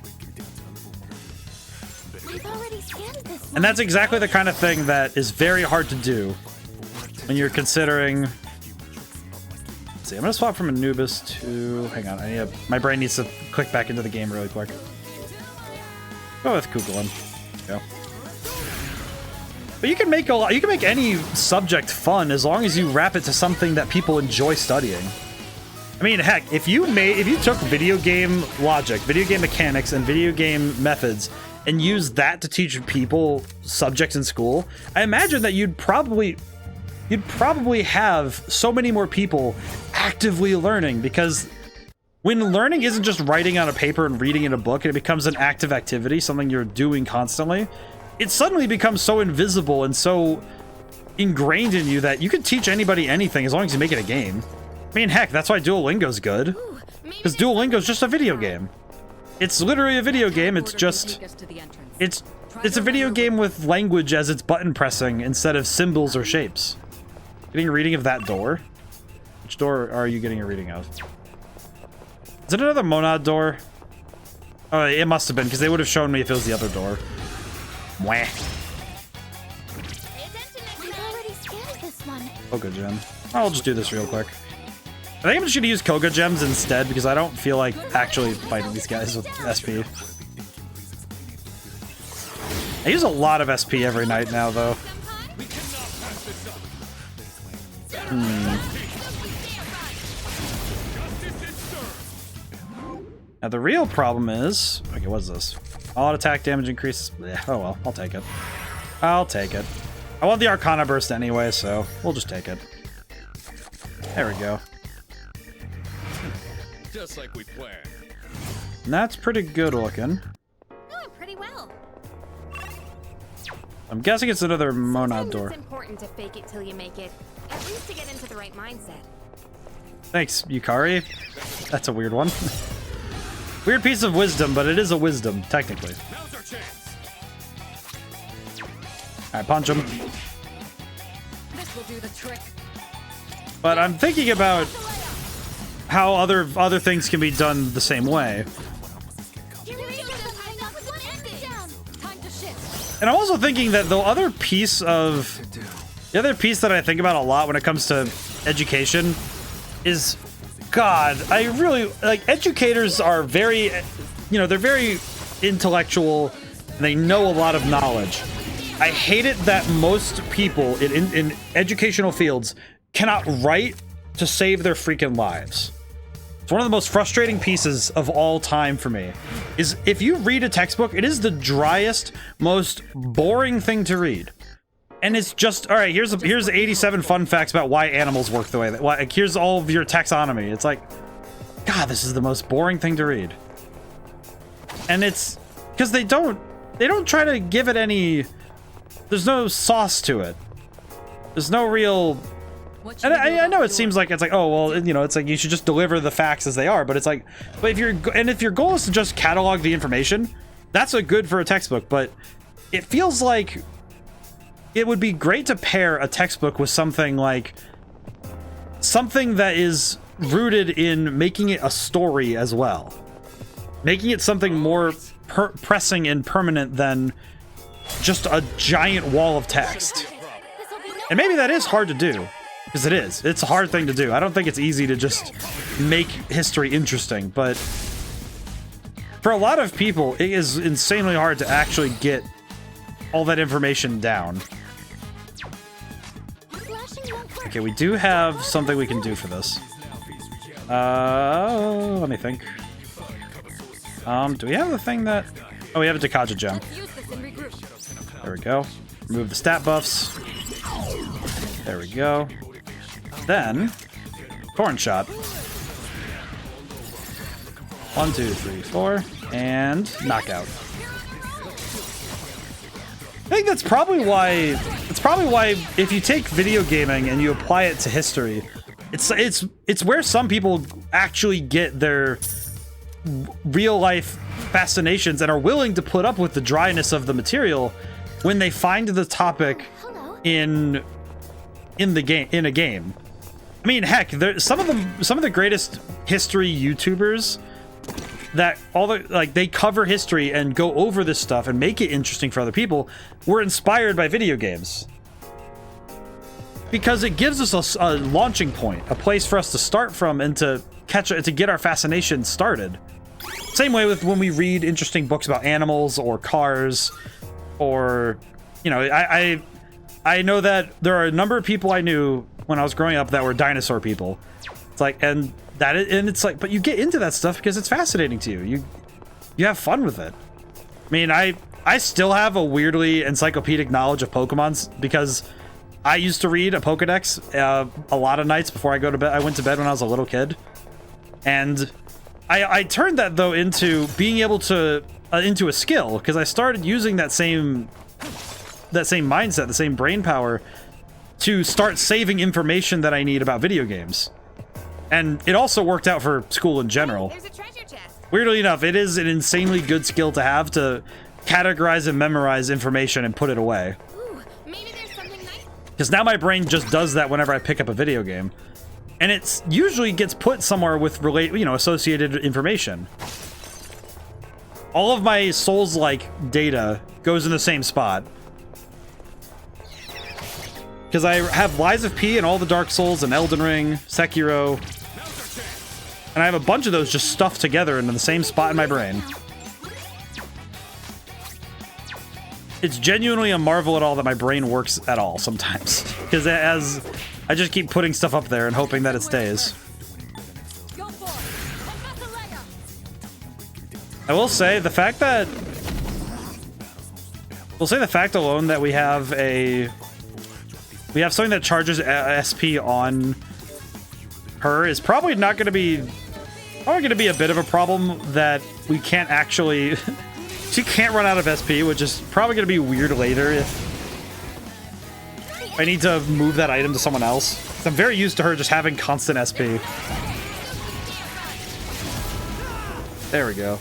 And that's exactly the kind of thing that is very hard to do when you're considering. Let's see, I'm gonna swap from Anubis to, hang on, my brain needs to click back into the game really quick. Go with Kukulin. Go. But you can make any subject fun as long as you wrap it to something that people enjoy studying. I mean, heck, if you took video game logic, video game mechanics, and video game methods and used that to teach people subjects in school, I imagine that you'd probably have so many more people actively learning, because when learning isn't just writing on a paper and reading in a book and it becomes an active activity, something you're doing constantly, it suddenly becomes so invisible and so ingrained in you that you can teach anybody anything as long as you make it a game. I mean, heck, that's why Duolingo's good. Because Duolingo's just a video game. It's literally a video game, it's just... It's a video game with language as its button pressing instead of symbols or shapes. Getting a reading of that door? Which door are you getting a reading of? Is it another Monad door? Oh, it must have been, because they would have shown me if it was the other door. Mwah. Koga gem. I'll just do this real quick. I think I'm just gonna use Koga gems instead, because I don't feel like actually fighting these guys with SP. I use a lot of SP every night now, though. Now the real problem is, okay, what's this? All attack damage increases. Yeah, oh well, I'll take it. I'll take it. I want the Arcana burst anyway, so we'll just take it. There we go. Just like we planned. And that's pretty good looking. Doing pretty well. I'm guessing it's another Monad door. It's important to fake it till you make it, at least to get into the right mindset. Thanks, Yukari. That's a weird one. Weird piece of wisdom, but it is a wisdom, technically. Alright, punch him. This will do the trick. But I'm thinking about how other things can be done the same way. And I'm also thinking that the other piece that I think about a lot when it comes to education is, God, I really, like, educators are very, they're very intellectual, and they know a lot of knowledge. I hate it that most people in educational fields cannot write to save their freaking lives. It's one of the most frustrating pieces of all time for me, is if you read a textbook, it is the driest, most boring thing to read. And it's just, all right, here's 87 fun facts about why animals work the way that, like, here's all of your taxonomy. It's like, God, this is the most boring thing to read. And it's because they don't try to give it any, there's no sauce to it. There's no real And I know it seems like it's like, oh, well, you know, it's like you should just deliver the facts as they are, but it's like, but if your goal is to just catalog the information, that's good for a textbook, but it feels like it would be great to pair a textbook with something like something that is rooted in making it a story as well. Making it something more pressing and permanent than just a giant wall of text. And maybe that is hard to do, because it is. It's a hard thing to do. I don't think it's easy to just make history interesting, but for a lot of people, it is insanely hard to actually get all that information down. Okay, we do have something we can do for this. Let me think. Do we have the thing that... Oh, we have a Dakaja gem. There we go. Remove the stat buffs. There we go. Then, Corn Shot. 1, 2, 3, 4, and Knockout. I think that's probably why... It's probably why if you take video gaming and you apply it to history, it's where some people actually get their real-life fascinations and are willing to put up with the dryness of the material when they find the topic in a game. I mean, heck, some of the greatest history YouTubers that they cover history and go over this stuff and make it interesting for other people were inspired by video games. Because it gives us a launching point, a place for us to start from and to get our fascination started. Same way with when we read interesting books about animals or cars, or, you know, I know that there are a number of people I knew when I was growing up that were dinosaur people. It's like, and it's like, but you get into that stuff because it's fascinating to you. You have fun with it. I mean, I still have a weirdly encyclopedic knowledge of Pokemons because I used to read a Pokedex a lot of nights before I go to bed. I went to bed when I was a little kid, and I turned that though into being able to into a skill because I started using that same mindset, the same brain power, to start saving information that I need about video games. And it also worked out for school in general. There's a treasure chest. Weirdly enough, it is an insanely good skill to have to categorize and memorize information and put it away. Ooh, maybe there's something nice. Because now my brain just does that whenever I pick up a video game. And it's usually gets put somewhere with associated information. All of my Souls-like data goes in the same spot. Because I have Lies of P and all the Dark Souls and Elden Ring, Sekiro. And I have a bunch of those just stuffed together into the same spot in my brain. It's genuinely a marvel at all that my brain works at all sometimes. Because as I just keep putting stuff up there and hoping that it stays. I will say the fact that... We'll say the fact alone that we have something that charges SP on her is probably not going to be a bit of a problem that we can't actually... She can't run out of SP, which is probably going to be weird later if I need to move that item to someone else. I'm very used to her just having constant SP. There we go.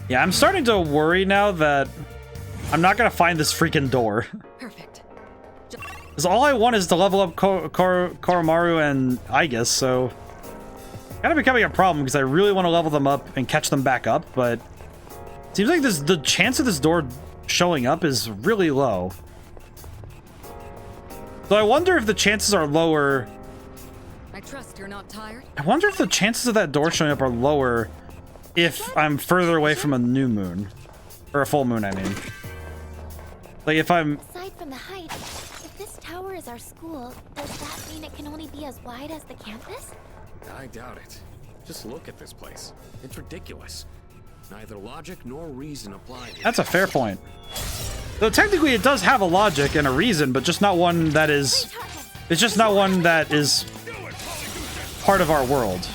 Yeah, I'm starting to worry now that I'm not going to find this freaking door. Perfect. Because all I want is to level up Koromaru and Aigis, so... Kind of becoming a problem because I really want to level them up and catch them back up, but... Seems like the chance of this door showing up is really low. So I wonder if the chances are lower... I trust you're not tired. I wonder if the chances of that door showing up are lower if I'm further away from a new moon. Or a full moon, I mean. Like, if I'm... Aside from the height, if this tower is our school, does that mean it can only be as wide as the campus? I doubt it. Just look at this place. It's ridiculous. Neither logic nor reason apply here. That's a fair point. Though technically it does have a logic and a reason, but just not one that is... It's just not one that is part of our world.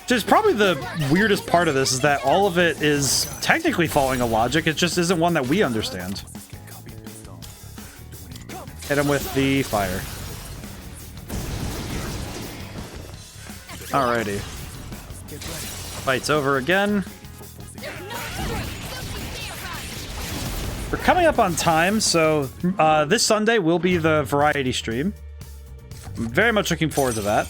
Which is probably the weirdest part of this, is that all of it is technically following a logic. It just isn't one that we understand. Hit him with the fire. Alrighty. Fight's over again. We're coming up on time, so this Sunday will be the variety stream. I'm very much looking forward to that.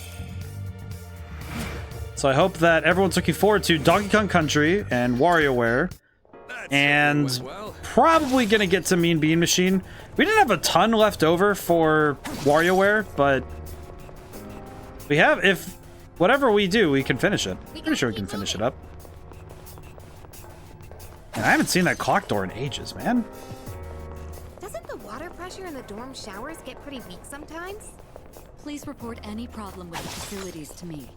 So I hope that everyone's looking forward to Donkey Kong Country and WarioWare. And probably gonna get to Mean Bean Machine. We didn't have a ton left over for WarioWare, but we have, if whatever we do, we can finish it. Pretty sure we can finish it up. And I haven't seen that clock door in ages, man. Doesn't the water pressure in the dorm showers get pretty weak sometimes? Please report any problem with the facilities to me.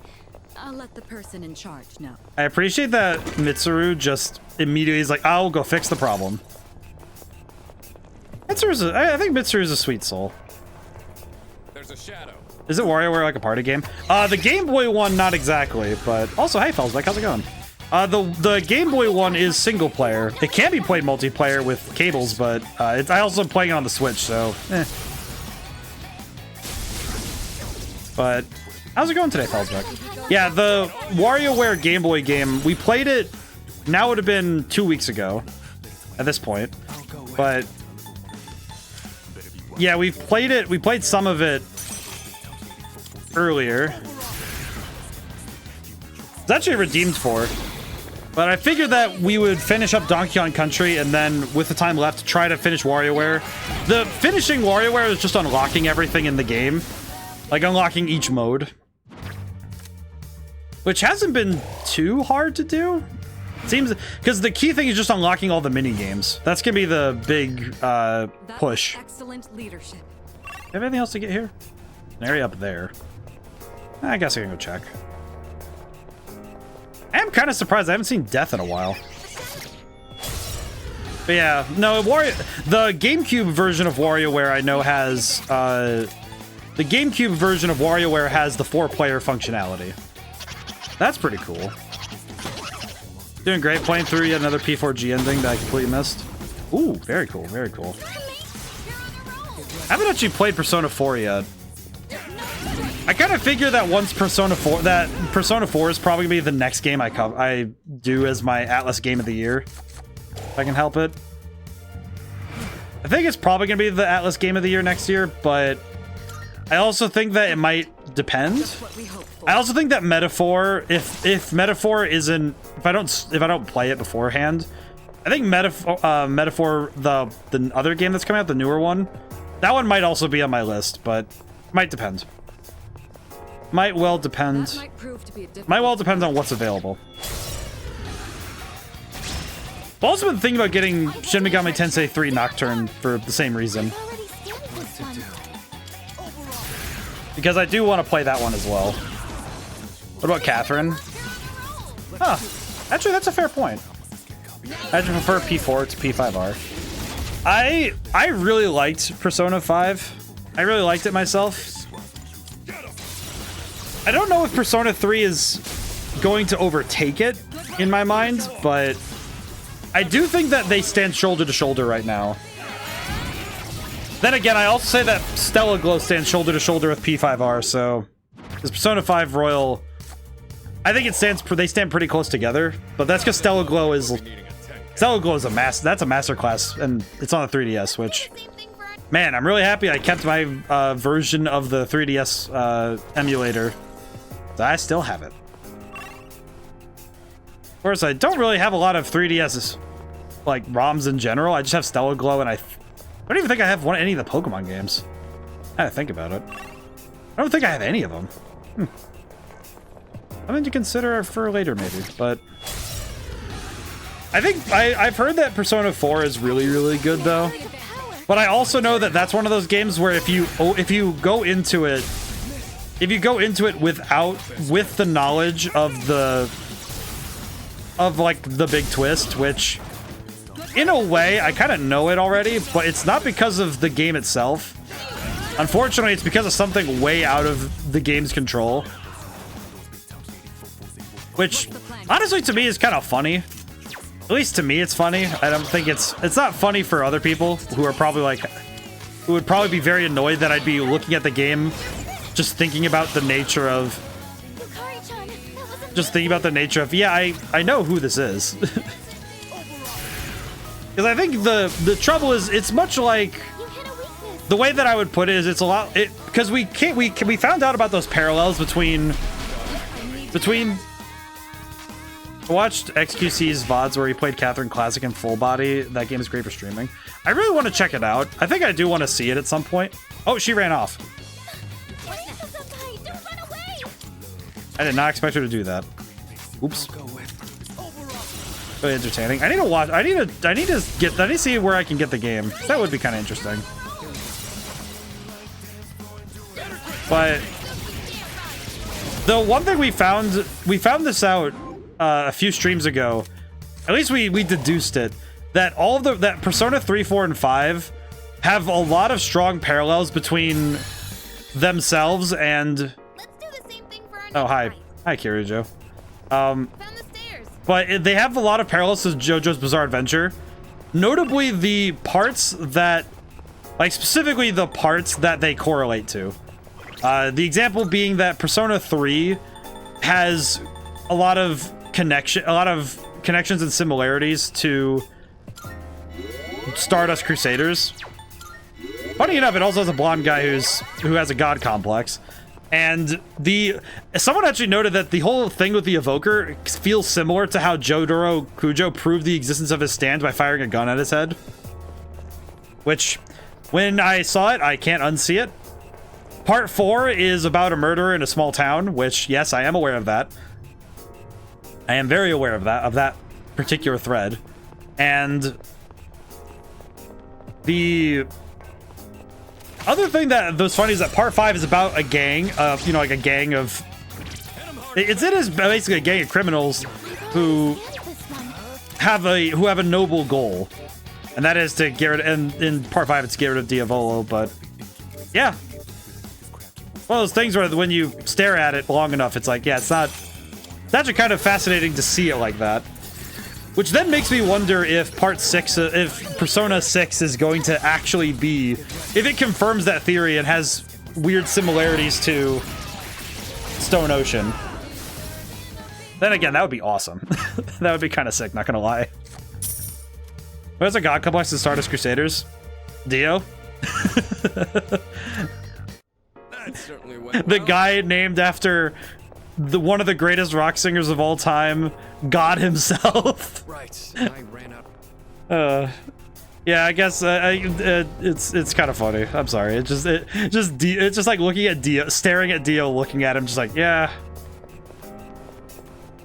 I'll let the person in charge know. I appreciate that Mitsuru just immediately is like, I'll go fix the problem. I think Mitsuru's a sweet soul. There's a shadow. Is it WarioWare like a party game? The Game Boy one, not exactly, but also, hey, Felsbeck, how's it going? The Game Boy one is single player. It can be played multiplayer with cables, but I also am playing it on the Switch, so eh. But how's it going today, Felsbeck? Yeah, the WarioWare Game Boy game, we played it, now would have been 2 weeks ago at this point, but yeah, we played some of it earlier. It's actually redeemed for, but I figured that we would finish up Donkey Kong Country and then with the time left try to finish WarioWare. The finishing WarioWare is just unlocking everything in the game, like unlocking each mode, which hasn't been too hard to do. It seems, because the key thing is just unlocking all the mini games. That's gonna be the big push. Excellent leadership. Have anything else to get here? An area up there. I guess I can go check. I am kind of surprised I haven't seen Death in a while. But yeah, no, the GameCube version of WarioWare I know has the GameCube version of WarioWare has the 4-player functionality. That's pretty cool. Doing great, playing through yet another P4G ending that I completely missed. Ooh, very cool, very cool. I haven't actually played Persona 4 yet. I kind of figure that once Persona 4 is probably gonna be the next game I do as my Atlas Game of the Year, if I can help it. I think it's probably gonna be the Atlas Game of the Year next year, but I also think that it might depend. I also think that Metaphor, if Metaphor isn't, if I don't play it beforehand, I think Metaphor, the other game that's coming out, the newer one, that one might also be on my list, but might depend. Might well depend. Might well depend on what's available. I've also been thinking about getting Shin Megami Tensei 3 Nocturne for the same reason. Because I do want to play that one as well. What about Catherine? Huh. Actually, that's a fair point. I just prefer P4 to P5R. I really liked Persona 5. I really liked it myself. I don't know if Persona 3 is going to overtake it in my mind, but I do think that they stand shoulder to shoulder right now. Then again, I also say that Stella Glow stands shoulder to shoulder with P5R, so this Persona 5 Royal, I think they stand pretty close together, but that's because Stella Glow is a masterclass, and it's on the 3DS, which, man, I'm really happy I kept my version of the 3DS emulator. I still have it. Of course, I don't really have a lot of 3DS like ROMs in general. I just have Stella Glow, and I don't even think I have any of the Pokemon games. I had to think about it. I don't think I have any of them. Something to consider for later, maybe. But I think I've heard that Persona 4 is really, really good, though. But I also know that that's one of those games where if you go into it with the knowledge of like the big twist, which in a way I kind of know it already, but it's not because of the game itself. Unfortunately, it's because of something way out of the game's control, which honestly to me is kind of funny. At least to me, it's funny. I don't think it's not funny for other people who are probably like, who would probably be very annoyed that I'd be looking at the game, just thinking about the nature of, yeah, I know who this is. Because I think the trouble is, it's much like, the way that I would put it is it's a lot, because we found out about those parallels between I watched XQC's VODs where he played Catherine Classic in full body. That game is great for streaming. I really want to check it out. I think I do want to see it at some point. Oh, she ran off. I did not expect her to do that. Oops. Really entertaining. I need to watch. I need to see where I can get the game. That would be kind of interesting. But the one thing we found this out a few streams ago. At least we deduced it, that all of that Persona 3, 4, and 5 have a lot of strong parallels between themselves and. Oh, hi, Kiryu-jo. But they have a lot of parallels to JoJo's Bizarre Adventure. Notably, the parts that, like specifically the parts that they correlate to. The example being that Persona 3 has a lot of connections and similarities to Stardust Crusaders. Funny enough, it also has a blonde guy who has a god complex. And someone actually noted that the whole thing with the evoker feels similar to how Jotaro Kujo proved the existence of his stand by firing a gun at his head. Which, when I saw it, I can't unsee it. Part 4 is about a murderer in a small town, which, yes, I am aware of that. I am very aware of that particular thread. And the other thing that's funny is that part 5 is about a gang of, like a gang of, it is basically a gang of criminals who have a noble goal, and that is to get rid, and in part 5 it's get rid of Diavolo. But yeah, one of those things where when you stare at it long enough, it's like, yeah, it's actually kind of fascinating to see it like that. Which then makes me wonder if part 6, if Persona 6 is going to actually be, if it confirms that theory and has weird similarities to Stone Ocean. Then again, that would be awesome. That would be kind of sick, not gonna lie. What's a god complex to Stardust Crusaders? Dio? The guy named after one of the greatest rock singers of all time, God himself. Right. I ran out. Yeah, I guess it's kind of funny. I'm sorry. It's just like looking at Dio, staring at Dio, looking at him, just like, yeah.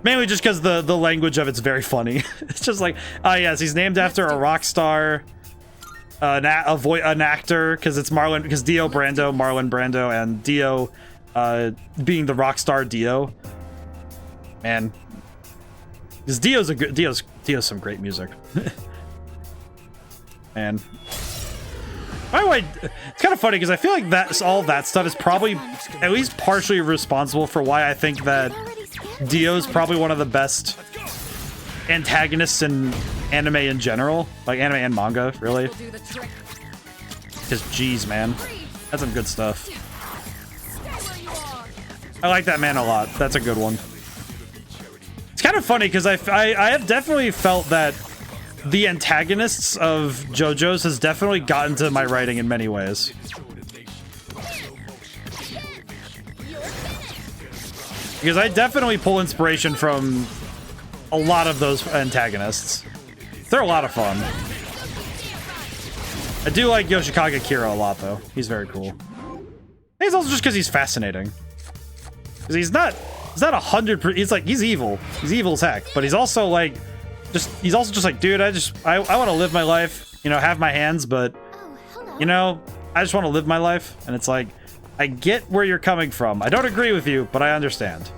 Mainly just because the language of it's very funny. It's just like, oh yes, he's named after a rock star, an actor, because it's Marlon, because Dio Brando, Marlon Brando, and Dio being the rock star Dio. Man, because Dio's some great music. And by the way, it's kind of funny because I feel like all that stuff is probably at least partially responsible for why I think that Dio's probably one of the best antagonists in anime in general, like anime and manga, really. Because geez, man, that's some good stuff. I like that man a lot. That's a good one. It's kind of funny because I have definitely felt that the antagonists of JoJo's has definitely gotten to my writing in many ways. Because I definitely pull inspiration from a lot of those antagonists. They're a lot of fun. I do like Yoshikage Kira a lot, though. He's very cool. He's also just because he's fascinating. Because he's not 100%. He's like, he's evil. He's evil as heck. But he's also like, he's also just like, dude, I want to live my life, you know, have my hands, but, you know, I just want to live my life. And it's like, I get where you're coming from. I don't agree with you, but I understand.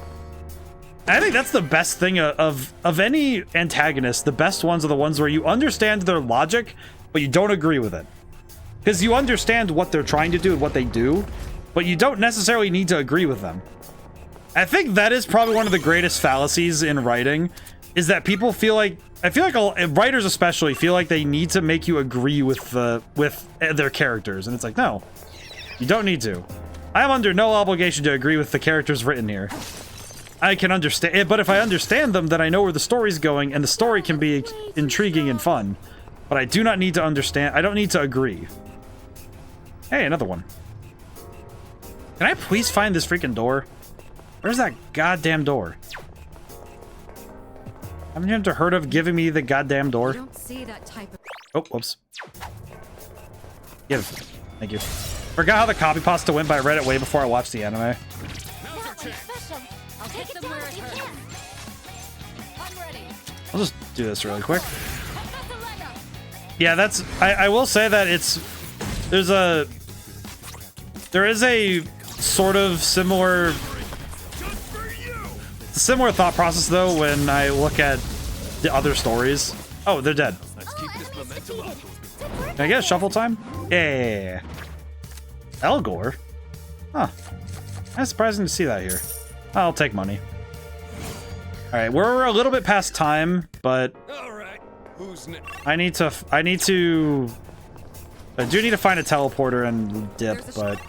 And I think that's the best thing of any antagonist. The best ones are the ones where you understand their logic, but you don't agree with it. Because you understand what they're trying to do and what they do, but you don't necessarily need to agree with them. I think that is probably one of the greatest fallacies in writing, is that people feel like, I feel like writers especially feel like they need to make you agree with their characters, and it's like, no, you don't need to. I am under no obligation to agree with the characters written here. I can understand, but if I understand them, then I know where the story's going, and the story can be intriguing and fun. But I do not need to understand. I don't need to agree. Hey, another one. Can I please find this freaking door? Where's that goddamn door? Haven't you ever heard of giving me the goddamn door? I don't see that type of... Oh, whoops. Give. Thank you. Forgot how the copy pasta went, but I read it way before I watched the anime. That one's special. I'll take it down if you can. I'm ready. I'll just do this really quick. Yeah, that's... I will say that it's... There is a sort of similar thought process, though, when I look at the other stories. Oh, they're dead. Can I get a shuffle time? Yeah. Elgor? Huh. That's surprising to see that here. I'll take money. Alright, we're a little bit past time, but I do need to find a teleporter and dip, but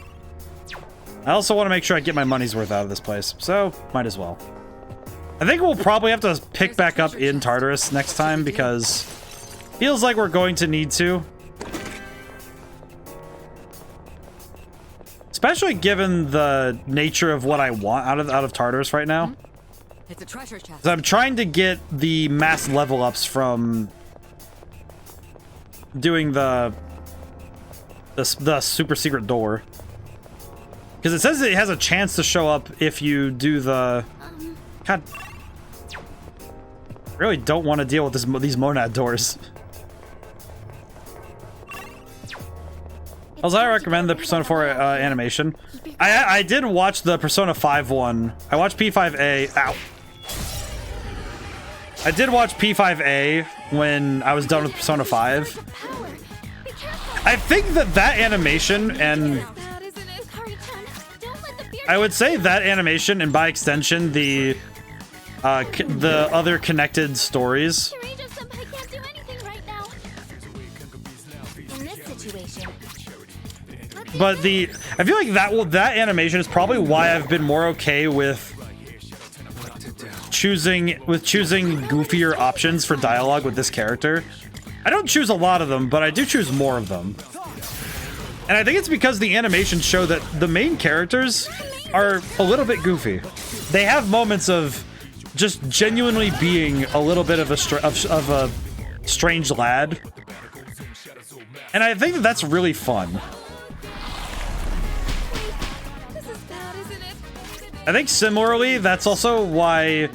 I also want to make sure I get my money's worth out of this place, so might as well. I think we'll probably have to pick back up in Tartarus next time, because feels like we're going to need to. Especially given the nature of what I want out of Tartarus right now. It's a treasure chest. 'Cause I'm trying to get the mass level ups from doing the super secret door. Because it says it has a chance to show up if you do the... God. I really don't want to deal with these monad doors. Also, I recommend the Persona 4 animation. I did watch the Persona 5 one. I watched P5A. Ow. I did watch P5A when I was done with Persona 5. I think that animation, and I would say that animation, and by extension the other connected stories, but I feel like that animation is probably why I've been more okay with choosing goofier options for dialogue with this character. I don't choose a lot of them, but I do choose more of them. And I think it's because the animations show that the main characters are a little bit goofy. They have moments of just genuinely being a little bit of a strange lad. And I think that's really fun. I think similarly, that's also why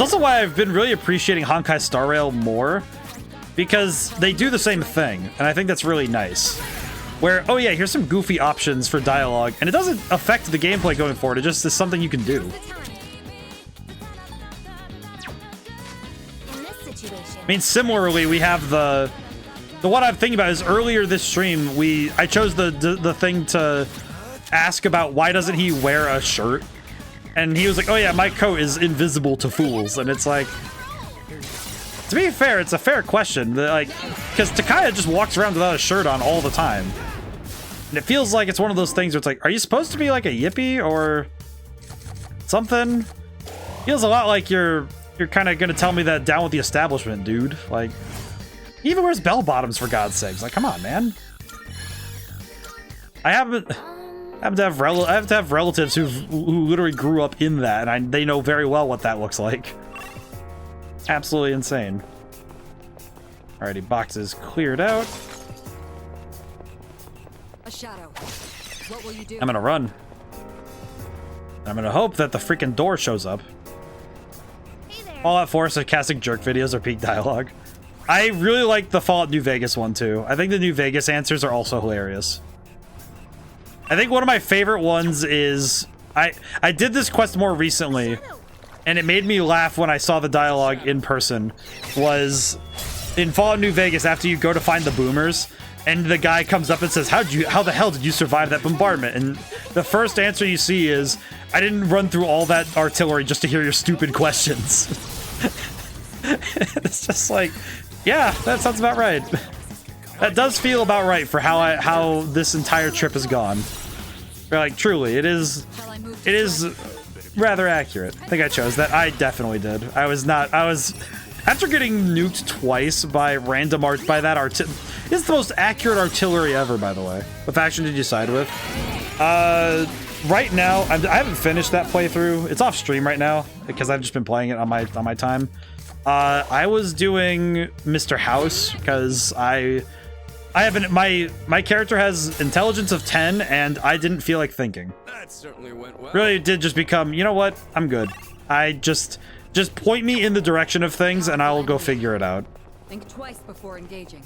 I've been really appreciating Honkai Star Rail more, because they do the same thing, and I think that's really nice. Where, oh yeah, here's some goofy options for dialogue, and it doesn't affect the gameplay going forward, it just is something you can do. I mean, similarly, we have the what I'm thinking about is earlier this stream, I chose the thing to ask about why doesn't he wear a shirt, and he was like, oh yeah, my coat is invisible to fools, and it's like, to be fair, it's a fair question, like, because Takaya just walks around without a shirt on all the time, and it feels like it's one of those things where it's like, are you supposed to be like a yippie or something? Feels a lot like you're kind of gonna tell me that down with the establishment, dude. Like, he even wears bell bottoms, for God's sakes. Like, come on, man. I have to have relatives who literally grew up in that, and they know very well what that looks like. Absolutely insane. Alrighty, boxes cleared out. A shadow. What will you do? I'm gonna run. I'm gonna hope that the freaking door shows up. Fallout 4 sarcastic jerk videos are peak dialogue. I really like the Fallout New Vegas one too. I think the New Vegas answers are also hilarious. I think one of my favorite ones is I did this quest more recently, and it made me laugh when I saw the dialogue in person. Was in Fallout New Vegas, after you go to find the boomers, and the guy comes up and says, how the hell did you survive that bombardment? And the first answer you see is, I didn't run through all that artillery just to hear your stupid questions. It's just like, yeah, that sounds about right. That does feel about right for how this entire trip has gone. Like, truly, it is rather accurate. I think I chose that. I definitely did. I was after getting nuked twice by random art by that it's the most accurate artillery ever, by the way. What faction did you side with? Right now, I haven't finished that playthrough. It's off stream right now because I've just been playing it on my time. I was doing Mr. House because I haven't. My character has intelligence of 10, and I didn't feel like thinking. That certainly went well. Really did just become, you know what? I'm good. I just point me in the direction of things, and I will go figure it out. Think twice before engaging.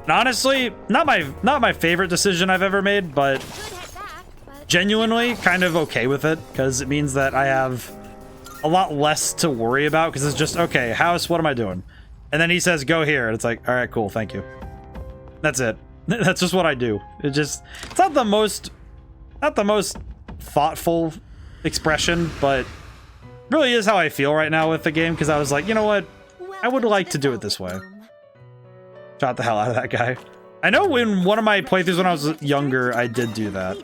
And honestly, not my favorite decision I've ever made, but genuinely kind of okay with it because it means that I have a lot less to worry about because it's just, okay, House, what am I doing? And then he says, go here. And it's like, all right, cool. Thank you. That's it. That's just what I do. It's not the most thoughtful expression, but really is how I feel right now with the game because I was like, you know what? I would like to do it this way. Shot the hell out of that guy. I know in one of my playthroughs when I was younger, I did do that.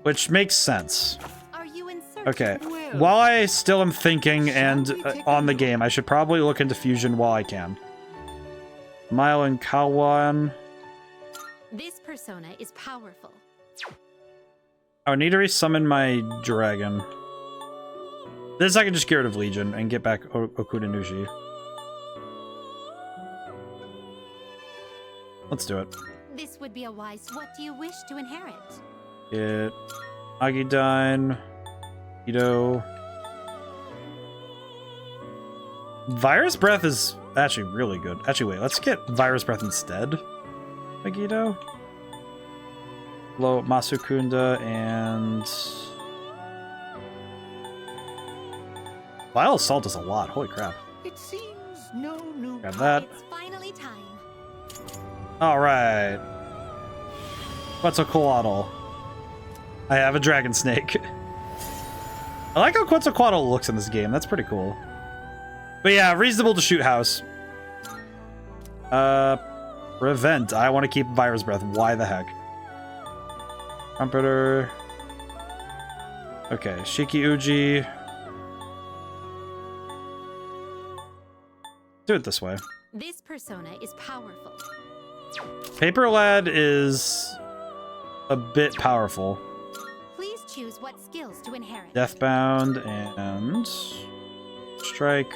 Which makes sense. Okay. While I still am thinking and on the game, I should probably look into fusion while I can. Mile and Kawan. This persona is powerful. I would need to resummon my dragon. This I can just get rid of Legion and get back Okudanushi. Let's do it. This would be a wise. What do you wish to inherit? Get Agidine, Ito. Virus Breath is actually really good. Actually, wait, let's get Virus Breath instead. Agito. Low Masukunda and Vile Assault does a lot. Holy crap. It seems no new. Grab that. It's finally time. Alright. Quetzalcoatl. I have a dragon snake. I like how Quetzalcoatl looks in this game. That's pretty cool. But yeah, reasonable to shoot House. Prevent. I want to keep Virus Breath. Why the heck? Trumpeter. Okay, Shiki Uji. Do it this way. This persona is powerful. Paper Lad is a bit powerful. Please choose what skills to inherit. Deathbound and Strike.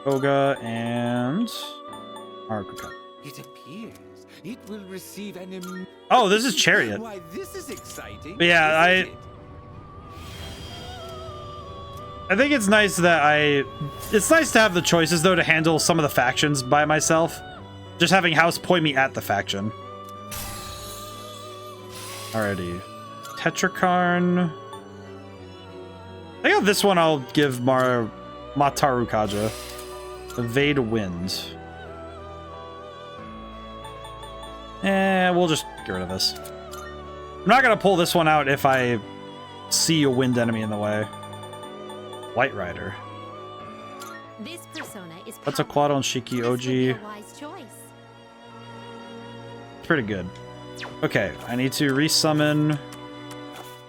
Koga and Haruka. It appears it will receive an Oh, this is Chariot. Why, this is exciting. But yeah, I think it's nice that it's nice to have the choices though to handle some of the factions by myself. Just having House point me at the faction. Alrighty. Tetrakarn. I think this one I'll give Mataru Kaja. Evade Wind. We'll just get rid of this. I'm not gonna pull this one out if I see a wind enemy in the way. White Rider. This persona is That's a Quaddle and Shiki Oji. Pretty good. Okay, I need to resummon.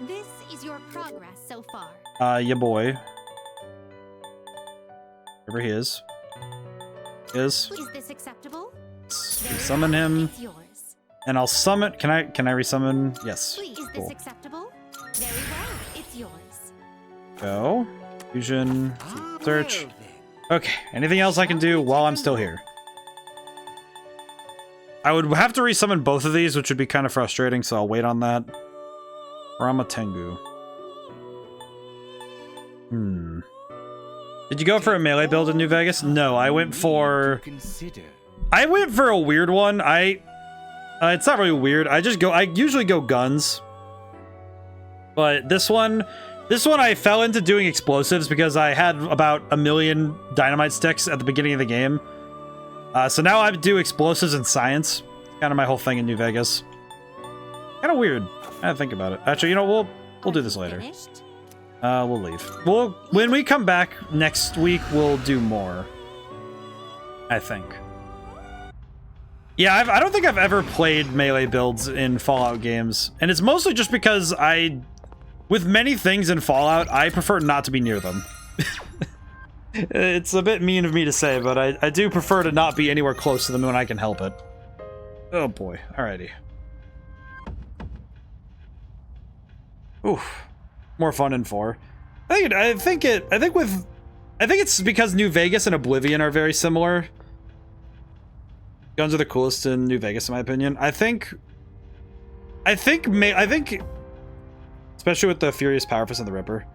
This is your progress so far. Ya boy. Wherever he is. Is this acceptable? Summon him. And I'll summon. Can I resummon? Yes. Is this acceptable? Very well. It's yours. Go. Fusion. Search. Okay. Anything else I can do while I'm still here? I would have to resummon both of these, which would be kind of frustrating, so I'll wait on that. Rama Tengu. Did you go for a melee build in New Vegas? No, I went for a weird one. It's not really weird. I usually go guns. But this one I fell into doing explosives because I had about 1 million dynamite sticks at the beginning of the game. So now I do explosives and science. Kind of my whole thing in New Vegas. Kind of weird. I gotta think about it. Actually, you know, we'll do this later. We'll leave. When we come back next week, we'll do more. I think. Yeah, I don't think I've ever played melee builds in Fallout games, and it's mostly just because with many things in Fallout, I prefer not to be near them. It's a bit mean of me to say, but I do prefer to not be anywhere close to them when I can help it. Oh boy, alrighty. Oof, more fun in 4. I think it's because New Vegas and Oblivion are very similar. Guns are the coolest in New Vegas, in my opinion. I think, especially with the Furious Power Fist and the Ripper.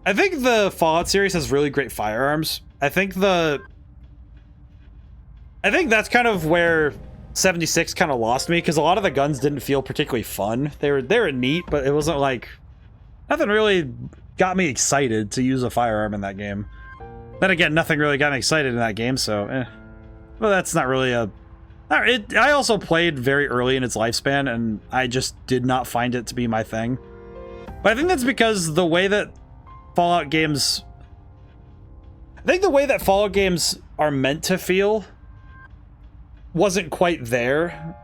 I think the Fallout series has really great firearms. I think that's kind of where 76 kind of lost me, because a lot of the guns didn't feel particularly fun. They were neat, but it wasn't like nothing really got me excited to use a firearm in that game. Then again, nothing really got me excited in that game, so well, that's not really I also played very early in its lifespan, and I just did not find it to be my thing. But I think that's because the way that Fallout games are meant to feel wasn't quite there.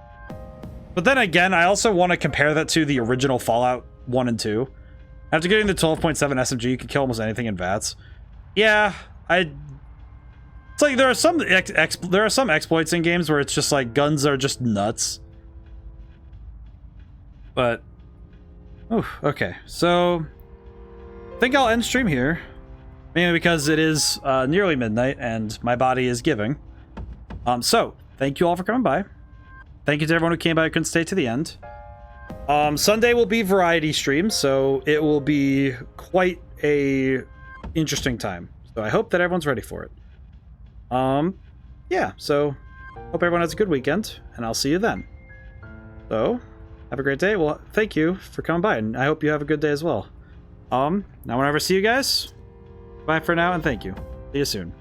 But then again, I also want to compare that to the original Fallout 1 and 2. After getting the 12.7 SMG, you can kill almost anything in VATS. Yeah, it's like there are some exploits in games where it's just like guns are just nuts. But okay, so I think I'll end stream here, mainly because it is nearly midnight and my body is giving. So thank you all for coming by. Thank you to everyone who came by and couldn't stay to the end. Sunday will be variety stream, so it will be quite a interesting time. So I hope that everyone's ready for it. Yeah, so hope everyone has a good weekend, and I'll see you then. So, have a great day. Well, thank you for coming by, and I hope you have a good day as well. Now whenever I see you guys, bye for now, and thank you. See you soon.